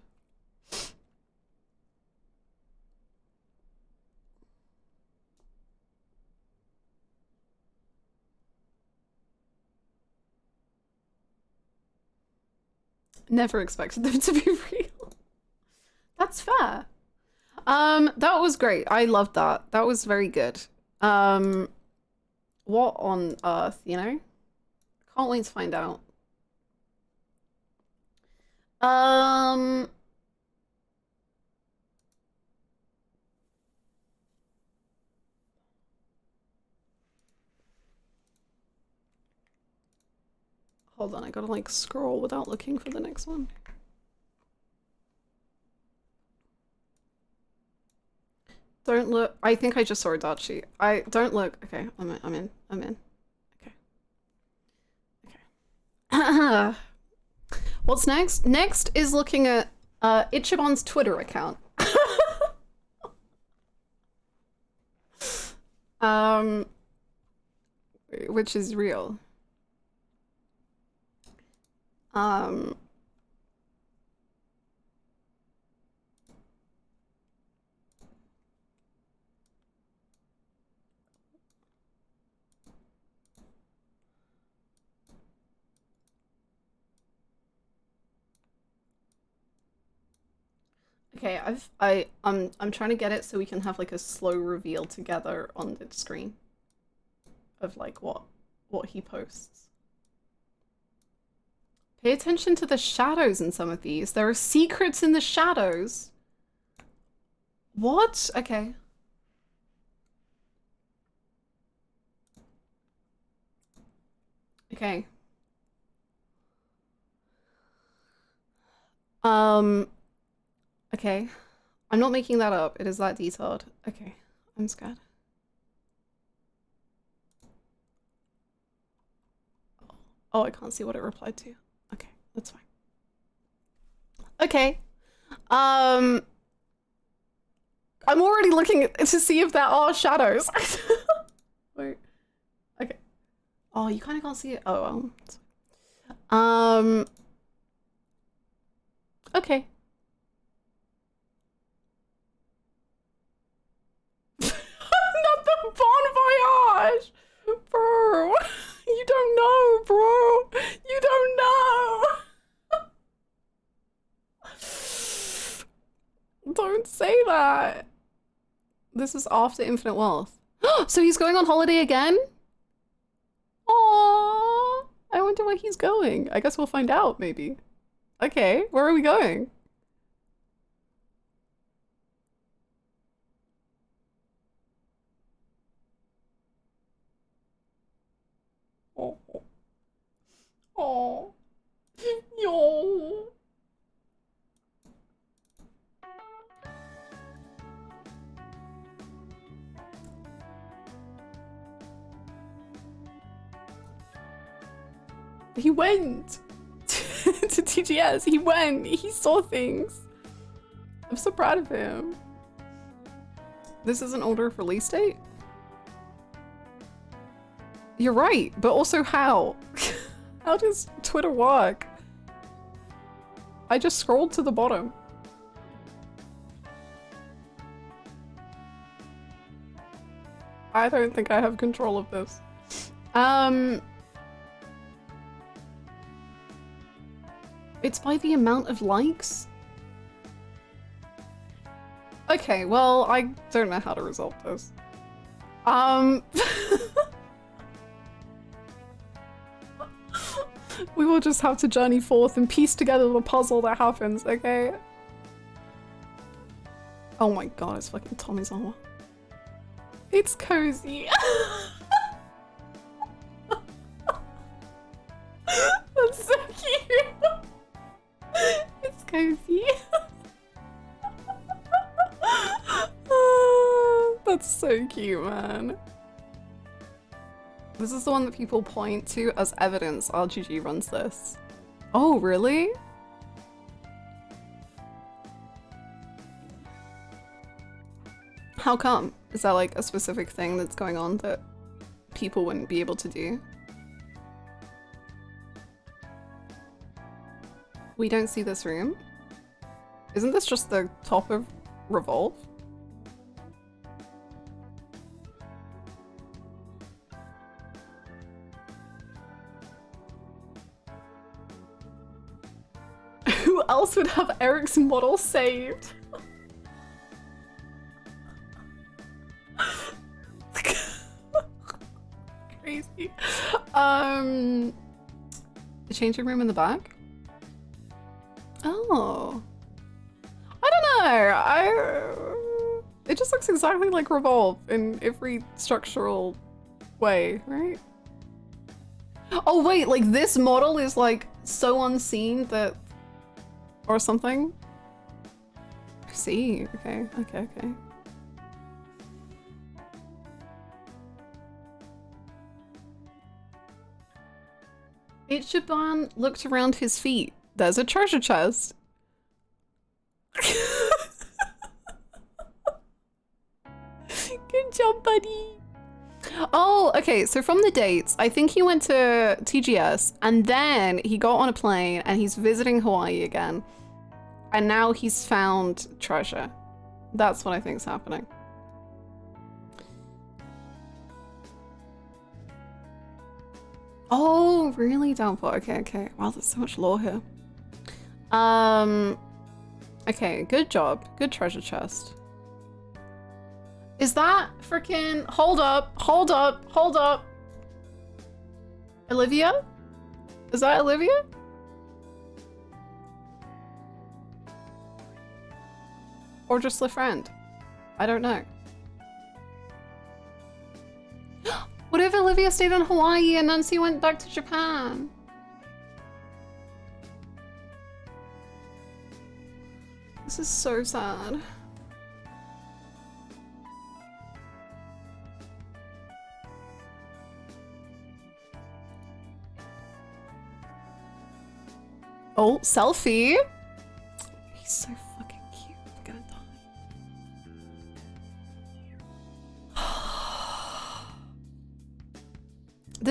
Never expected them to be real. That's fair. That was great. I loved that. That was very good. What on earth, you know? Can't wait to find out. Hold on, I gotta like scroll without looking for the next one. Don't look. I think I just saw a dot sheet. I don't look. Okay, I'm in. Okay. Okay. What's next? Next is looking at Ichiban's Twitter account. Which is real. Okay, I'm trying to get it so we can have like a slow reveal together on the screen of like what he posts. Pay attention to the shadows in some of these. There are secrets in the shadows. What? Okay. Okay. Okay. I'm not making that up. It is that detailed. Okay. I'm scared. Oh, I can't see what it replied to. Okay, that's fine. Okay. I'm already looking to see if there are shadows. Wait. Okay. Oh, you kind of can't see it. Oh, well. Okay. Not the Bon Voyage! Bro, you don't know, bro. You don't know. Don't say that. This is after Infinite Wealth. So he's going on holiday again? Aww. I wonder where he's going. I guess we'll find out, maybe. Okay, where are we going? Oh. Oh. Yo. He went to TGS. He went. He saw things. I'm so proud of him. This is an order for release date? You're right, but also how? How does Twitter work? I just scrolled to the bottom. I don't think I have control of this. It's by the amount of likes? Okay, well, I don't know how to resolve this. We will just have to journey forth and piece together the puzzle that happens, okay? Oh my god, it's fucking Tommy's armor. It's cozy. That's so cute. It's cozy. That's so cute, man. This is the one that people point to as evidence RGG runs this. Oh, really? How come? Is that like a specific thing that's going on that people wouldn't be able to do? We don't see this room? Isn't this just the top of Revolve? Who else would have Eric's model saved? Crazy. The changing room in the back? Oh. I don't know. It just looks exactly like Revolve in every structural way, right? Oh wait, like this model is like so unseen that... or something? I see. Okay, okay, okay. Ichiban looked around his feet. There's a treasure chest. Good job, buddy. Oh, okay, so from the dates, I think he went to TGS and then he got on a plane and he's visiting Hawaii again. And now he's found treasure. That's what I think is happening. Oh, really? Downpour. Okay, okay. Wow, there's so much lore here. Okay, good job. Good treasure chest. Is that freaking... Hold up, hold up, hold up. Olivia? Is that Olivia? Or just a friend? I don't know. What if Olivia stayed in Hawaii and Nancy went back to Japan? This is so sad. Oh, selfie.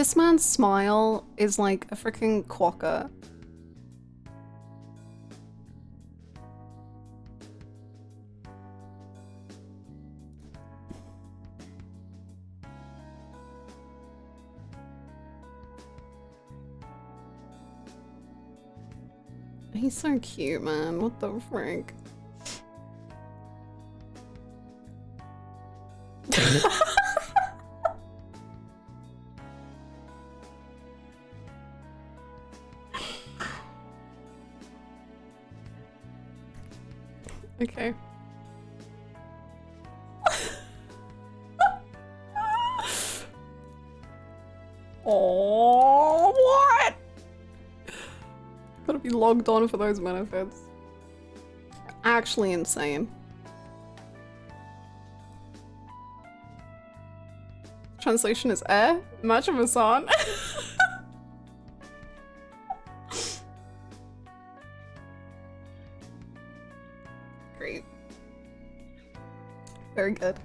This man's smile is like a freaking quokka. He's so cute, man. What the frick? Okay. Oh, what? Gotta be logged on for those benefits. Actually insane. Translation is much of a song. Great. Very good.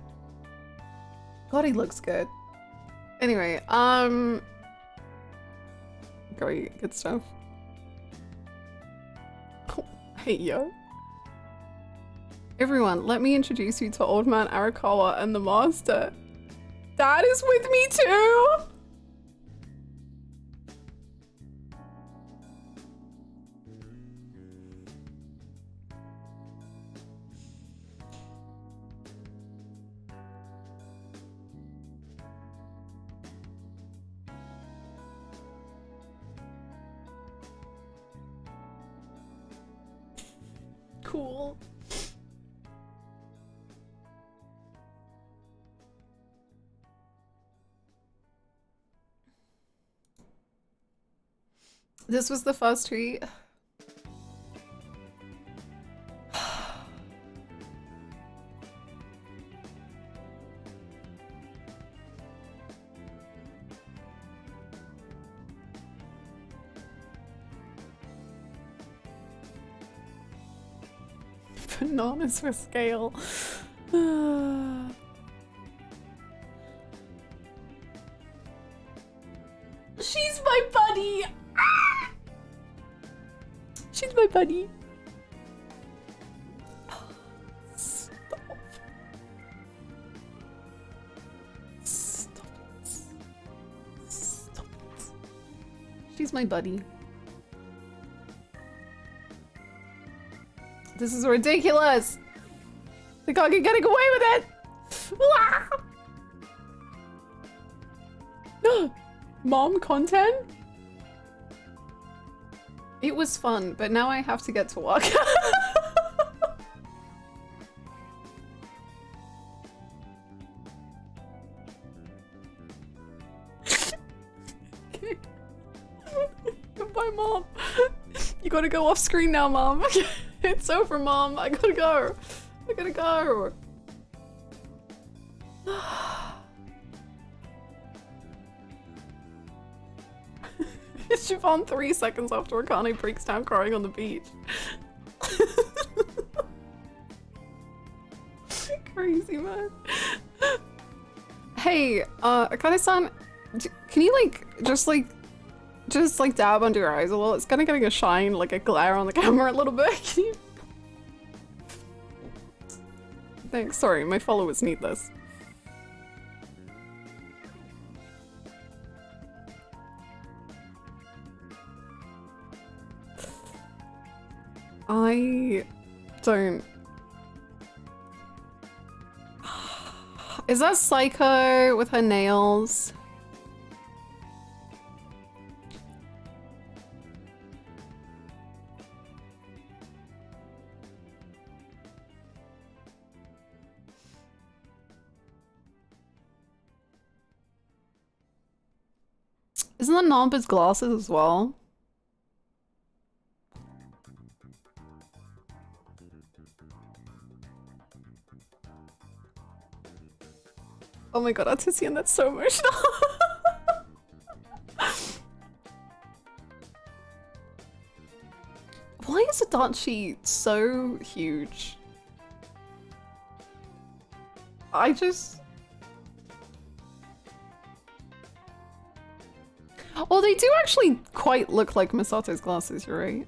God, he looks good. Anyway, great, good stuff. Hey, yo. Everyone, let me introduce you to Old Man Arakawa and the Master. Dad is with me too! Cool. This was the first tweet. Bananas for scale. She's my buddy. Ah! She's my buddy. Stop. Stop it. Stop it. She's my buddy. This is ridiculous. The dog is getting away with it. Mom content? It was fun, but now I have to get to work. Goodbye, Mom. You gotta go off screen now, Mom. It's over, Mom. I gotta go. I gotta go. Siobhan 3 seconds after Akane breaks down crying on the beach. Crazy, man. Hey, Akane-san, can you just dab under your eyes a little? It's kind of getting a shine, like a glare on the camera a little bit. Can you... Thanks. Sorry, my followers need this. I don't... Is that Psycho with her nails? Isn't that Namba's glasses as well? Oh my god, Artisian, that's so emotional. Why is Adachi so huge? Oh, they do actually quite look like Misato's glasses, you're right.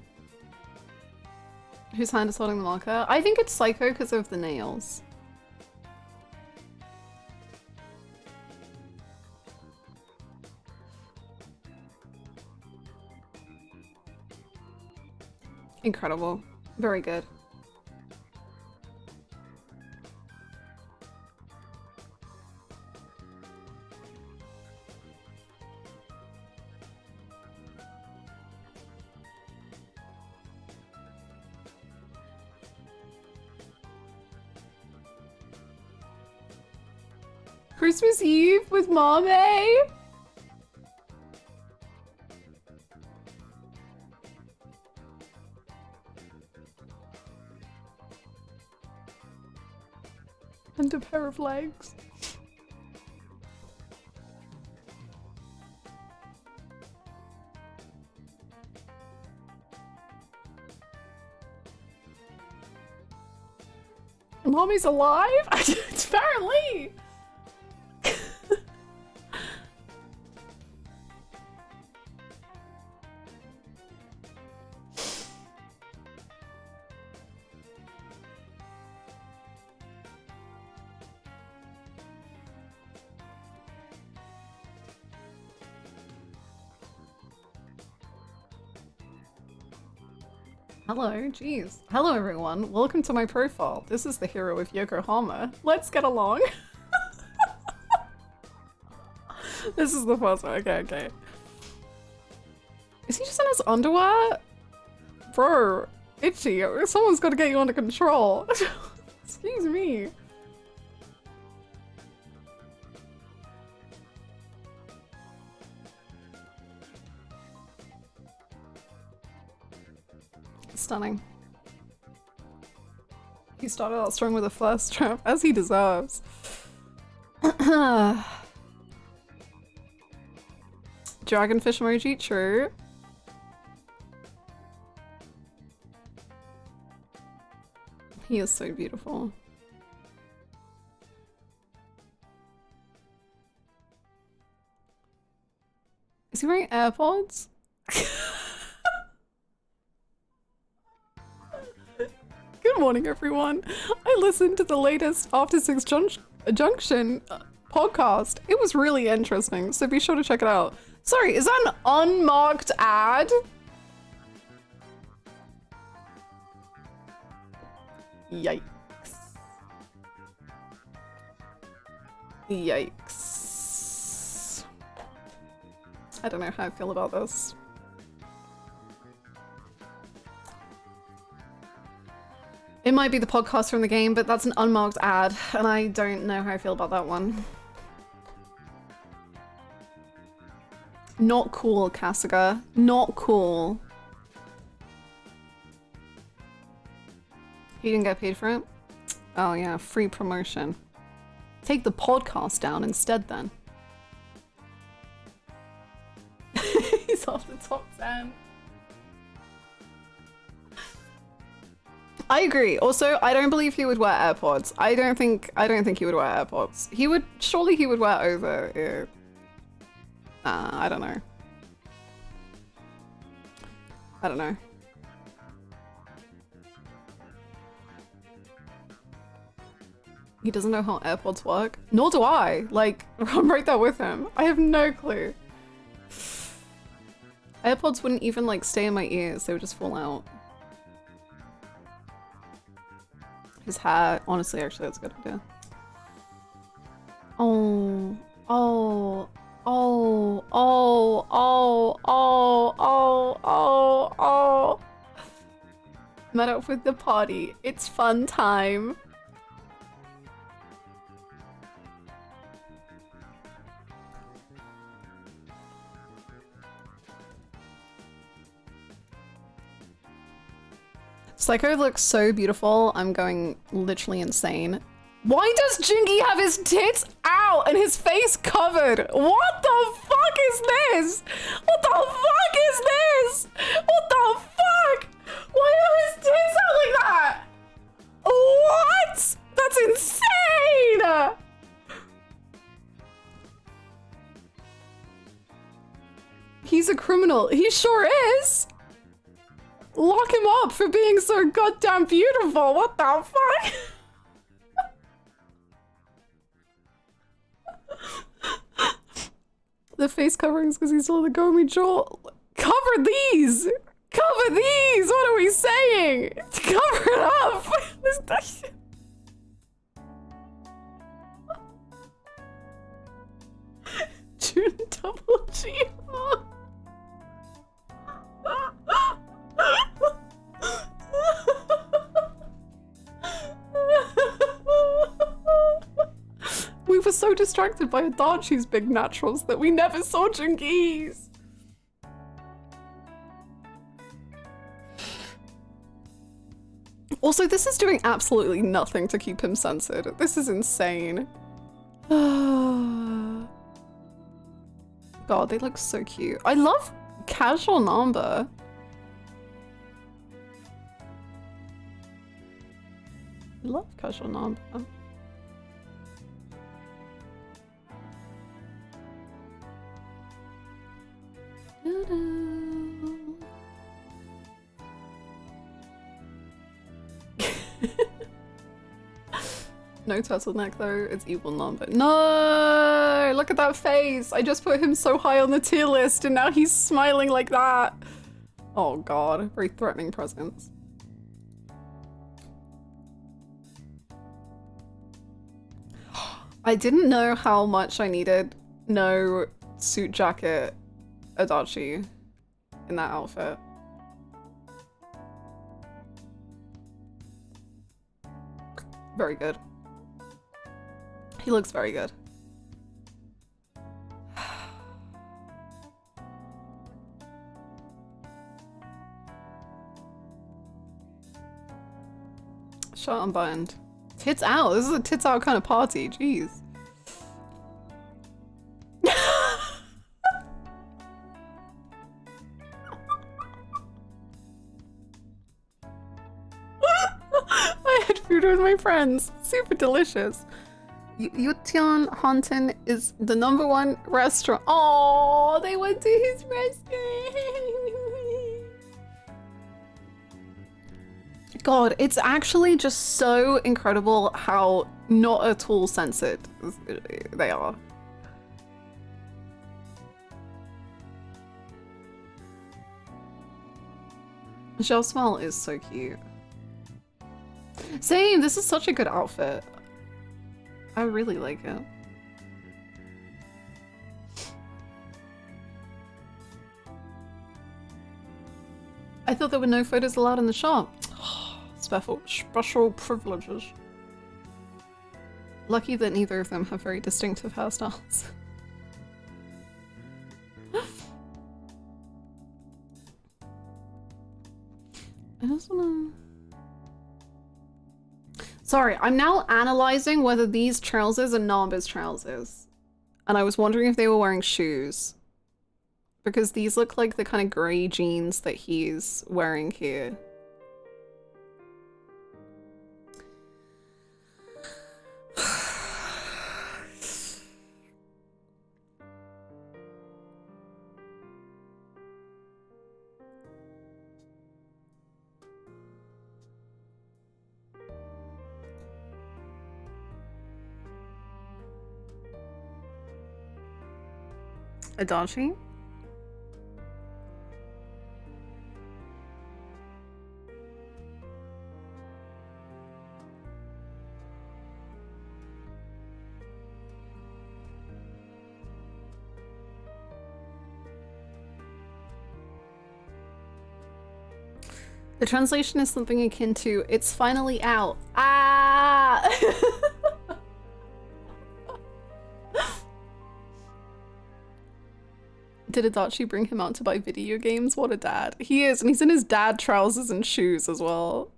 Whose hand is holding the marker? I think it's Psycho because of the nails. Incredible. Very good. Christmas Eve with Mommy? And a pair of legs. Mommy's alive? Apparently! Hello, jeez. Hello everyone, welcome to my profile. This is the hero of Yokohama. Let's get along. This is the first one, okay. Is he just in his underwear? Bro, Itchy, someone's gotta get you under control. Excuse me. Stunning. He started out strong with a first trap, as he deserves. Dragonfish emoji, true. He is so beautiful. Is he wearing AirPods? Good morning, everyone. I listened to the latest After Six Junction podcast. It was really interesting, so be sure to check it out. Sorry, is that an unmarked ad? Yikes. Yikes. I don't know how I feel about this. It might be the podcast from the game, but that's an unmarked ad, and I don't know how I feel about that one. Not cool, Kasuga. Not cool. He didn't get paid for it? Oh yeah, free promotion. Take the podcast down instead then. He's off the top 10. I agree. Also, I don't believe he would wear AirPods. I don't think he would wear AirPods. Surely he would wear over ear. I don't know. I don't know. He doesn't know how AirPods work. Nor do I. Like, I'm right there with him. I have no clue. AirPods wouldn't even like stay in my ears. They would just fall out. His hair, honestly, actually, that's a good idea. Oh, oh, oh, oh, oh, oh, oh, oh, oh. Met up with the party. It's fun time. Psycho looks so beautiful, I'm going literally insane. Why does Jingy have his tits out and his face covered? What the fuck is this? What the fuck is this? What the fuck? Why are his tits out like that? What? That's insane! criminal. He sure is. Lock him up for being so goddamn beautiful. What the fuck? The face coverings because he saw the Gomi jaw. Cover these! Cover these! What are we saying? Cover it up! June double G. We were so distracted by Adachi's big naturals that we never saw Jungi's. Also, this is doing absolutely nothing to keep him censored. This is insane. God, they look so cute. I love casual Namba. I love casual Namba. No turtleneck though, it's evil Namba. No! Look at that face! I just put him so high on the tier list and now he's smiling like that. Oh god, very threatening presence. I didn't know how much I needed no suit jacket Adachi in that outfit. Very good. He looks very good. Shut unbuttoned. Tits out. This is a tits out kind of party. Jeez. I had food with my friends. Super delicious. Yutian Hanten is the #1 restaurant. Oh, they went to his restaurant. God, it's actually just so incredible how not at all censored they are. Michelle Smile is so cute. Same, this is such a good outfit. I really like it. I thought there were no photos allowed in the shop. Special privileges. Lucky that neither of them have very distinctive hairstyles. I just wanna... Sorry, I'm now analyzing whether these trousers are Namba's trousers. And I was wondering if they were wearing shoes. Because these look like the kind of grey jeans that he's wearing here. Adachi? The translation is something akin to, "It's finally out." Ah! Did Adachi bring him out to buy video games? What a dad. He is, and he's in his dad trousers and shoes as well.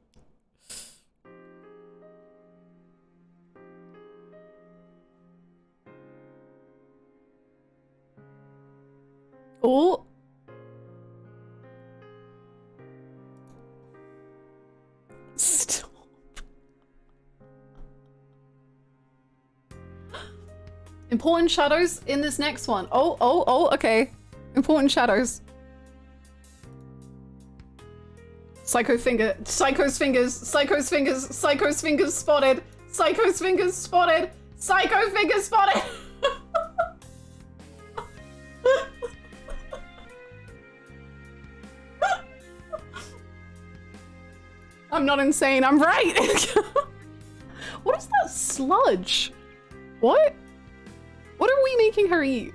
Oh! Stop. Important shadows in this next one. Oh, okay. Important shadows. Psycho's fingers, Psycho's fingers spotted. Psycho's fingers spotted. Psycho fingers spotted. I'm not insane, I'm right. What is that sludge? What? What are we making her eat?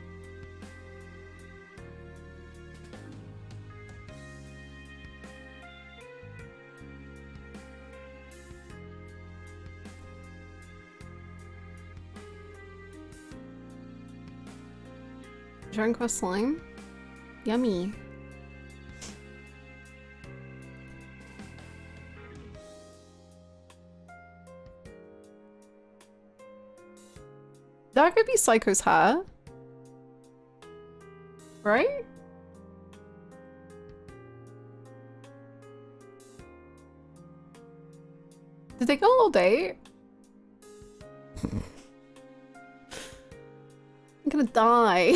Dragon Quest slime? Yummy. That could be Psycho's hair. Right? Did they go on a little date? I'm gonna die.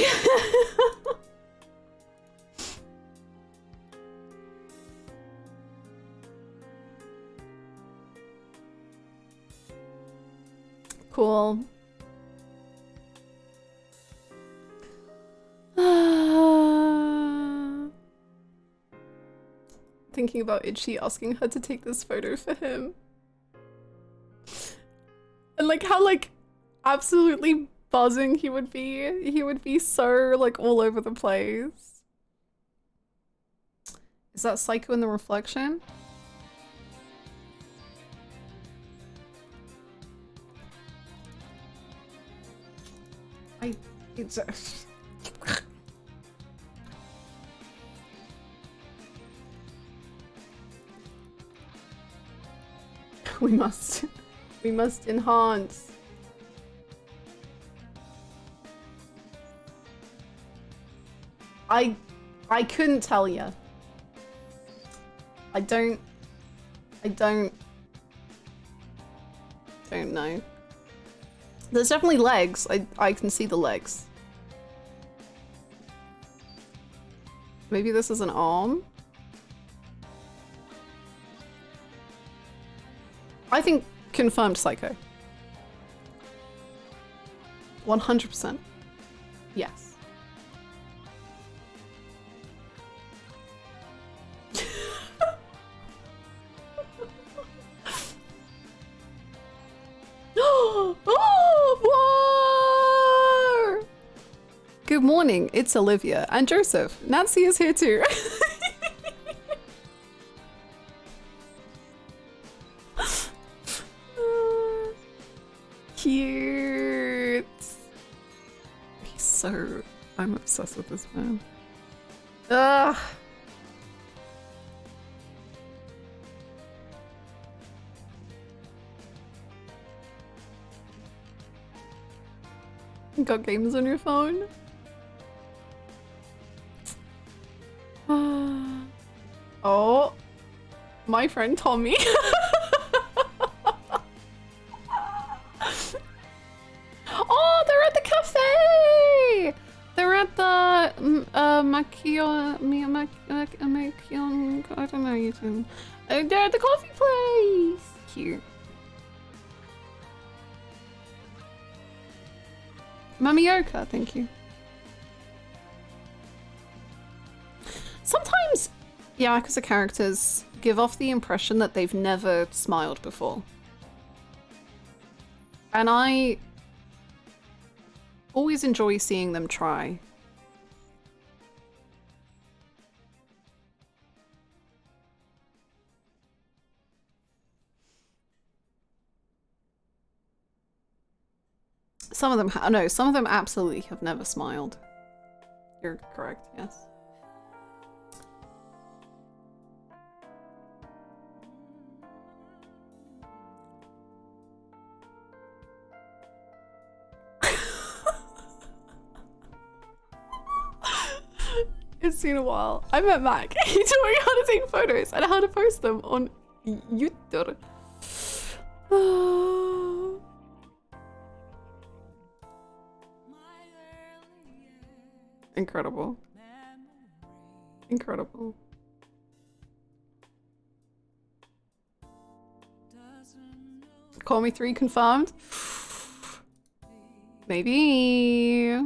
Cool. Thinking about Ichi asking her to take this photo for him. And like how like absolutely buzzing he would be. He would be so like all over the place. Is that Psycho in the reflection? It's we must enhance. I couldn't tell you. I don't know. There's definitely legs. I can see the legs. Maybe this is an arm? I think confirmed Psycho. 100%. Yes. Oh, war! Good morning, it's Olivia and Joseph. Nancy is here too. Cute. He's so... I'm obsessed with this man. Ugh. You got games on your phone? Oh, my friend Tommy. Oh, they're at the cafe! They're at the Makion, I don't know, you can. They're at the coffee place! Cute. Mamioka, thank you. Sometimes Yakuza characters give off the impression that they've never smiled before. And I always enjoy seeing them try. Some of them, no, some of them absolutely have never smiled. You're correct, yes. It's been a while. I met Mac. He taught me how to take photos and how to post them on YouTube. Incredible. Incredible. Call Me 3 confirmed? Maybe.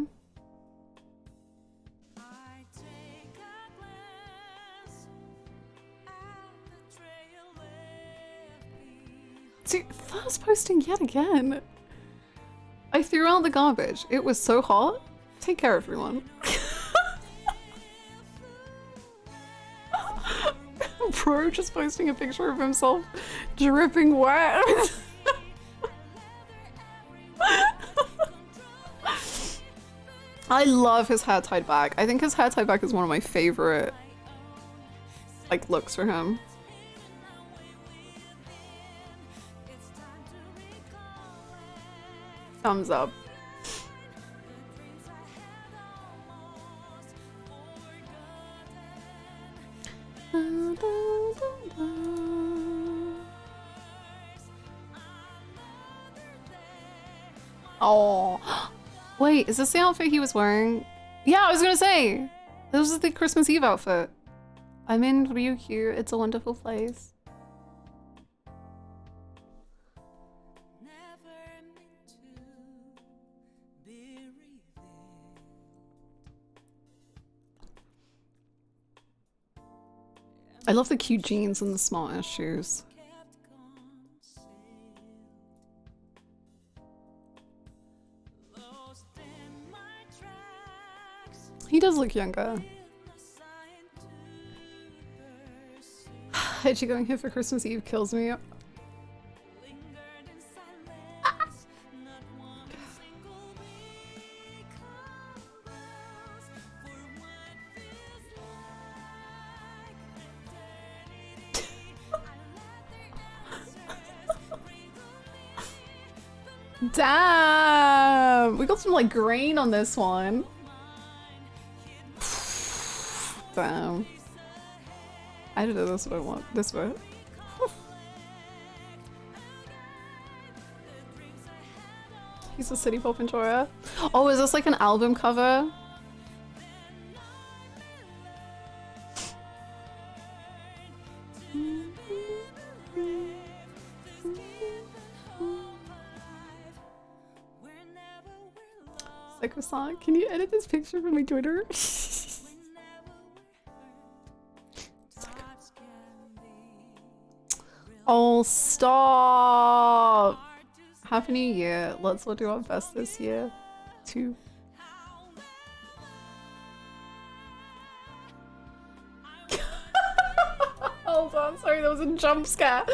See, first posting yet again. I threw out the garbage. It was so hot. Take care, everyone. Bro just posting a picture of himself dripping wet. I love his hair tied back. I think his hair tied back is one of my favorite like looks for him. Thumbs up. Oh, wait, is this the outfit he was wearing? Yeah, I was gonna say, this is the Christmas Eve outfit. I'm in Ryukyu, it's a wonderful place. I love the cute jeans and the smart ass shoes. He does look younger. Ichi going here for Christmas Eve kills me. Damn! We got some like grain on this one. Damn. I don't know this what I want. This way. He's a city pop enjoyer. Oh, is this like an album cover? Psycho-san, can you edit this picture from my Twitter? Oh, stop! Happy New Year. Let's all do our best this year. Too. Hold on, sorry, that was a jump scare.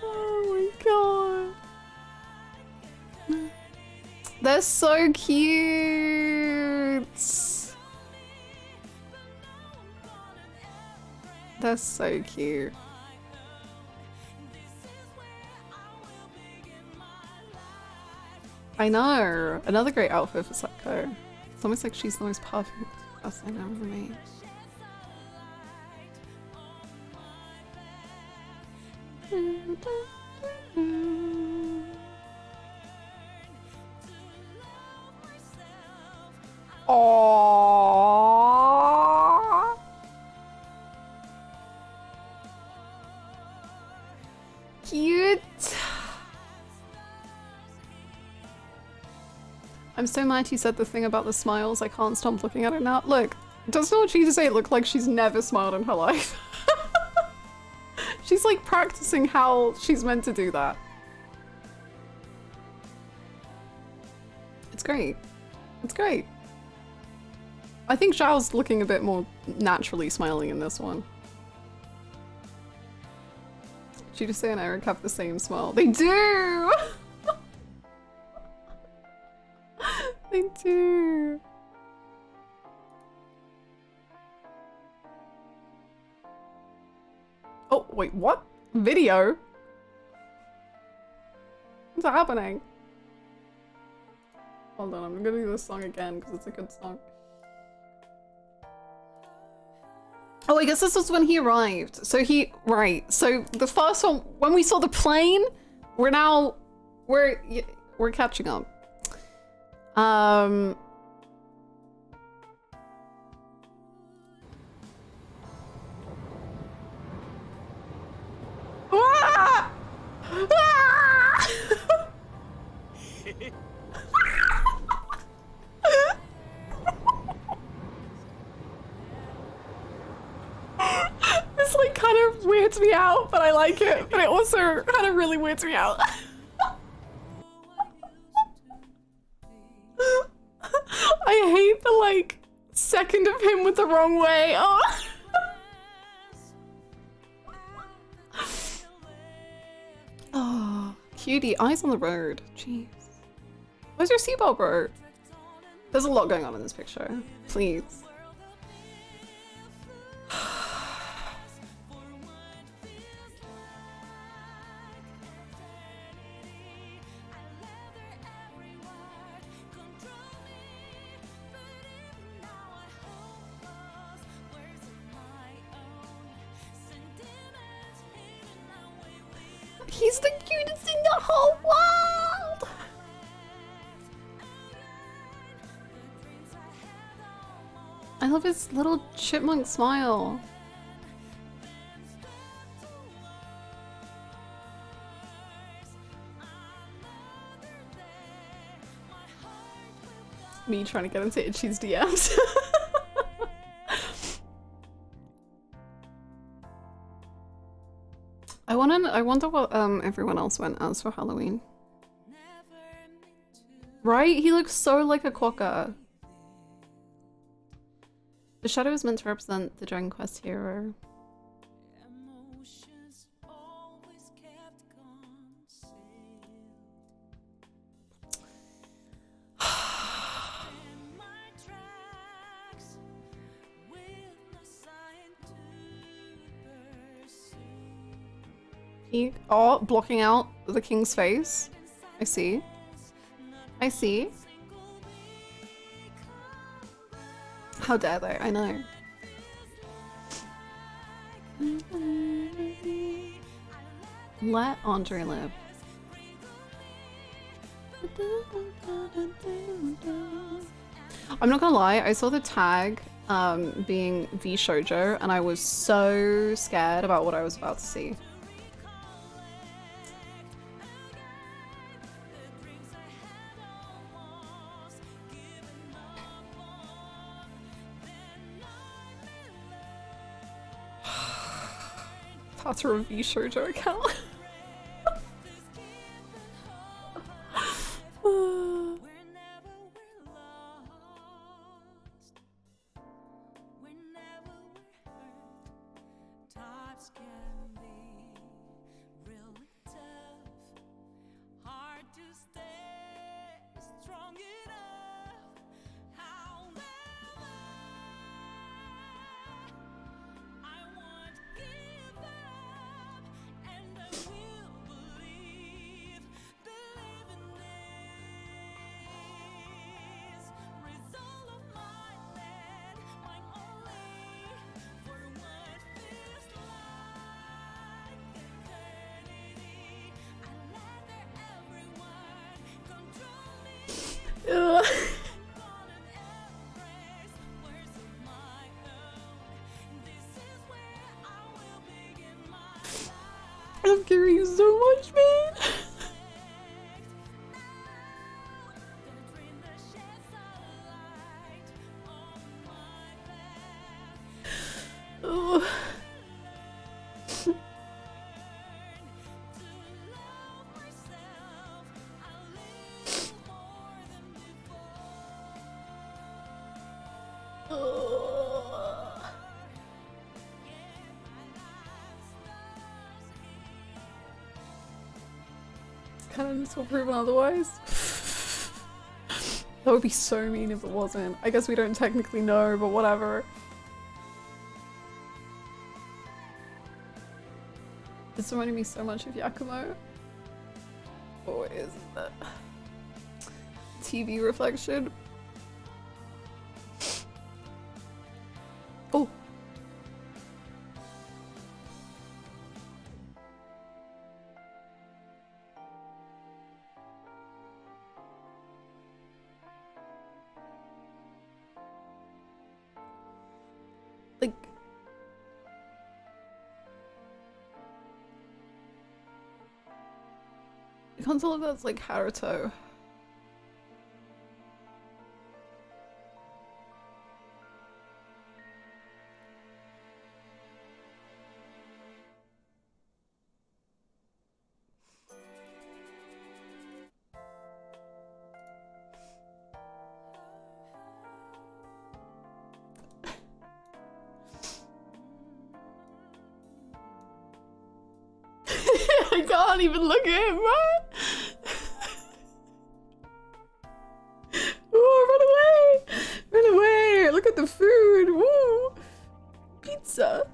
Oh my god. They're so cute. They're so cute. I know. Another great outfit for Psycho. It's almost like she's the most perfect person I've ever made. Aww. Cute. I'm so mad you said the thing about the smiles. I can't stop looking at it now. Look, does not Chitose look like she's never smiled in her life? She's like practicing how she's meant to do that. It's great. It's great. I think Zhao's looking a bit more naturally smiling in this one. Chitose and Eric have the same smile. They do! They do. Oh, wait, what? Video? What's happening? Hold on, I'm gonna do this song again because it's a good song. Oh, I guess this was when he arrived. So right. So the first one, when we saw the plane, we're catching up. Um. Ah! Ah! This like kind of weirds me out, but I like it. But it also kind of really weirds me out. I hate the like second of him with the wrong way. Oh. Oh, cutie, eyes on the road. Jeez. Where's your seatbelt, bro? There's a lot going on in this picture. Please. He's the cutest in the whole world! I love his little chipmunk smile. Me trying to get into Itchy's DMs. I wonder what everyone else went as for Halloween. Right? He looks so like a quokka. The shadow is meant to represent the Dragon Quest hero. Oh, blocking out the king's face. I see. I see. How dare they? I know. Let Andre live. I'm not gonna lie, I saw the tag being V Shoujo and I was so scared about what I was about to see. That's a V Shoujo account. I love Kiryus so much, man. Oh. Kind of needs to prove otherwise. That would be so mean if it wasn't. I guess we don't technically know, but whatever. It's reminding me so much of Yakumo. Or is that TV reflection? Oh. I can't tell if that's like Haruto. I can't even look at him, man. Ooh, run away! Run away! Look at the food! Woo! Pizza!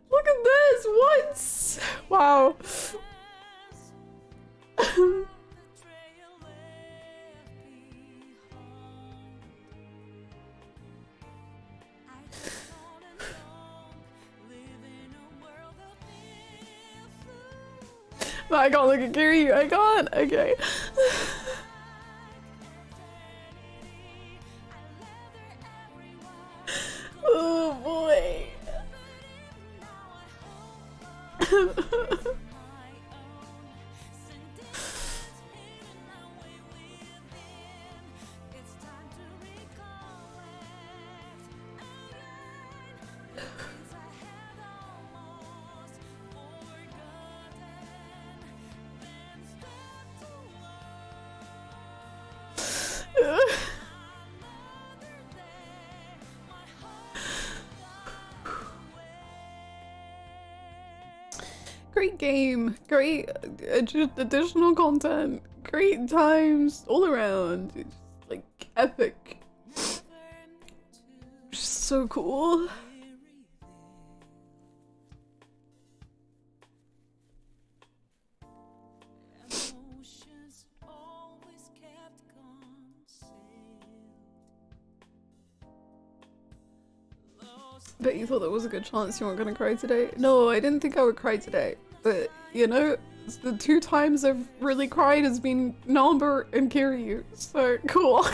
Look at this! What? Wow. I can't look at Kiryu. I can't. Okay. Oh boy. Great game, great additional content, great times all around. It's just, like epic. Just so cool. Bet you thought there was a good chance you weren't gonna cry today. No, I didn't think I would cry today. But, you know, the 2 times I've really cried has been Namba and Kiryus. So, cool.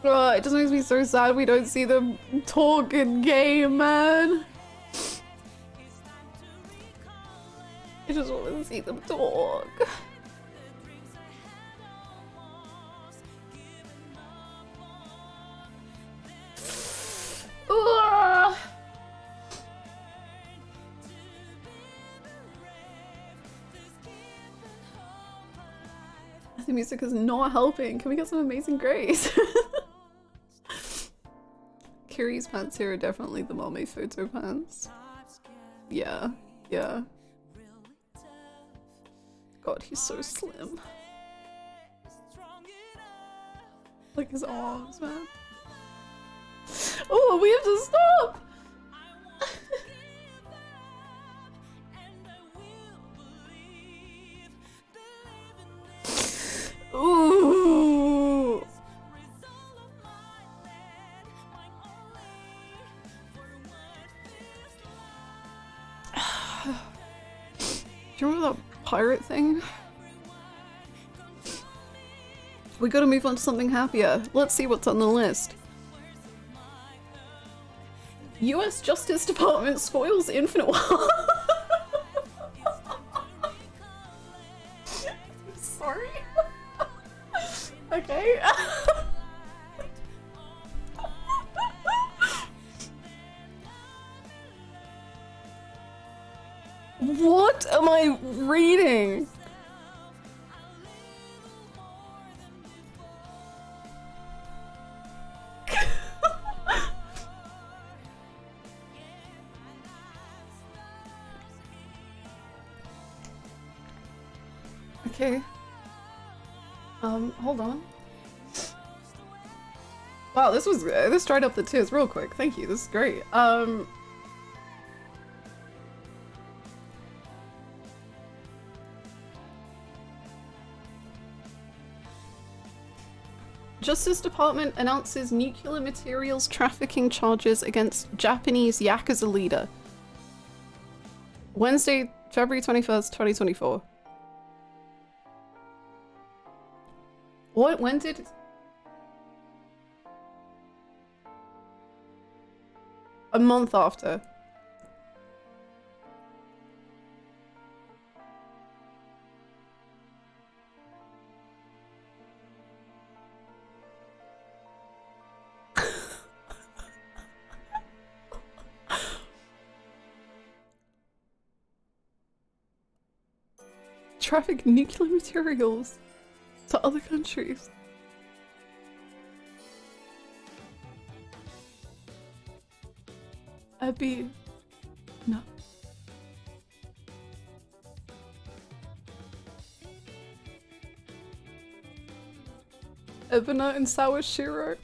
Oh, it just makes me so sad we don't see them talk in game, man. I just want to see them talk. Ugh. The music is not helping. Can we get some Amazing Grace? Kiryu's pants here are definitely the mommy photo pants. Yeah, yeah. God, he's so slim. Like his arms, man. Oh, we have to stop! Ooh. Do you remember that pirate thing? We gotta move on to something happier. Let's see what's on the list. US Justice Department spoils Infinite War. Sorry. Okay. What am I reading? Okay. Hold on. Wow, this dried up the tears real quick. Thank you. This is great. Justice Department announces nuclear materials trafficking charges against Japanese Yakuza leader. Wednesday, February 21st, 2024. What? When did... A month after. Traffic nuclear materials to other countries. Abby, no. Ebona and Sawashiro.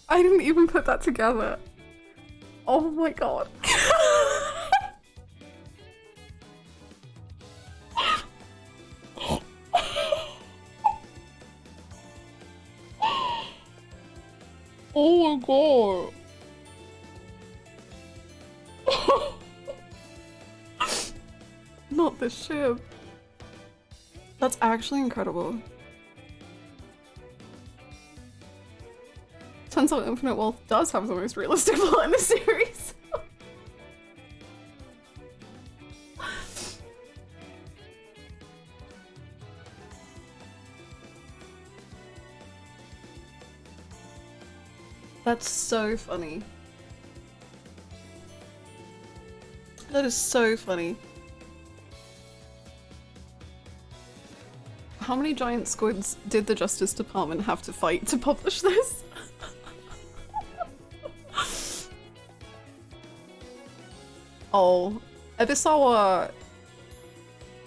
I didn't even put that together. Oh my god. Oh my god. Not the ship. That's actually incredible. Turns out Infinite Wealth does have the most realistic plot in the series. That's so funny. That is so funny. How many giant squids did the Justice Department have to fight to publish this? Oh, Ebisawa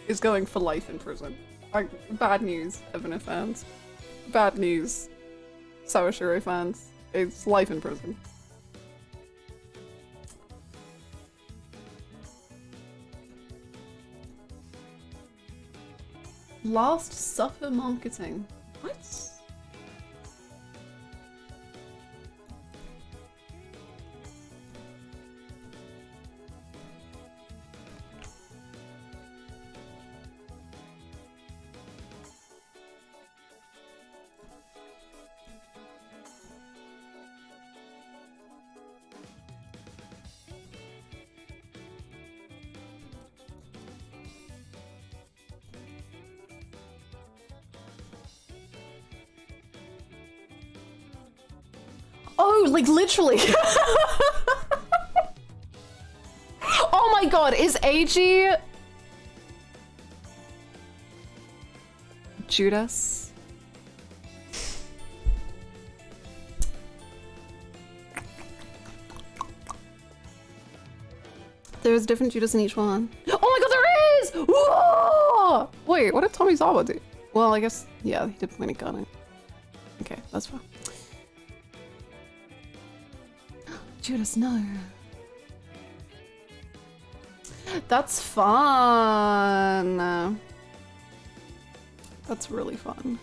is going for life in prison. Bad news, Ebony fans. Bad news, Sawashiro fans. It's life in prison. Last Supper marketing. What? Oh, like literally. Oh my god, is AG Judas? There's different Judas in each one. Oh my god, there is! Whoa! Wait, what did Tomizawa do? Well, I guess, yeah, he did point a gun at. Okay, that's fine. Judas, no. That's fun. That's really fun.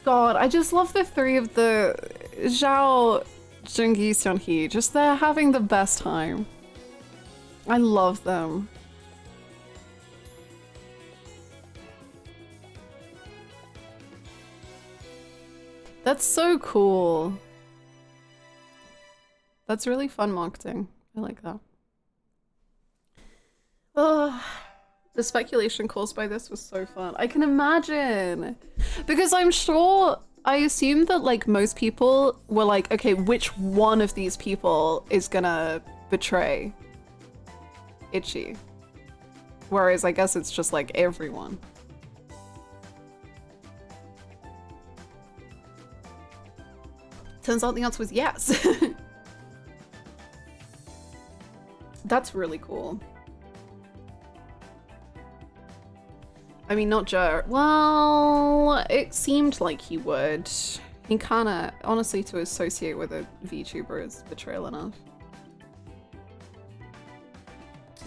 God, I just love the three of the Zhao, Jungi, Seonhee. Just they're having the best time. I love them. That's so cool. That's really fun marketing. I like that. Oh, the speculation caused by this was so fun. I can imagine. Because I'm sure, I assume that like most people were like, okay, which one of these people is gonna betray Ichi? Whereas I guess it's just like everyone. Turns out the answer was yes. That's really cool. I mean, not Jer. Well, it seemed like he would. He kinda, honestly, to associate with a VTuber is betrayal enough.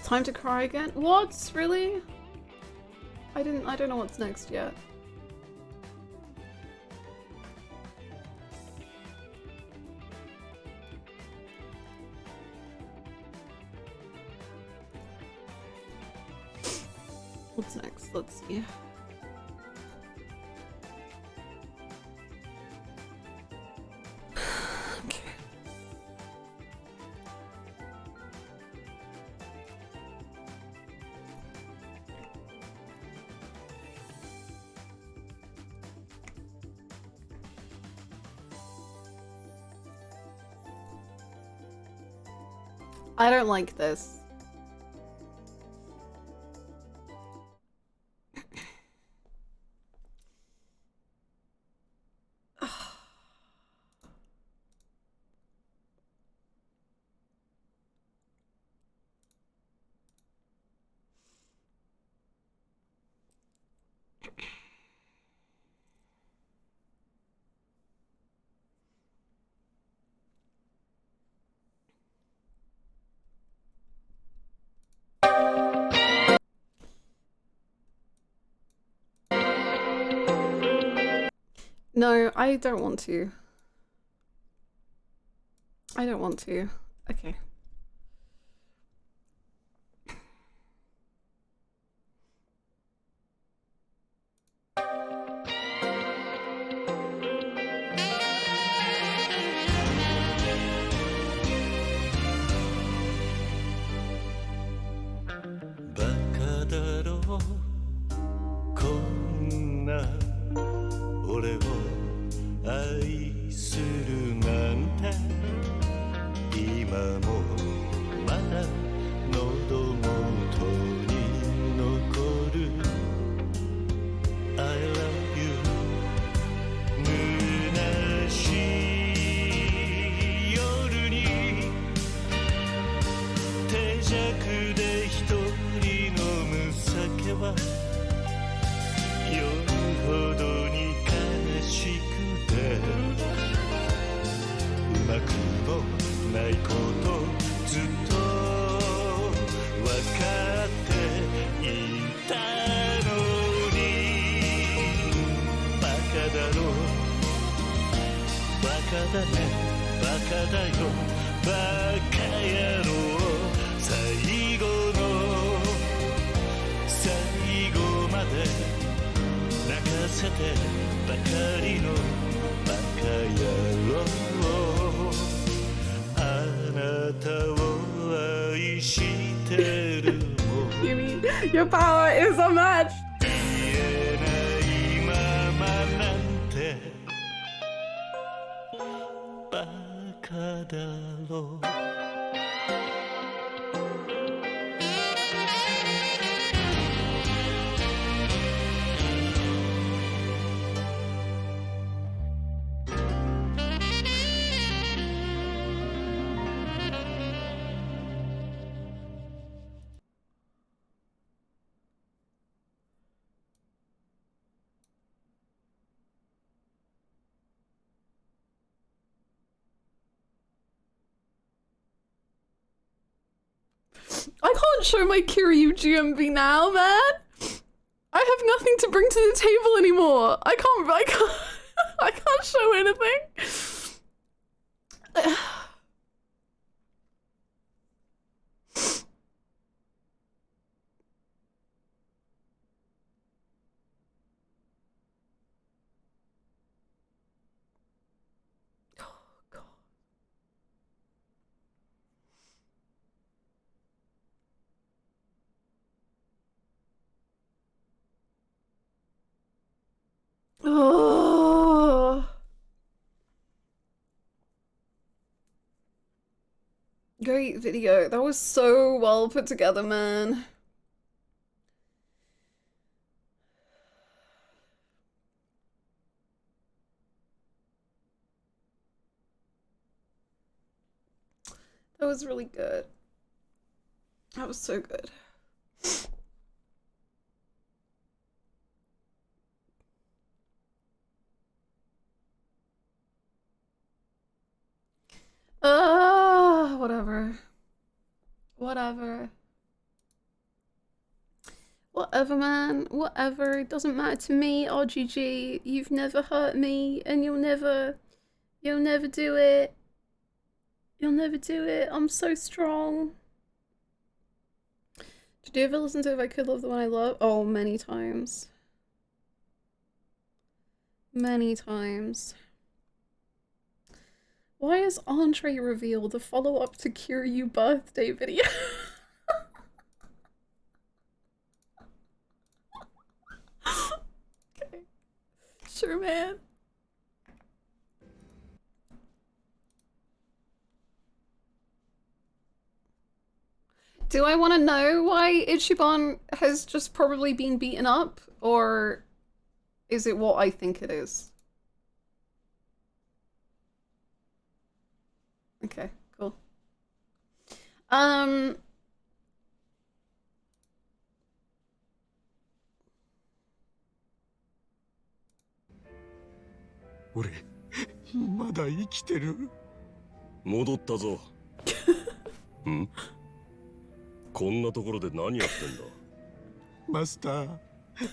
Time to cry again? What? Really? I don't know what's next yet. What's next? Let's see. Okay. I don't like this. No, I don't want to. I don't want to. Okay. Your power is unmatched. I can't show my Kiryus GMV now, man. I have nothing to bring to the table anymore. I can't I can't show anything. Oh. Great video. That was so well put together, man. That was really good. That was so good. Whatever. Whatever. Whatever, man. Whatever. It doesn't matter to me, RGG. You've never hurt me, and you'll never do it. You'll never do it. I'm so strong. Did you ever listen to If I Could Love the One I Love? Oh, many times. Many times. Why is Andre Reveal the follow-up to Kiryus birthday video? Okay. Sure, man. Do I want to know why Ichiban has just probably been beaten up? Or is it what I think it is? Okay, cool. 俺まだ生きてる。戻ったぞ。ん？こんなところで何やってんだ。マスター、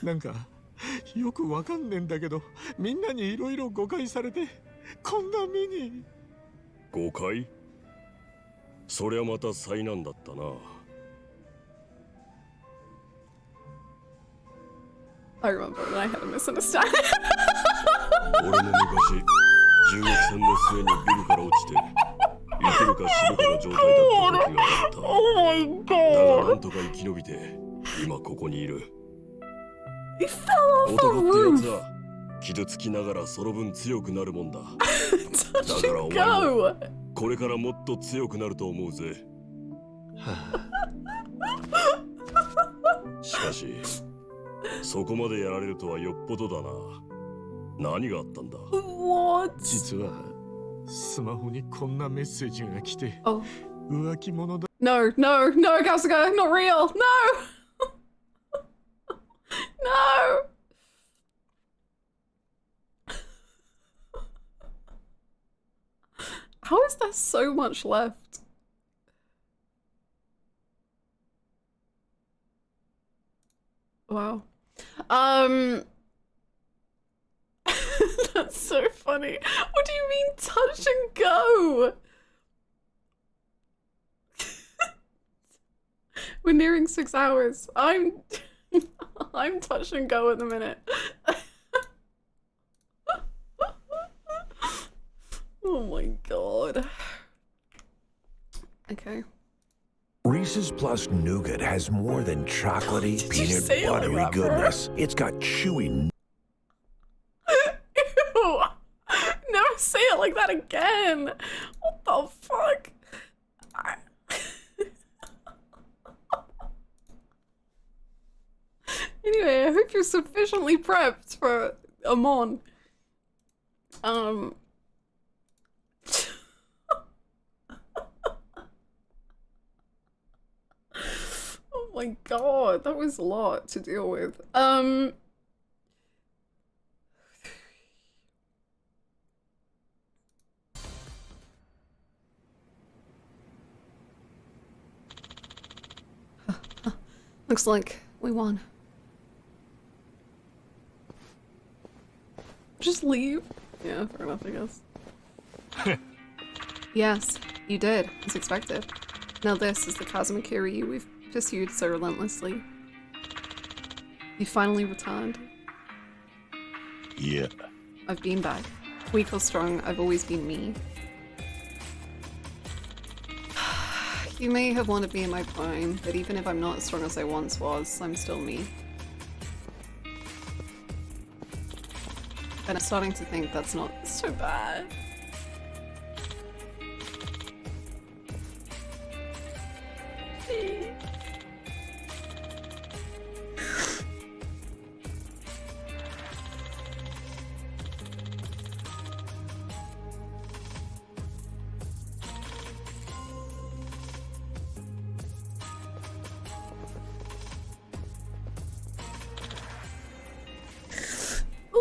なんかよくわかんねえんだけど、みんなにいろいろ誤解されてこんな目に。誤解？そりゃまた災難だったな。I remember when I had a misunderstanding. 俺も昔銃撃戦の末にビルから落ちて生きるか死ぬかの状態だった時があった。だがなんとか生き延びて今ここにいる。男ってやつは傷つきながらその分強くなるもんだ。だからお前もこれからもっと強くなると思うぜ。しかしそこまでやられるとはよっぽどだな。何があったんだ？ What? 実はスマホにこんなメッセージが来て、 Oh. 浮気者だ。No, no, no, Kasuga, not real. No. No. How is there so much left? Wow. That's so funny. What do you mean touch and go? We're nearing 6 hours. I'm touch and go at the minute. Oh my god. Okay. Reese's Plus Nougat has more than chocolatey, Did you peanut say it like buttery that, bro? goodness. It's got chewy. Ew. Never say it like that again. What the fuck? Anyway, I hope you're sufficiently prepped for Amon. Oh my god, that was a lot to deal with. Looks like we won. Just leave? Yeah, fair enough, I guess. Yes, you did, as expected. Now this is the Kazuma Kiryu we've pursued so relentlessly. You finally returned. Yeah. I've been back. Weak or strong, I've always been me. You may have wanted me in my prime, but even if I'm not as strong as I once was, I'm still me. And I'm starting to think that's not so bad.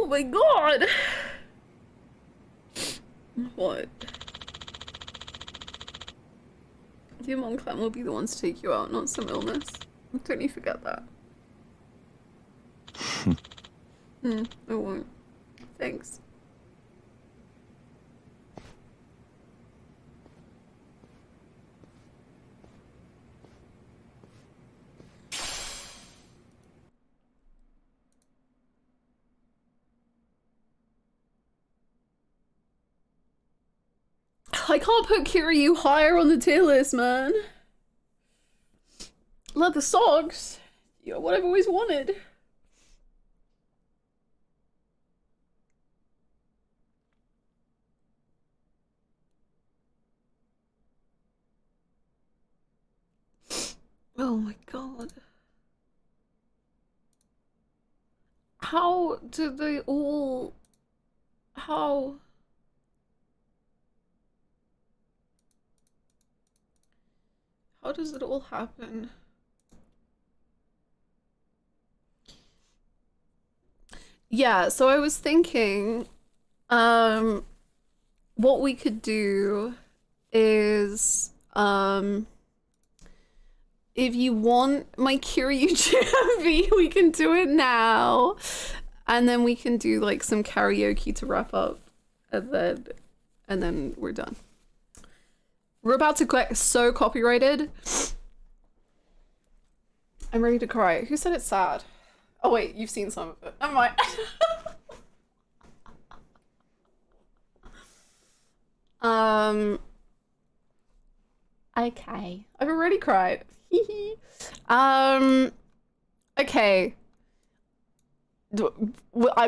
Oh my god! What? Your mom clan will be the ones to take you out, not some illness. Don't you forget that. I won't. Thanks. I can't put Kiryu higher on the tier list, man. Leather socks. You're what I've always wanted. Oh my god. How did they all... How... How does it all happen? Yeah, so I was thinking, what we could do is, if you want my Kiryu GMV, we can do it now. And then we can do like some karaoke to wrap up, and then we're done. We're about to get so copyrighted. I'm ready to cry. Who said it's sad? Oh wait, you've seen some of it. Never mind. Okay. I've already cried. Okay. I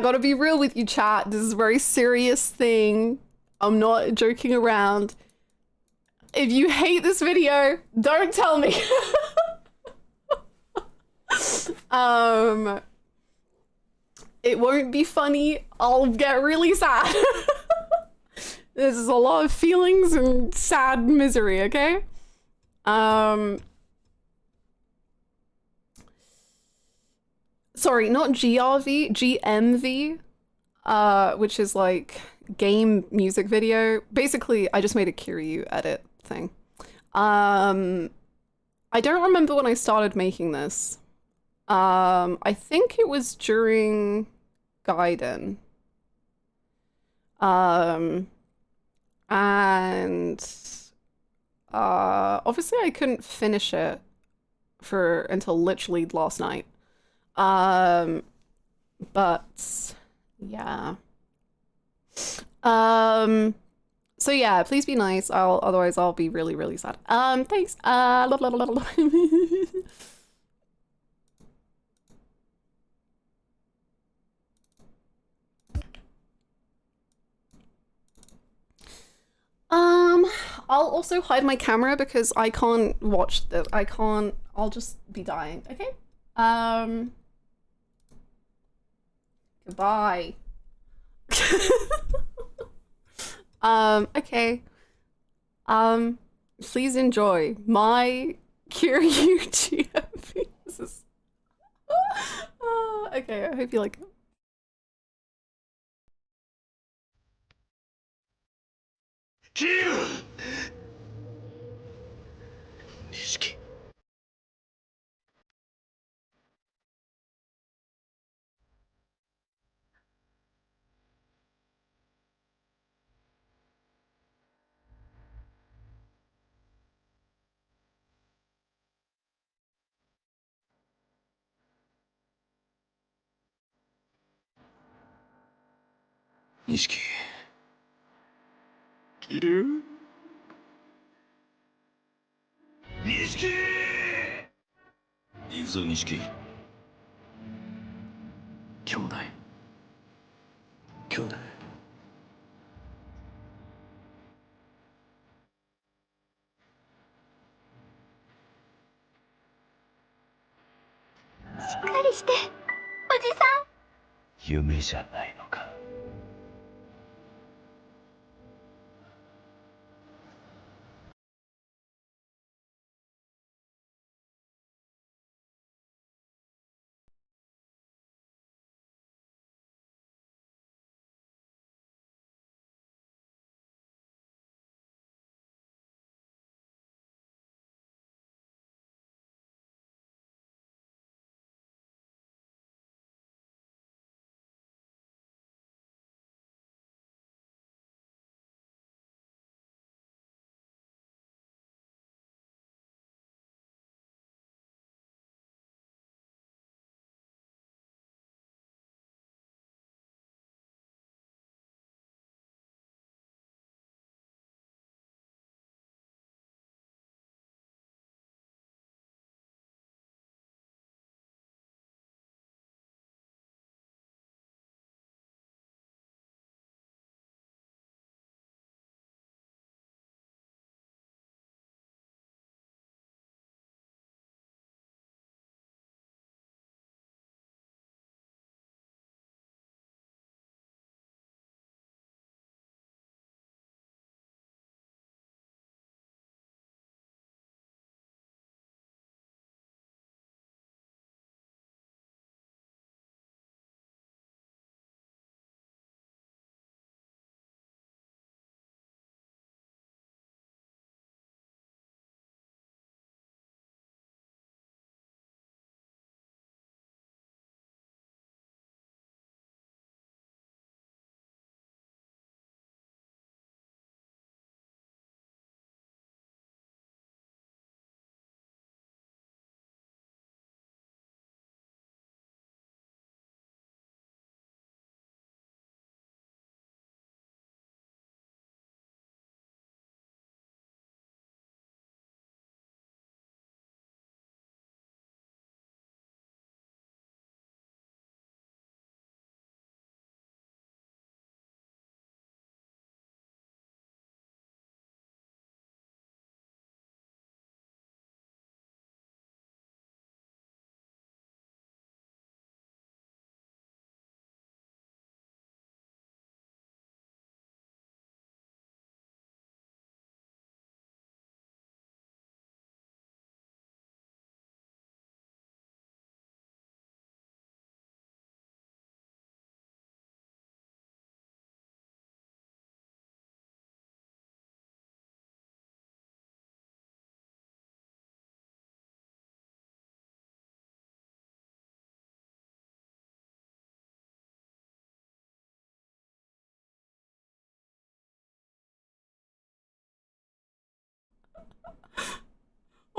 gotta be real with you, chat. This is a very serious thing. I'm not joking around. If you hate this video, don't tell me. It won't be funny. I'll get really sad. This is a lot of feelings and sad misery, okay? Sorry, not GRV, GMV, which is like game music video. Basically, I just made a Kiryu edit thing. I don't remember when I started making this. I think it was during Gaiden. And obviously I couldn't finish it until literally last night. But yeah. So yeah, please be nice. Otherwise I'll be really, really sad. Thanks. I'll also hide my camera because I can't watch this. I'll just be dying. Okay? Goodbye. Okay. Please enjoy my Kiryu GMV. This is... okay, I hope you like it. Kiryus! 錦 錦 Kiryu? 錦行くぞ錦兄弟兄弟しっかりして、おじさん。夢じゃないのか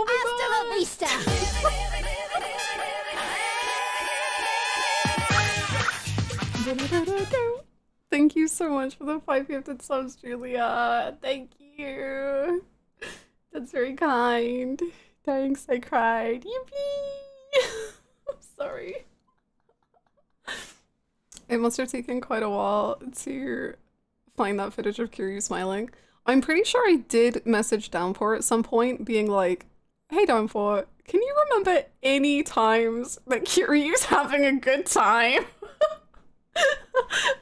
Hasta la vista! Thank you so much for the 5 gifted subs, Julia. Thank you. That's very kind. Thanks, I cried. Yippee! I'm sorry. It must have taken quite a while to find that footage of Kiryus smiling. I'm pretty sure I did message Downpour at some point being like, hey Downpour, can you remember any times that Kiryu's having a good time?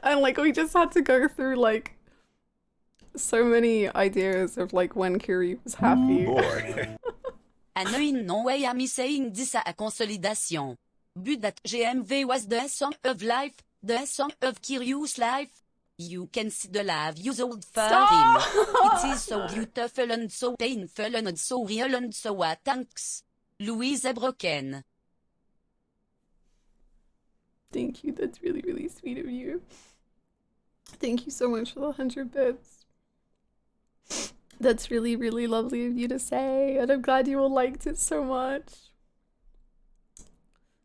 And like we just had to go through like so many ideas of like when Kiryu was happy. Anoin non way ami saying this a consolidation. But that GMV was the song of life, the song of Kiryus life. You can see the love you sold for him. It is so beautiful and so painful and so real and so what thanks. Louise Broken. Thank you, that's really, really sweet of you. Thank you so much for the 100 bits. That's really, really lovely of you to say, and I'm glad you all liked it so much.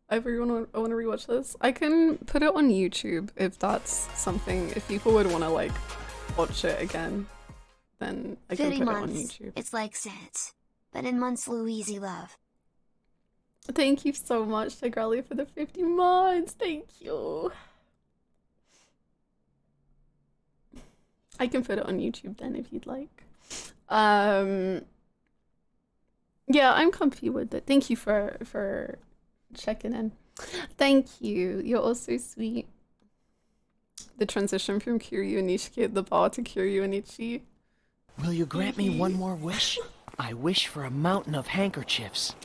I really want to rewatch this. I can put it on YouTube if that's something, if people would want to like watch it again, then I can 30 put months. it on YouTube. It's like cents. But in months, Louise, love. Thank you so much, Tigrelli, for the 50 months. Thank you. I can put it on YouTube then if you'd like. Yeah, I'm comfy with it. Thank you for checking in. Thank you. You're all so sweet. The transition from Kiryu and Nishiki at the bar to Kiryu and Ichi. Will you grant me one more wish? I wish for a mountain of handkerchiefs.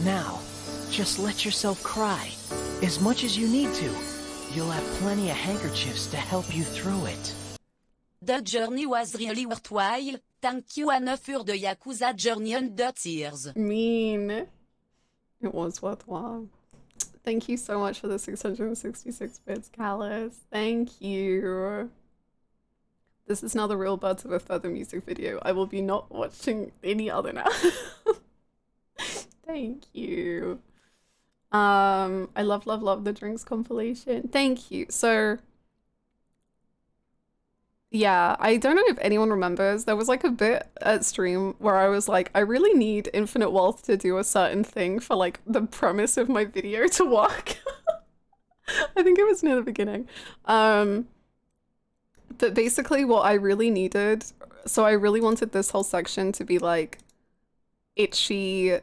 Now, just let yourself cry. As much as you need to. You'll have plenty of handkerchiefs to help you through it. The journey was really worthwhile. Thank you Anna for the Yakuza journey and the tears. Mean. It was worthwhile. Thank you so much for the 666 bits, Callus. Thank you. This is now the real buds of a further music video. I will be not watching any other now. Thank you. I love the drinks compilation. Thank you. So yeah, I don't know if anyone remembers, there was like a bit at stream where I was like, I really need Infinite Wealth to do a certain thing for like the premise of my video to work. I think it was near the beginning. But basically what I really needed, so I really wanted this whole section to be like Ichi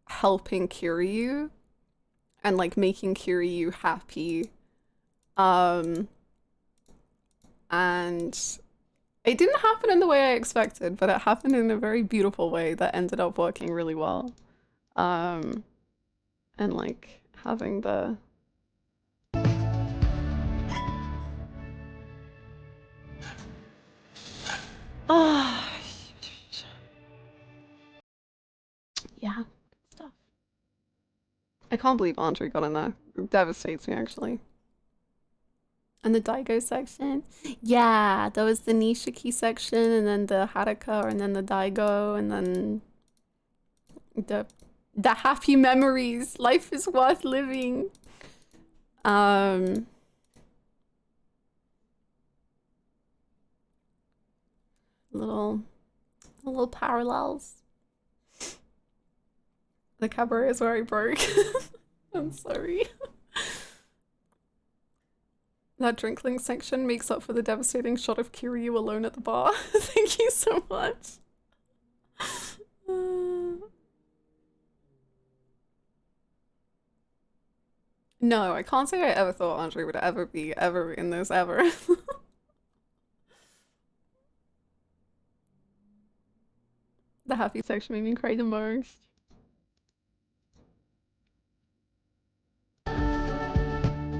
helping Kiryu and like making Kiryu happy. And it didn't happen in the way I expected, but it happened in a very beautiful way that ended up working really well. And like having the yeah, good stuff. I can't believe Andre got in there. It devastates me actually. And the Daigo section. Yeah, there was the Nishiki section and then the Haruka and then the Daigo and then the happy memories. Life is worth living. Little parallels. The cabaret is where I broke. I'm sorry. That drinkling section makes up for the devastating shot of Kiryu alone at the bar. Thank you so much. No, I can't say I ever thought Andre would ever be in this ever. The happy section made me cry the most.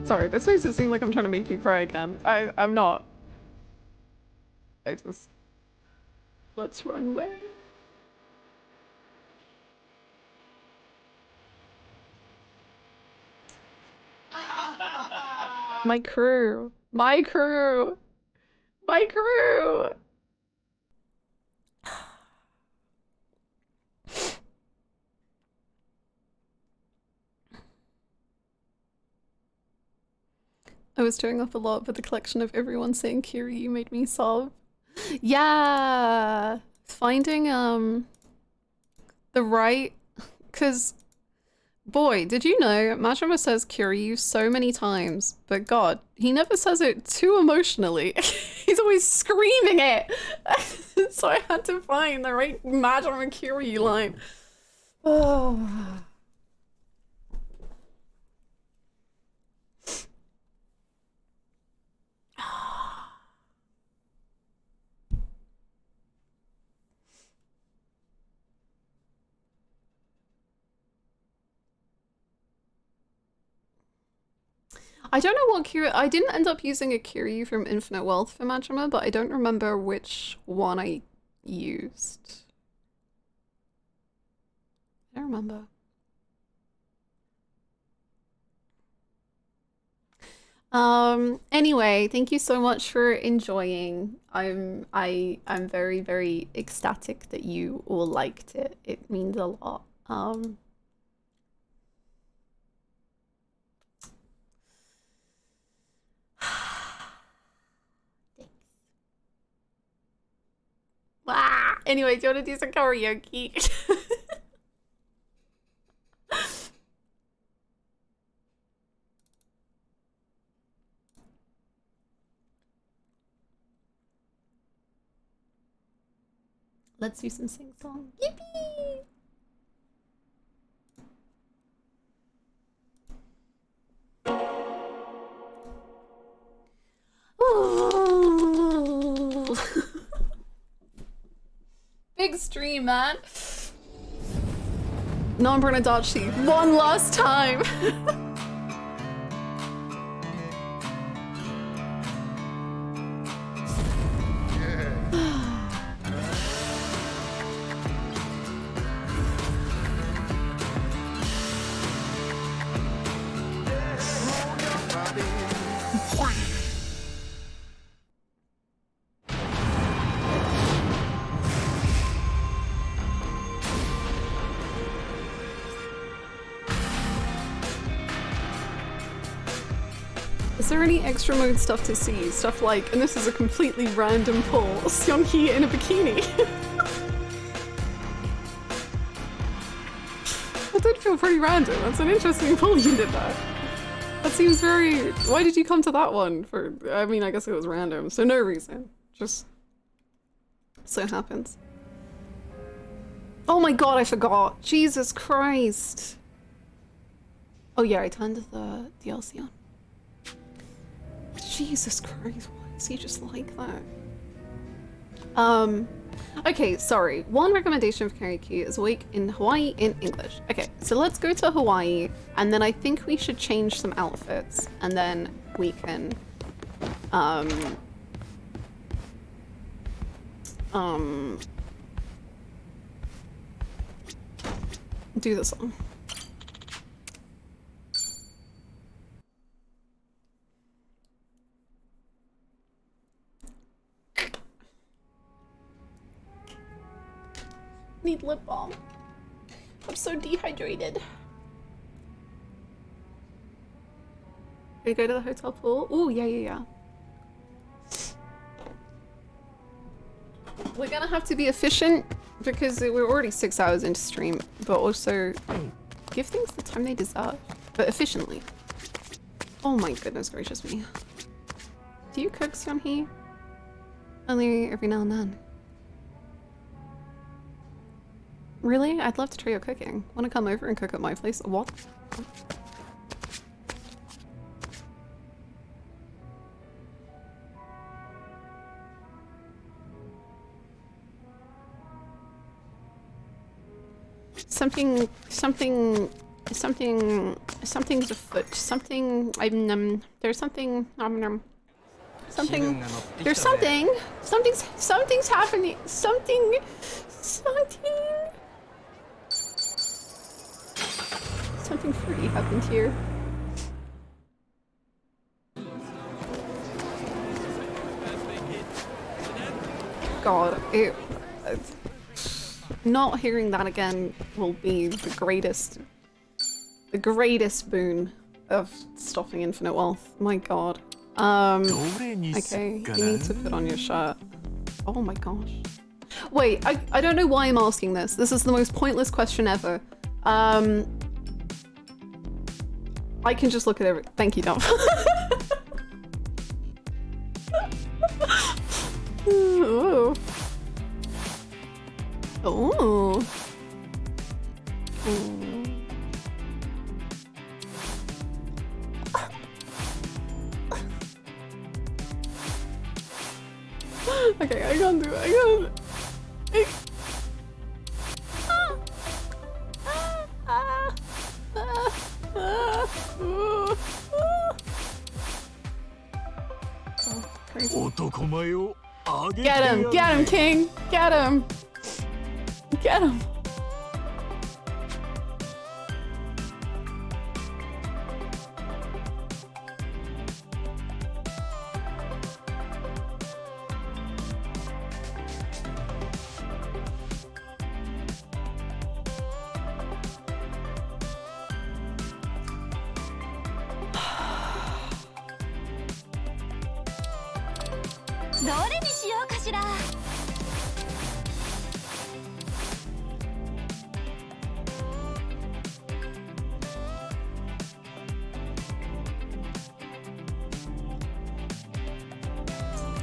Sorry, this makes it seem like I'm trying to make you cry again. I'm not. I just... Let's run away. My crew! My crew! My crew! I was tearing up a lot, but the collection of everyone saying Kiryu made me sob. Yeah, finding the right, because boy, did you know Majima says Kiryu so many times, but God, he never says it too emotionally. He's always screaming it. So I had to find the right Majima Kiryu line. Oh. I don't know what Kiryu- I didn't end up using a Kiryu from Infinite Wealth for Majima, but I don't remember which one I used. I don't remember. Anyway, thank you so much for enjoying. I'm very, very ecstatic that you all liked it. It means a lot. Ah, anyway, do you want to do some karaoke? Let's do some sing song. Yippee! Ooh. Big stream, man. Namba and Adachi, one last time. Is there any extra mode stuff to see? Stuff like, and this is a completely random pull, Seonhee in a bikini. That did feel pretty random. That's an interesting pull you did that. That seems very... Why did you come to that one? For? I mean, I guess it was random, so no reason. Just so happens. Oh my god, I forgot. Jesus Christ. Oh yeah, I turned the DLC on. Jesus Christ, why is he just like that? Okay, sorry. One recommendation for karaoke is a week in Hawaii in English. Okay, so let's go to Hawaii, and then I think we should change some outfits, and then we can, do the song. Need lip balm. I'm so dehydrated. We go to the hotel pool. Oh, yeah. We're gonna have to be efficient because we're already 6 hours into stream, but also give things the time they deserve, but efficiently. Oh my goodness gracious me. Do you cook, Seonhee? Only every now and then. Really? I'd love to try your cooking. Want to come over and cook at my place? What? Something's afoot. There's something something's happening. Something fruity happened here. God, not hearing that again will be the greatest boon of stopping Infinite Wealth. My God. Okay, you need to put on your shirt. Oh my gosh. Wait, I don't know why I'm asking this. This is the most pointless question ever. I can just look at it. Thank you, Namba. Ooh. Ooh. Ooh. Okay, I can't do it. I can't. Get him, King! Get him! Get him!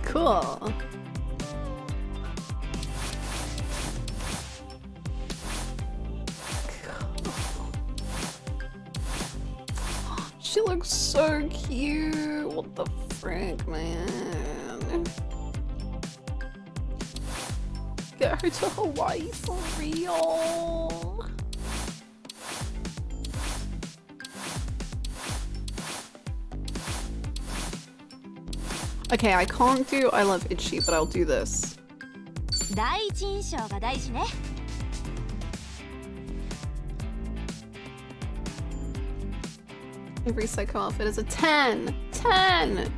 Cool. She looks so cute. What the frick, man? Get her to Hawaii for real. Okay, I can't do I love Itchy, but I'll do this. 第一印象が大事ね。Every psycho outfit is a 10! 10!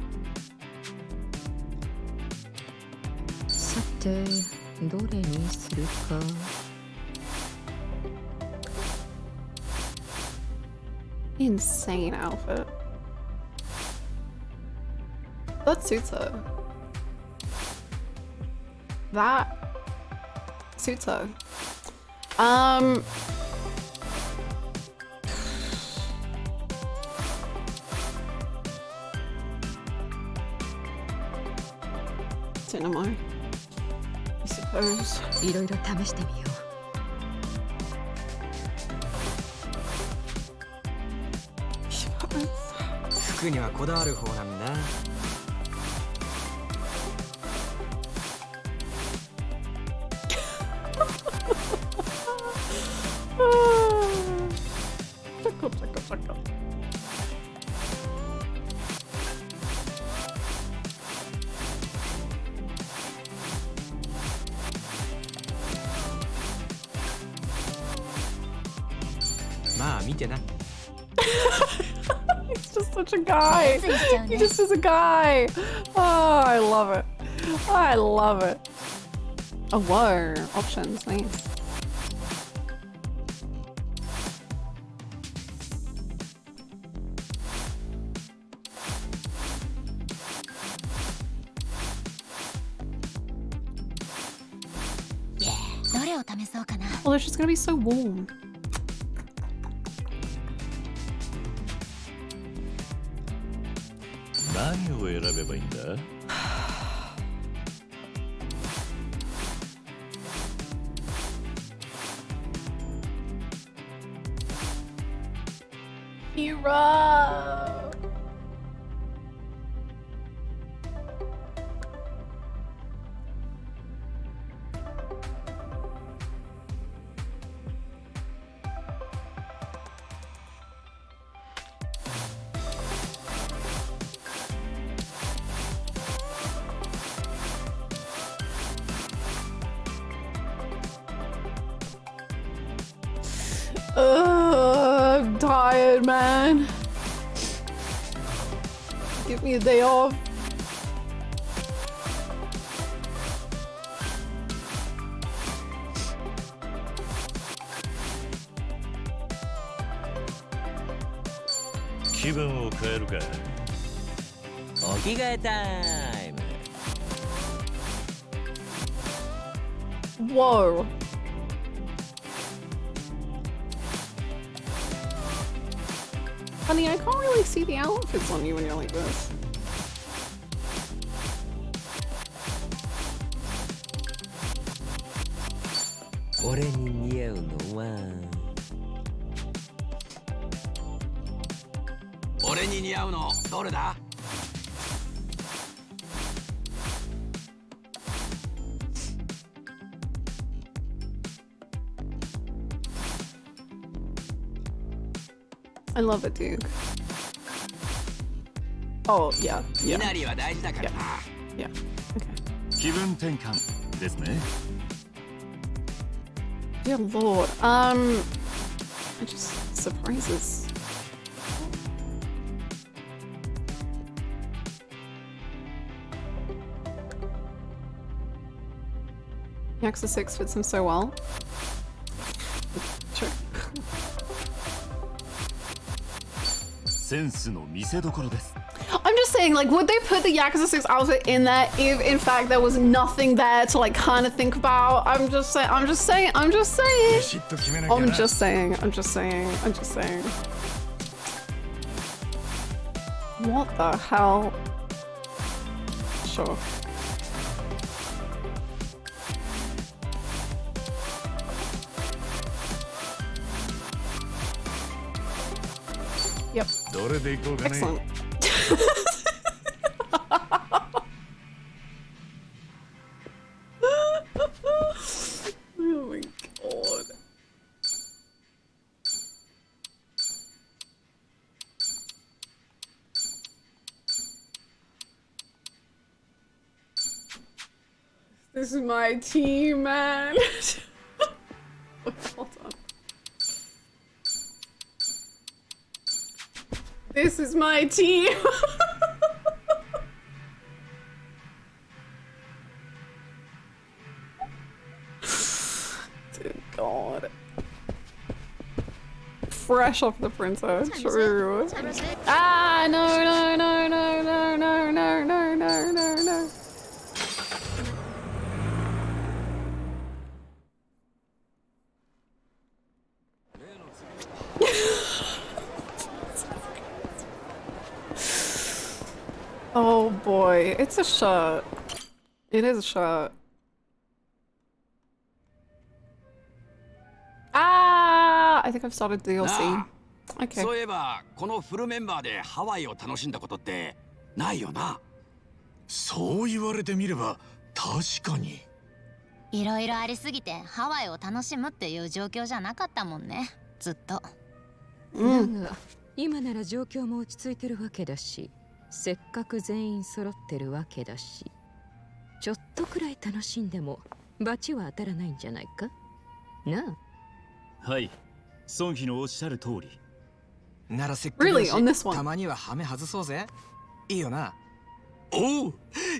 さて、どれにするか。Insane outfit. That suits her. That suits her. Dynamo, I suppose. いろいろ試してみよう。服にはこだわる方なんだ。まあ見てな。He's just such a guy. He just is a guy. Oh, I love it. I love it. Oh, whoa. Options, nice. Well, it's just gonna be so warm. Hero. I'm tired, man. Give me a day off. お着替えタイム。 Whoa. Honey, I can't really see the outfits on you when you're like this. I love it, Duke. Oh, yeah. Yeah. Yeah. Okay. 気分転換ですね。 Dear Lord. It just surprises. Yakuza 6 fits him so well. Sure. センスの見せ所です。 I'm just saying, like, would they put the Yakuza 6 outfit in there if, in fact, there was nothing there to, like, kind of think about? I'm just saying. What the hell? Sure. Yep. Excellent. Oh my god. This is my team, man. Hold on. This is my team. Dear God. Fresh off the printer. True. Ah, no. Oh boy, it's a shirt. It is a shirt. Ah, I think I've started DLC. Okay. そういえばこのフルメンバーでハワイを楽しんだことってないよな。そう言われてみれば確かに。いろいろありすぎてハワイを楽しむっていう状況じゃなかったもんね。ずっと。だが今なら状況も落ち着いてるわけだし、せっかく全員揃ってるわけだし、ちょっとくらい楽しんでも罰は当たらないんじゃないかなあ。はい、ソンヒのおっしゃる通り。ならせっかくだし、たまにはハメ外そうぜ。いいよな。おう、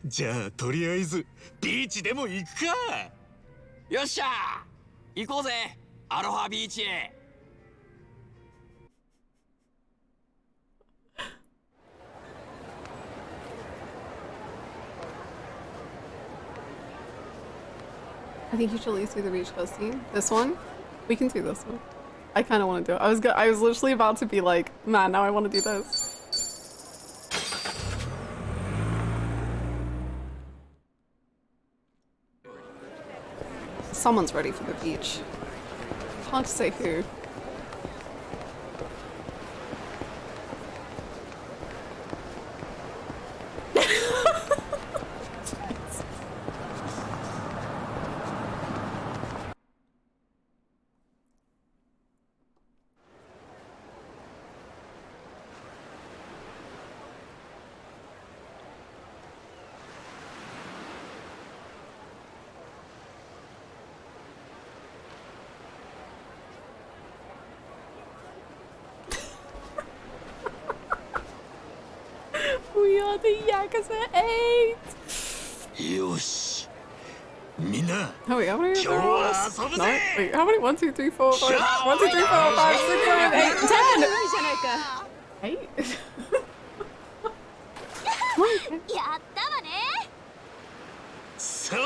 じゃあとりあえずビーチでも行くか。よっしゃ行こうぜ、アロハビーチへ。I think you should at least do the beach costume. This one? We can do this one. I kind of want to do it. I was literally about to be like, man, now I want to do this. Someone's ready for the beach. Hard to say who. We are the Yakuza 8! よし。みんな、 Oh wait, how many are there? 今日は遊ぶぜ。 No? Wait, how many? 1, 2, 3, 4, 5. 1, 2, 3, 4, 5, 6, 7, 8, 10! 8? やったわね。そら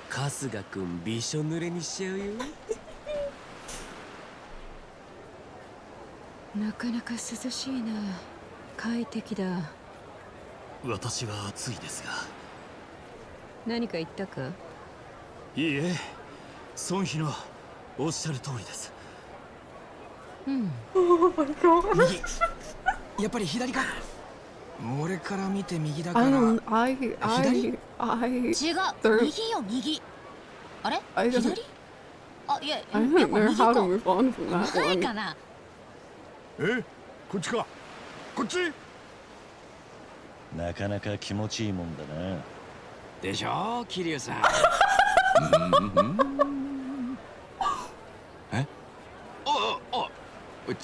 春日くんびしょ濡れにしちゃうよ。なかなか涼しいな。快適だ。私は暑いですが。何か言ったか？いいえ、孫妃のおっしゃる通りです。うん。右。やっぱり左か。俺から見て右だから。左？違う。右よ右。あれ？左？あ、いや、やっぱ右か。前かな。こっちか。こっち。なかなか気持ちいいもんだな。でしょ、キリュウさん。え？違う。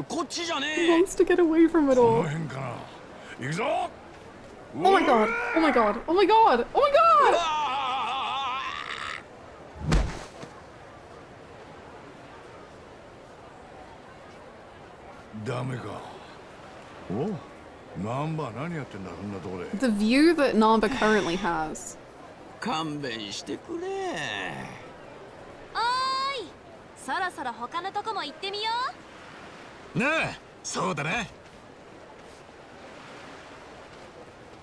こっちじゃねえ。He wants to get away from it all. この辺かな。行くぞ。Oh my god! Oh my god! Oh my god! Oh my god! ダメか。お、ナンバ何やってんだ、そんなとこで。The view that Namba currently has. 勘弁してくれ。おーい、そろそろ他のとこも行ってみよう。ねえ、そうだね。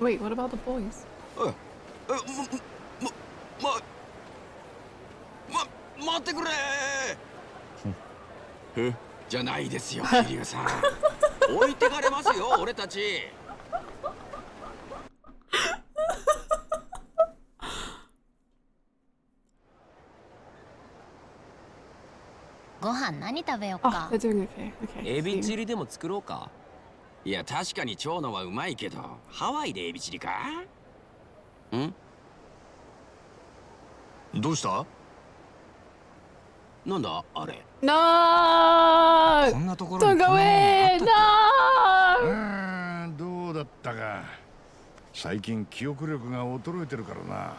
Wait, what about the boys? 待ってくれ。じゃないですよ、キリュウさん。置いてかれますよ、俺たち。ご飯何食べようか。They're doing okay. Okay. エビチリでも作ろうか。いや、確かに蝶野はうまいけど、ハワイでエビチリか？ん？どうした？なんだあれ。No! こんなところ Don't に go in! No! どうだったか。最近記憶力が衰えてるからな。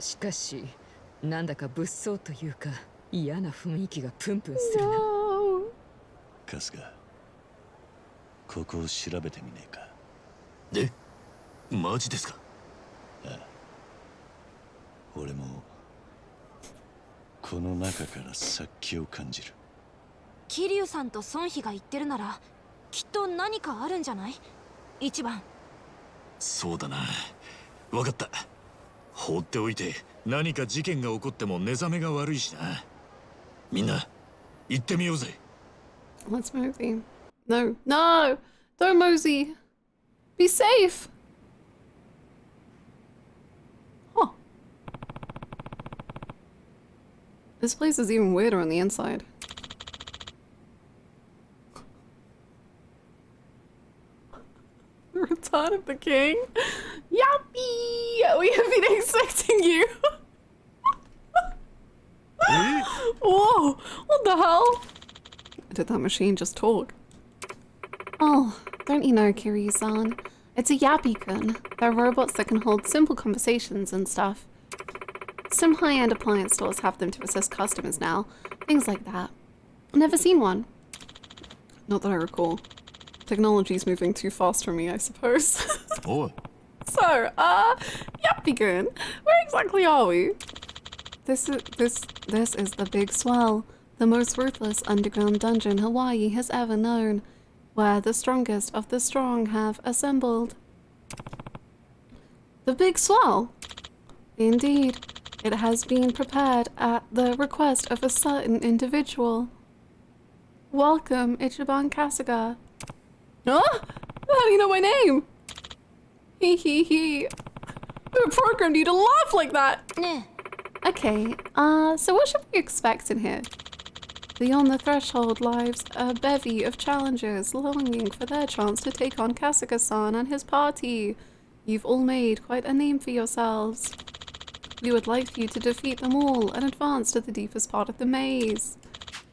しかし、なんだか物騒というか嫌な雰囲気がプンプンするな。春日、ここを調べてみねえか。で、マジですか？ああ、俺もこの中から殺気を感じる。キリュウさんと孫妃が言ってるならきっと何かあるんじゃない？一番。そうだな。わかった。放っておいて何か事件が起こっても寝覚めが悪いしな。みんな行ってみようぜ。Let's mosey. No, no! Don't mosey! Be safe! Huh. This place is even weirder on the inside. The return of the king? Yappy! We have been expecting you! Whoa! What the hell? Did that machine just talk? Oh, don't you know, Kiryu-san? It's a Yappy-kun. They're robots that can hold simple conversations and stuff. Some high-end appliance stores have them to assist customers now. Things like that. Never seen one. Not that I recall. Technology's moving too fast for me, I suppose. Oh. So, Yappy-kun, where exactly are we? This is the Big Swell, the most ruthless underground dungeon Hawaii has ever known, where the strongest of the strong have assembled. The Big Swell? Indeed, it has been prepared at the request of a certain individual. Welcome, Ichiban Kasuga. Huh? How do you know my name? He. Who programmed you to laugh like that? Okay, so what should we expect in here? Beyond the threshold lies a bevy of challengers longing for their chance to take on Kasuga-san and his party. You've all made quite a name for yourselves. We would like you to defeat them all and advance to the deepest part of the maze.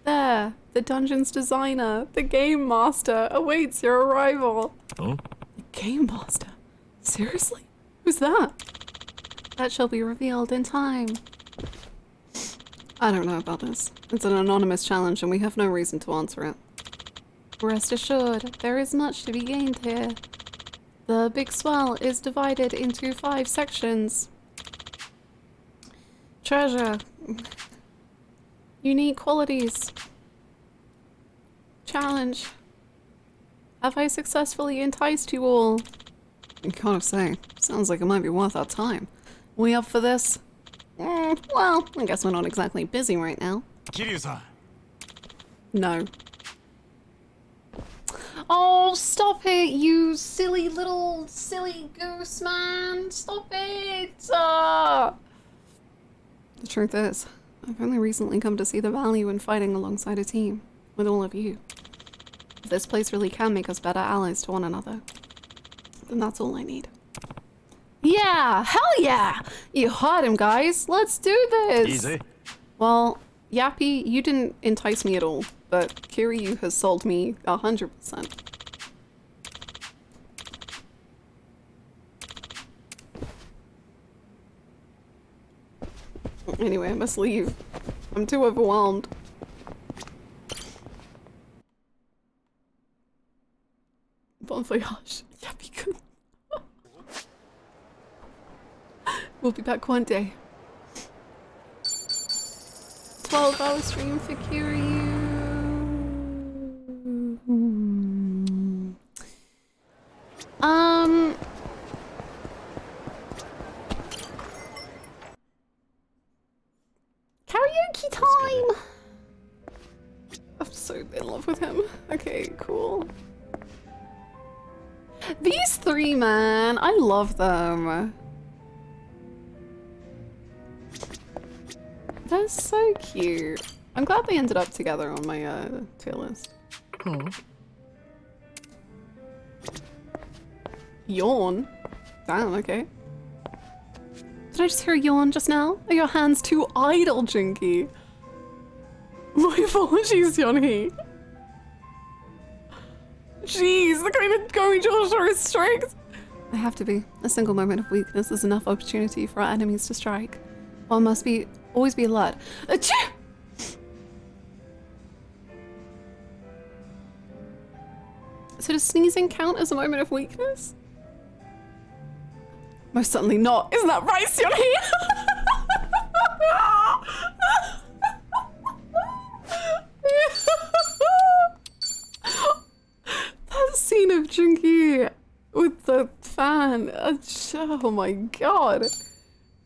There, the dungeon's designer, the Game Master, awaits your arrival. Huh? The Game Master? Seriously? Who's that? That shall be revealed in time. I don't know about this. It's an anonymous challenge and we have no reason to answer it. Rest assured, there is much to be gained here. The big swell is divided into 5 sections. Treasure. Unique qualities. Challenge. Have I successfully enticed you all? I can't say. Sounds like it might be worth our time. We up for this? Well, I guess we're not exactly busy right now. Kiryus-san. No. Oh, stop it, you silly little silly goose man. Stop it. The truth is, I've only recently come to see the value in fighting alongside a team with all of you. If this place really can make us better allies to one another, then that's all I need. Yeah, hell yeah! You heard him, guys. Let's do this. Easy. Well, Yappy, you didn't entice me at all, but Kiryu has sold me 100%. Anyway, I must leave. I'm too overwhelmed. Bon voyage. Yappy kun. We'll be back one day. 12-hour stream for Kiryu. Karaoke time! I'm so in love with him. Okay, cool. These 3, man, I love them. They're so cute. I'm glad they ended up together on my tier list. Yawn? Damn, okay. Did I just hear a yawn just now? Are your hands too idle, Jinky? My apologies, Yonhee. Jeez, the kind of going Joshua is strict. I have to be. A single moment of weakness is enough opportunity for our enemies to strike. One must always be alert. Achoo! So does sneezing count as a moment of weakness? Most certainly not. Isn't that right, Sionhee? That scene of Junkie with the fan. Oh my god.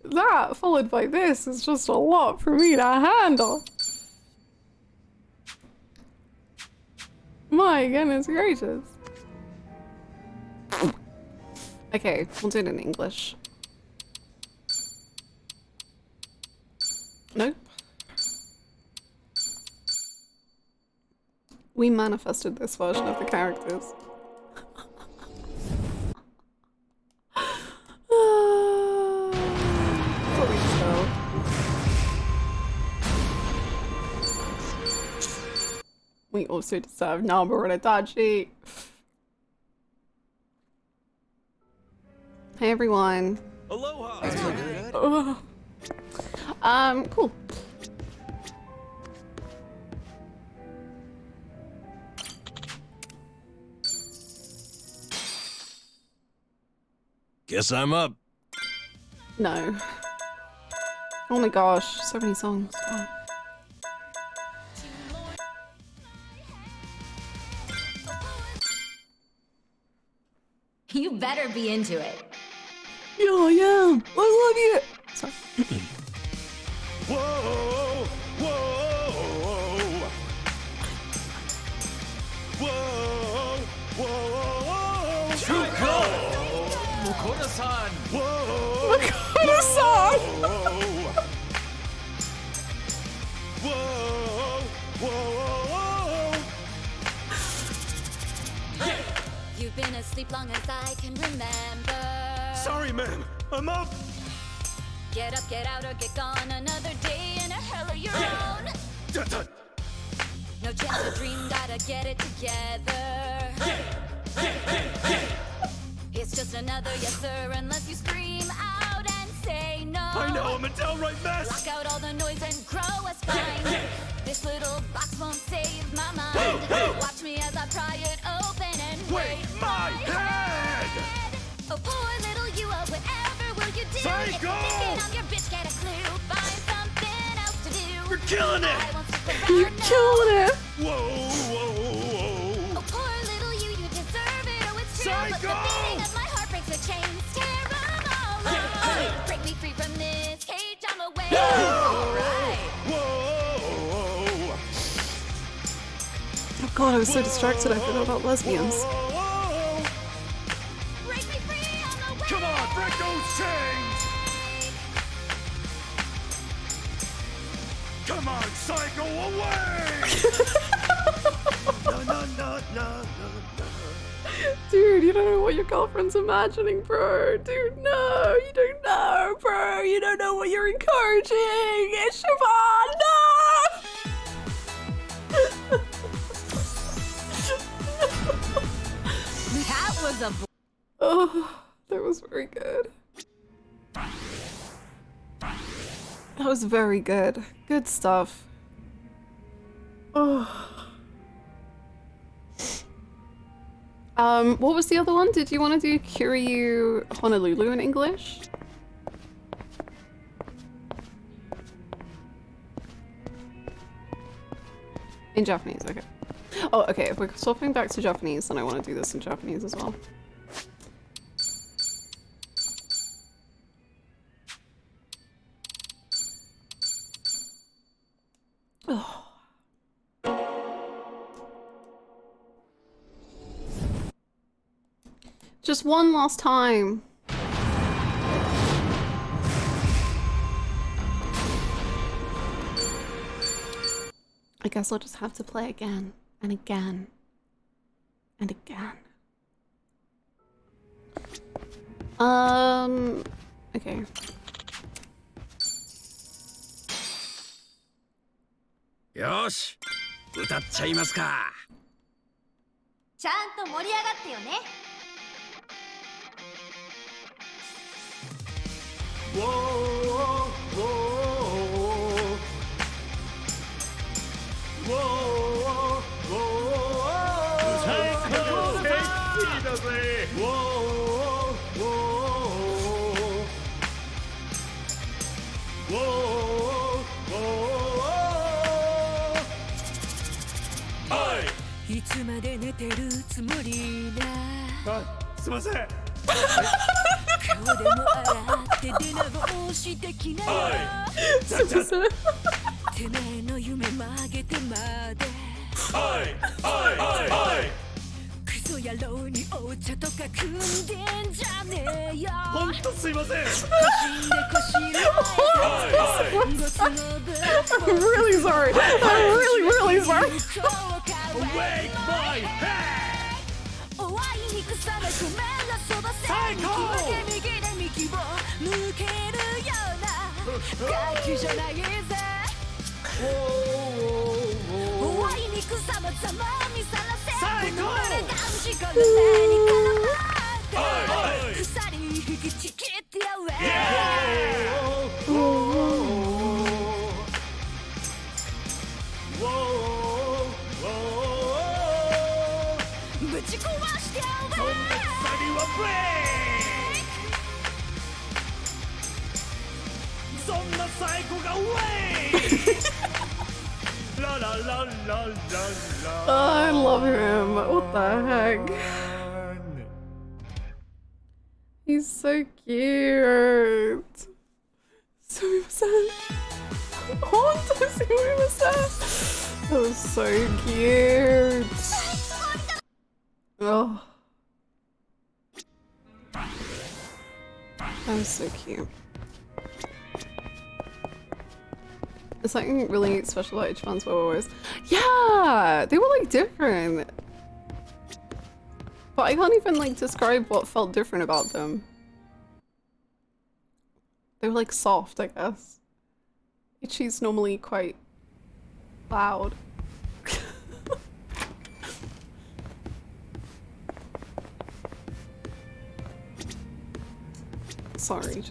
That followed by this is just a lot for me to handle. My goodness gracious. Okay, we'll do it in English. Nope. We manifested this version of the characters. We also deserve Namba and Itachi. Hey everyone. Aloha. Cool. Guess I'm up. No. Oh my gosh, so many songs. Wow. You better be into it. Yeah, I am. I love you. Sorry. Whoa, whoa, whoa, whoa, Chuko! Mukona-san! whoa, Mukona-san! whoa, whoa. You've been asleep long as I can remember. Sorry, ma'am. I'm up. Get up, get out, or get gone. Another day in a hell of your own. Dun. No chance to dream, gotta get it together. It's just another yes sir, unless you scream out and say no. I know, I'm a downright mess. Block out all the noise and grow a spine. This little box won't save my mind. Watch me as I pry it open and Wait, my head! Oh, poor little you, oh, whatever will you do? Psycho! If you're thinking I'm your bitch, get a clue. Find something else to do. You're killing it! I won't stick around, You're no. killing it! Whoa, whoa, whoa! Oh, poor little you, you deserve it, oh, it's true. But the Psycho! beating of my heart breaks the chains, tear 'em all off. Break me free from this cage, I'm away. Alright. Whoa! Oh god, I was so distracted I forgot about lesbians. Break me free, I'm away. Come on, break those chains! Come on, Psycho, away! No, no, no, no, no, no. Dude, you don't know what your girlfriend's imagining, bro. Dude, no, you don't know, bro. You don't know what you're encouraging. Ichiban, no! That was a. Oh, that was very good. That was very good. Good stuff. Oh. What was the other one? Did you want to do Kiryu Honolulu in English? In Japanese, okay. Oh, okay, if we're swapping back to Japanese, then I want to do this in Japanese as well. Oh. Just one last time. I guess I'll just have to play again and again and again. Okay. Yosh, 歌っちゃいますか。ちゃんと盛り上がってよね。Whoa, whoa, whoa, whoa, whoa. いつまで寝てるつもりだ。すいません。顔でも洗って出直してきなよ。てめえの夢曲げてまで。クソ野郎にお茶とか汲んでんじゃねえよ。ほんとすいません。I'm really sorry. I'm really sorry. Awake my head! お会いにくさめごめんなそばせ最高右で右を抜けるようなガキじゃないぜお会いにくさまざま見さらせ最高この俺がんじこの何からって鎖引きちぎってやぶち壊してやそんな鎖はブレイクそんな最高がウェイララララララ I love him. What the heck? He's so cute. すみません。本当にすみません。That was so cute. Oh. That was so cute. There's something really special about Ichiban's Wowo's. Yeah! They were like different. But I can't even like describe what felt different about them. They were like soft, I guess. Ichi's normally quite loud. Sorry.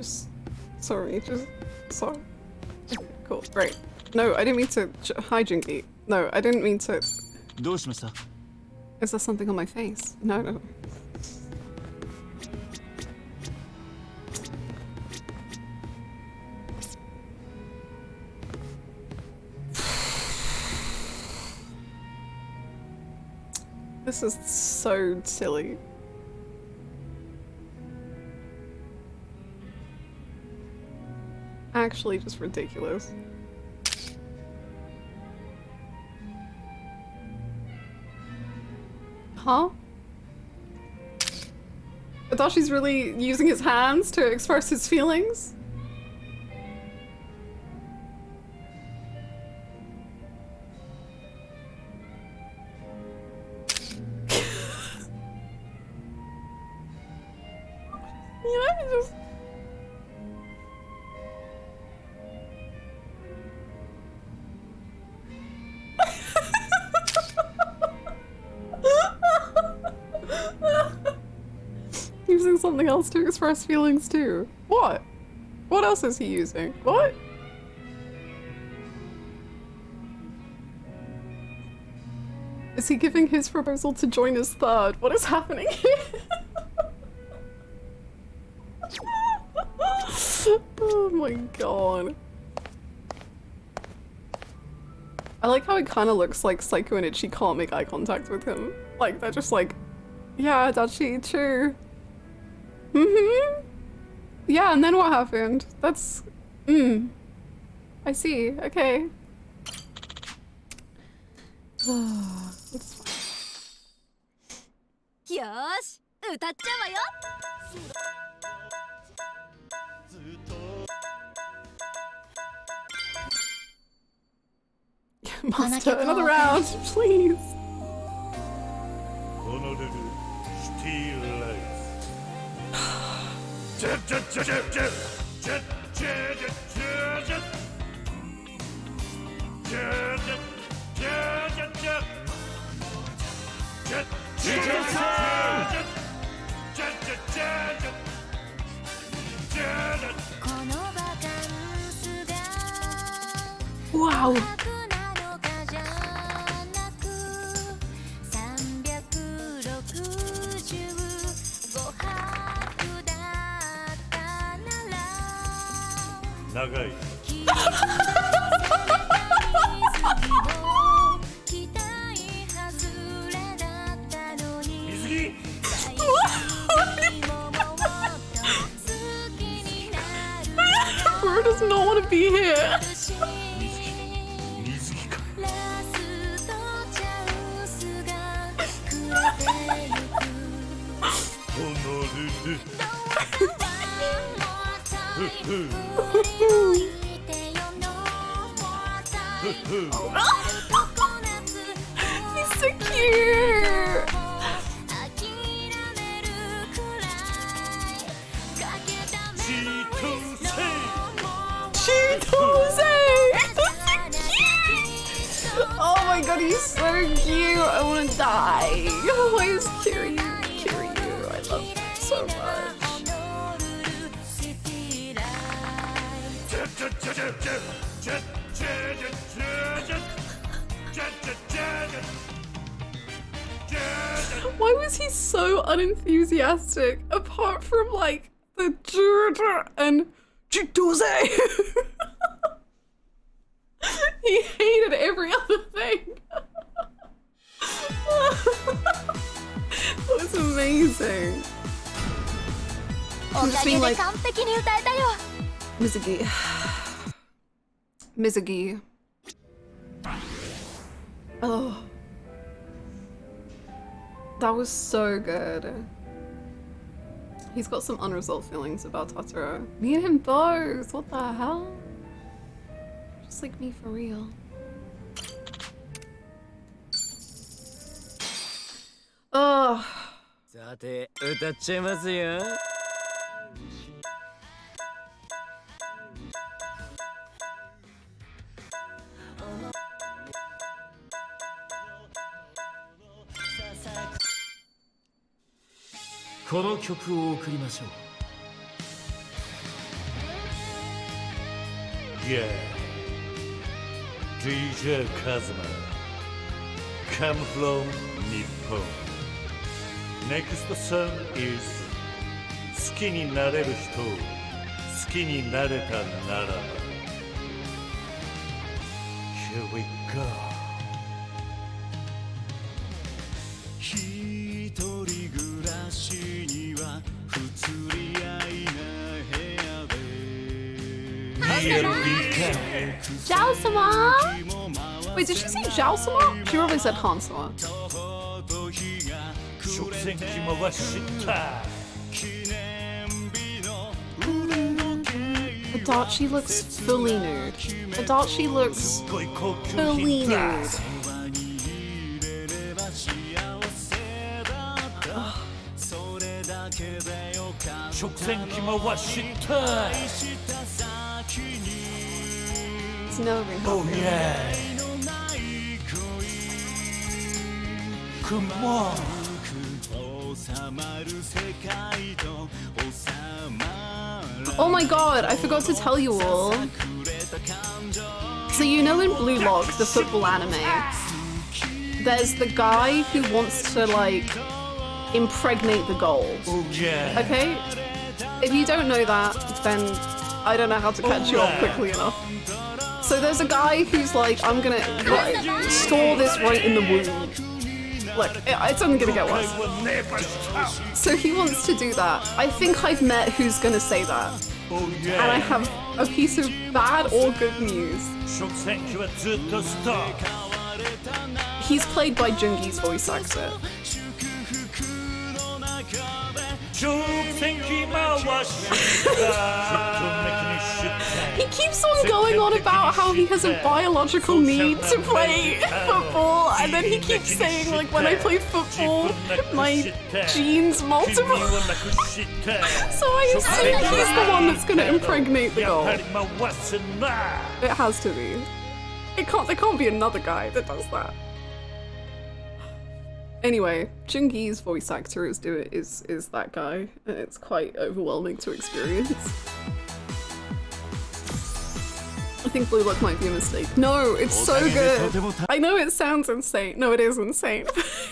Okay, cool, great. No, I didn't mean to hijinky. No, I didn't mean to. Is there something on my face? No, no. This is so silly. Actually, just ridiculous. Huh? Adachi's really using his hands to express his feelings? Yeah, just... Using something else to express feelings too. What? What else is he using? What? Is he giving his proposal to join his third? What is happening here? Oh my god. I like how it kind of looks like Psycho and Ichi can't make eye contact with him. Like, they're just like, yeah, Adachi, true. Mm-hmm. Yeah, and then what happened? That's... I see, okay. It's fine. よーし、歌っちゃうわよ。Master, another round, please. Wow. Bro does not want to be here. He's so cute. Chitose! Oh my god, he's so cute. I want to die. Why is Kiryu? I love him so much. Why was he so unenthusiastic apart from like the and Chitose? He hated every other thing. That was amazing. I'm just being like Mizugi. Mizugi. Oh. That was so good. He's got some unresolved feelings about Totoro. Me and him both. What the hell? Just like me for real. Oh. さて、歌っちゃいますよ。この曲を送りましょう。Yeah, DJ Kazuma. come from Nippon. Next song is 好きになれる人を好きになれたならば Here we go. 一人暮らしには不釣り合いな部屋で Jiao-sama? Wait, did she say Jiao-sama? She probably said Han-sama. 食洗機回したAdachi looks fully nude. Adachi looks fully nude. It's never been Oh yeah. Come on. Oh my god, I forgot to tell you all. So you know in Blue Lock, the football anime, there's the guy who wants to like impregnate the gold. Oh yeah. Okay? If you don't know that, then I don't know how to catch you up quickly enough. So there's a guy who's like, I'm gonna like, store this right in the womb. Look, it's only gonna get worse. So he wants to do that. I think I've met who's gonna say that. And I have a piece of bad or good news. He's played by Jungi's voice actor. He keeps on going on about how he has a biological need to play football, and then he keeps saying, like, when I play football, my genes multiply. So I assume he's the one that's gonna impregnate the goal. It has to be. There can't be another guy that does that. Anyway, Jungi's voice actor is that guy, and it's quite overwhelming to experience. I think Blue Lock might be a mistake. No, it's so good. I know it sounds insane. No, it is insane.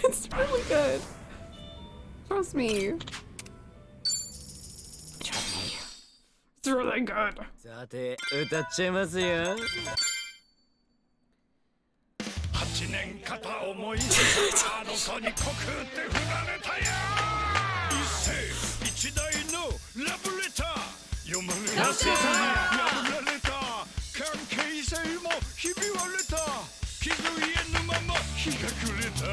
It's really good. Trust me. Trust me. It's really good. さて、歌っちゃいますよ。8年片思いしたあの子に告って振られたや一世一代のラブレター読まれたせずに破られた関係性もひび割れた気づいえぬまま日が暮れた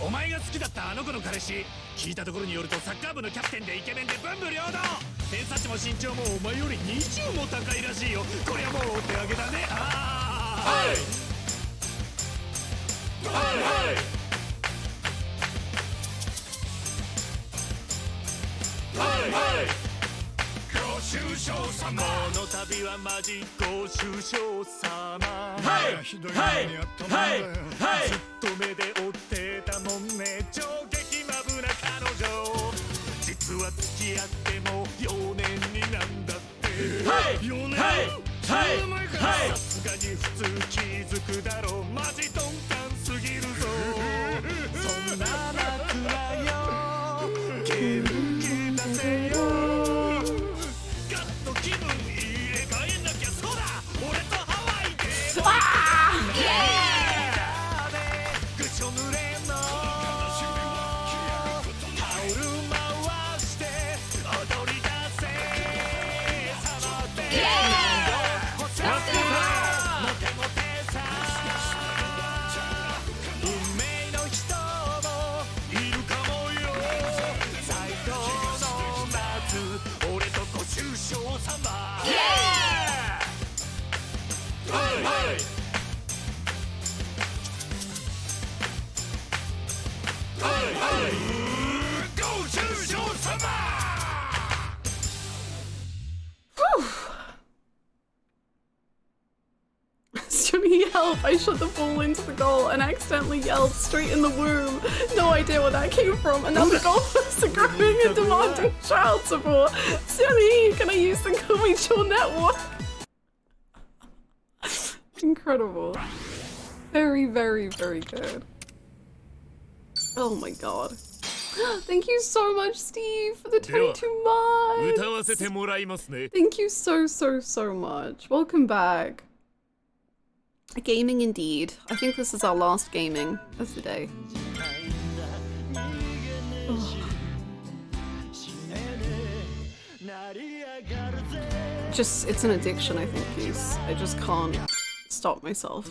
お前が好きだったあの子の彼氏聞いたところによるとサッカー部のキャプテンでイケメンで文武両道偏差値も身長もお前より20も高いらしいよこれはもうお手上げだねはいはいはいはいはいご愁傷様この旅はマジご愁傷様はいはいはいはいずっと目で追ってたもんね超激マブな彼女実は付き合っても4年になんだってはい4年はいさすがに普通気づくだろマジ鈍感すぎるぞそんな枕よ元気出せよガッと気分入れ替えなきゃそうだ俺とハワイでイエーイぐしょ濡れのタオル回して踊り出せサボってイエーイJohnny, help! I shot the ball into the goal and accidentally yelled straight in the womb. No idea where that came from, and now the goalposts are growing and demanding child support. Johnny, can I use the Komicho network? Incredible. Very, very, very good. Oh my god. Thank you so much, Steve, for the 22 months. Thank you so much. Welcome back. Gaming indeed. I think this is our last gaming of the day. Just, it's an addiction, I think, Goose. I just can't stop myself.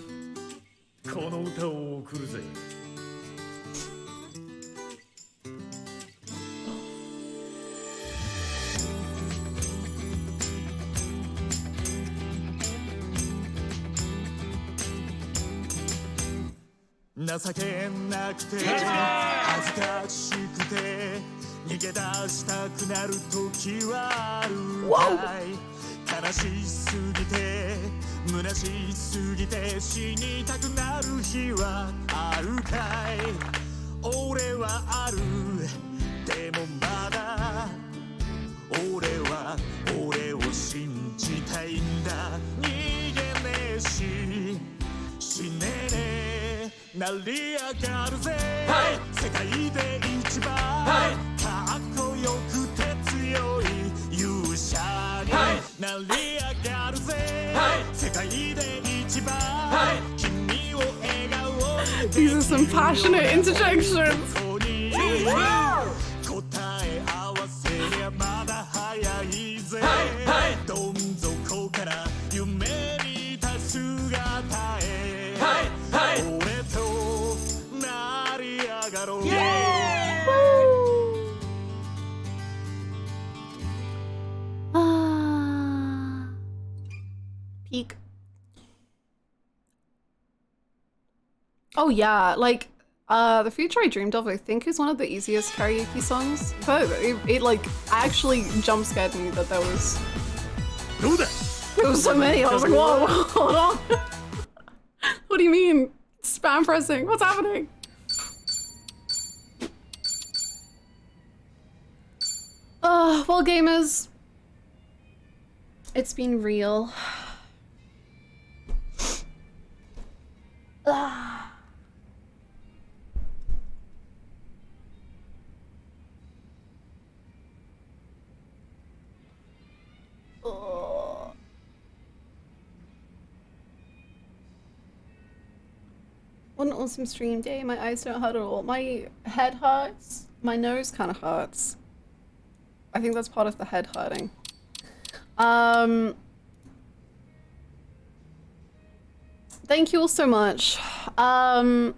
These are some passionate interjections. Peak. Oh yeah, like The Future I Dreamed Of, I think, is one of the easiest karaoke songs. But it like actually jump scared me that there was so many. I was like, whoa, hold on. What do you mean? Spam pressing? What's happening? Well, gamers, it's been real. What an awesome stream day. My eyes don't hurt at all. My head hurts. My nose kind of hurts. I think that's part of the head hurting. Thank you all so much. Do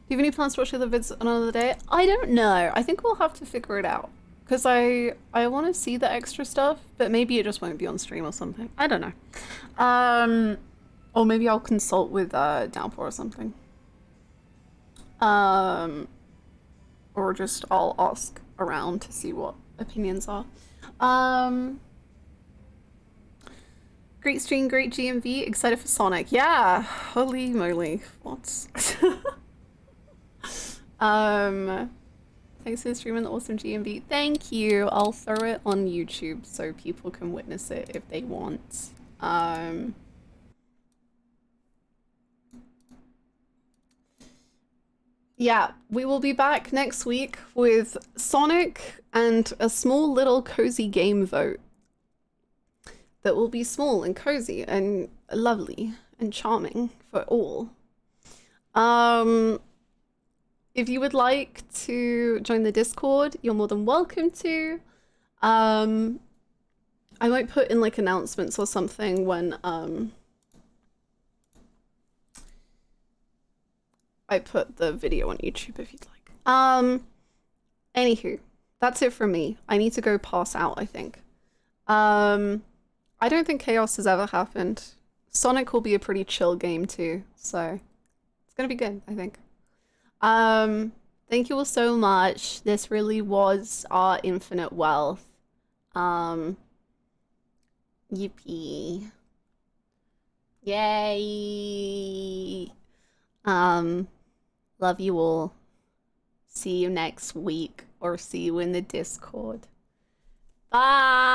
you have any plans to watch the other vids another day? I don't know. I think we'll have to figure it out. Because I want to see the extra stuff, but maybe it just won't be on stream or something. I don't know. Or maybe I'll consult with Downpour or something. Or just I'll ask around to see what opinions are. Great stream, great GMV. Excited for Sonic. Yeah, holy moly. What? Thanks for the stream and the awesome GMV. Thank you. I'll throw it on YouTube so people can witness it if they want. Yeah, we will be back next week with Sonic and a small little cozy game vote that will be small and cozy and lovely and charming for all. If you would like to join the Discord, you're more than welcome to. I might put in like announcements or something when I put the video on YouTube if you'd like. Anywho, that's it from me. I need to go pass out, I think. I don't think Chaos has ever happened. Sonic will be a pretty chill game too, so it's gonna be good, I think. Thank you all so much. This really was our infinite wealth. Yippee. Yay. Love you all. See you next week or see you in the Discord. Bye.